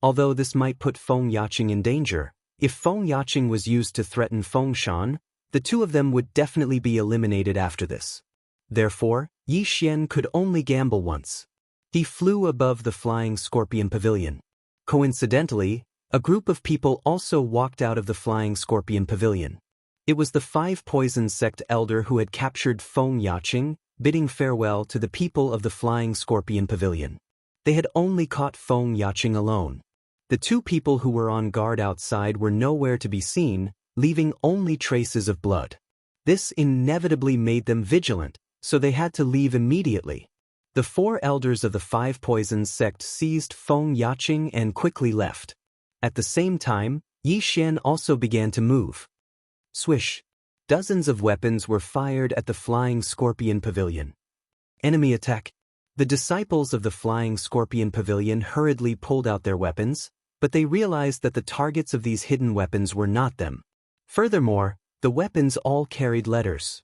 Although this might put Feng Yaqing in danger, if Feng Yaqing was used to threaten Feng Shan, the 2 of them would definitely be eliminated after this. Therefore, Yi Xian could only gamble once. He flew above the Flying Scorpion Pavilion. Coincidentally, a group of people also walked out of the Flying Scorpion Pavilion. It was the 5 Poison Sect elder who had captured Feng Yaqing, bidding farewell to the people of the Flying Scorpion Pavilion. They had only caught Feng Yaqing alone. The 2 people who were on guard outside were nowhere to be seen, leaving only traces of blood. This inevitably made them vigilant, so they had to leave immediately. The 4 elders of the 5 Poisons sect seized Feng Yaqing and quickly left. At the same time, Yi Xian also began to move. Swish! Dozens of weapons were fired at the Flying Scorpion Pavilion. Enemy attack! The disciples of the Flying Scorpion Pavilion hurriedly pulled out their weapons, but they realized that the targets of these hidden weapons were not them. Furthermore, the weapons all carried letters.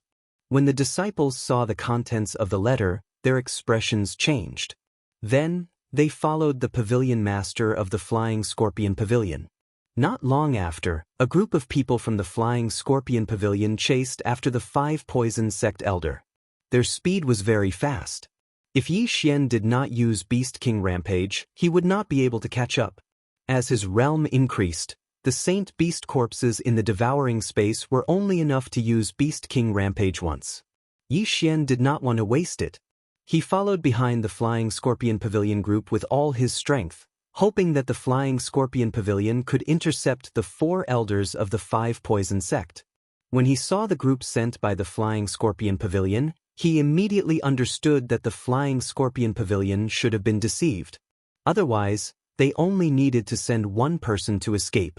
When the disciples saw the contents of the letter, their expressions changed. Then, they followed the pavilion master of the Flying Scorpion Pavilion. Not long after, a group of people from the Flying Scorpion Pavilion chased after the 5 Poison sect elder. Their speed was very fast. If Yi Xian did not use Beast King Rampage, he would not be able to catch up. As his realm increased, the Saint Beast corpses in the devouring space were only enough to use Beast King Rampage once. Yi Xian did not want to waste it. He followed behind the Flying Scorpion Pavilion group with all his strength, hoping that the Flying Scorpion Pavilion could intercept the 4 elders of the 5 Poison sect. When he saw the group sent by the Flying Scorpion Pavilion, he immediately understood that the Flying Scorpion Pavilion should have been deceived. Otherwise, they only needed to send one person to escape.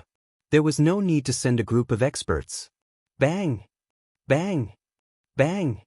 There was no need to send a group of experts. Bang! Bang! Bang!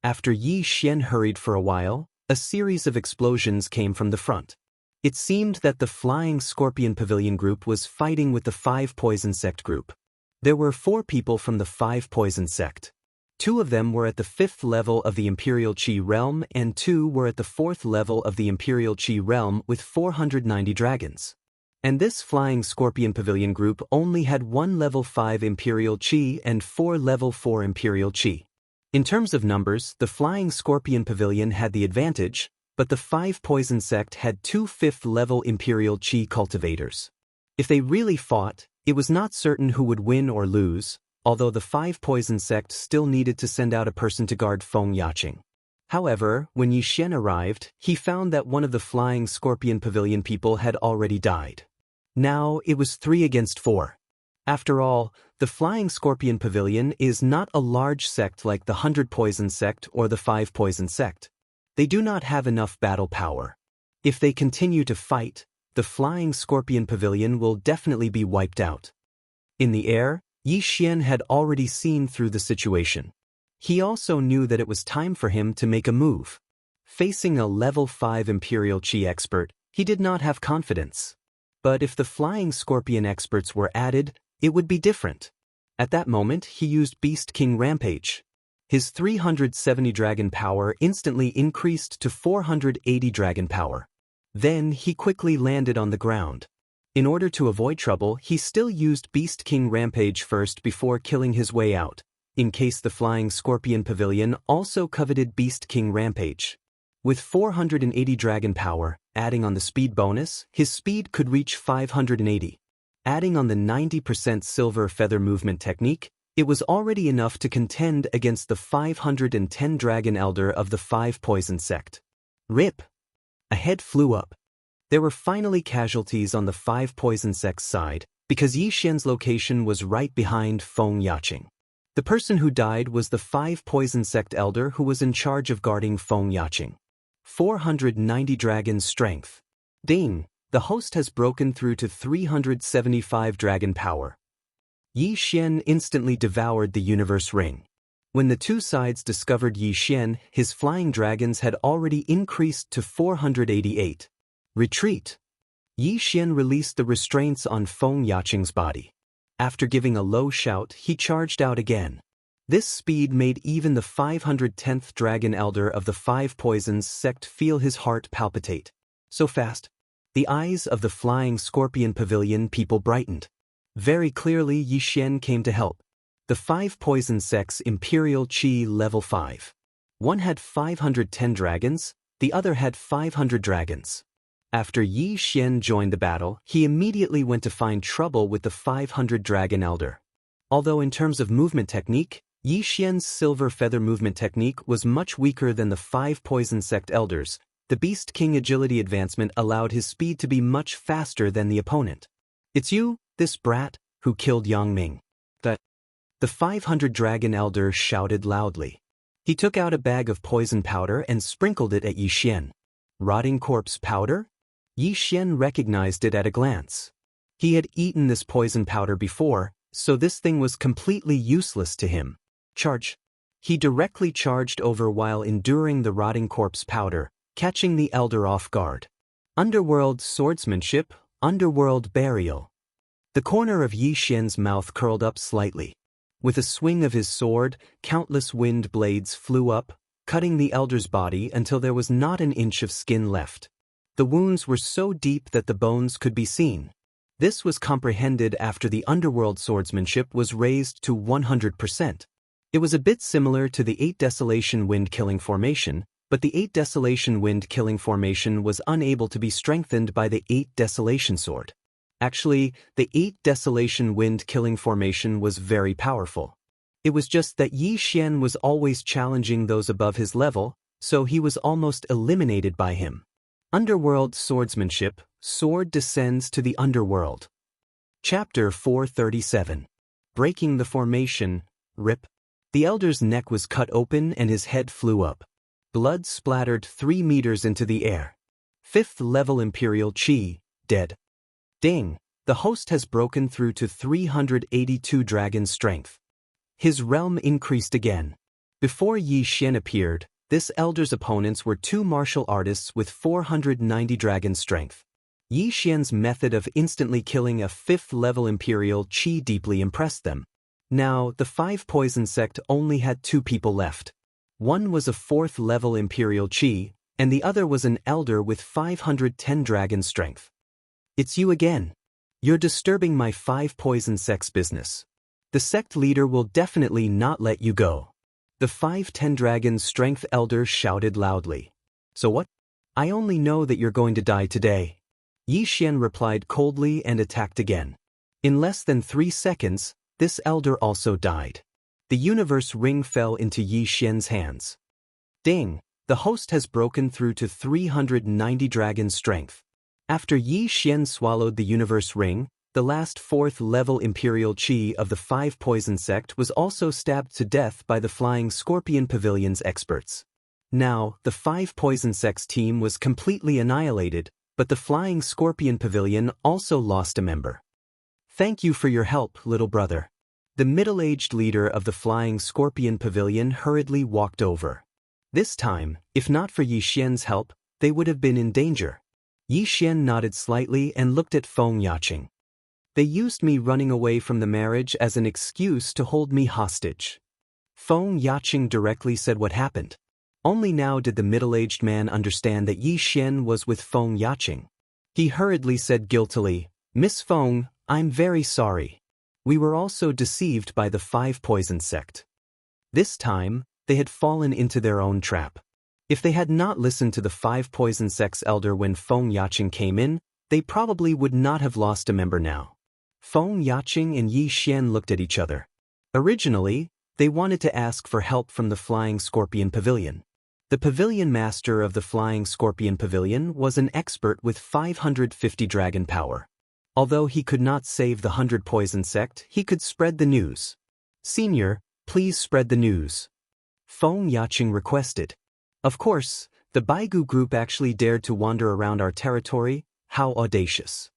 After Yi Xian hurried for a while, a series of explosions came from the front. It seemed that the Flying Scorpion Pavilion group was fighting with the 5 Poison sect group. There were 4 people from the 5 Poison sect. 2 of them were at the 5th level of the Imperial Qi realm and 2 were at the 4th level of the Imperial Qi realm with 490 dragons. And this Flying Scorpion Pavilion group only had 1 level 5 Imperial Qi and 4 level 4 Imperial Qi. In terms of numbers, the Flying Scorpion Pavilion had the advantage, but the 5 Poison sect had 2 5th-level Imperial Qi cultivators. If they really fought, it was not certain who would win or lose, although the 5 Poison sect still needed to send out a person to guard Feng Yaqing. However, when Yi Xian arrived, he found that one of the Flying Scorpion Pavilion people had already died. Now it was 3 against 4. After all, the Flying Scorpion Pavilion is not a large sect like the 100 Poison sect or the 5 Poison sect. They do not have enough battle power. If they continue to fight, the Flying Scorpion Pavilion will definitely be wiped out. In the air, Yi Xian had already seen through the situation. He also knew that it was time for him to make a move. Facing a level 5 Imperial Qi expert, he did not have confidence. But if the Flying Scorpion experts were added, it would be different. At that moment, he used Beast King Rampage. His 370 dragon power instantly increased to 480 dragon power. Then he quickly landed on the ground. In order to avoid trouble, he still used Beast King Rampage first before killing his way out, in case the Flying Scorpion Pavilion also coveted Beast King Rampage. With 480 dragon power, adding on the speed bonus, his speed could reach 580. Adding on the 90% silver feather movement technique, it was already enough to contend against the 510 Dragon Elder of the 5 Poison sect. Rip! A head flew up. There were finally casualties on the 5 Poison sect's side, because Yi Xian's location was right behind Feng Yaqing. The person who died was the 5 Poison sect elder who was in charge of guarding Feng Yaqing. 490 dragon strength. Ding! The host has broken through to 375 dragon power. Yi Xian instantly devoured the universe ring. When the 2 sides discovered Yi Xian, his flying dragons had already increased to 488. Retreat! Yi Xian released the restraints on Feng Yaqing's body. After giving a low shout, he charged out again. This speed made even the 510th Dragon Elder of the 5 Poisons sect feel his heart palpitate. So fast. The eyes of the Flying Scorpion Pavilion people brightened. Very clearly Yi Xian came to help. The 5 Poison sect's Imperial Qi level 5. One had 510 dragons, the other had 500 dragons. After Yi Xian joined the battle, he immediately went to find trouble with the 500 Dragon Elder. Although in terms of movement technique, Yi Xian's silver feather movement technique was much weaker than the 5 Poison sect elders. The Beast King agility advancement allowed his speed to be much faster than the opponent. It's you, this brat, who killed Yang Ming. The 500 Dragon Elder shouted loudly. He took out a bag of poison powder and sprinkled it at Yi Xian. Rotting corpse powder? Yi Xian recognized it at a glance. He had eaten this poison powder before, so this thing was completely useless to him. Charge! He directly charged over while enduring the rotting corpse powder, catching the elder off guard. Underworld swordsmanship, underworld burial. The corner of Yi Xian's mouth curled up slightly. With a swing of his sword, countless wind blades flew up, cutting the elder's body until there was not an inch of skin left. The wounds were so deep that the bones could be seen. This was comprehended after the underworld swordsmanship was raised to 100%. It was a bit similar to the 8 Desolation Wind Killing Formation, but the 8 Desolation Wind Killing Formation was unable to be strengthened by the 8 Desolation Sword. Actually, the 8 Desolation Wind Killing Formation was very powerful. It was just that Yi Xian was always challenging those above his level, so he was almost eliminated by him. Underworld swordsmanship, sword descends to the underworld. Chapter 437. Breaking the formation, rip. The elder's neck was cut open and his head flew up. Blood splattered 3 meters into the air. 5th level Imperial Chi, dead. Ding! The host has broken through to 382 dragon strength. His realm increased again. Before Yi Xian appeared, this elder's opponents were 2 martial artists with 490 dragon strength. Yi Xian's method of instantly killing a 5th level Imperial Chi deeply impressed them. Now, the 5 Poison sect only had 2 people left. One was a 4th level Imperial Chi, and the other was an elder with 510 dragon strength. It's you again. You're disturbing my 5 Poison sect's business. The sect leader will definitely not let you go. The 510 dragon strength elder shouted loudly. So what? I only know that you're going to die today. Yi Xian replied coldly and attacked again. In less than 3 seconds, this elder also died. The universe ring fell into Yi Xian's hands. Ding! The host has broken through to 390 dragon strength. After Yi Xian swallowed the universe ring, the last 4th level Imperial Chi of the 5 Poison sect was also stabbed to death by the Flying Scorpion Pavilion's experts. Now, the 5 Poison sect's team was completely annihilated, but the Flying Scorpion Pavilion also lost a member. Thank you for your help, little brother. The middle-aged leader of the Flying Scorpion Pavilion hurriedly walked over. This time, if not for Yi Xian's help, they would have been in danger. Yi Xian nodded slightly and looked at Feng Yaqing. They used me running away from the marriage as an excuse to hold me hostage. Feng Yaqing directly said what happened. Only now did the middle-aged man understand that Yi Xian was with Feng Yaqing. He hurriedly said guiltily, Miss Feng, I'm very sorry. We were also deceived by the 5 Poison sect. This time, they had fallen into their own trap. If they had not listened to the 5 Poison sect's elder when Feng Yaqing came in, they probably would not have lost a member now. Feng Yaqing and Yi Xian looked at each other. Originally, they wanted to ask for help from the Flying Scorpion Pavilion. The Pavilion Master of the Flying Scorpion Pavilion was an expert with 550 dragon power. Although he could not save the 100 Poison sect, he could spread the news. Senior, please spread the news. Feng Yaqing requested. Of course, the Baigu group actually dared to wander around our territory. How audacious.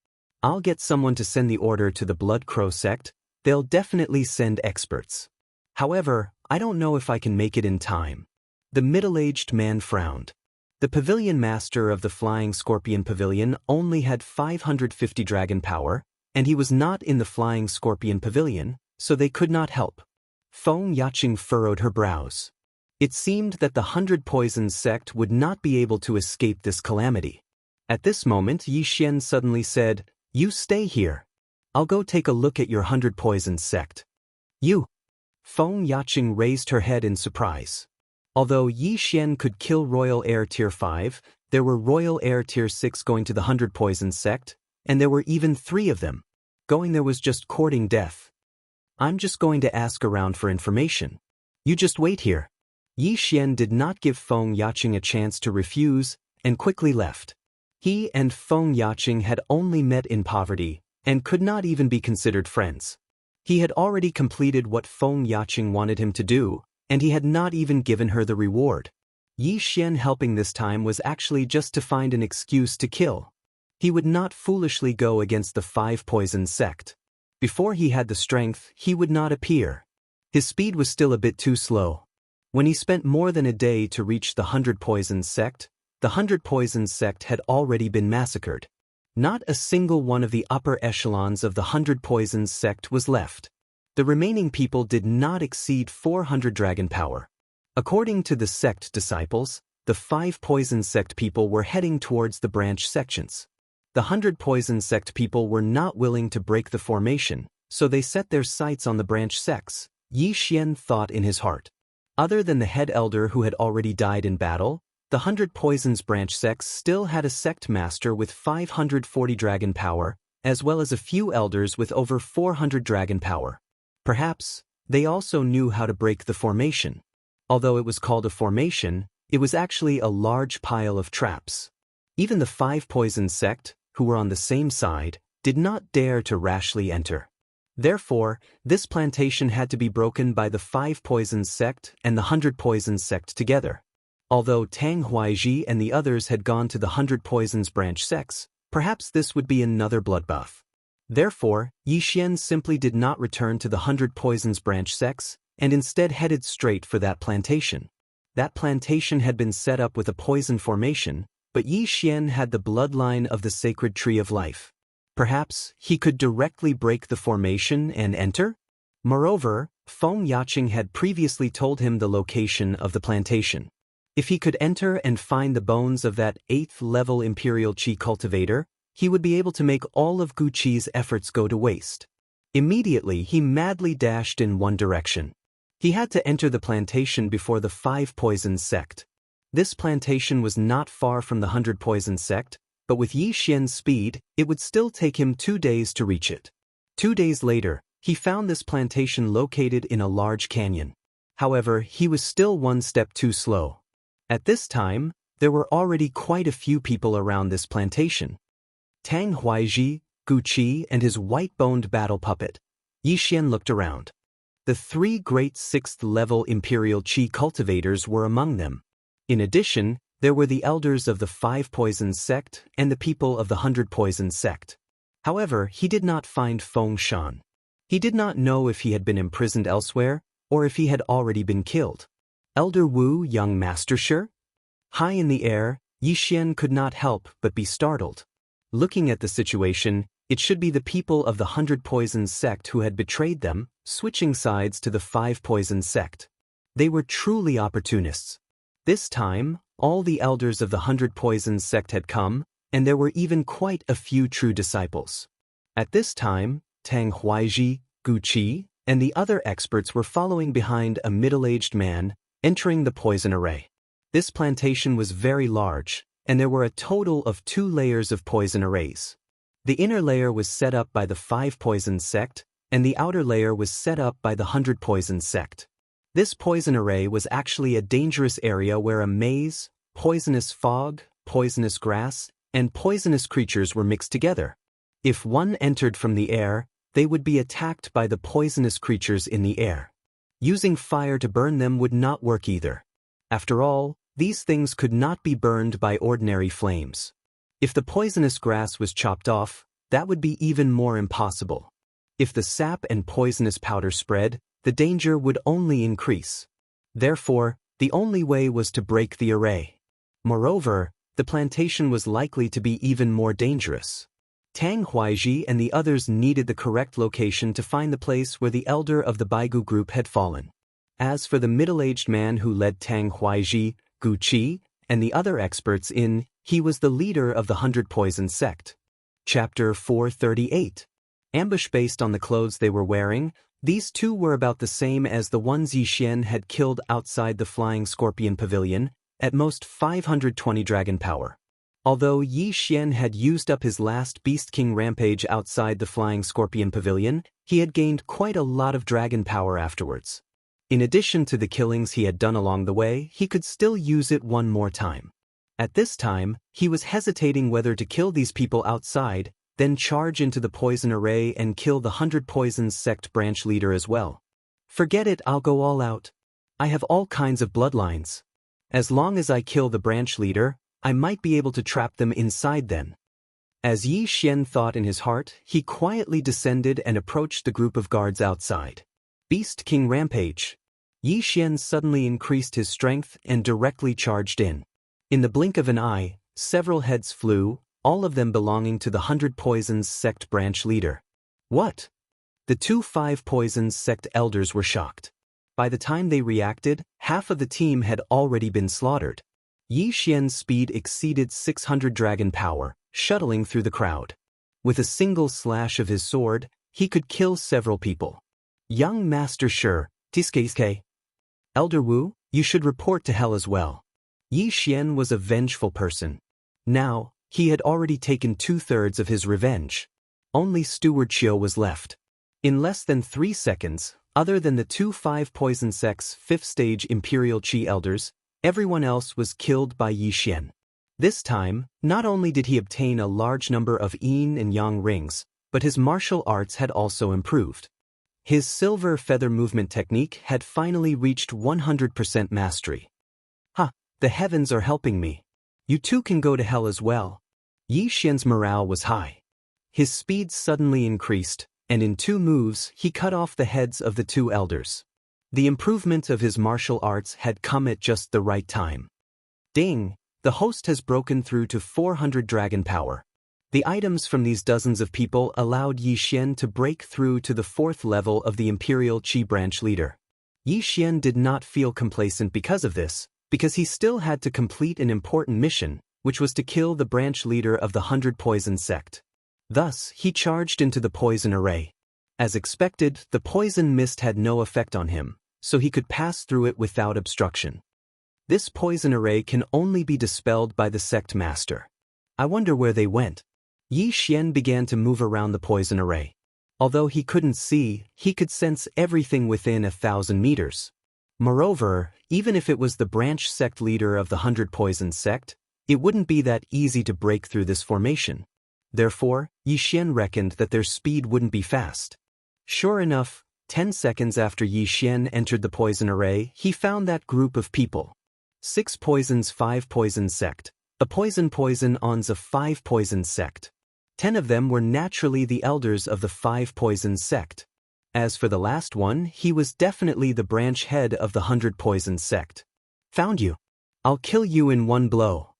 I'll get someone to send the order to the Blood Crow sect. They'll definitely send experts. However, I don't know if I can make it in time. The middle-aged man frowned. The Pavilion Master of the Flying Scorpion Pavilion only had 550 dragon power, and he was not in the Flying Scorpion Pavilion, so they could not help. Feng Yaqing furrowed her brows. It seemed that the 100 Poison sect would not be able to escape this calamity. At this moment, Yi Xian suddenly said, You stay here. I'll go take a look at your 100 Poison sect. You. Feng Yaqing raised her head in surprise. Although Yi Xian could kill Royal Heir Tier 5, there were Royal Heir Tier 6 going to the 100 Poison sect, and there were even 3 of them. Going there was just courting death. I'm just going to ask around for information. You just wait here. Yi Xian did not give Feng Yaqing a chance to refuse, and quickly left. He and Feng Yaqing had only met in poverty, and could not even be considered friends. He had already completed what Feng Yaqing wanted him to do, and he had not even given her the reward. Yi Xian helping this time was actually just to find an excuse to kill. He would not foolishly go against the 5 poison sect. Before he had the strength, he would not appear. His speed was still a bit too slow. When he spent more than a day to reach the 100 poison sect, the 100 poison sect had already been massacred. Not a single one of the upper echelons of the 100 poisons sect was left. The remaining people did not exceed 400 dragon power. According to the sect disciples, the 5 poison sect people were heading towards the branch sections. The 100 poison sect people were not willing to break the formation, so they set their sights on the branch sects, Yi Xian thought in his heart. Other than the head elder who had already died in battle, the 100 poisons branch sects still had a sect master with 540 dragon power, as well as a few elders with over 400 dragon power. Perhaps, they also knew how to break the formation. Although it was called a formation, it was actually a large pile of traps. Even the 5 poison sect, who were on the same side, did not dare to rashly enter. Therefore, this plantation had to be broken by the 5 poison sect and the 100 poison sect together. Although Tang Huaiji and the others had gone to the 100 poisons branch sects, perhaps this would be another bloodbath. Therefore, Yi Xian simply did not return to the 100 poisons branch sects, and instead headed straight for that plantation. That plantation had been set up with a poison formation, but Yi Xian had the bloodline of the sacred tree of life. Perhaps he could directly break the formation and enter? Moreover, Feng Yaqing had previously told him the location of the plantation. If he could enter and find the bones of that 8th-level Imperial Qi cultivator, he would be able to make all of Gu Qi's efforts go to waste. Immediately, he madly dashed in one direction. He had to enter the plantation before the 5 poison sect. This plantation was not far from the 100 poison sect, but with Yi Xian's speed, it would still take him 2 days to reach it. 2 days later, he found this plantation located in a large canyon. However, he was still one step too slow. At this time, there were already quite a few people around this plantation. Tang Huaiji, Gu Qi, and his white-boned battle puppet. Yi Xian looked around. The 3 great 6th-level Imperial Qi cultivators were among them. In addition, there were the elders of the 5 poison sect and the people of the 100 poison sect. However, he did not find Feng Shan. He did not know if he had been imprisoned elsewhere, or if he had already been killed. Elder Wu, young master Shi? High in the air, Yi Xian could not help but be startled. Looking at the situation, it should be the people of the 100 poison sect who had betrayed them, switching sides to the 5 poison sect. They were truly opportunists. This time, all the elders of the 100 poison sect had come, and there were even quite a few true disciples. At this time, Tang Huaiji, Gu Qi, and the other experts were following behind a middle-aged man, entering the poison array. This plantation was very large, and there were a total of 2 layers of poison arrays. The inner layer was set up by the 5 poison sect, and the outer layer was set up by the 100 poison sect. This poison array was actually a dangerous area where a maze, poisonous fog, poisonous grass, and poisonous creatures were mixed together. If one entered from the air, they would be attacked by the poisonous creatures in the air. Using fire to burn them would not work either. After all, these things could not be burned by ordinary flames. If the poisonous grass was chopped off, that would be even more impossible. If the sap and poisonous powder spread, the danger would only increase. Therefore, the only way was to break the array. Moreover, the plantation was likely to be even more dangerous. Tang Huaiji and the others needed the correct location to find the place where the elder of the Baigu group had fallen. As for the middle-aged man who led Tang Huaiji, Gu Qi, and the other experts in, he was the leader of the 100 poison sect. Chapter 438. Ambush. Based on the clothes they were wearing, these 2 were about the same as the ones Yi Xian had killed outside the Flying Scorpion Pavilion, at most 520 dragon power. Although Yi Xian had used up his last Beast King rampage outside the Flying Scorpion Pavilion, he had gained quite a lot of dragon power afterwards. In addition to the killings he had done along the way, he could still use it one more time. At this time, he was hesitating whether to kill these people outside, then charge into the poison array and kill the 100 Poisons sect branch leader as well. Forget it, I'll go all out. I have all kinds of bloodlines. As long as I kill the branch leader, I might be able to trap them inside then. As Yi Xian thought in his heart, he quietly descended and approached the group of guards outside. Beast King Rampage. Yi Xian suddenly increased his strength and directly charged in. In the blink of an eye, several heads flew, all of them belonging to the 100 Poisons sect branch leader. What? The 5 Poisons sect elders were shocked. By the time they reacted, half of the team had already been slaughtered. Yi Xian's speed exceeded 600 dragon power, shuttling through the crowd. With a single slash of his sword, he could kill several people. Young Master Shi, Tiske. Elder Wu, you should report to hell as well. Yi Xian was a vengeful person. Now, he had already taken 2/3 of his revenge. Only Steward Qiu was left. In less than 3 seconds, other than the 5 Poison sect's 5th stage Imperial Qi elders, everyone else was killed by Yi Xian. This time, not only did he obtain a large number of yin and yang rings, but his martial arts had also improved. His silver feather movement technique had finally reached 100% mastery. The heavens are helping me. You too can go to hell as well. Yi Xian's morale was high. His speed suddenly increased, and in 2 moves he cut off the heads of the 2 elders. The improvement of his martial arts had come at just the right time. Ding! The host has broken through to 400 dragon power. The items from these dozens of people allowed Yi Xian to break through to the 4th level of the Imperial Qi branch leader. Yi Xian did not feel complacent because of this, because he still had to complete an important mission, which was to kill the branch leader of the 100 Poison sect. Thus, he charged into the poison array. As expected, the poison mist had no effect on him, so he could pass through it without obstruction. This poison array can only be dispelled by the sect master. I wonder where they went. Yi Xian began to move around the poison array. Although he couldn't see, he could sense everything within 1,000 meters. Moreover, even if it was the branch sect leader of the 100 Poison sect, it wouldn't be that easy to break through this formation. Therefore, Yi Xian reckoned that their speed wouldn't be fast. Sure enough, 10 seconds after Yi Xian entered the poison array, he found that group of people. 6 Poisons 5 Poison sect. A poison ons of 5 Poison sect. 10 of them were naturally the elders of the 5 Poison sect. As for the last one, he was definitely the branch head of the 100 Poison sect. Found you. I'll kill you in one blow.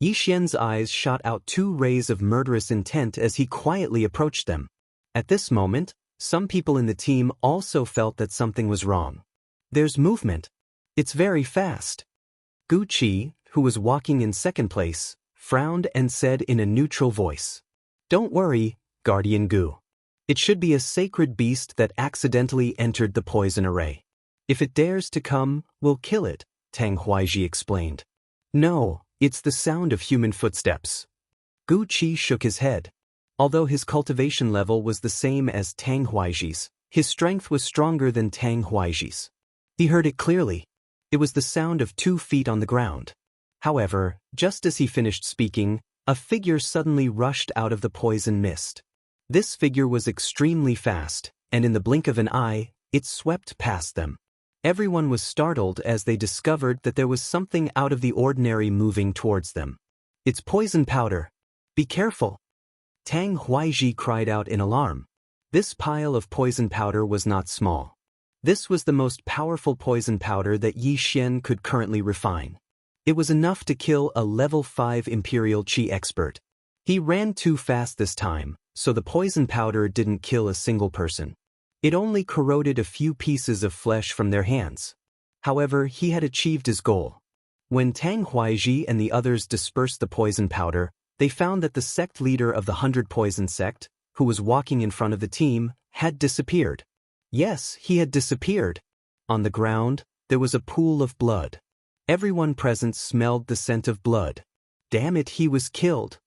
Yi Xian's eyes shot out 2 rays of murderous intent as he quietly approached them. At this moment, some people in the team also felt that something was wrong. There's movement. It's very fast. Gu Qi, who was walking in second place, frowned and said in a neutral voice, "Don't worry, Guardian Gu. It should be a sacred beast that accidentally entered the poison array. If it dares to come, we'll kill it," Tang Huaiji explained. "No, it's the sound of human footsteps." Gu Qi shook his head. Although his cultivation level was the same as Tang Huaiji's, his strength was stronger than Tang Huaiji's. He heard it clearly. It was the sound of 2 feet on the ground. However, just as he finished speaking, a figure suddenly rushed out of the poison mist. This figure was extremely fast, and in the blink of an eye, it swept past them. Everyone was startled as they discovered that there was something out of the ordinary moving towards them. "It's poison powder. Be careful." Tang Huaiji cried out in alarm. This pile of poison powder was not small. This was the most powerful poison powder that Yi Xian could currently refine. It was enough to kill a level 5 Imperial Qi expert. He ran too fast this time, so the poison powder didn't kill a single person. It only corroded a few pieces of flesh from their hands. However, he had achieved his goal. When Tang Huaiji and the others dispersed the poison powder, they found that the sect leader of the 100 Poison sect, who was walking in front of the team, had disappeared. Yes, he had disappeared. On the ground, there was a pool of blood. Everyone present smelled the scent of blood. Damn it, he was killed.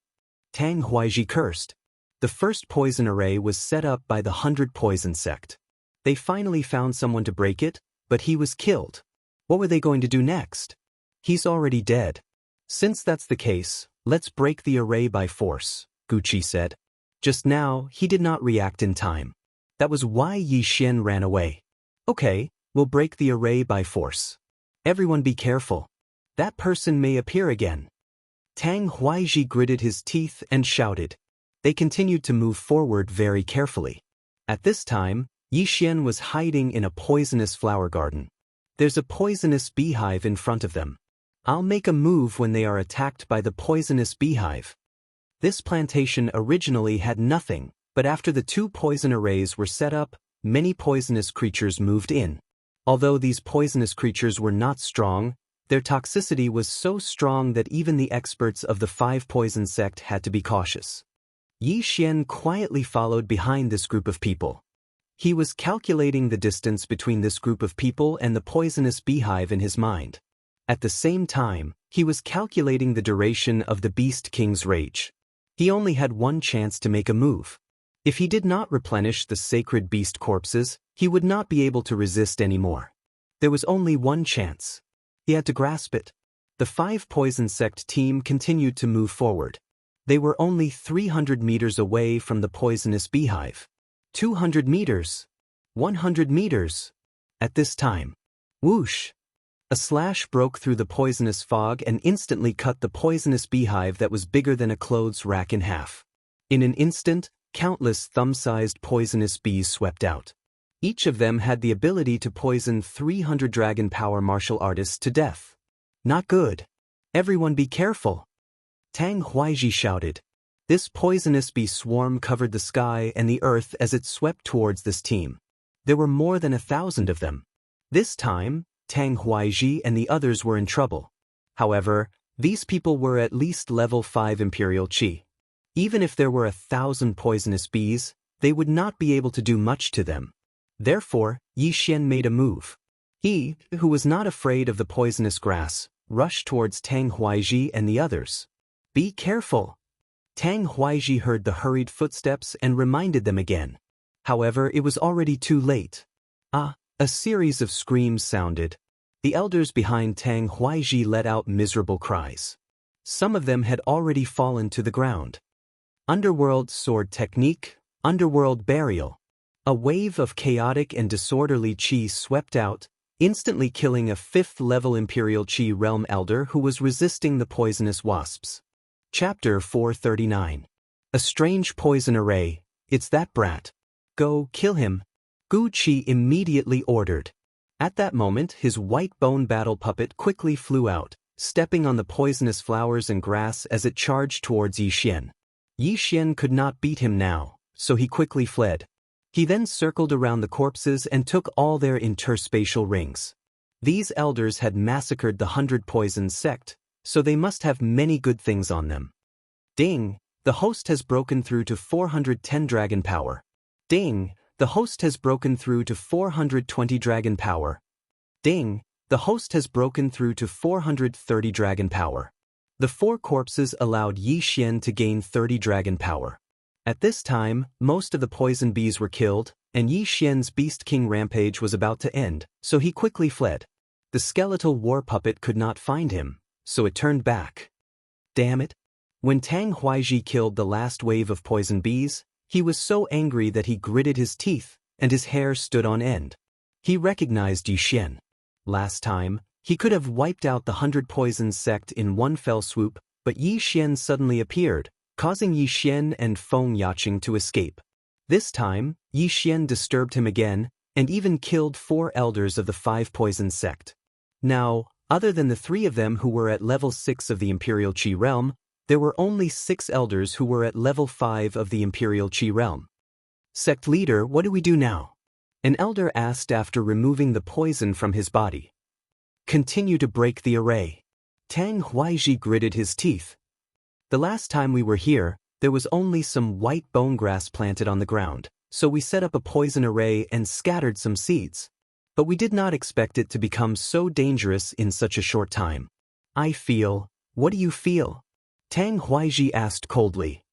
Tang Huaiji cursed. The first poison array was set up by the 100 Poison sect. They finally found someone to break it, but he was killed. What were they going to do next? He's already dead. Since that's the case, let's break the array by force, Gu Qi said. Just now, he did not react in time. That was why Yi Xian ran away. Okay, we'll break the array by force. Everyone be careful. That person may appear again. Tang Huaizhi gritted his teeth and shouted. They continued to move forward very carefully. At this time, Yi Xian was hiding in a poisonous flower garden. There's a poisonous beehive in front of them. I'll make a move when they are attacked by the poisonous beehive. This plantation originally had nothing, but after the 2 poison arrays were set up, many poisonous creatures moved in. Although these poisonous creatures were not strong, their toxicity was so strong that even the experts of the 5 poison sect had to be cautious. Yi Xian quietly followed behind this group of people. He was calculating the distance between this group of people and the poisonous beehive in his mind. At the same time, he was calculating the duration of the Beast King's rage. He only had one chance to make a move. If he did not replenish the sacred beast corpses, he would not be able to resist anymore. There was only one chance. He had to grasp it. The 5 poison sect team continued to move forward. They were only 300 meters away from the poisonous beehive. 200 meters. 100 meters. At this time, whoosh! A slash broke through the poisonous fog and instantly cut the poisonous beehive that was bigger than a clothes rack in half. In an instant, countless thumb-sized poisonous bees swept out. Each of them had the ability to poison 300 dragon power martial artists to death. Not good. Everyone be careful. Tang Huaizhi shouted. This poisonous bee swarm covered the sky and the earth as it swept towards this team. There were more than 1,000 of them. This time, Tang Huaizhi and the others were in trouble. However, these people were at least level 5 Imperial Qi. Even if there were 1,000 poisonous bees, they would not be able to do much to them. Therefore, Yi Xian made a move. He, who was not afraid of the poisonous grass, rushed towards Tang Huaizhi and the others. Be careful. Tang Huaizhi heard the hurried footsteps and reminded them again. However, it was already too late. A series of screams sounded. The elders behind Tang Huaizhi let out miserable cries. Some of them had already fallen to the ground. Underworld sword technique, underworld burial. A wave of chaotic and disorderly qi swept out, instantly killing a 5th-level Imperial Qi realm elder who was resisting the poisonous wasps. Chapter 439. A strange poison array. It's that brat. Go, kill him. Gu Qi immediately ordered. At that moment, his white bone battle puppet quickly flew out, stepping on the poisonous flowers and grass as it charged towards Yi Xian. Yi Xian could not beat him now, so he quickly fled. He then circled around the corpses and took all their interspatial rings. These elders had massacred the 100 Poison sect, so they must have many good things on them. Ding! The host has broken through to 410 dragon power. Ding! The host has broken through to 420 dragon power. Ding! The host has broken through to 430 dragon power. The 4 corpses allowed Yi Xian to gain 30 dragon power. At this time, most of the poison bees were killed, and Yi Xian's Beast King rampage was about to end, so he quickly fled. The skeletal war puppet could not find him, so it turned back. Damn it! When Tang Huaizhi killed the last wave of poison bees, he was so angry that he gritted his teeth, and his hair stood on end. He recognized Yi Xian. Last time, he could have wiped out the 100 Poison sect in one fell swoop, but Yi Xian suddenly appeared, causing Yi Xian and Feng Yaqing to escape. This time, Yi Xian disturbed him again, and even killed 4 elders of the 5 Poison sect. Now, other than the 3 of them who were at level 6 of the Imperial Qi realm, there were only 6 elders who were at level 5 of the Imperial Qi realm. Sect leader, what do we do now? An elder asked after removing the poison from his body. Continue to break the array. Tang Huaizhi gritted his teeth. The last time we were here, there was only some white bone grass planted on the ground, so we set up a poison array and scattered some seeds. But we did not expect it to become so dangerous in such a short time. What do you feel? Tang Huaizhi asked coldly.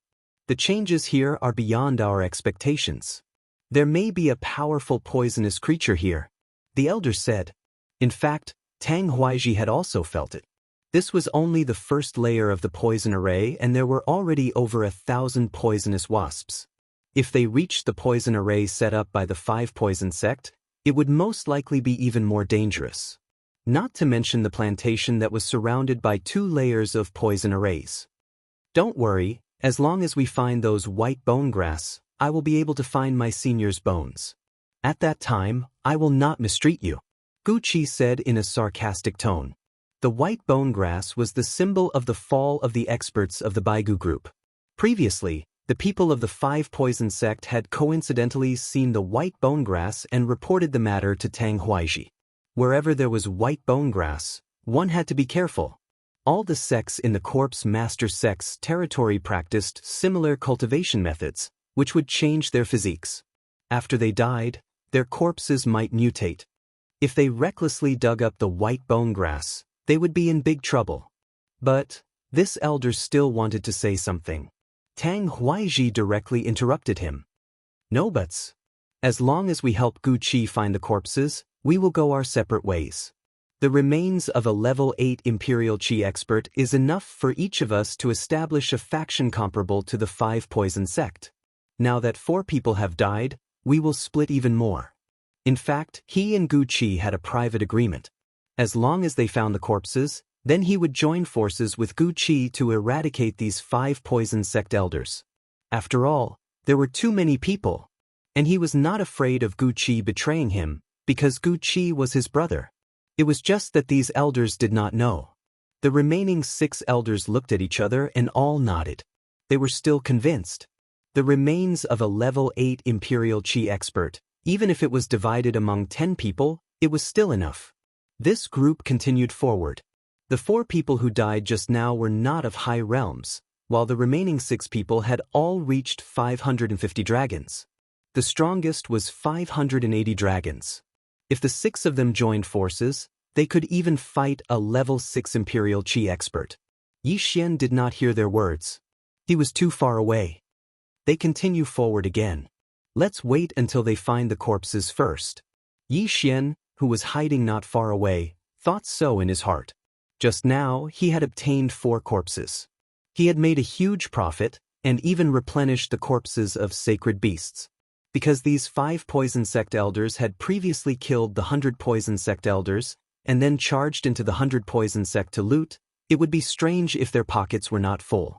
The changes here are beyond our expectations. There may be a powerful poisonous creature here, the elder said. In fact, Tang Huaizhi had also felt it. This was only the first layer of the poison array, and there were already over 1,000 poisonous wasps. If they reached the poison array set up by the 5 poison sect, it would most likely be even more dangerous. Not to mention the plantation that was surrounded by 2 layers of poison arrays. Don't worry, as long as we find those white bone grass, I will be able to find my senior's bones. At that time, I will not mistreat you, Gucci said in a sarcastic tone. The white bone grass was the symbol of the fall of the experts of the Baigu group. Previously, the people of the 5 poison sect had coincidentally seen the white bone grass and reported the matter to Tang Huaiji. Wherever there was white bone grass, one had to be careful. All the sects in the corpse master sect's territory practiced similar cultivation methods, which would change their physiques. After they died, their corpses might mutate. If they recklessly dug up the white bone grass, they would be in big trouble. But this elder still wanted to say something. Tang Huaiji directly interrupted him. No buts. As long as we help Gucci find the corpses, we will go our separate ways. The remains of a level 8 Imperial Qi expert is enough for each of us to establish a faction comparable to the 5 poison sect. Now that 4 people have died, we will split even more. In fact, he and Gucci had a private agreement. As long as they found the corpses, then he would join forces with Gucci to eradicate these 5 poison sect elders. After all, there were too many people, and he was not afraid of Gucci betraying him, because Gucci was his brother. It was just that these elders did not know. The remaining 6 elders looked at each other and all nodded. They were still convinced. The remains of a level 8 Imperial Qi expert, even if it was divided among 10 people, it was still enough. This group continued forward. The 4 people who died just now were not of high realms, while the remaining 6 people had all reached 550 dragons. The strongest was 580 dragons. If the 6 of them joined forces, they could even fight a level 6 Imperial Qi expert. Yi Xian did not hear their words. He was too far away. They continue forward again. Let's wait until they find the corpses first. Yi Xian, who was hiding not far away, thought so in his heart. Just now, he had obtained 4 corpses. He had made a huge profit, and even replenished the corpses of sacred beasts. Because these 5 poison sect elders had previously killed the 100 poison sect elders, and then charged into the 100 poison sect to loot, it would be strange if their pockets were not full.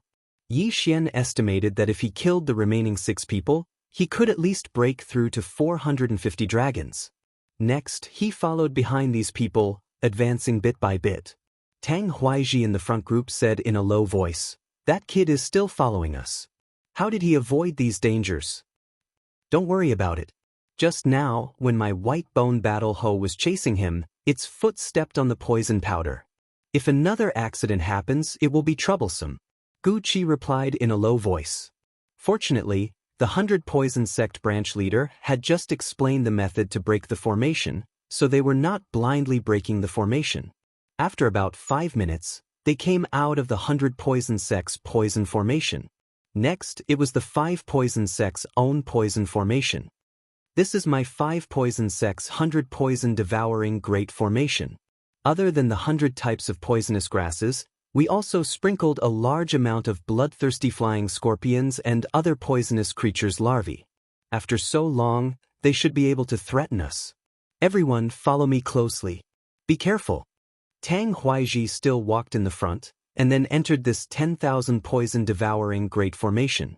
Yi Xian estimated that if he killed the remaining 6 people, he could at least break through to 450 dragons. Next, he followed behind these people, advancing bit by bit. Tang Huaiji in the front group said in a low voice, "That kid is still following us. How did he avoid these dangers?" "Don't worry about it. Just now, when my white bone battle hoe was chasing him, its foot stepped on the poison powder. If another accident happens, it will be troublesome," Gucci replied in a low voice. Fortunately, the 100 poison sect branch leader had just explained the method to break the formation, so they were not blindly breaking the formation. After about 5 minutes, they came out of the 100 poison sect's poison formation. Next, it was the 5 poison sect's own poison formation. This is my 5 poison sect's 100 poison devouring great formation. Other than the 100 types of poisonous grasses, we also sprinkled a large amount of bloodthirsty flying scorpions and other poisonous creatures' larvae. After so long, they should be able to threaten us. Everyone follow me closely. Be careful. Tang Huaiji still walked in the front, and then entered this 10,000 poison-devouring great formation.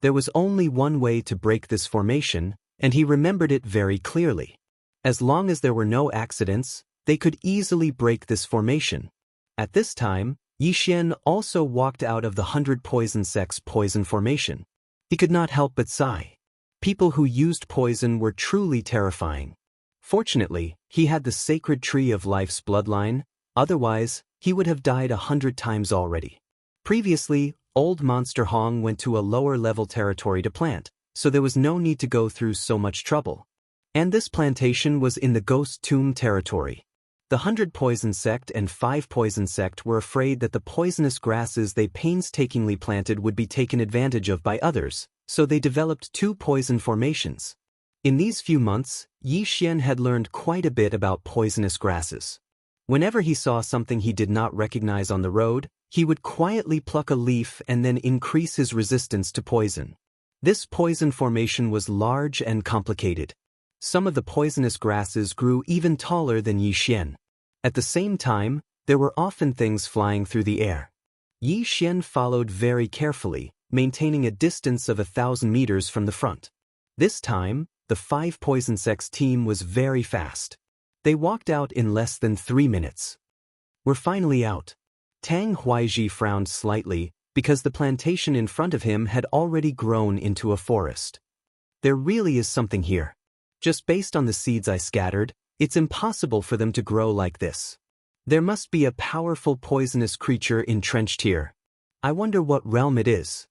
There was only one way to break this formation, and he remembered it very clearly. As long as there were no accidents, they could easily break this formation. At this time, Yi Xian also walked out of the 100 poison sect's poison formation. He could not help but sigh. People who used poison were truly terrifying. Fortunately, he had the sacred tree of life's bloodline, otherwise, he would have died 100 times already. Previously, Old Monster Hong went to a lower-level territory to plant, so there was no need to go through so much trouble. And this plantation was in the Ghost Tomb territory. The 100 poison sect and 5 poison sect were afraid that the poisonous grasses they painstakingly planted would be taken advantage of by others, so they developed 2 poison formations. In these few months, Yi Xian had learned quite a bit about poisonous grasses. Whenever he saw something he did not recognize on the road, he would quietly pluck a leaf and then increase his resistance to poison. This poison formation was large and complicated. Some of the poisonous grasses grew even taller than Yi Xian. At the same time, there were often things flying through the air. Yi Xian followed very carefully, maintaining a distance of 1,000 meters from the front. This time, the 5 poison sects team was very fast. They walked out in less than 3 minutes. We're finally out. Tang Huaiji frowned slightly, because the plantation in front of him had already grown into a forest. There really is something here. Just based on the seeds I scattered, it's impossible for them to grow like this. There must be a powerful poisonous creature entrenched here. I wonder what realm it is.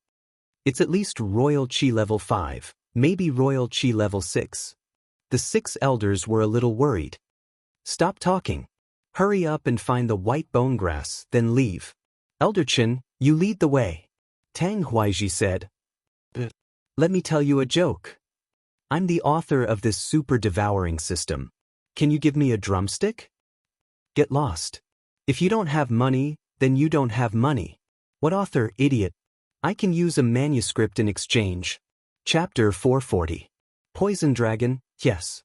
It's at least Royal Qi level 5, maybe Royal Qi level 6. The 6 elders were a little worried. Stop talking. Hurry up and find the white bone grass, then leave. Elder Qin, you lead the way. Tang Huaiji said. But let me tell you a joke. I'm the author of this super devouring system. Can you give me a drumstick? Get lost. If you don't have money, then you don't have money. What author, idiot? I can use a manuscript in exchange. Chapter 440. Poison Dragon, yes.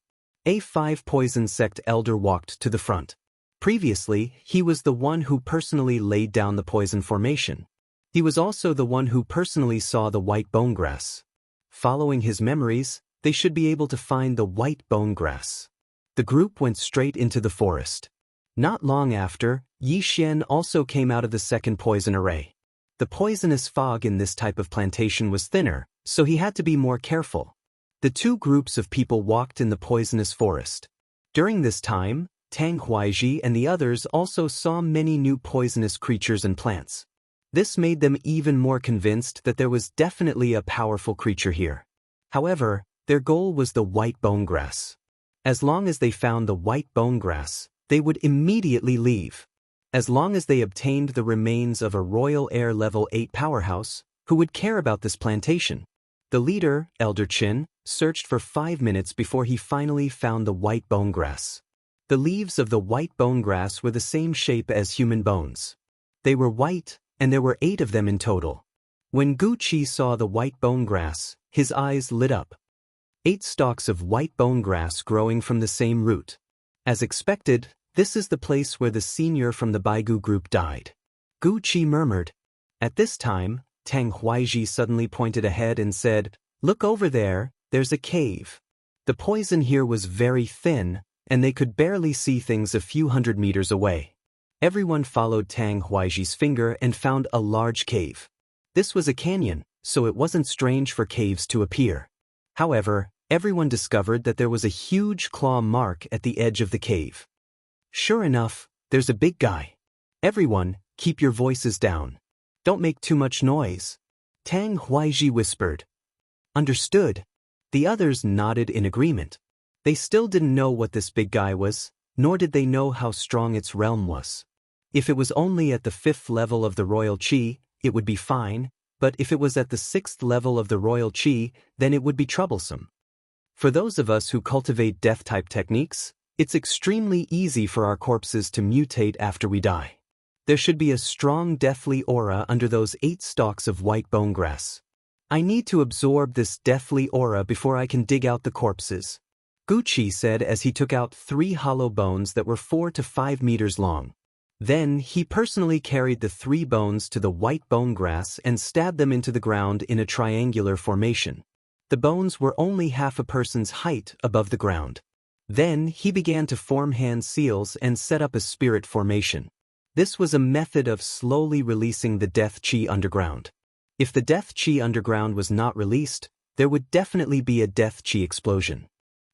A5 Poison Sect Elder walked to the front. Previously, he was the one who personally laid down the poison formation. He was also the one who personally saw the white bone grass. Following his memories, they should be able to find the white bone grass. The group went straight into the forest. Not long after, Yi Xian also came out of the second poison array. The poisonous fog in this type of plantation was thinner, so he had to be more careful. The 2 groups of people walked in the poisonous forest. During this time, Tang Huaiji and the others also saw many new poisonous creatures and plants. This made them even more convinced that there was definitely a powerful creature here. However, their goal was the white bone grass. As long as they found the white bone grass, they would immediately leave. As long as they obtained the remains of a Royal Air Level 8 powerhouse, who would care about this plantation? The leader, Elder Qin, searched for 5 minutes before he finally found the white bone grass. The leaves of the white bone grass were the same shape as human bones. They were white, and there were 8 of them in total. When Gu Qi saw the white bone grass, his eyes lit up. 8 stalks of white bone grass growing from the same root. As expected, this is the place where the senior from the Baigu group died. Gu Qi murmured. At this time, Tang Huaiji suddenly pointed ahead and said, "Look over there, there's a cave." The poison here was very thin, and they could barely see things a few hundred meters away. Everyone followed Tang Huaiji's finger and found a large cave. This was a canyon, so it wasn't strange for caves to appear. However, everyone discovered that there was a huge claw mark at the edge of the cave. Sure enough, there's a big guy. Everyone, keep your voices down. Don't make too much noise. Tang Huaiji whispered. Understood. The others nodded in agreement. They still didn't know what this big guy was, nor did they know how strong its realm was. If it was only at the 5th level of the Royal Qi, it would be fine, but if it was at the 6th level of the Royal Qi, then it would be troublesome. For those of us who cultivate death-type techniques, it's extremely easy for our corpses to mutate after we die. There should be a strong deathly aura under those 8 stalks of white bone grass. I need to absorb this deathly aura before I can dig out the corpses. Gu Qi said as he took out 3 hollow bones that were 4 to 5 meters long. Then he personally carried the 3 bones to the white bone grass and stabbed them into the ground in a triangular formation. The bones were only half a person's height above the ground. Then he began to form hand seals and set up a spirit formation. This was a method of slowly releasing the death qi underground. If the death qi underground was not released, there would definitely be a death qi explosion.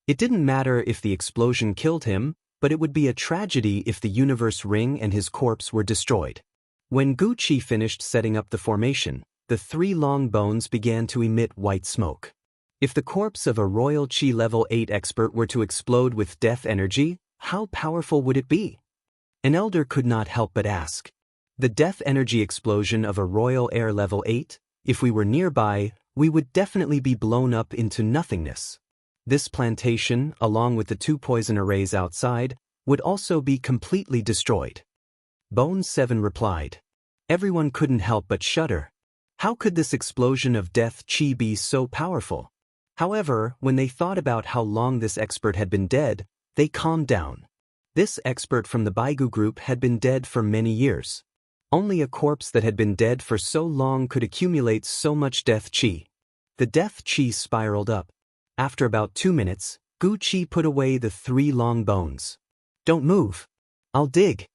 It didn't matter if the explosion killed him, but it would be a tragedy if the universe ring and his corpse were destroyed. When Gu Qi finished setting up the formation, the 3 long bones began to emit white smoke. If the corpse of a Royal Qi level 8 expert were to explode with death energy, how powerful would it be? An elder could not help but ask. The death energy explosion of a Royal Air level 8, if we were nearby, we would definitely be blown up into nothingness. This plantation, along with the 2 poison arrays outside, would also be completely destroyed. Bone 7 replied. Everyone couldn't help but shudder. How could this explosion of death chi be so powerful? However, when they thought about how long this expert had been dead, they calmed down. This expert from the Baigu group had been dead for many years. Only a corpse that had been dead for so long could accumulate so much death chi. The death chi spiraled up. After about 2 minutes, Gu Chi put away the 3 long bones. Don't move. I'll dig.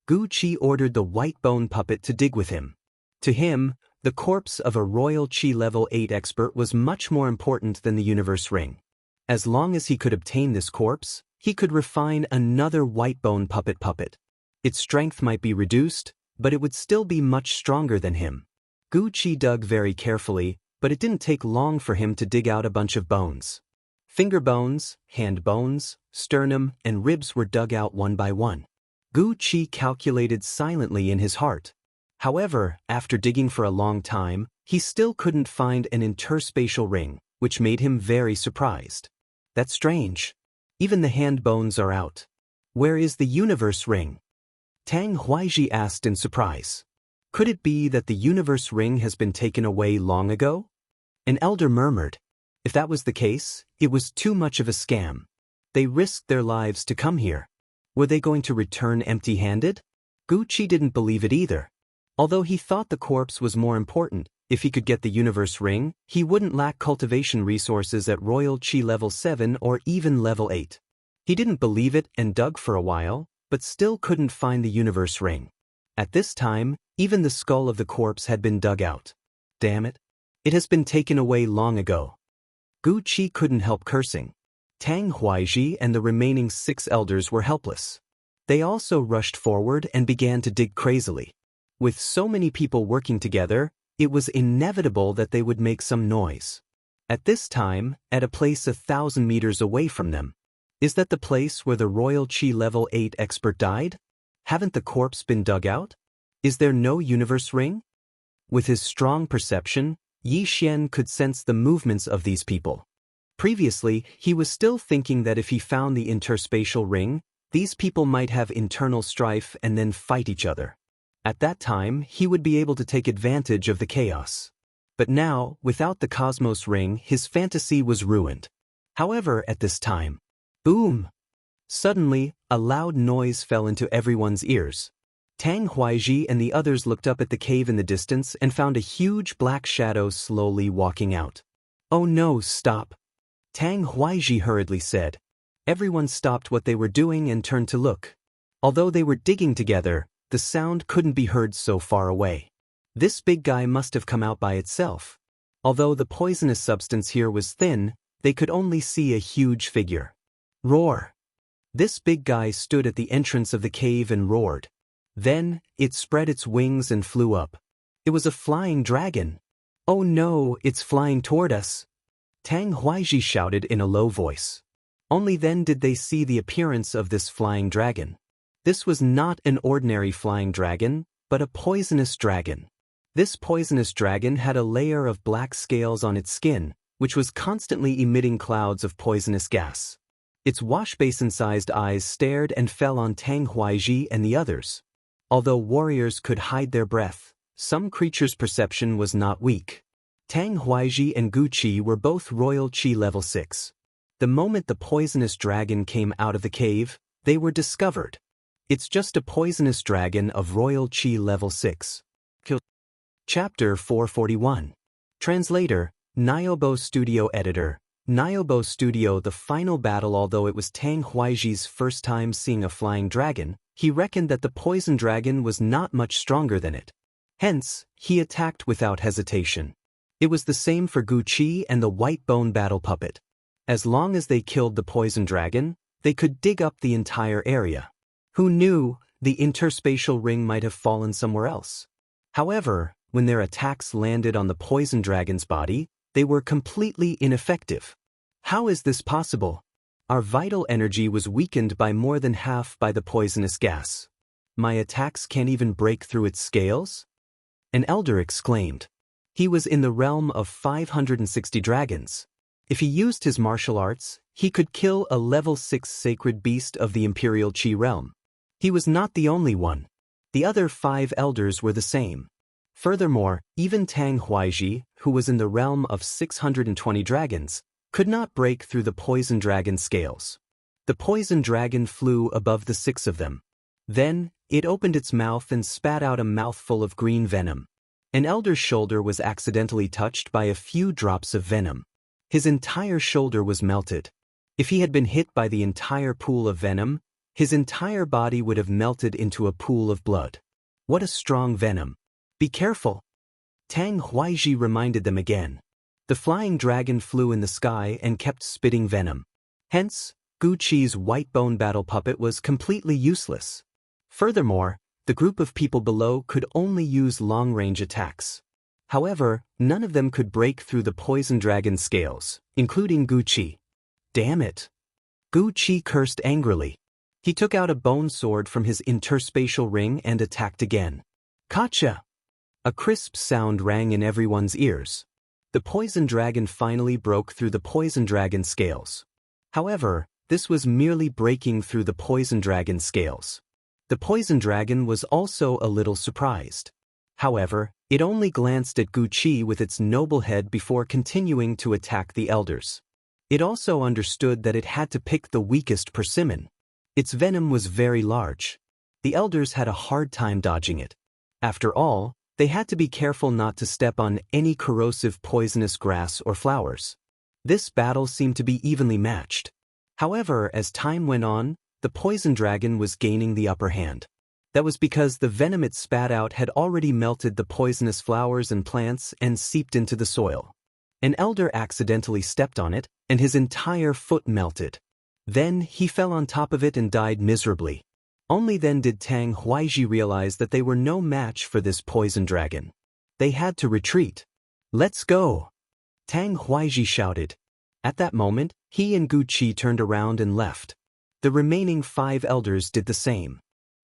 Gu Chi ordered the white bone puppet to dig with him. To him, the corpse of a royal chi level 8 expert was much more important than the universe ring. As long as he could obtain this corpse, he could refine another white bone puppet. Its strength might be reduced, but it would still be much stronger than him. Gu Chi dug very carefully, but it didn't take long for him to dig out a bunch of bones. Finger bones, hand bones, sternum, and ribs were dug out one by one. Gu Chi calculated silently in his heart. However, after digging for a long time, he still couldn't find an interspatial ring, which made him very surprised. That's strange. Even the hand bones are out. Where is the universe ring? Tang Huaiji asked in surprise. Could it be that the universe ring has been taken away long ago? An elder murmured. If that was the case, it was too much of a scam. They risked their lives to come here. Were they going to return empty-handed? Gu Chi didn't believe it either. Although he thought the corpse was more important, if he could get the universe ring, he wouldn't lack cultivation resources at Royal Chi level 7 or even level 8. He didn't believe it and dug for a while, but still couldn't find the universe ring. At this time, even the skull of the corpse had been dug out. Damn it. It has been taken away long ago. Gu Chi couldn't help cursing. Tang Huaiji and the remaining 6 elders were helpless. They also rushed forward and began to dig crazily. With so many people working together, it was inevitable that they would make some noise. At this time, at a place 1,000 meters away from them. Is that the place where the Royal Chi level 8 expert died? Haven't the corpse been dug out? Is there no universe ring? With his strong perception, Yi Xian could sense the movements of these people. Previously, he was still thinking that if he found the interspatial ring, these people might have internal strife and then fight each other. At that time, he would be able to take advantage of the chaos. But now, without the cosmos ring, his fantasy was ruined. However, at this time, boom! Suddenly, a loud noise fell into everyone's ears. Tang Huaiji and the others looked up at the cave in the distance and found a huge black shadow slowly walking out. Oh no, stop! Tang Huaiji hurriedly said. Everyone stopped what they were doing and turned to look. Although they were digging together, the sound couldn't be heard so far away. This big guy must have come out by itself. Although the poisonous substance here was thin, they could only see a huge figure. Roar! This big guy stood at the entrance of the cave and roared. Then, it spread its wings and flew up. It was a flying dragon. Oh no, it's flying toward us! Tang Huaiji shouted in a low voice. Only then did they see the appearance of this flying dragon. This was not an ordinary flying dragon, but a poisonous dragon. This poisonous dragon had a layer of black scales on its skin, which was constantly emitting clouds of poisonous gas. Its wash-basin-sized eyes stared and fell on Tang Huaiji and the others. Although warriors could hide their breath, some creatures' perception was not weak. Tang Huaiji and Gu Chi were both Royal Chi level 6. The moment the poisonous dragon came out of the cave, they were discovered. It's just a poisonous dragon of Royal Chi level 6. Chapter 441. Translator, Nyobo Studio Editor. Nyobo Studio. The final battle. Although it was Tang Huaiji's first time seeing a flying dragon, he reckoned that the poison dragon was not much stronger than it. Hence, he attacked without hesitation. It was the same for Gu Chi and the white bone battle puppet. As long as they killed the poison dragon, they could dig up the entire area. Who knew, the interspatial ring might have fallen somewhere else. However, when their attacks landed on the poison dragon's body, they were completely ineffective. How is this possible? Our vital energy was weakened by more than half by the poisonous gas. My attacks can't even break through its scales? An elder exclaimed. He was in the realm of 560 dragons. If he used his martial arts, he could kill a level 6 sacred beast of the Imperial Qi realm. He was not the only one. The other 5 elders were the same. Furthermore, even Tang Huaiji, who was in the realm of 620 dragons, could not break through the poison dragon scales. The poison dragon flew above the 6 of them. Then, it opened its mouth and spat out a mouthful of green venom. An elder's shoulder was accidentally touched by a few drops of venom. His entire shoulder was melted. If he had been hit by the entire pool of venom, his entire body would have melted into a pool of blood. What a strong venom. Be careful. Tang Huaiji reminded them again. The flying dragon flew in the sky and kept spitting venom. Hence, Gu Qi's white bone battle puppet was completely useless. Furthermore, the group of people below could only use long-range attacks. However, none of them could break through the poison dragon scales, including Gu Qi. Damn it! Gu Qi cursed angrily. He took out a bone sword from his interspatial ring and attacked again. Gotcha! A crisp sound rang in everyone's ears. The poison dragon finally broke through the poison dragon scales. However, this was merely breaking through the poison dragon scales. The poison dragon was also a little surprised. However, it only glanced at Gu Qi with its noble head before continuing to attack the elders. It also understood that it had to pick the weakest persimmon. Its venom was very large. The elders had a hard time dodging it. After all, they had to be careful not to step on any corrosive poisonous grass or flowers. This battle seemed to be evenly matched. However, as time went on, the poison dragon was gaining the upper hand. That was because the venom it spat out had already melted the poisonous flowers and plants and seeped into the soil. An elder accidentally stepped on it, and his entire foot melted. Then he fell on top of it and died miserably. Only then did Tang Huaiji realize that they were no match for this poison dragon. They had to retreat. Let's go! Tang Huaiji shouted. At that moment, he and Gu Qi turned around and left. The remaining 5 elders did the same.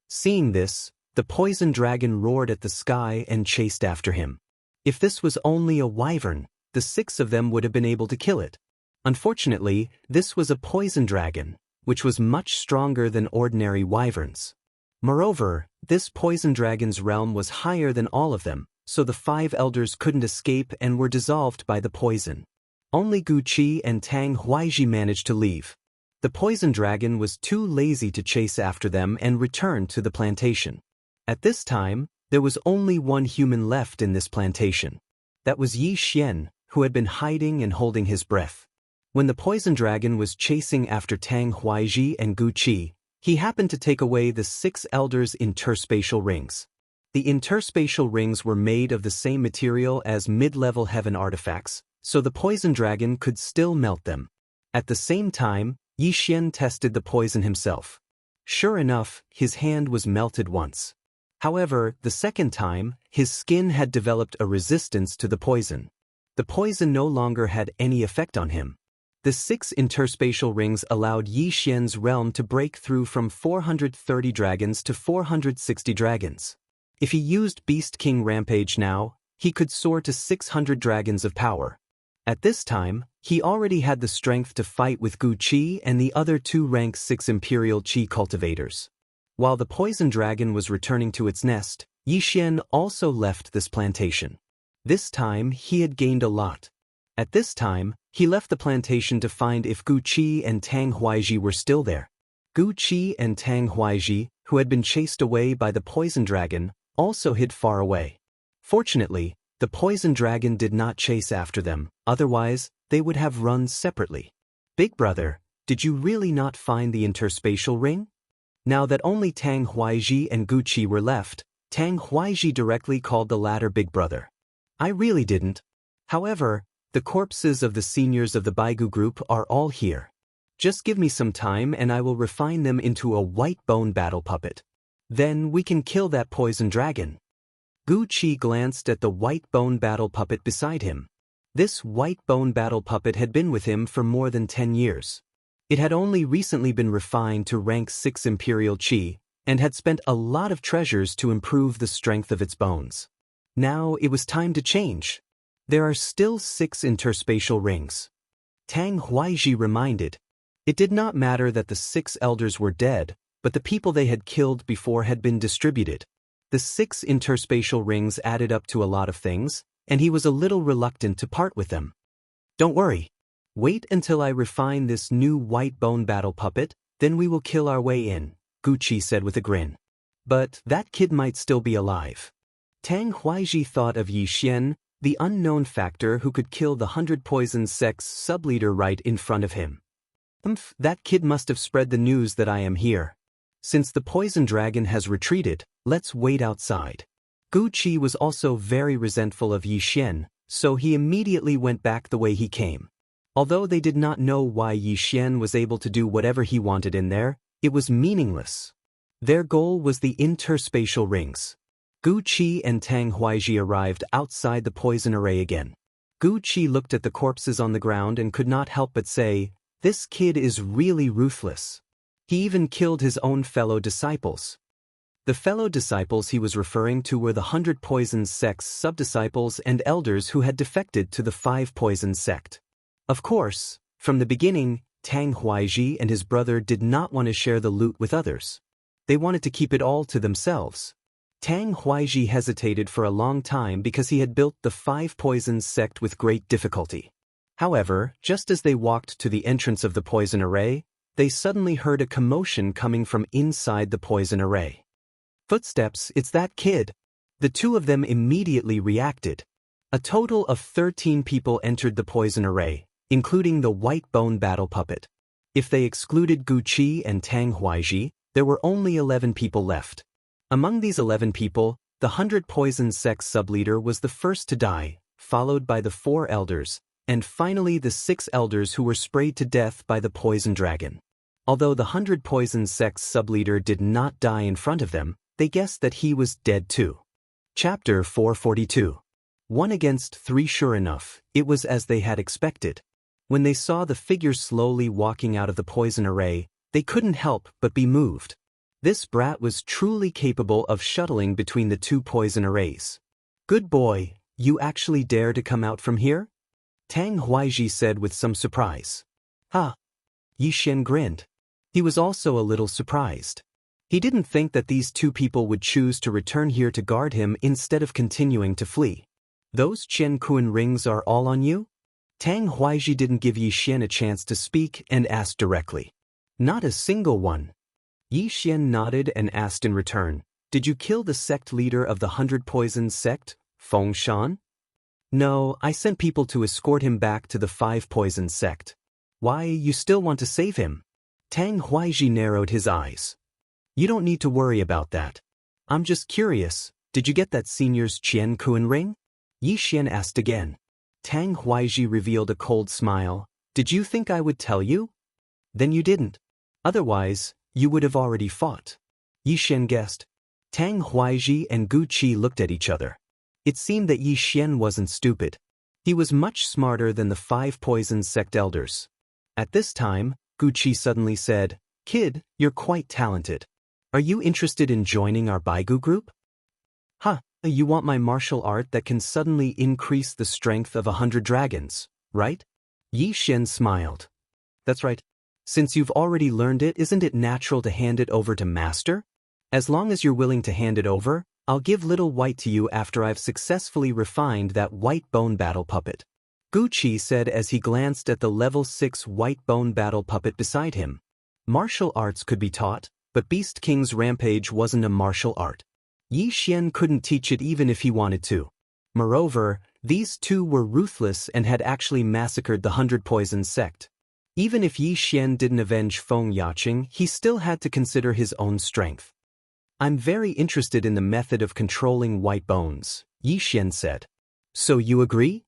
Seeing this, the poison dragon roared at the sky and chased after him. If this was only a wyvern, the 6 of them would have been able to kill it. Unfortunately, this was a poison dragon, which was much stronger than ordinary wyverns. Moreover, this poison dragon's realm was higher than all of them, so the 5 elders couldn't escape and were dissolved by the poison. Only Gu Qi and Tang Huaiji managed to leave. The poison dragon was too lazy to chase after them and returned to the plantation. At this time, there was only one human left in this plantation. That was Yi Xian, who had been hiding and holding his breath. When the poison dragon was chasing after Tang Huaiji and Gu Qi, he happened to take away the 6 elders' interspatial rings. The interspatial rings were made of the same material as mid-level heaven artifacts, so the poison dragon could still melt them. At the same time, Yi Xian tested the poison himself. Sure enough, his hand was melted once. However, the second time, his skin had developed a resistance to the poison. The poison no longer had any effect on him. The 6 interspatial rings allowed Yi Xian's realm to break through from 430 dragons to 460 dragons. If he used Beast King Rampage now, he could soar to 600 dragons of power. At this time, he already had the strength to fight with Gu Qi and the other 2 rank 6 Imperial Qi cultivators. While the poison dragon was returning to its nest, Yi Xian also left this plantation. This time, he had gained a lot. At this time, he left the plantation to find if Gu Qi and Tang Huaiji were still there. Gu Qi and Tang Huaiji, who had been chased away by the poison dragon, also hid far away. Fortunately, the poison dragon did not chase after them, otherwise, they would have run separately. Big brother, did you really not find the interspatial ring? Now that only Tang Huaiji and Gu Qi were left, Tang Huaiji directly called the latter big brother. I really didn't. However, the corpses of the seniors of the Baigu group are all here. Just give me some time and I will refine them into a white bone battle puppet. Then we can kill that poison dragon. Gu Qi glanced at the white bone battle puppet beside him. This white bone battle puppet had been with him for more than 10 years. It had only recently been refined to rank 6 Imperial Qi, and had spent a lot of treasures to improve the strength of its bones. Now it was time to change. There are still 6 interspatial rings. Tang Huaiji reminded. It did not matter that the 6 elders were dead, but the people they had killed before had been distributed. The 6 interspatial rings added up to a lot of things, and he was a little reluctant to part with them. Don't worry. Wait until I refine this new white bone battle puppet, then we will kill our way in, Guqi said with a grin. But that kid might still be alive. Tang Huaiji thought of Yi Xian, the unknown factor who could kill the 100 Poison Sect's sub-leader right in front of him. That kid must have spread the news that I am here. Since the poison dragon has retreated, let's wait outside. Guqi was also very resentful of Yi Xian, so he immediately went back the way he came. Although they did not know why Yi Xian was able to do whatever he wanted in there, it was meaningless. Their goal was the interspatial rings. Guqi and Tang Huaiji arrived outside the poison array again. Guqi looked at the corpses on the ground and could not help but say, "This kid is really ruthless." He even killed his own fellow disciples. The fellow disciples he was referring to were the 100 Poison Sect's sub-disciples and elders who had defected to the 5 Poison Sect. Of course, from the beginning, Tang Huaiji and his brother did not want to share the loot with others. They wanted to keep it all to themselves. Tang Huaiji hesitated for a long time because he had built the 5 Poison Sect with great difficulty. However, just as they walked to the entrance of the poison array, they suddenly heard a commotion coming from inside the poison array. Footsteps, it's that kid. The two of them immediately reacted. A total of 13 people entered the poison array, including the white bone battle puppet. If they excluded Guqi and Tang Huaiji, there were only 11 people left. Among these 11 people, the 100 Poison Sect sub-leader was the first to die, followed by the 4 elders, and finally the 6 elders who were sprayed to death by the poison dragon. Although the 100 Poison Sect sub-leader did not die in front of them, they guessed that he was dead too. Chapter 442. 1 against 3. Sure enough, it was as they had expected. When they saw the figure slowly walking out of the poison array, they couldn't help but be moved. This brat was truly capable of shuttling between the 2 poison arrays. Good boy, you actually dare to come out from here? Tang Huaiji said with some surprise. Ha! Yi Xian grinned. He was also a little surprised. He didn't think that these 2 people would choose to return here to guard him instead of continuing to flee. Those Qian Kuan rings are all on you? Tang Huaiji didn't give Yi Xian a chance to speak and asked directly. Not a single one. Yi Xian nodded and asked in return, did you kill the sect leader of the 100 Poison Sect, Feng Shan? No, I sent people to escort him back to the 5 Poison Sect. Why, you still want to save him? Tang Huaiji narrowed his eyes. You don't need to worry about that. I'm just curious, did you get that senior's Qian Kuan ring? Yi Xian asked again. Tang Huaiji revealed a cold smile. Did you think I would tell you? Then you didn't. Otherwise, you would have already fought. Yi Xian guessed. Tang Huaiji and Guqi looked at each other. It seemed that Yi Xian wasn't stupid. He was much smarter than the 5 Poison Sect elders. At this time, Guqi suddenly said, Kid, you're quite talented. Are you interested in joining our Baigu group? Huh, you want my martial art that can suddenly increase the strength of 100 dragons, right? Yi Xian smiled. That's right. Since you've already learned it, isn't it natural to hand it over to Master? As long as you're willing to hand it over, I'll give Little White to you after I've successfully refined that white bone battle puppet. Guqi said as he glanced at the level 6 white bone battle puppet beside him. Martial arts could be taught, but Beast King's rampage wasn't a martial art. Yi Xian couldn't teach it even if he wanted to. Moreover, these 2 were ruthless and had actually massacred the 100 Poison Sect. Even if Yi Xian didn't avenge Feng Yaqing, he still had to consider his own strength. I'm very interested in the method of controlling white bones, Yi Xian said. So you agree?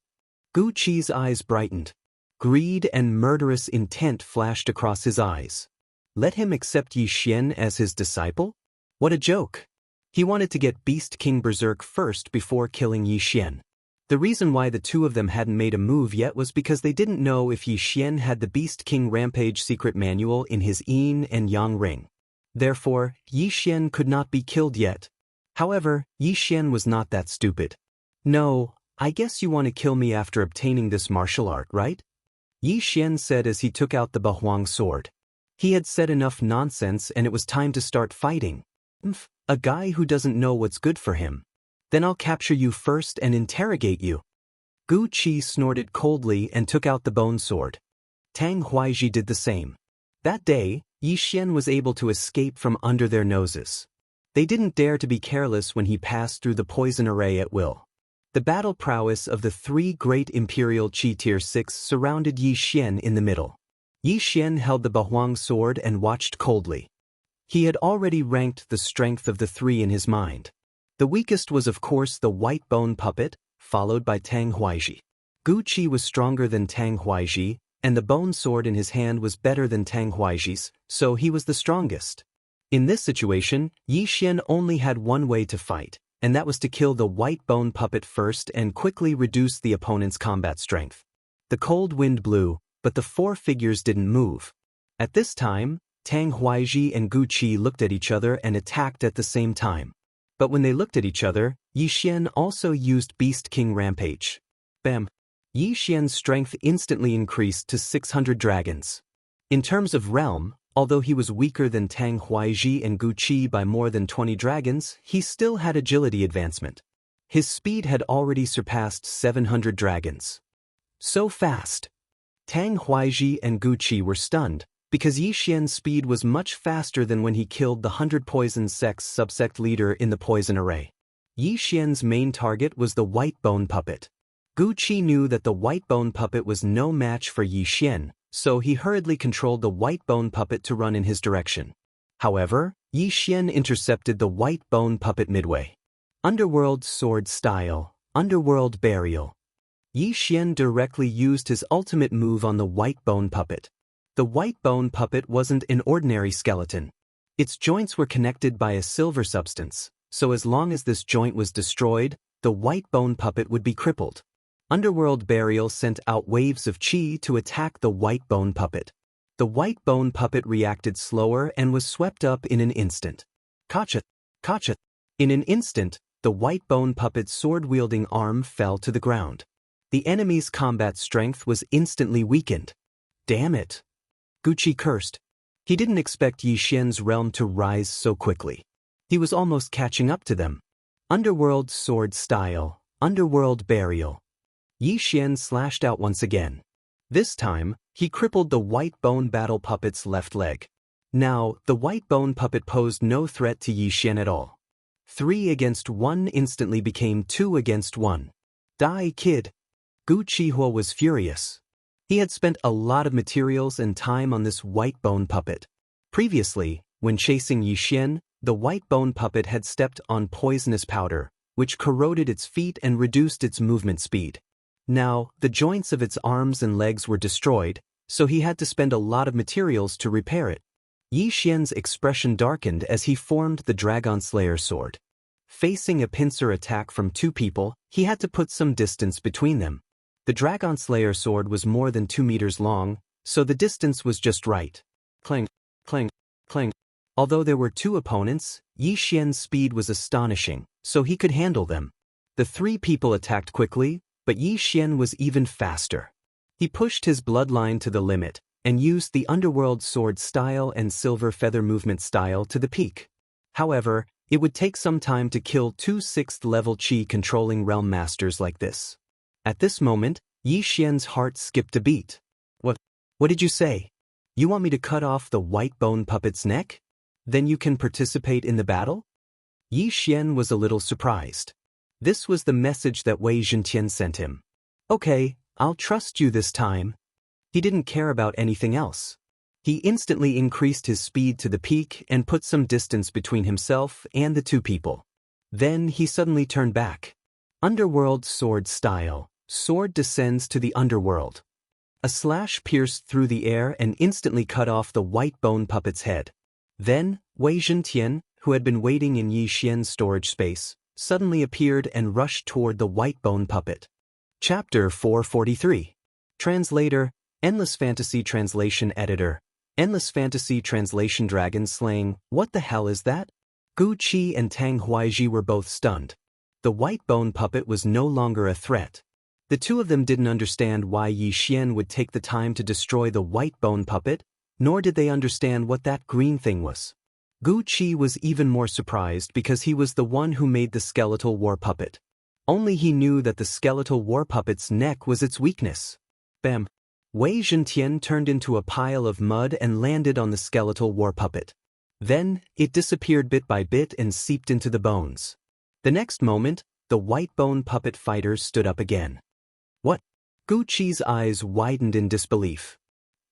Guqi's eyes brightened. Greed and murderous intent flashed across his eyes. Let him accept Yi Xian as his disciple? What a joke. He wanted to get Beast King Berserk first before killing Yi Xian. The reason why the 2 of them hadn't made a move yet was because they didn't know if Yi Xian had the Beast King Rampage secret manual in his Yin and Yang ring. Therefore, Yi Xian could not be killed yet. However, Yi Xian was not that stupid. No, I guess you want to kill me after obtaining this martial art, right? Yi Xian said as he took out the Bahuang sword. He had said enough nonsense and it was time to start fighting. A guy who doesn't know what's good for him. Then I'll capture you first and interrogate you. Gu Qi snorted coldly and took out the bone sword. Tang Huaiji did the same. That day, Yi Xian was able to escape from under their noses. They didn't dare to be careless when he passed through the poison array at will. The battle prowess of the three great Imperial Qi Tier 6 surrounded Yi Xian in the middle. Yi Xian held the Bahuang sword and watched coldly. He had already ranked the strength of the three in his mind. The weakest was of course the white bone puppet, followed by Tang Huaiji. Gu Qi was stronger than Tang Huaiji, and the bone sword in his hand was better than Tang Huaiji's, so he was the strongest. In this situation, Yi Xian only had one way to fight, and that was to kill the white bone puppet first and quickly reduce the opponent's combat strength. The cold wind blew, but the four figures didn't move. At this time, Tang Huaiji and Gu Qi looked at each other and attacked at the same time. But when they looked at each other, Yi Xian also used Beast King Rampage. Bam! Yi Xian's strength instantly increased to 600 dragons. In terms of realm, although he was weaker than Tang Huaiji and Gu Qi by more than 20 dragons, he still had agility advancement. His speed had already surpassed 700 dragons. So fast! Tang Huaiji and Gu Qi were stunned, because Yi Xian's speed was much faster than when he killed the 100 Poison Sect's subsect leader in the poison array. Yi Xian's main target was the white bone puppet. Gu Qi knew that the white bone puppet was no match for Yi Xian, so he hurriedly controlled the white bone puppet to run in his direction. However, Yi Xian intercepted the white bone puppet midway. Underworld Sword Style, Underworld Burial. Yi Xian directly used his ultimate move on the white bone puppet. The white bone puppet wasn't an ordinary skeleton. Its joints were connected by a silver substance, so as long as this joint was destroyed, the white bone puppet would be crippled. Underworld Burial sent out waves of qi to attack the white bone puppet. The white bone puppet reacted slower and was swept up in an instant. Kacha! Kacha! In an instant, the white bone puppet's sword-wielding arm fell to the ground. The enemy's combat strength was instantly weakened. Damn it! Gu Qi cursed. He didn't expect Yi Xian's realm to rise so quickly. He was almost catching up to them. Underworld Sword Style, Underworld Burial. Yi Xian slashed out once again. This time, he crippled the white bone battle puppet's left leg. Now, the white bone puppet posed no threat to Yi Xian at all. 3 against 1 instantly became 2 against 1. Die, kid! Gu Qihua was furious. He had spent a lot of materials and time on this white bone puppet. Previously, when chasing Yi Xian, the white bone puppet had stepped on poisonous powder, which corroded its feet and reduced its movement speed. Now, the joints of its arms and legs were destroyed, so he had to spend a lot of materials to repair it. Yi Xian's expression darkened as he formed the Dragon Slayer sword. Facing a pincer attack from 2 people, he had to put some distance between them. The Dragon Slayer sword was more than 2 meters long, so the distance was just right. Clang, clang, clang. Although there were 2 opponents, Yi Xian's speed was astonishing, so he could handle them. The 3 people attacked quickly, but Yi Xian was even faster. He pushed his bloodline to the limit, and used the Underworld Sword Style and Silver Feather Movement Style to the peak. However, it would take some time to kill 2 6th-level Qi controlling realm masters like this. At this moment, Yi Xian's heart skipped a beat. What did you say? You want me to cut off the white bone puppet's neck? Then you can participate in the battle? Yi Xian was a little surprised. This was the message that Wei Zhentian sent him. Okay, I'll trust you this time. He didn't care about anything else. He instantly increased his speed to the peak and put some distance between himself and the 2 people. Then he suddenly turned back. Underworld Sword Style. Sword descends to the underworld. A slash pierced through the air and instantly cut off the white bone puppet's head. Then, Wei Zhentian, who had been waiting in Yi Xian's storage space, suddenly appeared and rushed toward the white bone puppet. Chapter 443. Translator, Endless Fantasy Translation Editor. Endless Fantasy Translation Dragon Slaying. What the hell is that? Gu Qi and Tang Huaiji were both stunned. The white bone puppet was no longer a threat. The two of them didn't understand why Yi Xian would take the time to destroy the white bone puppet, nor did they understand what that green thing was. Gu Qi was even more surprised because he was the one who made the skeletal war puppet. Only he knew that the skeletal war puppet's neck was its weakness. Bam! Wei Zhentian turned into a pile of mud and landed on the skeletal war puppet. Then, it disappeared bit by bit and seeped into the bones. The next moment, the white bone puppet fighter stood up again. What? Gu Qi's eyes widened in disbelief.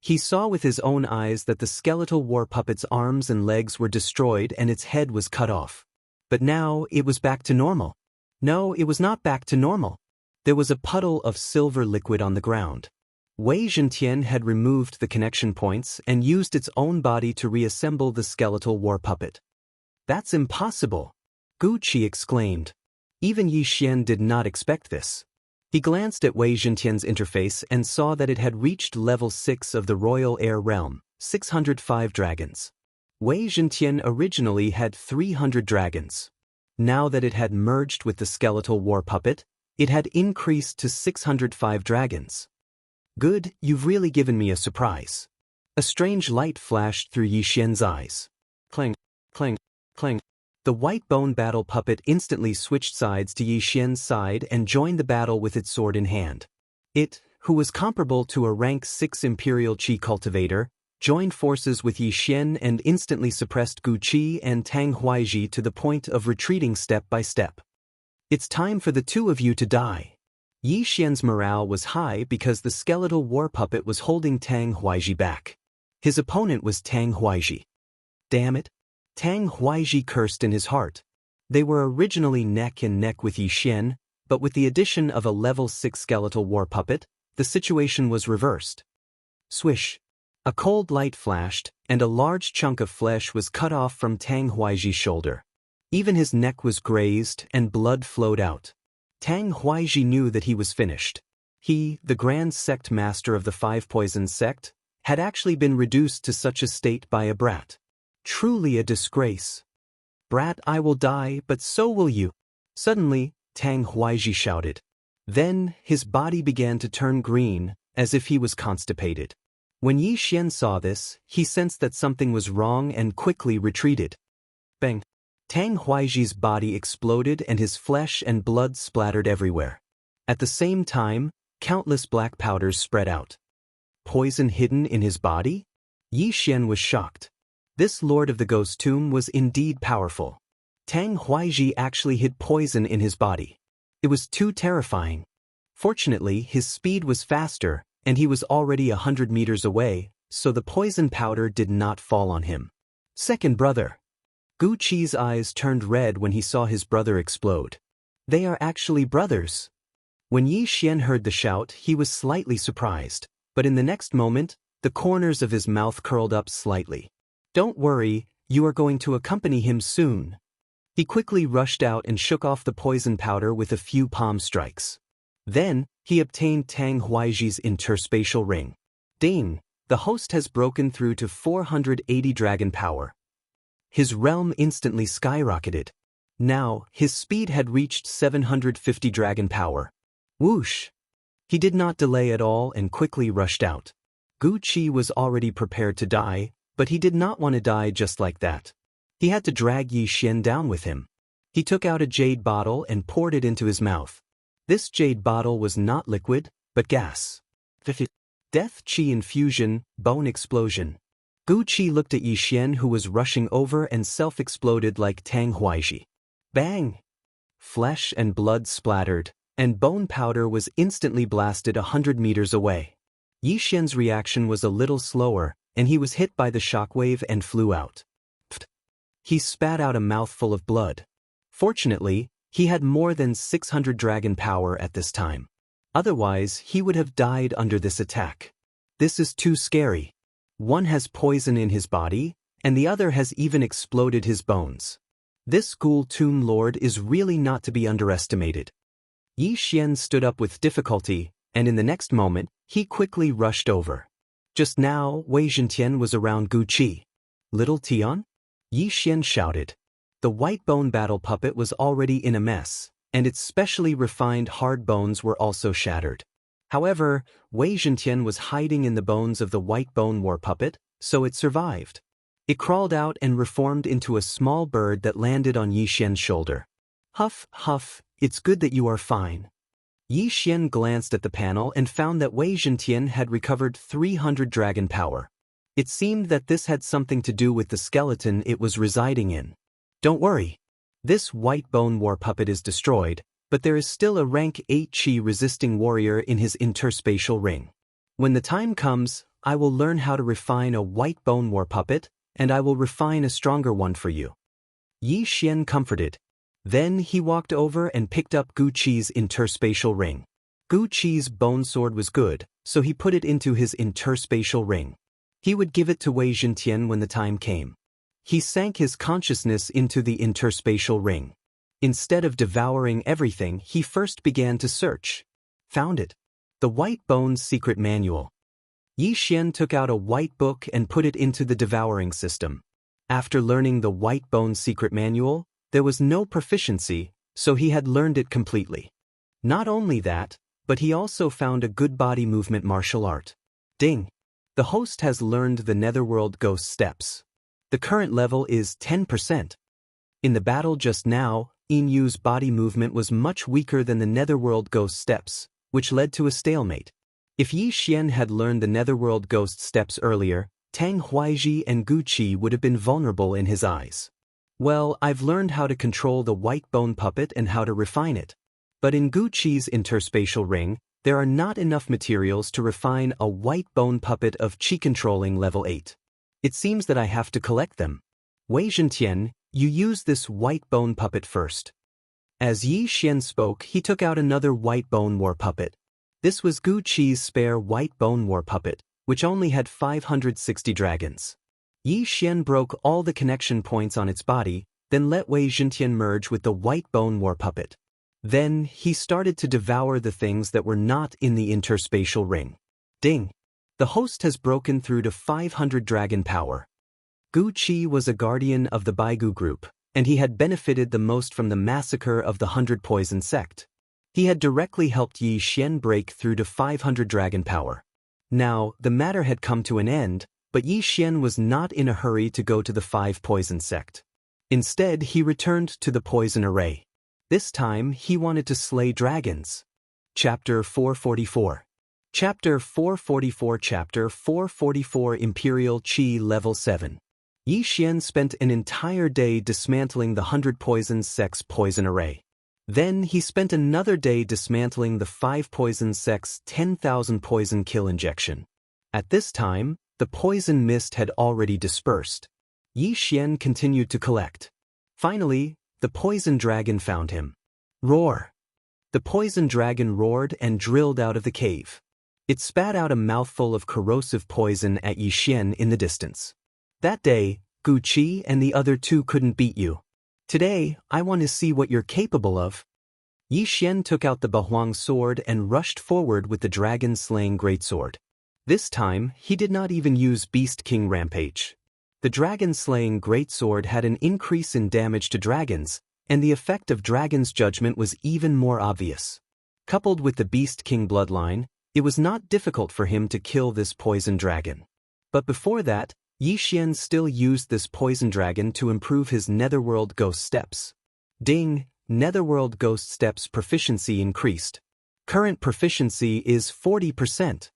He saw with his own eyes that the skeletal war puppet's arms and legs were destroyed and its head was cut off. But now, it was back to normal. No, it was not back to normal. There was a puddle of silver liquid on the ground. Wei Zhentian had removed the connection points and used its own body to reassemble the skeletal war puppet. That's impossible, Gu Qi exclaimed. Even Yi Xian did not expect this. He glanced at Wei Zhentian's interface and saw that it had reached level 6 of the Royal Air Realm, 605 dragons. Wei Zhentian originally had 300 dragons. Now that it had merged with the skeletal war puppet, it had increased to 605 dragons. Good, you've really given me a surprise. A strange light flashed through Yi Xian's eyes. Clang, clang, clang. The white bone battle puppet instantly switched sides to Yi Xian's side and joined the battle with its sword in hand. It, who was comparable to a rank 6 Imperial Qi cultivator, joined forces with Yi Xian and instantly suppressed Gu Qi and Tang Huaizhi to the point of retreating step by step. It's time for the two of you to die. Yi Xian's morale was high because the skeletal war puppet was holding Tang Huaizhi back. His opponent was Tang Huaizhi. Damn it! Tang Huaizhi cursed in his heart. They were originally neck and neck with Yi Xian, but with the addition of a level 6 skeletal war puppet, the situation was reversed. Swish! A cold light flashed, and a large chunk of flesh was cut off from Tang Huaizhi's shoulder. Even his neck was grazed and blood flowed out. Tang Huaizhi knew that he was finished. He, the Grand Sect Master of the Five Poisons Sect, had actually been reduced to such a state by a brat. Truly a disgrace. Brat, I will die, but so will you. Suddenly, Tang Huaizhi shouted. Then, his body began to turn green, as if he was constipated. When Yi Xian saw this, he sensed that something was wrong and quickly retreated. Bang! Tang Huaizhi's body exploded and his flesh and blood splattered everywhere. At the same time, countless black powders spread out. Poison hidden in his body? Yi Xian was shocked. This Lord of the Ghost Tomb was indeed powerful. Tang Huaizhi actually hid poison in his body. It was too terrifying. Fortunately, his speed was faster, and he was already 100 meters away, so the poison powder did not fall on him. Second brother. Gu Qi's eyes turned red when he saw his brother explode. They are actually brothers. When Yi Xian heard the shout, he was slightly surprised, but in the next moment, the corners of his mouth curled up slightly. Don't worry, you are going to accompany him soon. He quickly rushed out and shook off the poison powder with a few palm strikes. Then, he obtained Tang Huaizhi's interspatial ring. Ding! The host has broken through to 480 dragon power. His realm instantly skyrocketed. Now, his speed had reached 750 dragon power. Whoosh! He did not delay at all and quickly rushed out. Gu Qi was already prepared to die, but he did not want to die just like that. He had to drag Yi Xian down with him. He took out a jade bottle and poured it into his mouth. This jade bottle was not liquid, but gas. Death Qi infusion, bone explosion. Gu Qi looked at Yi Xian, who was rushing over and self-exploded like Tang Huaizhi. Bang! Flesh and blood splattered, and bone powder was instantly blasted 100 meters away. Yi Xian's reaction was a little slower, and he was hit by the shockwave and flew out. Pfft. He spat out a mouthful of blood. Fortunately, he had more than 600 dragon power at this time. Otherwise, he would have died under this attack. This is too scary. One has poison in his body, and the other has even exploded his bones. This Ghoul Tomb Lord is really not to be underestimated. Yi Xian stood up with difficulty, and in the next moment, he quickly rushed over. Just now, Wei Zhentian was around Gu Qi. Little Tian? Yi Xian shouted. The white bone battle puppet was already in a mess, and its specially refined hard bones were also shattered. However, Wei Zhentian was hiding in the bones of the white bone war puppet, so it survived. It crawled out and reformed into a small bird that landed on Yi Xian's shoulder. Huff, huff, it's good that you are fine. Yi Xian glanced at the panel and found that Wei Zhentian had recovered 300 dragon power. It seemed that this had something to do with the skeleton it was residing in. Don't worry. This white bone war puppet is destroyed, but there is still a rank 8 Qi resisting warrior in his interspatial ring. When the time comes, I will learn how to refine a white bone war puppet, and I will refine a stronger one for you. Yi Xian comforted. Then he walked over and picked up Gu Qi's interspatial ring. Gu Qi's bone sword was good, so he put it into his interspatial ring. He would give it to Wei Zhentian when the time came. He sank his consciousness into the interspatial ring. Instead of devouring everything, he first began to search. Found it. The White Bone's Secret Manual. Yi Xian took out a white book and put it into the devouring system. After learning the White Bone's Secret Manual, there was no proficiency, so he had learned it completely. Not only that, but he also found a good body movement martial art. Ding! The host has learned the Netherworld Ghost Steps. The current level is 10%. In the battle just now, Yinyu's body movement was much weaker than the Netherworld Ghost Steps, which led to a stalemate. If Yi Xian had learned the Netherworld Ghost Steps earlier, Tang Huaizhi and Gu Qi would have been vulnerable in his eyes. Well, I've learned how to control the white bone puppet and how to refine it. But in Gu Qi's interspatial ring, there are not enough materials to refine a white bone puppet of Qi controlling level 8. It seems that I have to collect them. Wei Zhentian, you use this white bone puppet first. As Yi Xian spoke, he took out another white bone war puppet. This was Gu Qi's spare white bone war puppet, which only had 560 dragons. Yi Xian broke all the connection points on its body, then let Wei Zhentian merge with the white bone war puppet. Then, he started to devour the things that were not in the interspatial ring. Ding! The host has broken through to 500 dragon power. Gu Qi was a guardian of the Baigu group, and he had benefited the most from the massacre of the 100 Poison sect. He had directly helped Yi Xian break through to 500 dragon power. Now, the matter had come to an end, but Yi Xian was not in a hurry to go to the 5 Poison sect. Instead, he returned to the Poison Array. This time, he wanted to slay dragons. Chapter 444. Chapter 444 Chapter 444 Imperial Qi Level 7. Yi Xian spent an entire day dismantling the 100 Poison sect's poison array. Then he spent another day dismantling the 5 Poison sect's 10,000 poison kill injection. At this time, the poison mist had already dispersed. Yi Xian continued to collect. Finally, the poison dragon found him. Roar! The poison dragon roared and drilled out of the cave. It spat out a mouthful of corrosive poison at Yi Xian in the distance. That day, Gu Qi and the other two couldn't beat you. Today, I want to see what you're capable of. Yi Xian took out the Bahuang sword and rushed forward with the dragon-slaying greatsword. This time, he did not even use Beast King Rampage. The dragon-slaying greatsword had an increase in damage to dragons, and the effect of Dragon's Judgment was even more obvious. Coupled with the Beast King bloodline, it was not difficult for him to kill this poison dragon. But before that, Yi Xian still used this poison dragon to improve his Netherworld Ghost Steps. Ding! Netherworld Ghost Steps proficiency increased. Current proficiency is 40%.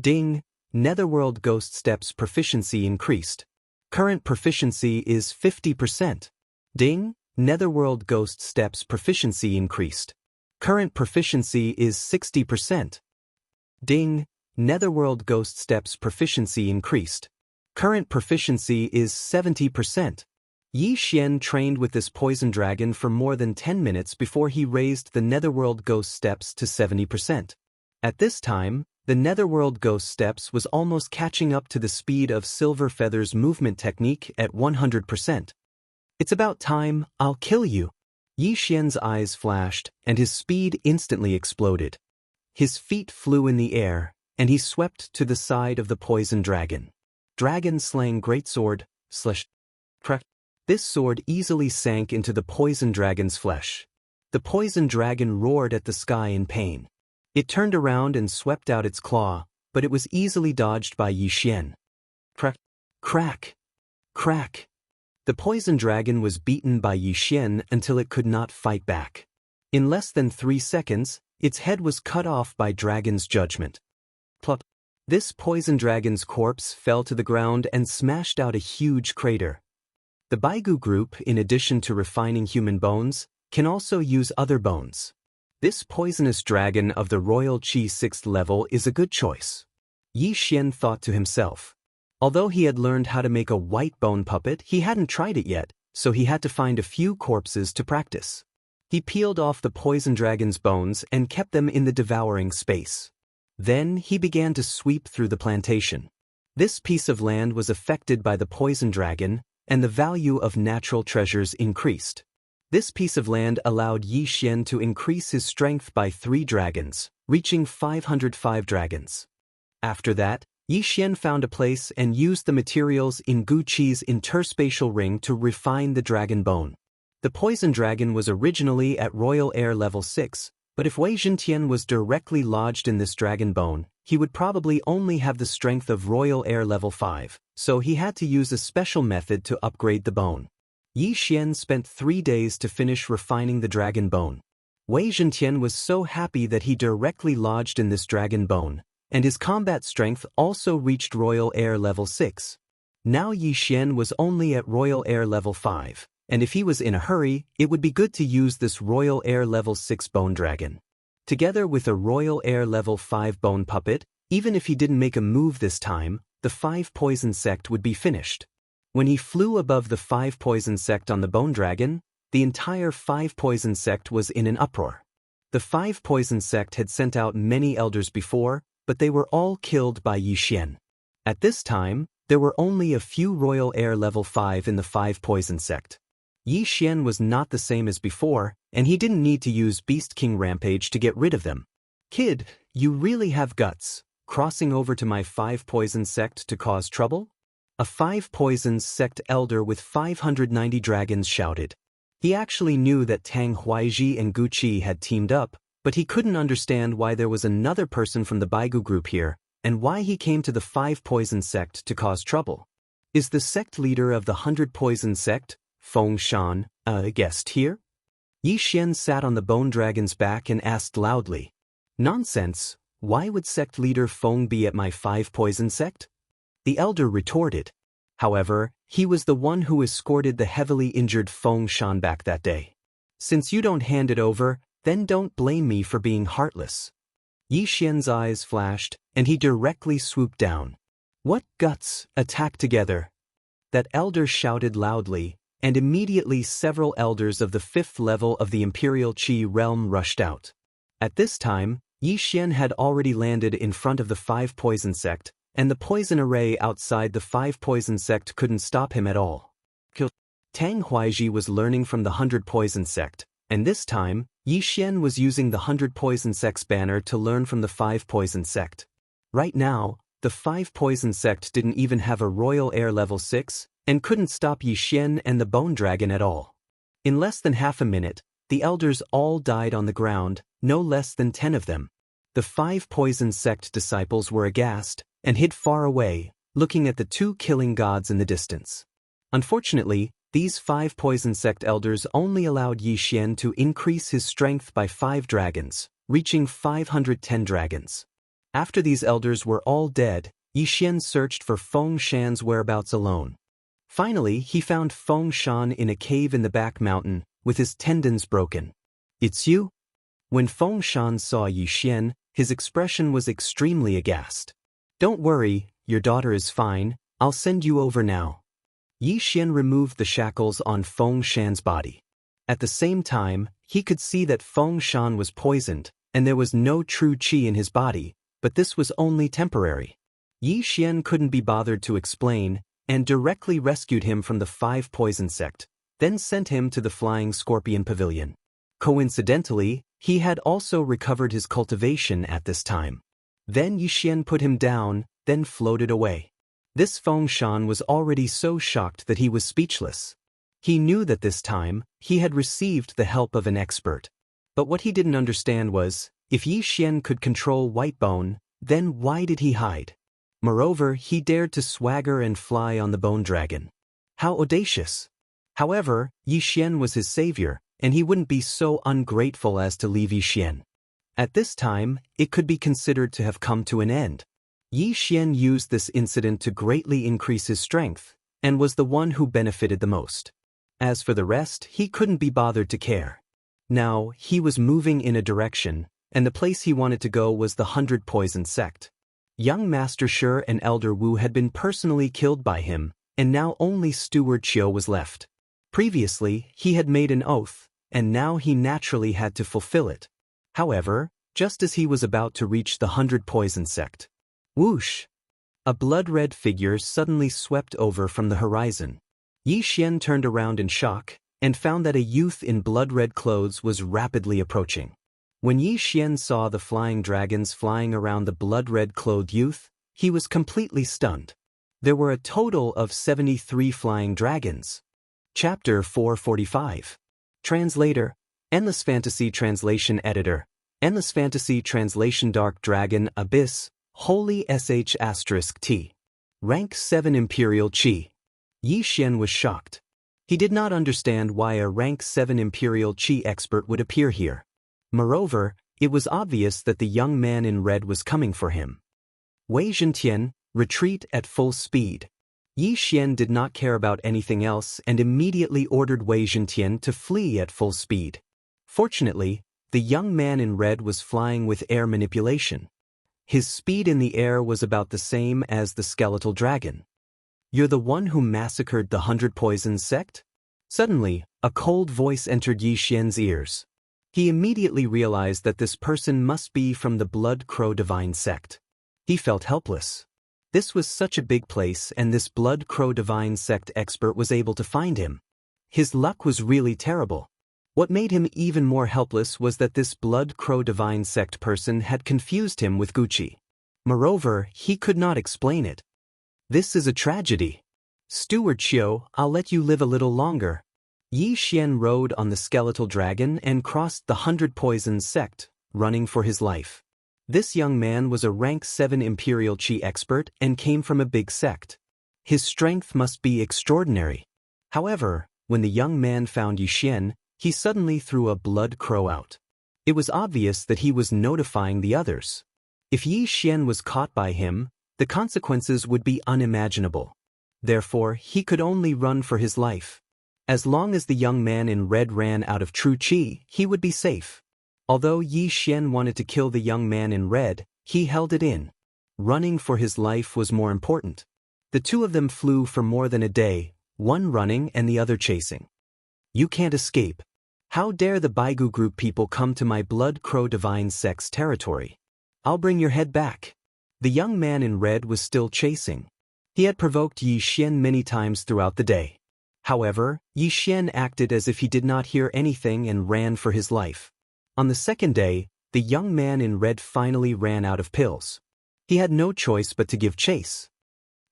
Ding! Netherworld Ghost Steps proficiency increased. Current proficiency is 50%. Ding! Netherworld Ghost Steps proficiency increased. Current proficiency is 60%. Ding! Netherworld Ghost Steps proficiency increased. Current proficiency is 70%. Yi Xian trained with this poison dragon for more than 10 minutes before he raised the Netherworld Ghost Steps to 70%. At this time, the Netherworld Ghost Steps was almost catching up to the speed of Silver Feather's movement technique at 100%. It's about time, I'll kill you. Yi Xian's eyes flashed, and his speed instantly exploded. His feet flew in the air, and he swept to the side of the poison dragon. Dragon-slaying greatsword, /. This sword easily sank into the poison dragon's flesh. The poison dragon roared at the sky in pain. It turned around and swept out its claw, but it was easily dodged by Yi Xian. Crack, crack, crack. The poison dragon was beaten by Yi Xian until it could not fight back. In less than 3 seconds, its head was cut off by Dragon's judgment. Plop. This poison dragon's corpse fell to the ground and smashed out a huge crater. The Baigu group, in addition to refining human bones, can also use other bones. This poisonous dragon of the Royal Qi 6th level is a good choice. Yi Xian thought to himself. Although he had learned how to make a white bone puppet, he hadn't tried it yet, so he had to find a few corpses to practice. He peeled off the poison dragon's bones and kept them in the devouring space. Then he began to sweep through the plantation. This piece of land was affected by the poison dragon, and the value of natural treasures increased. This piece of land allowed Yi Xian to increase his strength by 3 dragons, reaching 505 dragons. After that, Yi Xian found a place and used the materials in Gu Qi's interspatial ring to refine the dragon bone. The poison dragon was originally at Royal Air level 6, but if Wei Zhentian was directly lodged in this dragon bone, he would probably only have the strength of Royal Air level 5, so he had to use a special method to upgrade the bone. Yi Xian spent 3 days to finish refining the dragon bone. Wei Zhentian was so happy that he directly lodged in this dragon bone, and his combat strength also reached Royal Air level 6. Now Yi Xian was only at Royal Air level 5, and if he was in a hurry, it would be good to use this Royal Air level 6 bone dragon. Together with a Royal Air level 5 bone puppet, even if he didn't make a move this time, the 5 poison sect would be finished. When he flew above the 5 poison sect on the bone dragon, the entire 5 poison sect was in an uproar. The 5 poison sect had sent out many elders before, but they were all killed by Yi Xian. At this time, there were only a few Royal Air level 5 in the 5 poison sect. Yi Xian was not the same as before, and he didn't need to use Beast King Rampage to get rid of them. Kid, you really have guts, crossing over to my 5 poison sect to cause trouble? A 5 poisons sect elder with 590 dragons shouted. He actually knew that Tang Huaiji and Gu Qi had teamed up, but he couldn't understand why there was another person from the Baigu group here, and why he came to the 5 poison sect to cause trouble. Is the sect leader of the 100 poison sect, Feng Shan, a guest here? Yi Xian sat on the bone dragon's back and asked loudly. Nonsense, why would sect leader Feng be at my 5 poison sect? The elder retorted. However, he was the one who escorted the heavily injured Feng Shan back that day. Since you don't hand it over, then don't blame me for being heartless. Yi Xian's eyes flashed, and he directly swooped down. What guts, attack together! That elder shouted loudly, and immediately several elders of the 5th level of the Imperial Qi realm rushed out. At this time, Yi Xian had already landed in front of the 5 poison sect, and the poison array outside the 5 poison sect couldn't stop him at all. Tang Huaiji was learning from the 100 poison sect, and this time, Yi Xian was using the 100 poison sect's banner to learn from the 5 poison sect. Right now, the 5 poison sect didn't even have a Royal Air level 6, and couldn't stop Yi Xian and the bone dragon at all. In less than half a minute, the elders all died on the ground, no less than 10 of them. The 5 poison sect disciples were aghast, and hid far away, looking at the 2 killing gods in the distance. Unfortunately, these 5 poison sect elders only allowed Yi Xian to increase his strength by 5 dragons, reaching 510 dragons. After these elders were all dead, Yi Xian searched for Feng Shan's whereabouts alone. Finally, he found Feng Shan in a cave in the back mountain, with his tendons broken. It's you? When Feng Shan saw Yi Xian, his expression was extremely aghast. Don't worry, your daughter is fine, I'll send you over now. Yi Xian removed the shackles on Feng Shan's body. At the same time, he could see that Feng Shan was poisoned, and there was no true qi in his body, but this was only temporary. Yi Xian couldn't be bothered to explain, and directly rescued him from the 5 poison sect, then sent him to the Flying Scorpion Pavilion. Coincidentally, he had also recovered his cultivation at this time. Then Yi Xian put him down, then floated away. This Feng Shan was already so shocked that he was speechless. He knew that this time, he had received the help of an expert. But what he didn't understand was, if Yi Xian could control Whitebone, then why did he hide? Moreover, he dared to swagger and fly on the bone dragon. How audacious! However, Yi Xian was his savior, and he wouldn't be so ungrateful as to leave Yi Xian. At this time, it could be considered to have come to an end. Yi Xian used this incident to greatly increase his strength, and was the one who benefited the most. As for the rest, he couldn't be bothered to care. Now, he was moving in a direction, and the place he wanted to go was the 100 Poison Sect. Young Master Shi and Elder Wu had been personally killed by him, and now only Steward Chiu was left. Previously, he had made an oath, and now he naturally had to fulfill it. However, just as he was about to reach the 100 Poison Sect, whoosh! A blood-red figure suddenly swept over from the horizon. Yi Xian turned around in shock, and found that a youth in blood-red clothes was rapidly approaching. When Yi Xian saw the flying dragons flying around the blood-red clothed youth, he was completely stunned. There were a total of 73 flying dragons. Chapter 445. Translator, Endless Fantasy Translation Editor, Endless Fantasy Translation Dark Dragon Abyss, Holy *T. Rank 7 Imperial Qi. Yi Xian was shocked. He did not understand why a rank 7 Imperial Qi expert would appear here. Moreover, it was obvious that the young man in red was coming for him. Wei Zhentian, retreat at full speed. Yi Xian did not care about anything else and immediately ordered Wei Zhentian to flee at full speed. Fortunately, the young man in red was flying with air manipulation. His speed in the air was about the same as the skeletal dragon. You're the one who massacred the 100 Poison Sect? Suddenly, a cold voice entered Yi Xian's ears. He immediately realized that this person must be from the Blood Crow Divine Sect. He felt helpless. This was such a big place, and this Blood Crow Divine Sect expert was able to find him. His luck was really terrible. What made him even more helpless was that this Blood Crow Divine Sect person had confused him with Gucci. Moreover, he could not explain it. This is a tragedy. Steward Chiu, I'll let you live a little longer. Yi Xian rode on the skeletal dragon and crossed the 100 Poison Sect, running for his life. This young man was a rank 7 Imperial Qi expert and came from a big sect. His strength must be extraordinary. However, when the young man found Yi Xian, he suddenly threw a blood crow out. It was obvious that he was notifying the others. If Yi Xian was caught by him, the consequences would be unimaginable. Therefore, he could only run for his life. As long as the young man in red ran out of true qi, he would be safe. Although Yi Xian wanted to kill the young man in red, he held it in. Running for his life was more important. The two of them flew for more than a day, one running and the other chasing. You can't escape. How dare the Baigu group people come to my Blood Crow Divine Sect's territory? I'll bring your head back. The young man in red was still chasing. He had provoked Yi Xian many times throughout the day. However, Yi Xian acted as if he did not hear anything and ran for his life. On the second day, the young man in red finally ran out of pills. He had no choice but to give chase.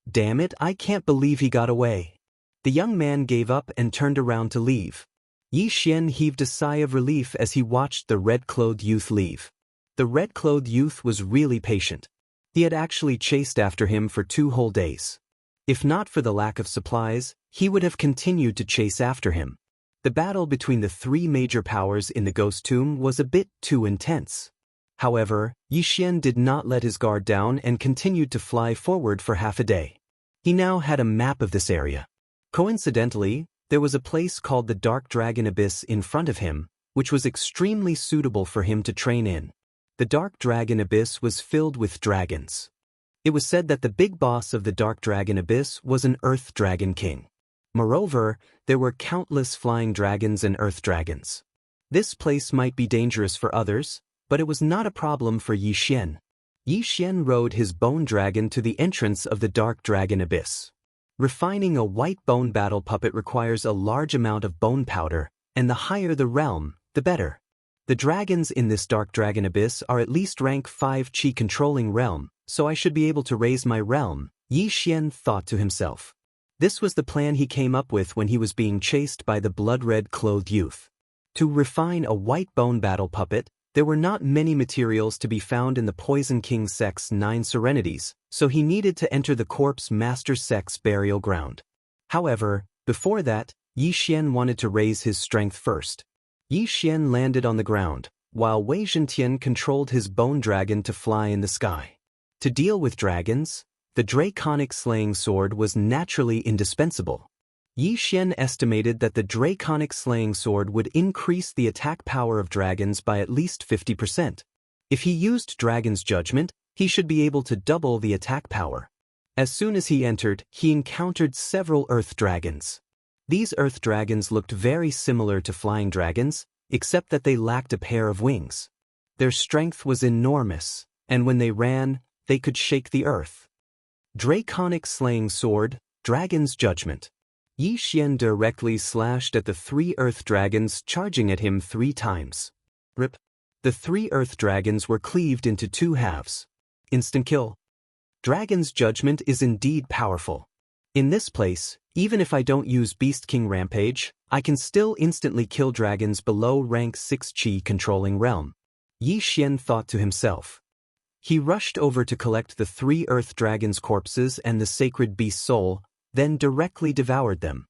Damn it, I can't believe he got away. The young man gave up and turned around to leave. Yi Xian heaved a sigh of relief as he watched the red-clothed youth leave. The red-clothed youth was really patient. He had actually chased after him for 2 whole days. If not for the lack of supplies, he would have continued to chase after him. The battle between the 3 major powers in the ghost tomb was a bit too intense. However, Yi Xian did not let his guard down and continued to fly forward for half a day. He now had a map of this area. Coincidentally, there was a place called the Dark Dragon Abyss in front of him, which was extremely suitable for him to train in. The Dark Dragon Abyss was filled with dragons. It was said that the big boss of the Dark Dragon Abyss was an Earth Dragon King. Moreover, there were countless flying dragons and earth dragons. This place might be dangerous for others, but it was not a problem for Yi Xian. Yi Xian rode his bone dragon to the entrance of the Dark Dragon Abyss. Refining a white bone battle puppet requires a large amount of bone powder, and the higher the realm, the better. The dragons in this Dark Dragon Abyss are at least rank 5 Qi controlling realm, so I should be able to raise my realm, Yi Xian thought to himself. This was the plan he came up with when he was being chased by the blood-red clothed youth. To refine a white bone battle puppet, there were not many materials to be found in the Poison King Sek's 9 serenities, so he needed to enter the corpse master Sek's burial ground. However, before that, Yi Xian wanted to raise his strength first. Yi Xian landed on the ground, while Wei Zhentian controlled his bone dragon to fly in the sky. To deal with dragons, the draconic slaying sword was naturally indispensable. Yi Xian estimated that the draconic slaying sword would increase the attack power of dragons by at least 50%. If he used Dragon's Judgment, he should be able to double the attack power. As soon as he entered, he encountered several earth dragons. These earth dragons looked very similar to flying dragons, except that they lacked a pair of wings. Their strength was enormous, and when they ran, they could shake the earth. Draconic slaying sword, Dragon's Judgment. Yi Xian directly slashed at the 3 earth dragons, charging at him 3 times. Rip. The 3 earth dragons were cleaved into 2 halves. Instant kill. Dragon's Judgment is indeed powerful. In this place, even if I don't use Beast King Rampage, I can still instantly kill dragons below rank 6 Qi controlling realm. Yi Xian thought to himself. He rushed over to collect the 3 earth dragons' corpses and the sacred beast soul, then directly devoured them.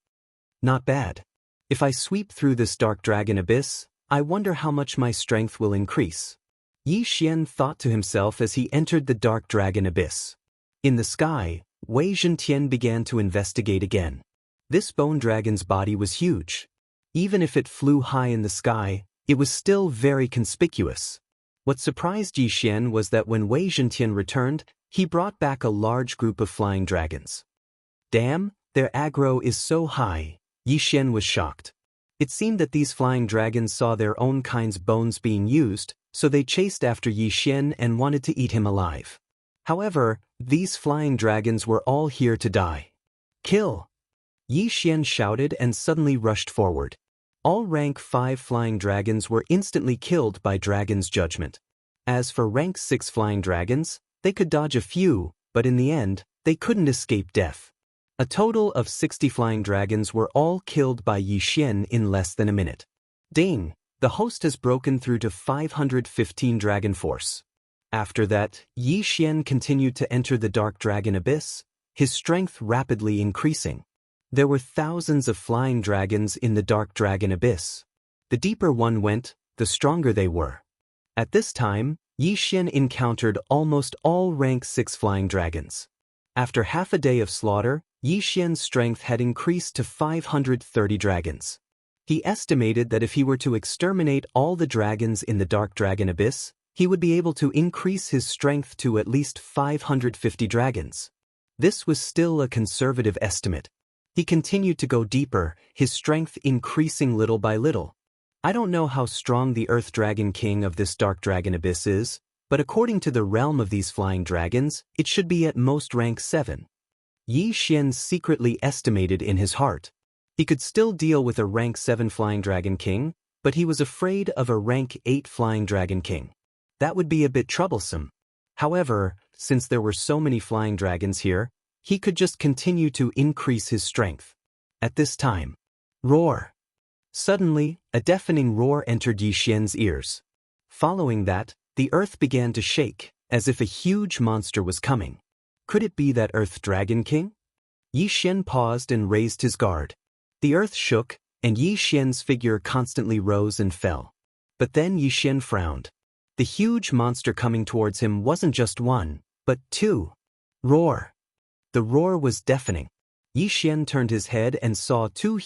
Not bad. If I sweep through this dark dragon abyss, I wonder how much my strength will increase. Yi Xian thought to himself as he entered the dark dragon abyss. In the sky, Wei Zhentian began to investigate again. This bone dragon's body was huge. Even if it flew high in the sky, it was still very conspicuous. What surprised Yi Xian was that when Wei Zhentian returned, he brought back a large group of flying dragons. Damn, their aggro is so high. Yi Xian was shocked. It seemed that these flying dragons saw their own kind's bones being used, so they chased after Yi Xian and wanted to eat him alive. However, these flying dragons were all here to die. Kill! Yi Xian shouted and suddenly rushed forward. All rank 5 flying dragons were instantly killed by Dragon's Judgment. As for rank 6 flying dragons, they could dodge a few, but in the end, they couldn't escape death. A total of 60 flying dragons were all killed by Yi Xian in less than a minute. Ding! The host has broken through to 515 dragon force. After that, Yi Xian continued to enter the dark dragon abyss, his strength rapidly increasing. There were thousands of flying dragons in the dark dragon abyss. The deeper one went, the stronger they were. At this time, Yi Xian encountered almost all rank 6 flying dragons. After half a day of slaughter, Yi Xian's strength had increased to 530 dragons. He estimated that if he were to exterminate all the dragons in the dark dragon abyss, he would be able to increase his strength to at least 550 dragons. This was still a conservative estimate. He continued to go deeper, his strength increasing little by little. I don't know how strong the Earth Dragon King of this dark dragon abyss is, but according to the realm of these flying dragons, it should be at most rank 7. Yi Xian secretly estimated in his heart. He could still deal with a rank 7 flying dragon king, but he was afraid of a rank 8 flying dragon king. That would be a bit troublesome. However, since there were so many flying dragons here, he could just continue to increase his strength. At this time, roar! Suddenly, a deafening roar entered Yi Xian's ears. Following that, the earth began to shake, as if a huge monster was coming. Could it be that Earth Dragon King? Yi Xian paused and raised his guard. The earth shook, and Yi Xian's figure constantly rose and fell. But then Yi Xian frowned. The huge monster coming towards him wasn't just 1, but 2. Roar! The roar was deafening. Yi Xian turned his head and saw 2 huge